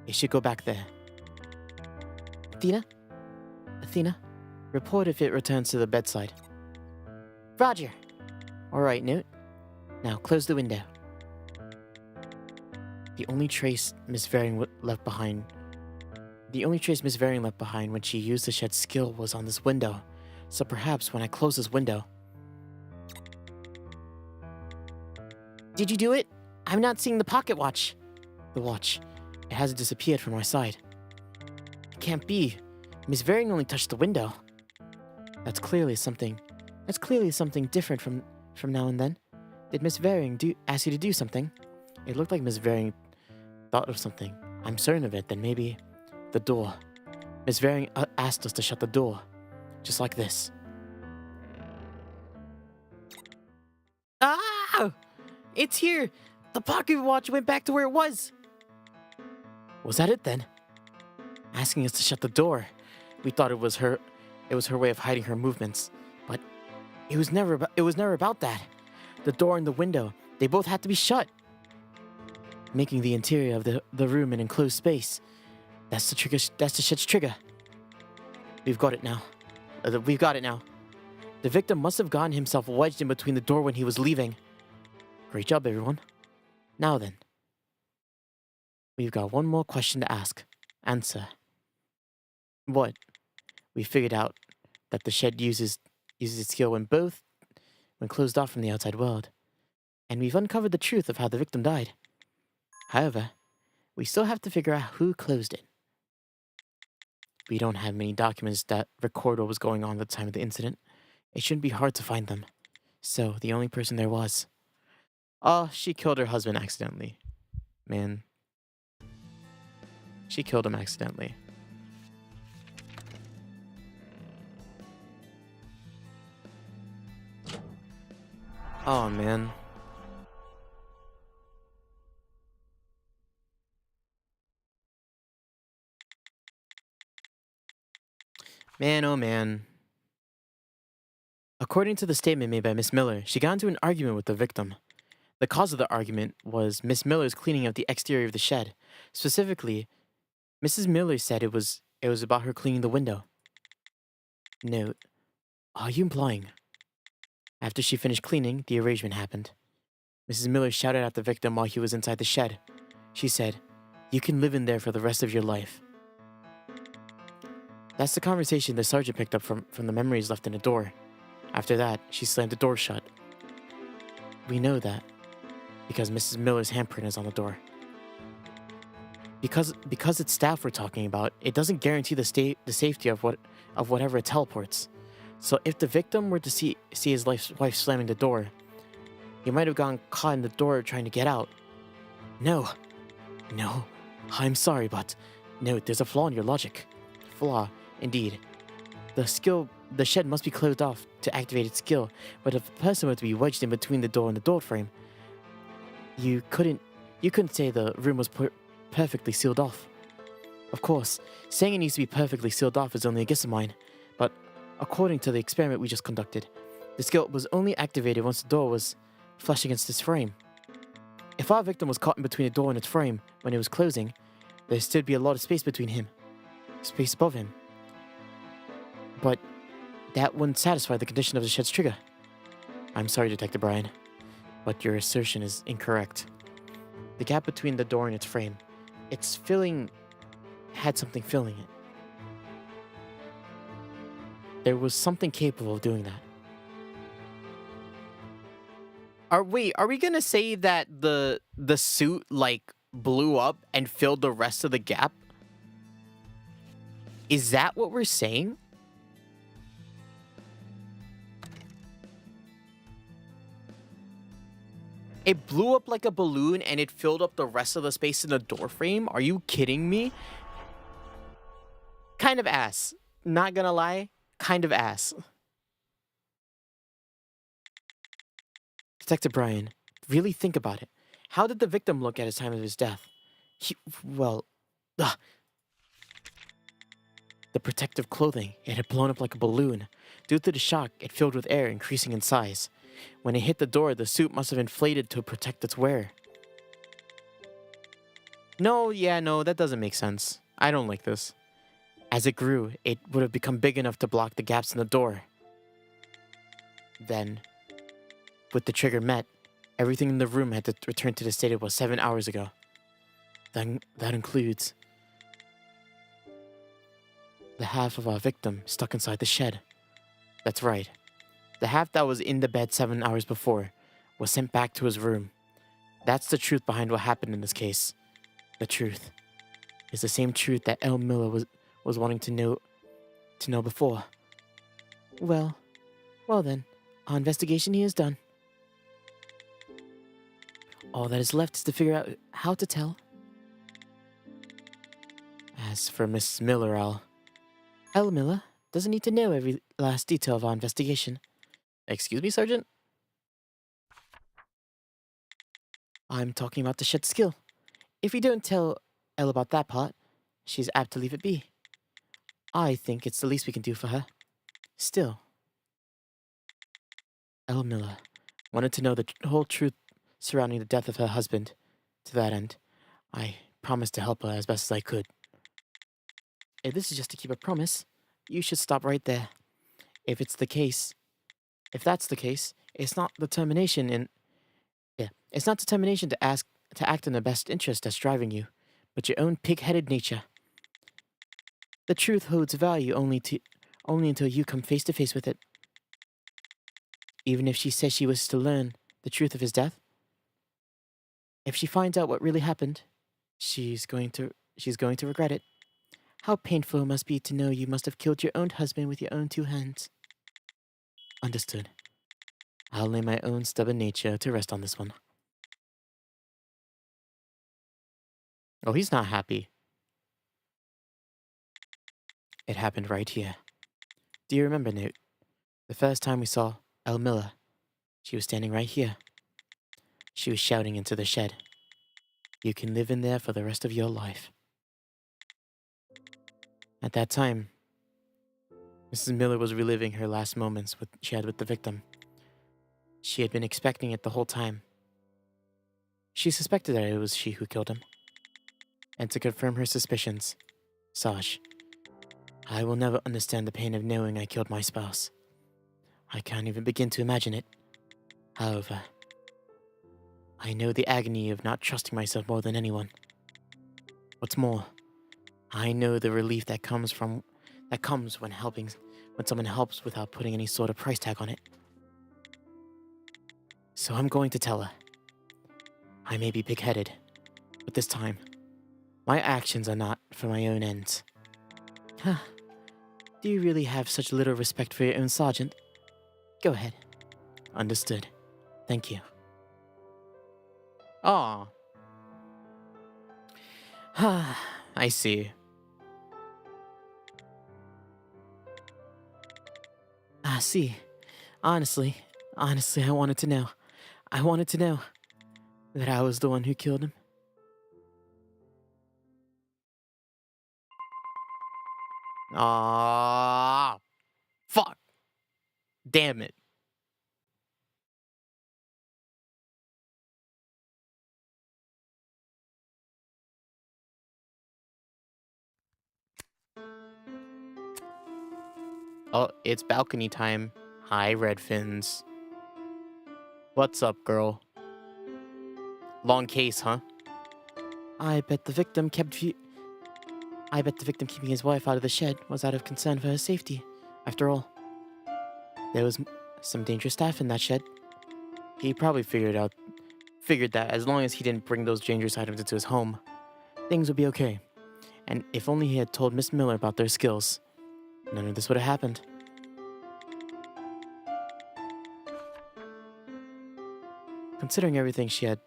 it should go back there. Athena, report if it returns to the bedside. Roger. All right, Newt. Now close the window. The only trace Miss Varing left behind when she used the shed skill was on this window. So perhaps when I close this window... Did you do it? I'm not seeing the pocket watch. The watch. It hasn't disappeared from my side. It can't be. Miss Varing only touched the window. That's clearly something different from now and then. Did Miss Varing ask you to do something? It looked like Miss Varing thought of something. I'm certain of it. Then maybe the door. Miss Varing asked us to shut the door. Just like this. Ah! It's here! The pocket watch went back to where it was. Was that it then? Asking us to shut the door. We thought it was her way of hiding her movements. But it was never about that. The door and the window, they both had to be shut, making the interior of the room an enclosed space. That's the shed's trigger. We've got it now. The victim must have gotten himself wedged in between the door when he was leaving. Great job, everyone. Now then, we've got one more question to ask. Answer. What? We figured out that the shed uses its skill when closed off from the outside world. And we've uncovered the truth of how the victim died. However, we still have to figure out who closed it. We don't have many documents that record what was going on at the time of the incident. It shouldn't be hard to find them. So, the only person there was... Oh, she killed her husband accidentally. Man. She killed him accidentally. Oh, man. Man, oh man. According to the statement made by Miss Miller, she got into an argument with the victim. The cause of the argument was Miss Miller's cleaning of the exterior of the shed. Specifically, Mrs. Miller said it was about her cleaning the window. Note, are you implying? After she finished cleaning, the arrangement happened. Mrs. Miller shouted at the victim while he was inside the shed. She said, "You can live in there for the rest of your life." That's the conversation the sergeant picked up from the memories left in the door. After that, she slammed the door shut. We know that because Mrs. Miller's handprint is on the door. Because it's staff we're talking about, it doesn't guarantee the safety of whatever it teleports. So if the victim were to see his wife slamming the door, he might have gotten caught in the door trying to get out. No, I'm sorry, but no, there's a flaw in your logic. Flaw, indeed. The shed must be closed off to activate its skill, but if a person were to be wedged in between the door and the door frame, you couldn't say the room was perfectly sealed off. Of course, saying it needs to be perfectly sealed off is only a guess of mine, but according to the experiment we just conducted, the skill was only activated once the door was flush against its frame. If our victim was caught in between the door and its frame when it was closing, there'd still be a lot of space between him, space above him. But that wouldn't satisfy the condition of the shed's trigger. I'm sorry, Detective Brian, but your assertion is incorrect. The gap between the door and its frame, had something filling it. There was something capable of doing that. Are we gonna say that the suit blew up and filled the rest of the gap? Is that what we're saying? It blew up like a balloon and it filled up the rest of the space in the door frame? Are you kidding me? Kind of ass. Not gonna lie, kind of ass. Detective Brian, really think about it. How did the victim look at the time of his death? The protective clothing, it had blown up like a balloon. Due to the shock, it filled with air, increasing in size. When it hit the door, the suit must have inflated to protect its wearer. No, that doesn't make sense. I don't like this. As it grew, it would have become big enough to block the gaps in the door. Then, with the trigger met, everything in the room had to return to the state it was 7 hours ago. That includes the half of our victim stuck inside the shed. That's right. The half that was in the bed 7 hours before was sent back to his room. That's the truth behind what happened in this case. The truth is the same truth that L. Miller was wanting to know before. Well then, our investigation here is done. All that is left is to figure out how to tell. As for Miss Miller, L. Miller doesn't need to know every last detail of our investigation. Excuse me, Sergeant? I'm talking about the shed skill. If you don't tell Elle about that part, she's apt to leave it be. I think it's the least we can do for her. Still, Elle Miller wanted to know the whole truth surrounding the death of her husband. To that end, I promised to help her as best as I could. If this is just to keep a promise, you should stop right there. If that's the case, it's not determination to act in the best interest that's driving you, but your own pig-headed nature. The truth holds value only until you come face to face with it. Even if she says she was to learn the truth of his death, if she finds out what really happened, she's going to regret it. How painful it must be to know you must have killed your own husband with your own 2 hands. Understood. I'll lay my own stubborn nature to rest on this one. Oh, he's not happy. It happened right here. Do you remember, Newt? The first time we saw Elle Miller, she was standing right here. She was shouting into the shed. You can live in there for the rest of your life. At that time, Mrs. Miller was reliving her last moments she had with the victim. She had been expecting it the whole time. She suspected that it was she who killed him. And to confirm her suspicions, Saj, I will never understand the pain of knowing I killed my spouse. I can't even begin to imagine it. However, I know the agony of not trusting myself more than anyone. What's more, I know the relief that comes when someone helps without putting any sort of price tag on it. So I'm going to tell her. I may be pig-headed, but this time, my actions are not for my own ends. Huh. Do you really have such little respect for your own sergeant? Go ahead. Understood. Thank you. Aw. I see. See. Honestly, I wanted to know. I wanted to know that I was the one who killed him. Ah, fuck. Damn it. Oh, it's balcony time. Hi, Red Fins. What's up, girl? Long case, huh? I bet the victim keeping his wife out of the shed was out of concern for her safety. After all, there was some dangerous staff in that shed. He probably figured that as long as he didn't bring those dangerous items into his home, Things would be okay. And if only he had told Miss Miller about their skills, none of this would have happened. Considering everything she had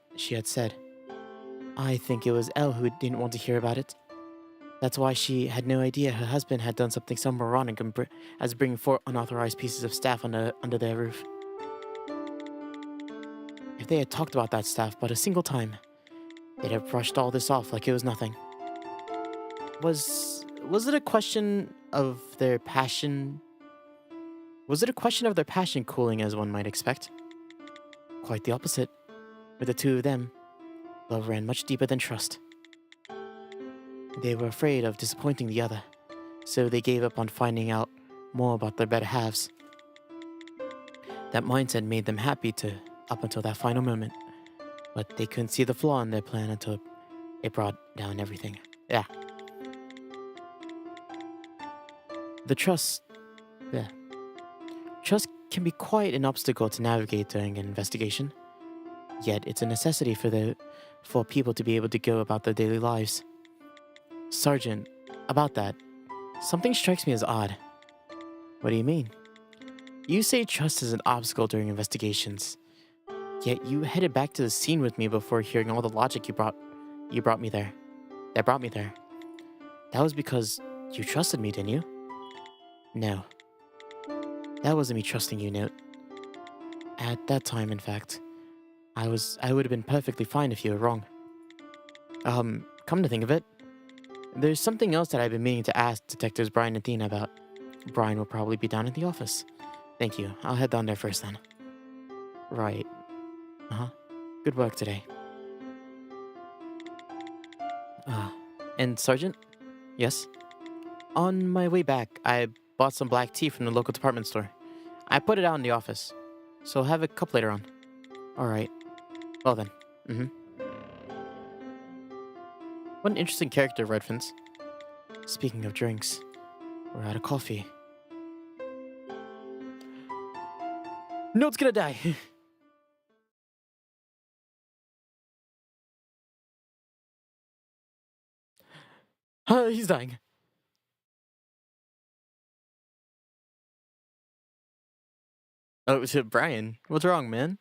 said, I think it was Elle who didn't want to hear about it. That's why she had no idea her husband had done something so moronic as bringing 4 unauthorized pieces of staff under their roof. If they had talked about that staff but a single time, they'd have brushed all this off like it was nothing. was it a question of their passion? Was it a question of their passion cooling, as one might expect? Quite the opposite. With the 2 of them, love ran much deeper than trust. They were afraid of disappointing the other, so they gave up on finding out more about their better halves. That mindset made them happy up until that final moment, but they couldn't see the flaw in their plan until it brought down everything. Yeah. Trust can be quite an obstacle to navigate during an investigation. Yet it's a necessity for people to be able to go about their daily lives. Sergeant, about that, something strikes me as odd. What do you mean? You say trust is an obstacle during investigations, yet you headed back to the scene with me before hearing all the logic you brought me there. That brought me there. That was because you trusted me, didn't you? No. That wasn't me trusting you, Note. At that time, in fact, I would have been perfectly fine if you were wrong. Come to think of it, there's something else that I've been meaning to ask Detectives Brian and Thina about. Brian will probably be down at the office. Thank you. I'll head down there first then. Right. Uh-huh. Good work today. And Sergeant? Yes? On my way back, I bought some black tea from the local department store. I put it out in the office, so I'll have a cup later on. Alright. Well then. What an interesting character, Redfins. Speaking of drinks, we're out of coffee. Note's gonna die! He's dying. Oh, Brian, what's wrong, man?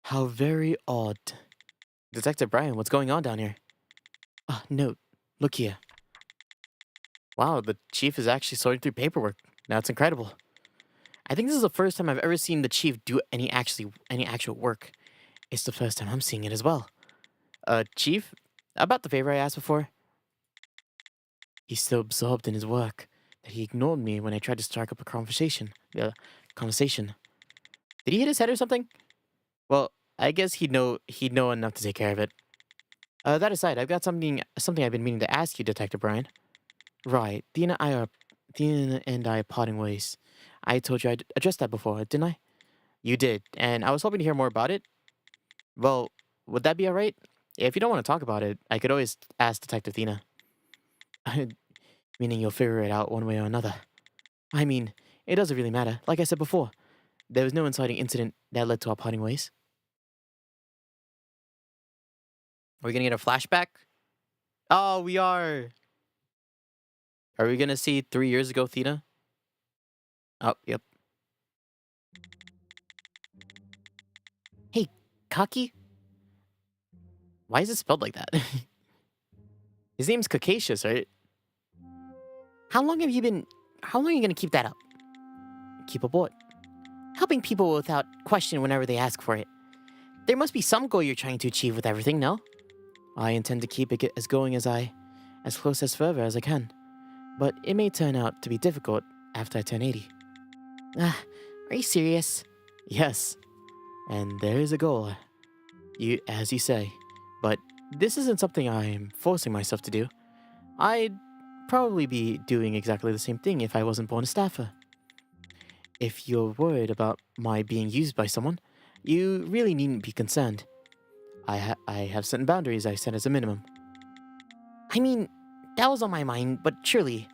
How very odd. Detective Brian, what's going on down here? Note. Look here. Wow, the chief is actually sorting through paperwork. That's incredible. I think this is the first time I've ever seen the chief do any actual work. It's the first time I'm seeing it as well. Chief? About the favor I asked before? He's so absorbed in his work that he ignored me when I tried to strike up a conversation. Did he hit his head or something? Well, I guess he'd know enough to take care of it. That aside, I've got something I've been meaning to ask you, Detective Brian. Right, Dina and I are parting ways. I told you I'd addressed that before, didn't I? You did, and I was hoping to hear more about it. Well, would that be alright? If you don't want to talk about it, I could always ask Detective Thina. Meaning you'll figure it out one way or another. I mean, it doesn't really matter. Like I said before, there was no inciting incident that led to our parting ways. Are we gonna get a flashback? Oh, we are. Are we gonna see 3 years ago, Thina? Oh, yep. Hey, Kaki? Why is it spelled like that? His name's Caucasius, right? How long are you gonna keep that up? Keep up what? Helping people without question whenever they ask for it. There must be some goal you're trying to achieve with everything, no? I intend to keep it as close as further as I can. But it may turn out to be difficult after I turn 80. Are you serious? Yes. And there is a goal. As you say. But this isn't something I'm forcing myself to do. I'd probably be doing exactly the same thing if I wasn't born a staffer. If you're worried about my being used by someone, you really needn't be concerned. I have certain boundaries I set as a minimum. I mean, that was on my mind, but surely,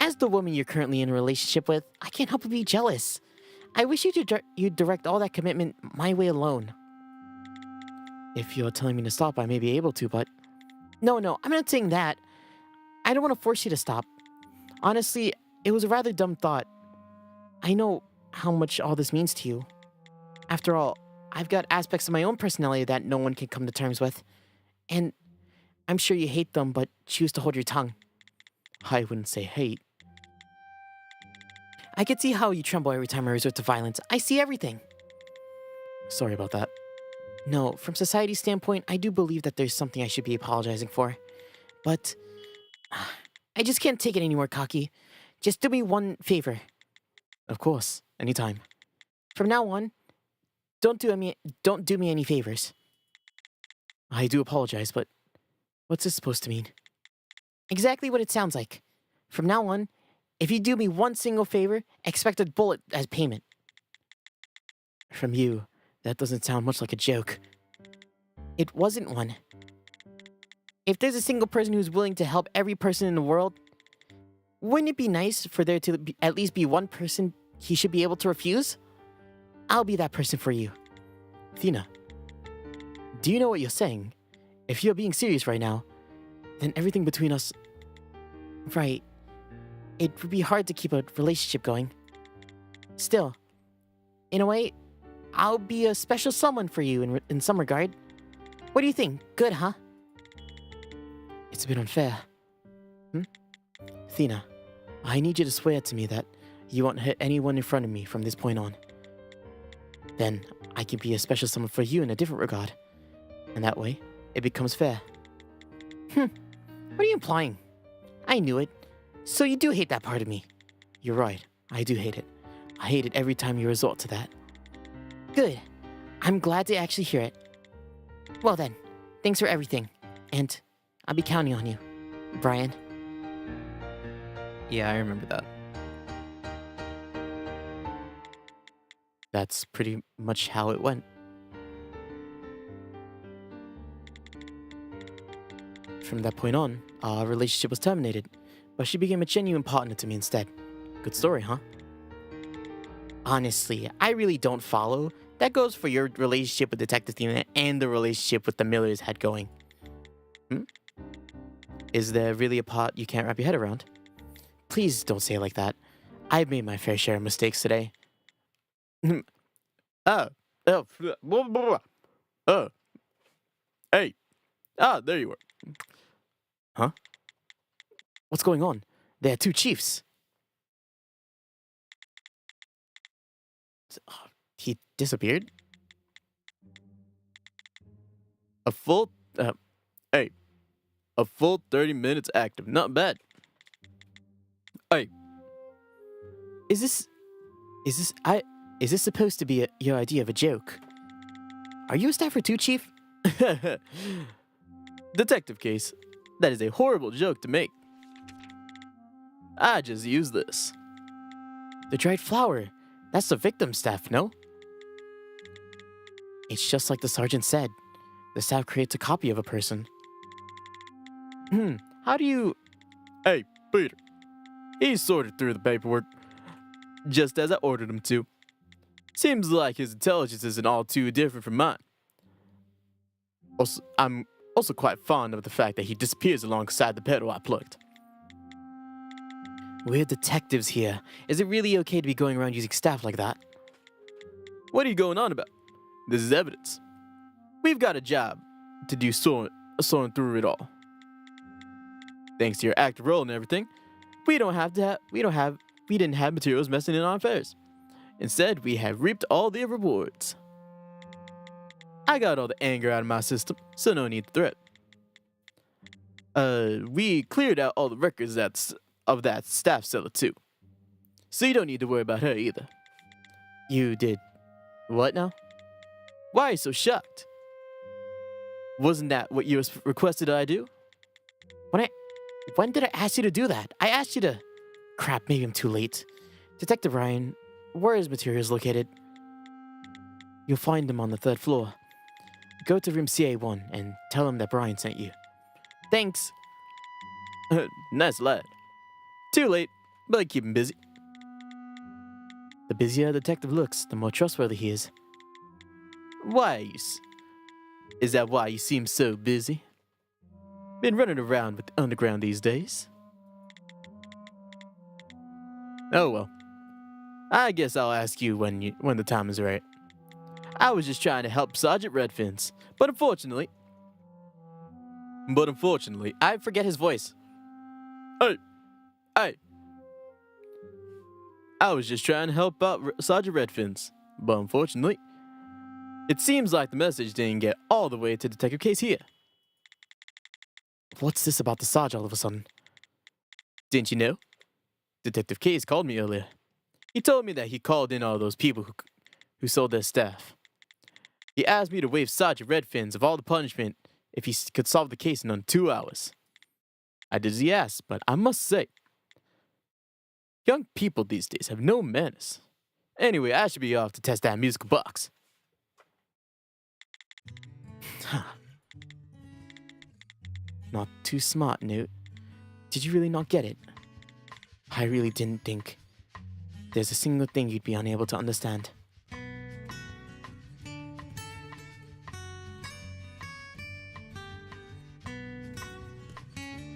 as the woman you're currently in a relationship with, I can't help but be jealous. I wish you'd direct all that commitment my way alone. If you're telling me to stop, I may be able to, but... No, I'm not saying that. I don't want to force you to stop. Honestly, it was a rather dumb thought. I know how much all this means to you. After all, I've got aspects of my own personality that no one can come to terms with. And I'm sure you hate them, but choose to hold your tongue. I wouldn't say hate. I can see how you tremble every time I resort to violence. I see everything. Sorry about that. No, from society's standpoint, I do believe that there's something I should be apologizing for. But I just can't take it anymore, Kaki. Just do me one favor. Of course, anytime. From now on, don't do me any favors. I do apologize, but what's this supposed to mean? Exactly what it sounds like. From now on, if you do me one single favor, expect a bullet as payment. From you, that doesn't sound much like a joke. It wasn't one. If there's a single person who's willing to help every person in the world, wouldn't it be nice for there to at least be one person he should be able to refuse? I'll be that person for you. Thina, do you know what you're saying? If you're being serious right now, then everything between us... Right. It would be hard to keep a relationship going. Still, in a way, I'll be a special someone for you in some regard. What do you think? Good, huh? It's a bit unfair. Thina, I need you to swear to me that you won't hurt anyone in front of me from this point on. Then I can be a special someone for you in a different regard. And that way, it becomes fair. What are you implying? I knew it. So you do hate that part of me. You're right. I do hate it. I hate it every time you resort to that. Good. I'm glad to actually hear it. Well then, thanks for everything. And I'll be counting on you, Brian. Yeah, I remember that. That's pretty much how it went. From that point on, our relationship was terminated, but she became a genuine partner to me instead. Good story, huh? Honestly, I really don't follow. That goes for your relationship with Detective Tina and the relationship with the Millers had going. Is there really a part you can't wrap your head around? Please don't say it like that. I've made my fair share of mistakes today. Hey, there you are. Huh? What's going on? There are two chiefs. He disappeared? A full 30 minutes active. Not bad. Hey, Is this supposed to be your idea of a joke? Are you a staffer too, Chief? detective case. That is a horrible joke to make. I just use this. The dried flower. That's the victim's staff, no? It's just like the sergeant said. The staff creates a copy of a person. How do you... Hey, Peter. He sorted through the paperwork, just as I ordered him to. Seems like his intelligence isn't all too different from mine. I'm also quite fond of the fact that he disappears alongside the petal I plucked. We're detectives here. Is it really okay to be going around using staff like that? What are you going on about? This is evidence. We've got a job to do sorting through it all. Thanks to your active role and everything, we didn't have materials messing in our affairs. Instead, we have reaped all the rewards. I got all the anger out of my system, so no need to threat. We cleared out all the records of that staff seller too. So you don't need to worry about her either. You did... what now? Why are you so shocked? Wasn't that what you requested I do? When did I ask you to do that? I asked you to... Crap, maybe I'm too late. Detective Ryan, where is materials located? You'll find them on the 3rd floor. Go to room CA1 and tell him that Brian sent you. Thanks. Nice lad. Too late, but I keep him busy. The busier a detective looks, the more trustworthy he is. Is that why you seem so busy? Been running around with the underground these days? Oh well. I guess I'll ask you when the time is right. I was just trying to help Sergeant Redfins, but unfortunately, I forget his voice. Hey! I was just trying to help out Sergeant Redfins, but unfortunately, it seems like the message didn't get all the way to Detective Case here. What's this about the Sarge all of a sudden? Didn't you know? Detective Case called me earlier. He told me that he called in all those people who sold their staff. He asked me to waive Sergeant Redfins of all the punishment if he could solve the case in under 2 hours. I did as he asked, but I must say, young people these days have no manners. Anyway, I should be off to test that musical box. Not too smart, Newt. Did you really not get it? I really didn't think there's a single thing you'd be unable to understand.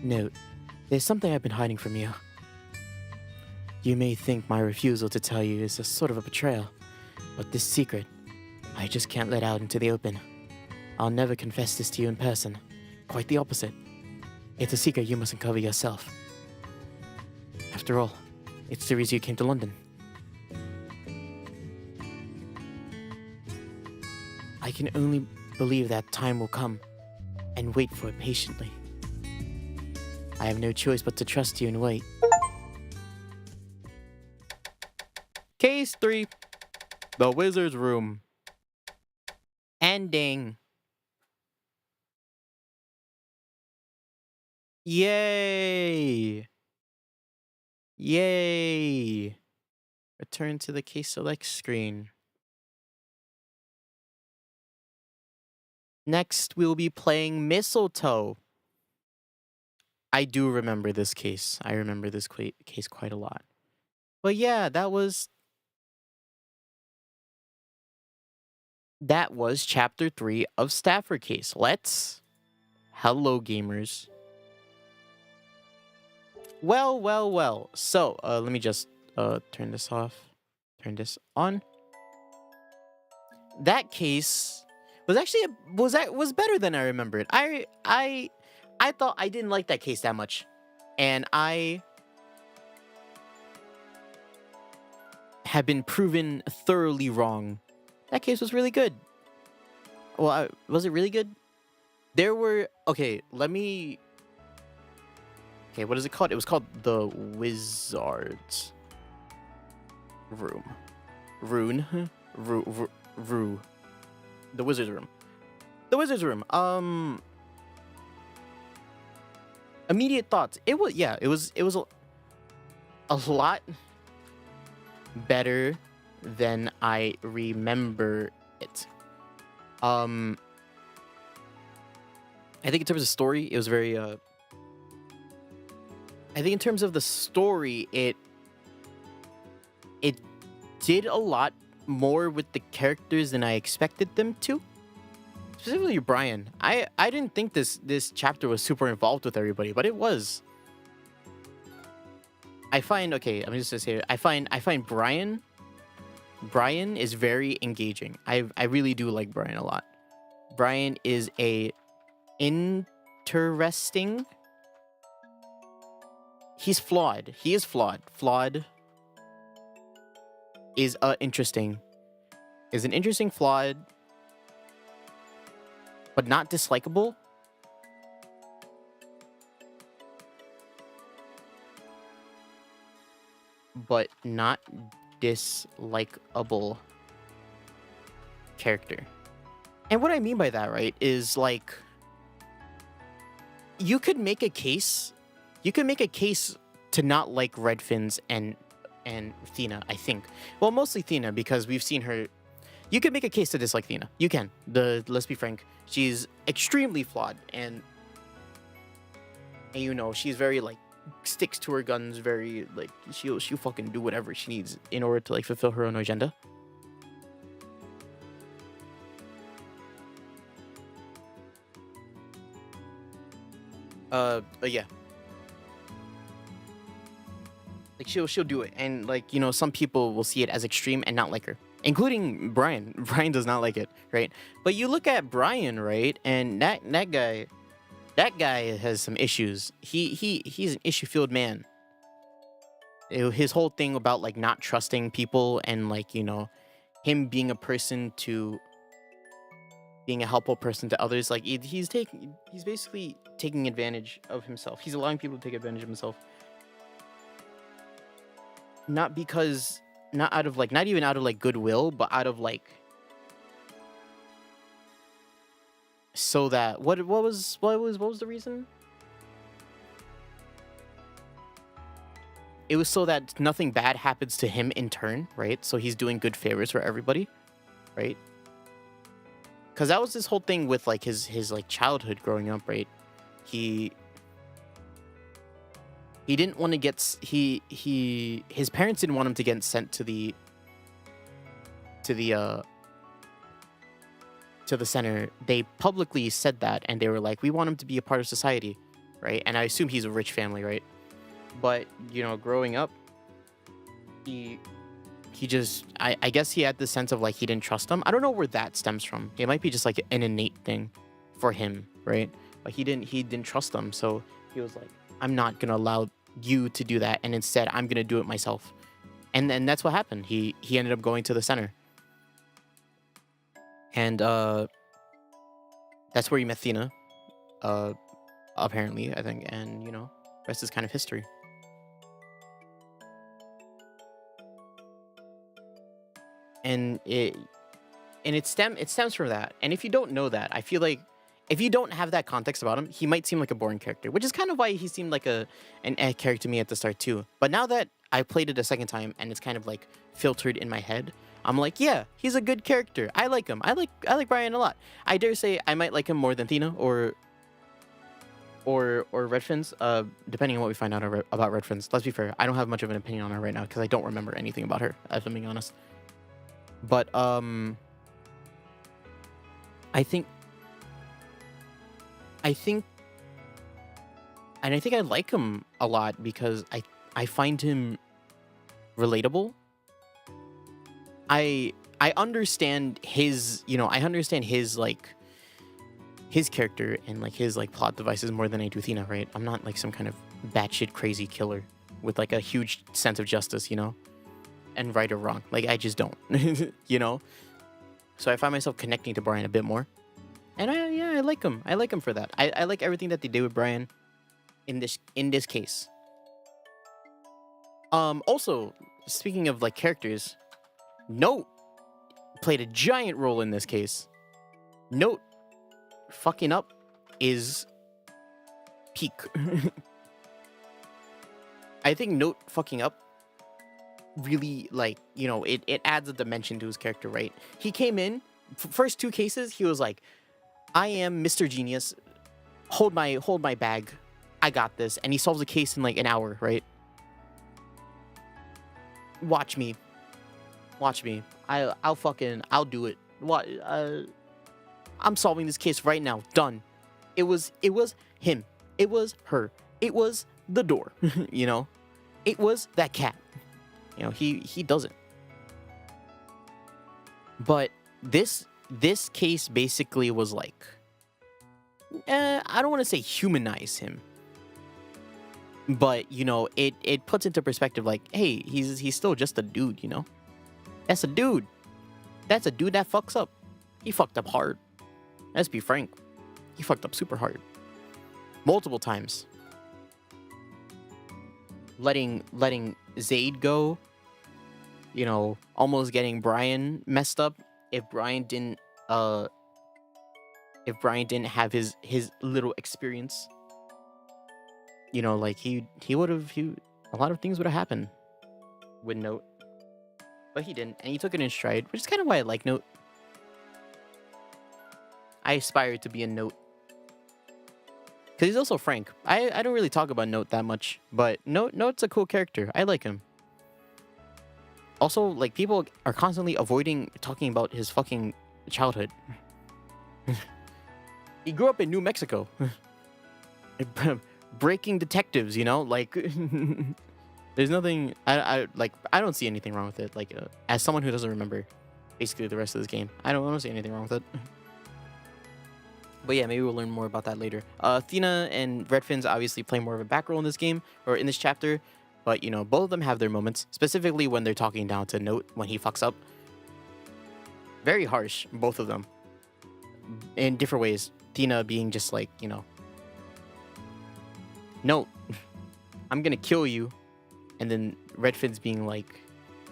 Note, there's something I've been hiding from you. You may think my refusal to tell you is a sort of a betrayal, but this secret, I just can't let out into the open. I'll never confess this to you in person. Quite the opposite. It's a secret you must uncover yourself. After all, It's the reason you came to London. I can only believe that time will come and wait for it patiently. I have no choice but to trust you and wait. Case 3. The Wizard's Room. Ending. Yay! Yay! Return to the case select screen. Next, we'll be playing Mistletoe. I do remember this case. I remember this case quite a lot. But yeah, that was chapter 3 of Stafford case. Hello, gamers. Well. So, let me just turn this off. Turn this on. That case was actually was better than I remembered. I thought I didn't like that case that much, and I have been proven thoroughly wrong. That case was really good. Well, was it really good? There were okay. Okay, what is it called? It was called the Wizard's Room. The Wizard's Room. The Wizard's Room. Immediate thoughts. It was a lot better than I remember it. I think in terms of story, it was very I think in terms of the story, it did a lot more with the characters than I expected them to. Specifically Brian. I didn't think this chapter was super involved with everybody, but it was. I'm just gonna say it. I find Brian is very engaging. I really do like Brian a lot. Brian is a interesting. He's flawed. He is flawed. Flawed is interesting. Is an interesting flawed, but not dislikable. But not dislikable character. And what I mean by that, right, is like you could make a case to not like Red Fins and Thena, I think. Well, mostly Thena, because we've seen her. You could make a case to dislike Thena. You can. Let's be frank. She's extremely flawed, and you know, she's very like sticks to her guns, very like she'll fucking do whatever she needs in order to like fulfill her own agenda. Yeah. Like she'll do it, and like, you know, some people will see it as extreme and not like her, including Brian. Brian does not like it, right? But you look at Brian, right, and that guy has some issues. He's an issue-filled man. His whole thing about like not trusting people and like, you know, him being a helpful person to others, like he's basically taking advantage of himself. He's allowing people to take advantage of himself. Not even out of like goodwill, but out of like so that what was the reason? It was so that nothing bad happens to him in turn, right? So he's doing good favors for everybody, right? Because that was this whole thing with like his like childhood growing up, right? He didn't want to get his parents didn't want him to get sent to the center. They publicly said that, and they were like, we want him to be a part of society, right? And I assume he's a rich family, right? But you know, growing up, he just I guess he had the sense of like he didn't trust them. I don't know where that stems from. It might be just like an innate thing for him, right? But he didn't trust them, so he was like, I'm not gonna allow you to do that, and instead I'm gonna do it myself. And then that's what happened. He ended up going to the center, and that's where he met Thina, apparently, I think, and rest is kind of history. And it stems from that. And if you don't know that, I feel like if you don't have that context about him, he might seem like a boring character, which is kind of why he seemed like an character to me at the start too. But now that I played it a second time and it's kind of like filtered in my head, I'm like, yeah, he's a good character. I like him. I like Brian a lot. I dare say I might like him more than Thina or Redfins, depending on what we find out about Redfins. Let's be fair, I don't have much of an opinion on her right now because I don't remember anything about her, if I'm being honest. But I think I like him a lot because I find him relatable. I understand his, I understand his his character and his plot devices more than I do Thina, right? I'm not like some kind of batshit crazy killer with like a huge sense of justice, and right or wrong. Like I just don't, So I find myself connecting to Brian a bit more. And I like him. I like him for that. I like everything that they did with Brian in this case. Also, speaking of characters, Note played a giant role in this case. Note fucking up is peak. I think Note fucking up really it adds a dimension to his character, right? He came in first two cases, he was like, I am Mr. Genius, hold my bag, I got this, and he solves a case in an hour, right? Watch me, I'll do it. What? I'm solving this case right now. Done. It was him, it was her, it was the door. It was that cat. He does it. But this case basically was I don't want to say humanize him, but it puts into perspective hey, he's still just a dude. That's a dude that fucks up. He fucked up hard. Let's be frank, he fucked up super hard multiple times. Letting Zaid go, almost getting Brian messed up. If Brian didn't have his little experience, he would have, a lot of things would have happened with Note, but he didn't, and he took it in stride, which is kind of why I like Note. I aspire to be a Note because he's also frank. I don't really talk about Note that much, but Note's a cool character. I like him. Also, people are constantly avoiding talking about his fucking childhood. He grew up in New Mexico. Breaking detectives, there's nothing, I don't see anything wrong with it. As someone who doesn't remember basically the rest of this game, I don't see anything wrong with it. But yeah, maybe we'll learn more about that later. Thina and Redfins obviously play more of a back role in this game, or in this chapter. But, both of them have their moments, specifically when they're talking down to Note when he fucks up. Very harsh, both of them. In different ways. Thina being just Note, I'm gonna kill you. And then Redfins being like,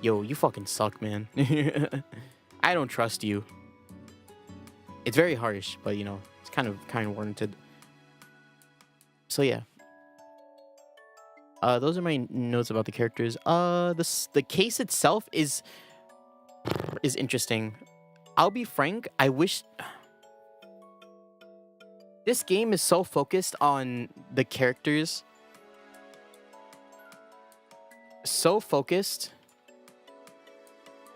yo, you fucking suck, man. I don't trust you. It's very harsh, but, it's kind of warranted. So, yeah. Those are my notes about the characters. The case itself is interesting. I'll be frank, I wish this game is so focused on the characters, so focused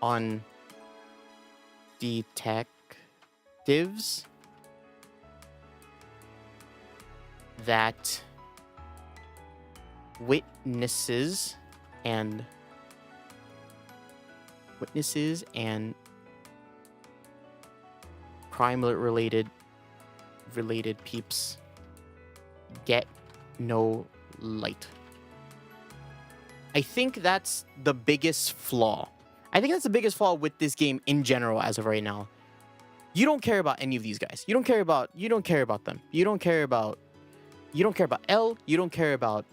on detectives that witnesses and crime related peeps get no light. I think that's the biggest flaw. I think that's the biggest flaw with this game in general as of right now. You don't care about any of these guys. You don't care about them. You don't care about L. You don't care about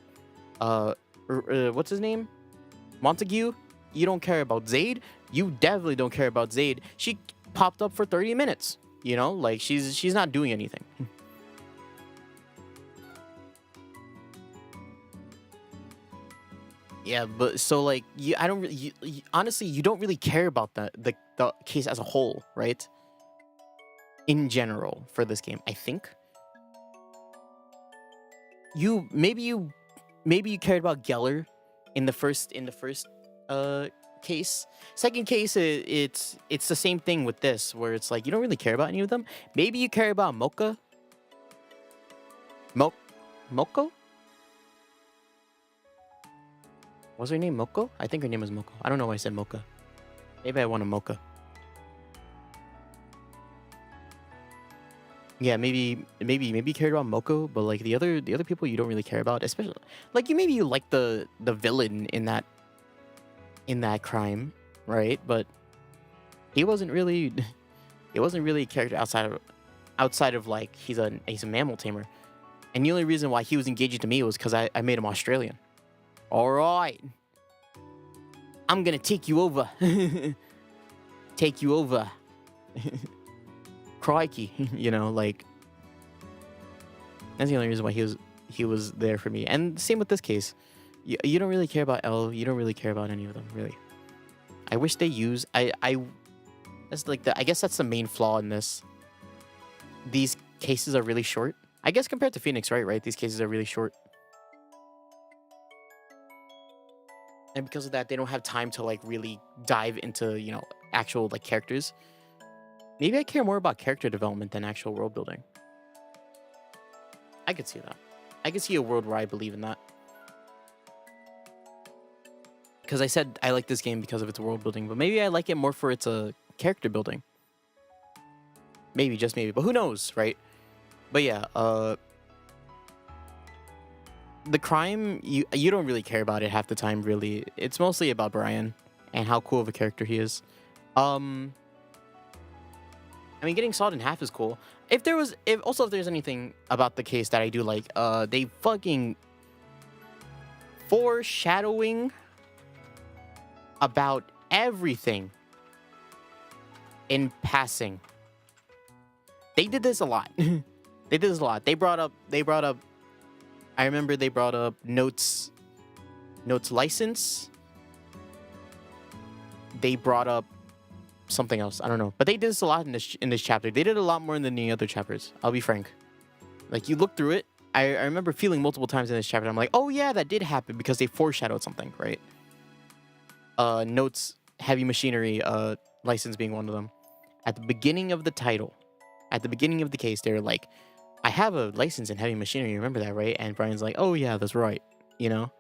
what's his name? Montague. You don't care about Zaid. You definitely don't care about Zaid. She popped up for 30 minutes. You know, like she's not doing anything. Yeah, but so like I don't honestly, you don't really care about the case as a whole, right? In general for this game, I think. Maybe you cared about Geller in the first case. Second case, it's the same thing with this, where it's like you don't really care about any of them. Maybe you care about Mocha. Moko? Was her name Moko? I think her name was Moko. I don't know why I said Mocha. Maybe I want a Mocha. Yeah, maybe you cared about Moko, but like the other people you don't really care about, especially like you like the villain in that crime, right? But he wasn't really a character outside of like he's a mammal tamer. And the only reason why he was engaging to me was because I made him Australian. All right. I'm going to take you over. Take you over. Crikey. You know, like... That's the only reason why he was there for me. And same with this case. You don't really care about Elle. You don't really care about any of them, really. I wish they use... That's like I guess that's the main flaw in this. These cases are really short. I guess compared to Phoenix, right? These cases are really short. And because of that, they don't have time to like really dive into, you know, actual like characters. Maybe I care more about character development than actual world building. I could see that. I could see a world where I believe in that. Because I said I like this game because of its world building, but maybe I like it more for its character building. Maybe, just maybe, but who knows, right? But yeah, the crime, you don't really care about it half the time, really. It's mostly about Brian and how cool of a character he is. I mean, getting sawed in half is cool. If there's anything about the case that I do like, they fucking foreshadowing about everything in passing. They did this a lot. They brought up. I remember they brought up Note's license. They brought up something else. I don't know, but they did this a lot in this chapter. They did a lot more than the other chapters. I'll be frank. Like you look through it, I remember feeling multiple times in this chapter. I'm like, oh yeah, that did happen because they foreshadowed something, right? Note's heavy machinery license being one of them. At the beginning of the title, at the beginning of the case, they're like, I have a license in heavy machinery. You remember that, right? And Brian's like, oh yeah, that's right. You know?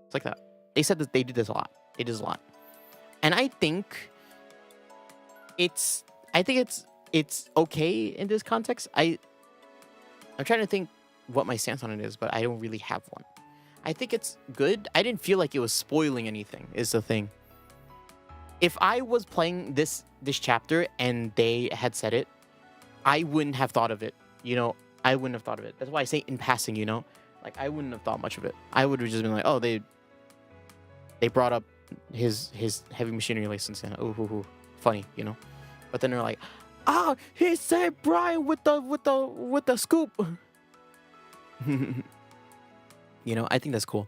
It's like that. They said that they did this a lot. They did this a lot. And I think it's okay in this context. I'm trying to think what my stance on it is, but I don't really have one. I think it's good. I didn't feel like it was spoiling anything, is the thing. If I was playing this chapter and they had said it, I wouldn't have thought of it. You know, I wouldn't have thought of it. That's why I say in passing, you know? Like, I wouldn't have thought much of it. I would have just been like, oh, they brought up his heavy machinery license. And, ooh, funny, you know? But then they're like, he said Brian with the scoop. You know, I think that's cool.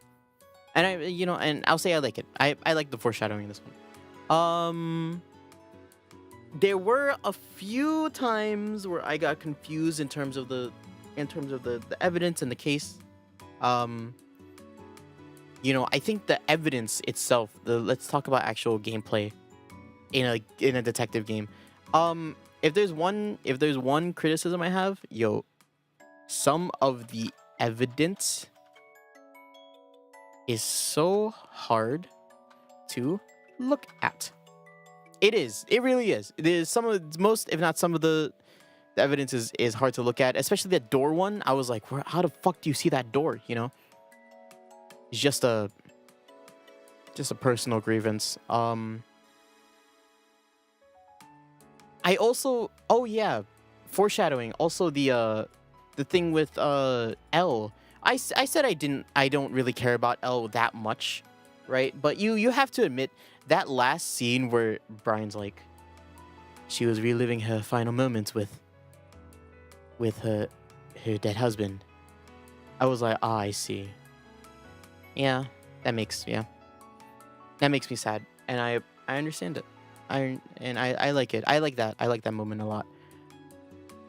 And and I'll say I like it. I like the foreshadowing in this one. There were a few times where I got confused in terms of the evidence and the case. I think the evidence itself. Let's talk about actual gameplay in a detective game. If there's one criticism I have, some of the evidence is so hard to look at. It is. It really is. It is some of the most, if not some of the evidence is hard to look at, especially that door one. I was like, how the fuck do you see that door? You know, it's just a Just a personal grievance. I also, oh yeah, foreshadowing. Also the thing with L. I said I don't really care about L that much, right? But you have to admit that last scene where Brian's like, she was reliving her final moments with her dead husband. I was like, ah, I see. Yeah, that makes me sad, and I understand it. I like it. I like that. I like that moment a lot.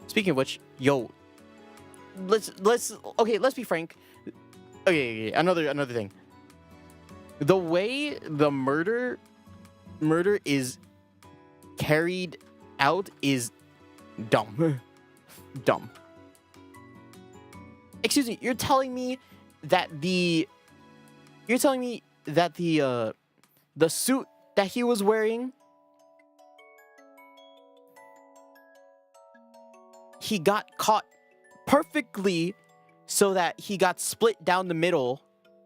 Speaking of which, yo, let's be frank. Okay, another thing. The way the murder is carried out is dumb. Dumb. Excuse me, you're telling me that the suit that he was wearing, he got caught perfectly so that he got split down the middle,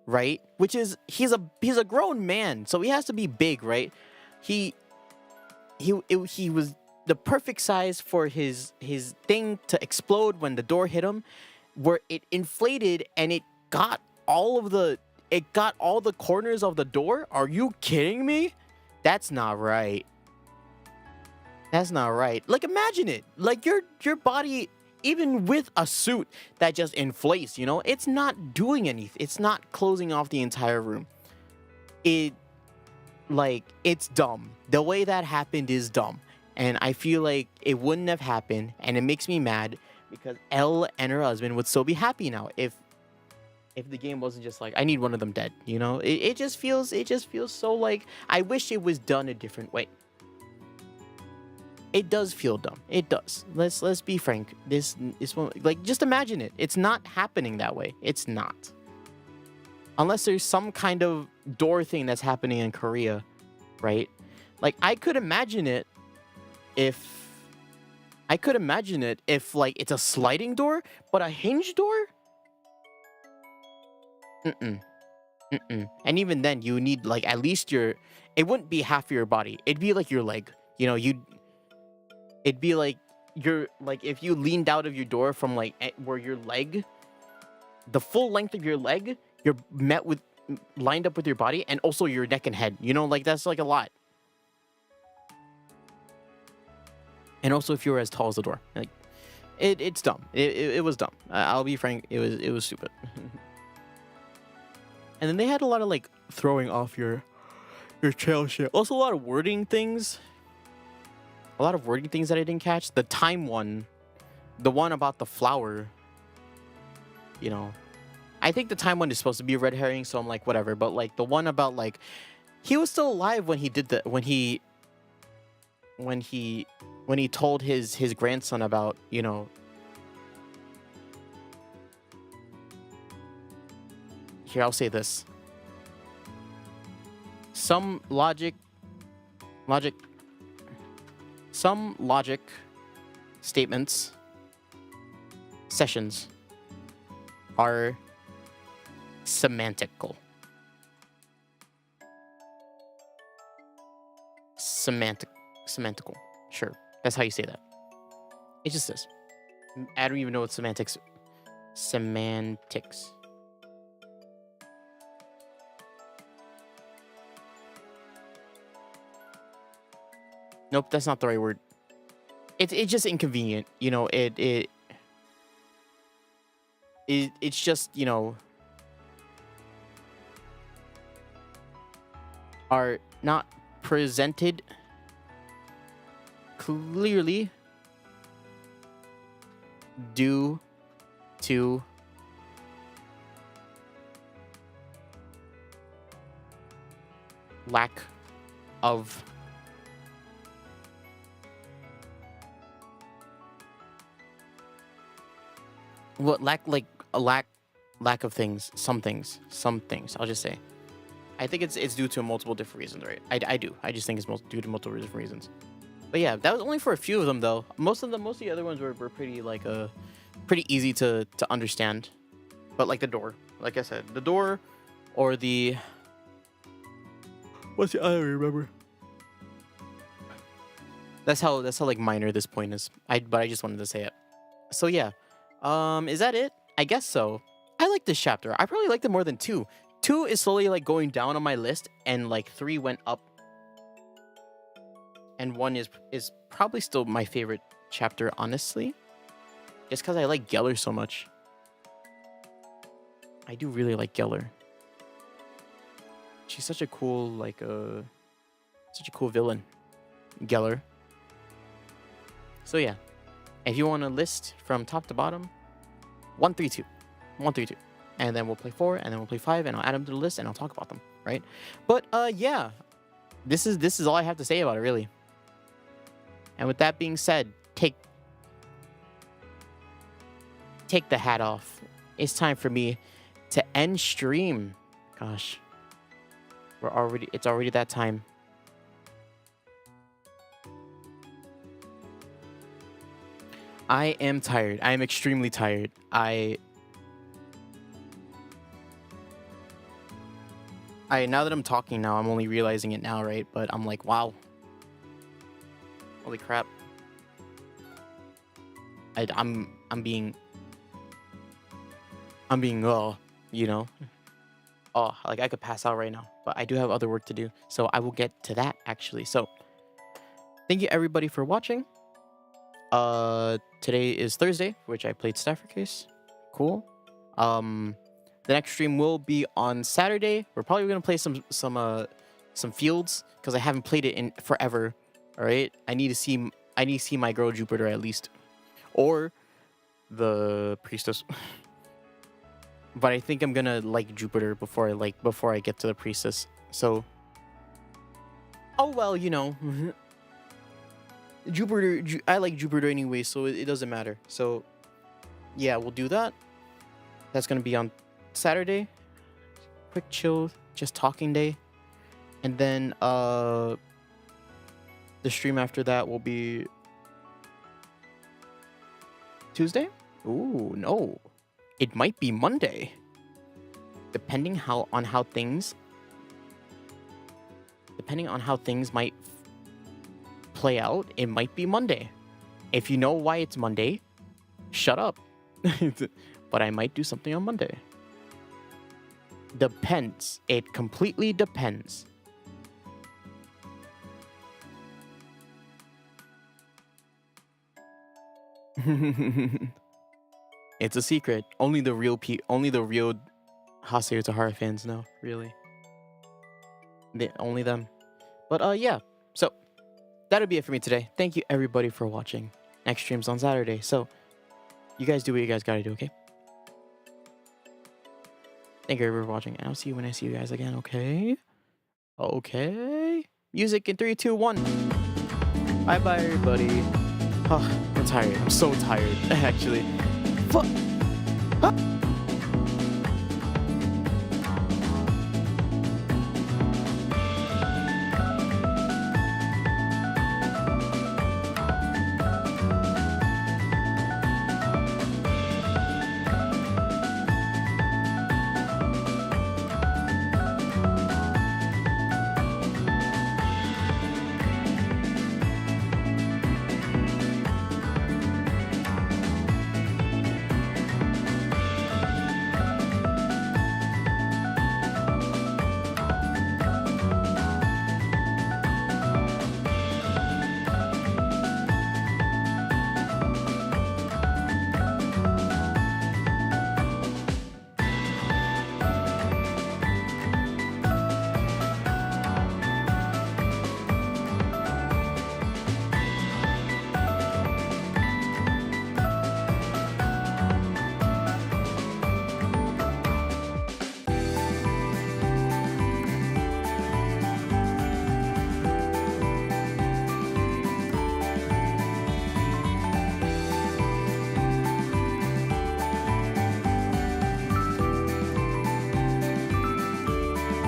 right? Which is he's a grown man, so he has to be big, right? He was the perfect size for his thing to explode when the door hit him, where it inflated and it got all the corners of the door. Are you kidding me? That's not right. That's not right. Like, imagine it. Like, your body, even with a suit that just inflates, you know, it's not doing anything. It's not closing off the entire room. It's dumb. The way that happened is dumb. And I feel like it wouldn't have happened, and it makes me mad because Elle and her husband would still be happy now if the game wasn't just like, I need one of them dead, you know? It just feels so like, I wish it was done a different way. It does feel dumb. It does. Let's be frank. This one, like, just imagine it. It's not happening that way. It's not. Unless there's some kind of door thing that's happening in Korea, right? Like, I could imagine it if like it's a sliding door, but a hinge door? And even then, you need like at least it wouldn't be half of your body. It'd be like your leg. You know, it'd be like if you leaned out of your door from like where your leg, the full length of your leg, you're lined up with your body, and also your neck and head. You know, like that's like a lot. And also if you were as tall as the door, like it's dumb. It was dumb. I'll be frank. It was stupid. And then they had a lot of like throwing off your trail shit. Also a lot of wording things. A lot of wording things that I didn't catch. The time one, the one about the flower, you know, I think the time one is supposed to be a red herring, so I'm like, whatever. But like the one about like, he was still alive when he did when he told his grandson about, you know, here, I'll say this. Some logic statements, sessions are semantical. Semantical. Sure. That's how you say that. It just is. I don't even know what semantics. Nope, that's not the right word. It's just inconvenient, you know. It's just, you know, are not presented clearly due to lack of lack of things. Some things. I'll just say. I think it's due to multiple different reasons, right? I do. I just think it's due to multiple different reasons. But yeah, that was only for a few of them though. Most of the other ones were pretty pretty easy to understand. But like the door, like I said, the door, or the What's the, I don't remember. That's how like minor this point is. But I just wanted to say it. So yeah. Is that it? I guess so. I like this chapter. I probably liked it more than 2. 2 is slowly like going down on my list, and like 3 went up. And 1 is probably still my favorite chapter, honestly. Just because I like Geller so much. I do really like Geller. She's such a cool, like, such a cool villain. Geller. So yeah. If you want a list from top to bottom, 1, 3, 2. 1, 3, 2. And then we'll play 4, and then we'll play 5, and I'll add them to the list, and I'll talk about them, right? But, yeah. This is all I have to say about it, really. And with that being said, take the hat off. It's time for me to end stream. Gosh. It's already that time. I am tired. I am extremely tired. Now that I'm talking now, I'm only realizing it now, right? But I'm like, wow. Holy crap. I'm being, you know. Oh, like I could pass out right now, but I do have other work to do. So I will get to that actually. So thank you everybody for watching. Today is Thursday, which I played Stafford Case. Cool. The next stream will be on Saturday. We're probably gonna play some fields because I haven't played it in forever. All right. I need to see my girl Jupiter at least, or the priestess. But I think I'm gonna like Jupiter before I get to the priestess. So, oh well, you know, Jupiter. I like Jupiter anyway, so it doesn't matter. So, yeah, we'll do that. That's gonna be on Saturday. Quick chill, just talking day, and then the stream after that will be Tuesday. Ooh, no. It might be Monday. Depending on how things might play out, it might be Monday. If you know why it's Monday, shut up. But I might do something on Monday. Depends. It completely depends. It's a secret. Only the real Hase Utahara fans know, really. Only them. But yeah. So that'll be it for me today. Thank you everybody for watching. Next stream's on Saturday. So you guys do what you guys gotta do, okay? Thank you everybody for watching, and I'll see you when I see you guys again, okay? Okay. Music in 3, 2, 1. Bye bye everybody. Oh, I'm tired. I'm so tired, actually. Fuck. Huh?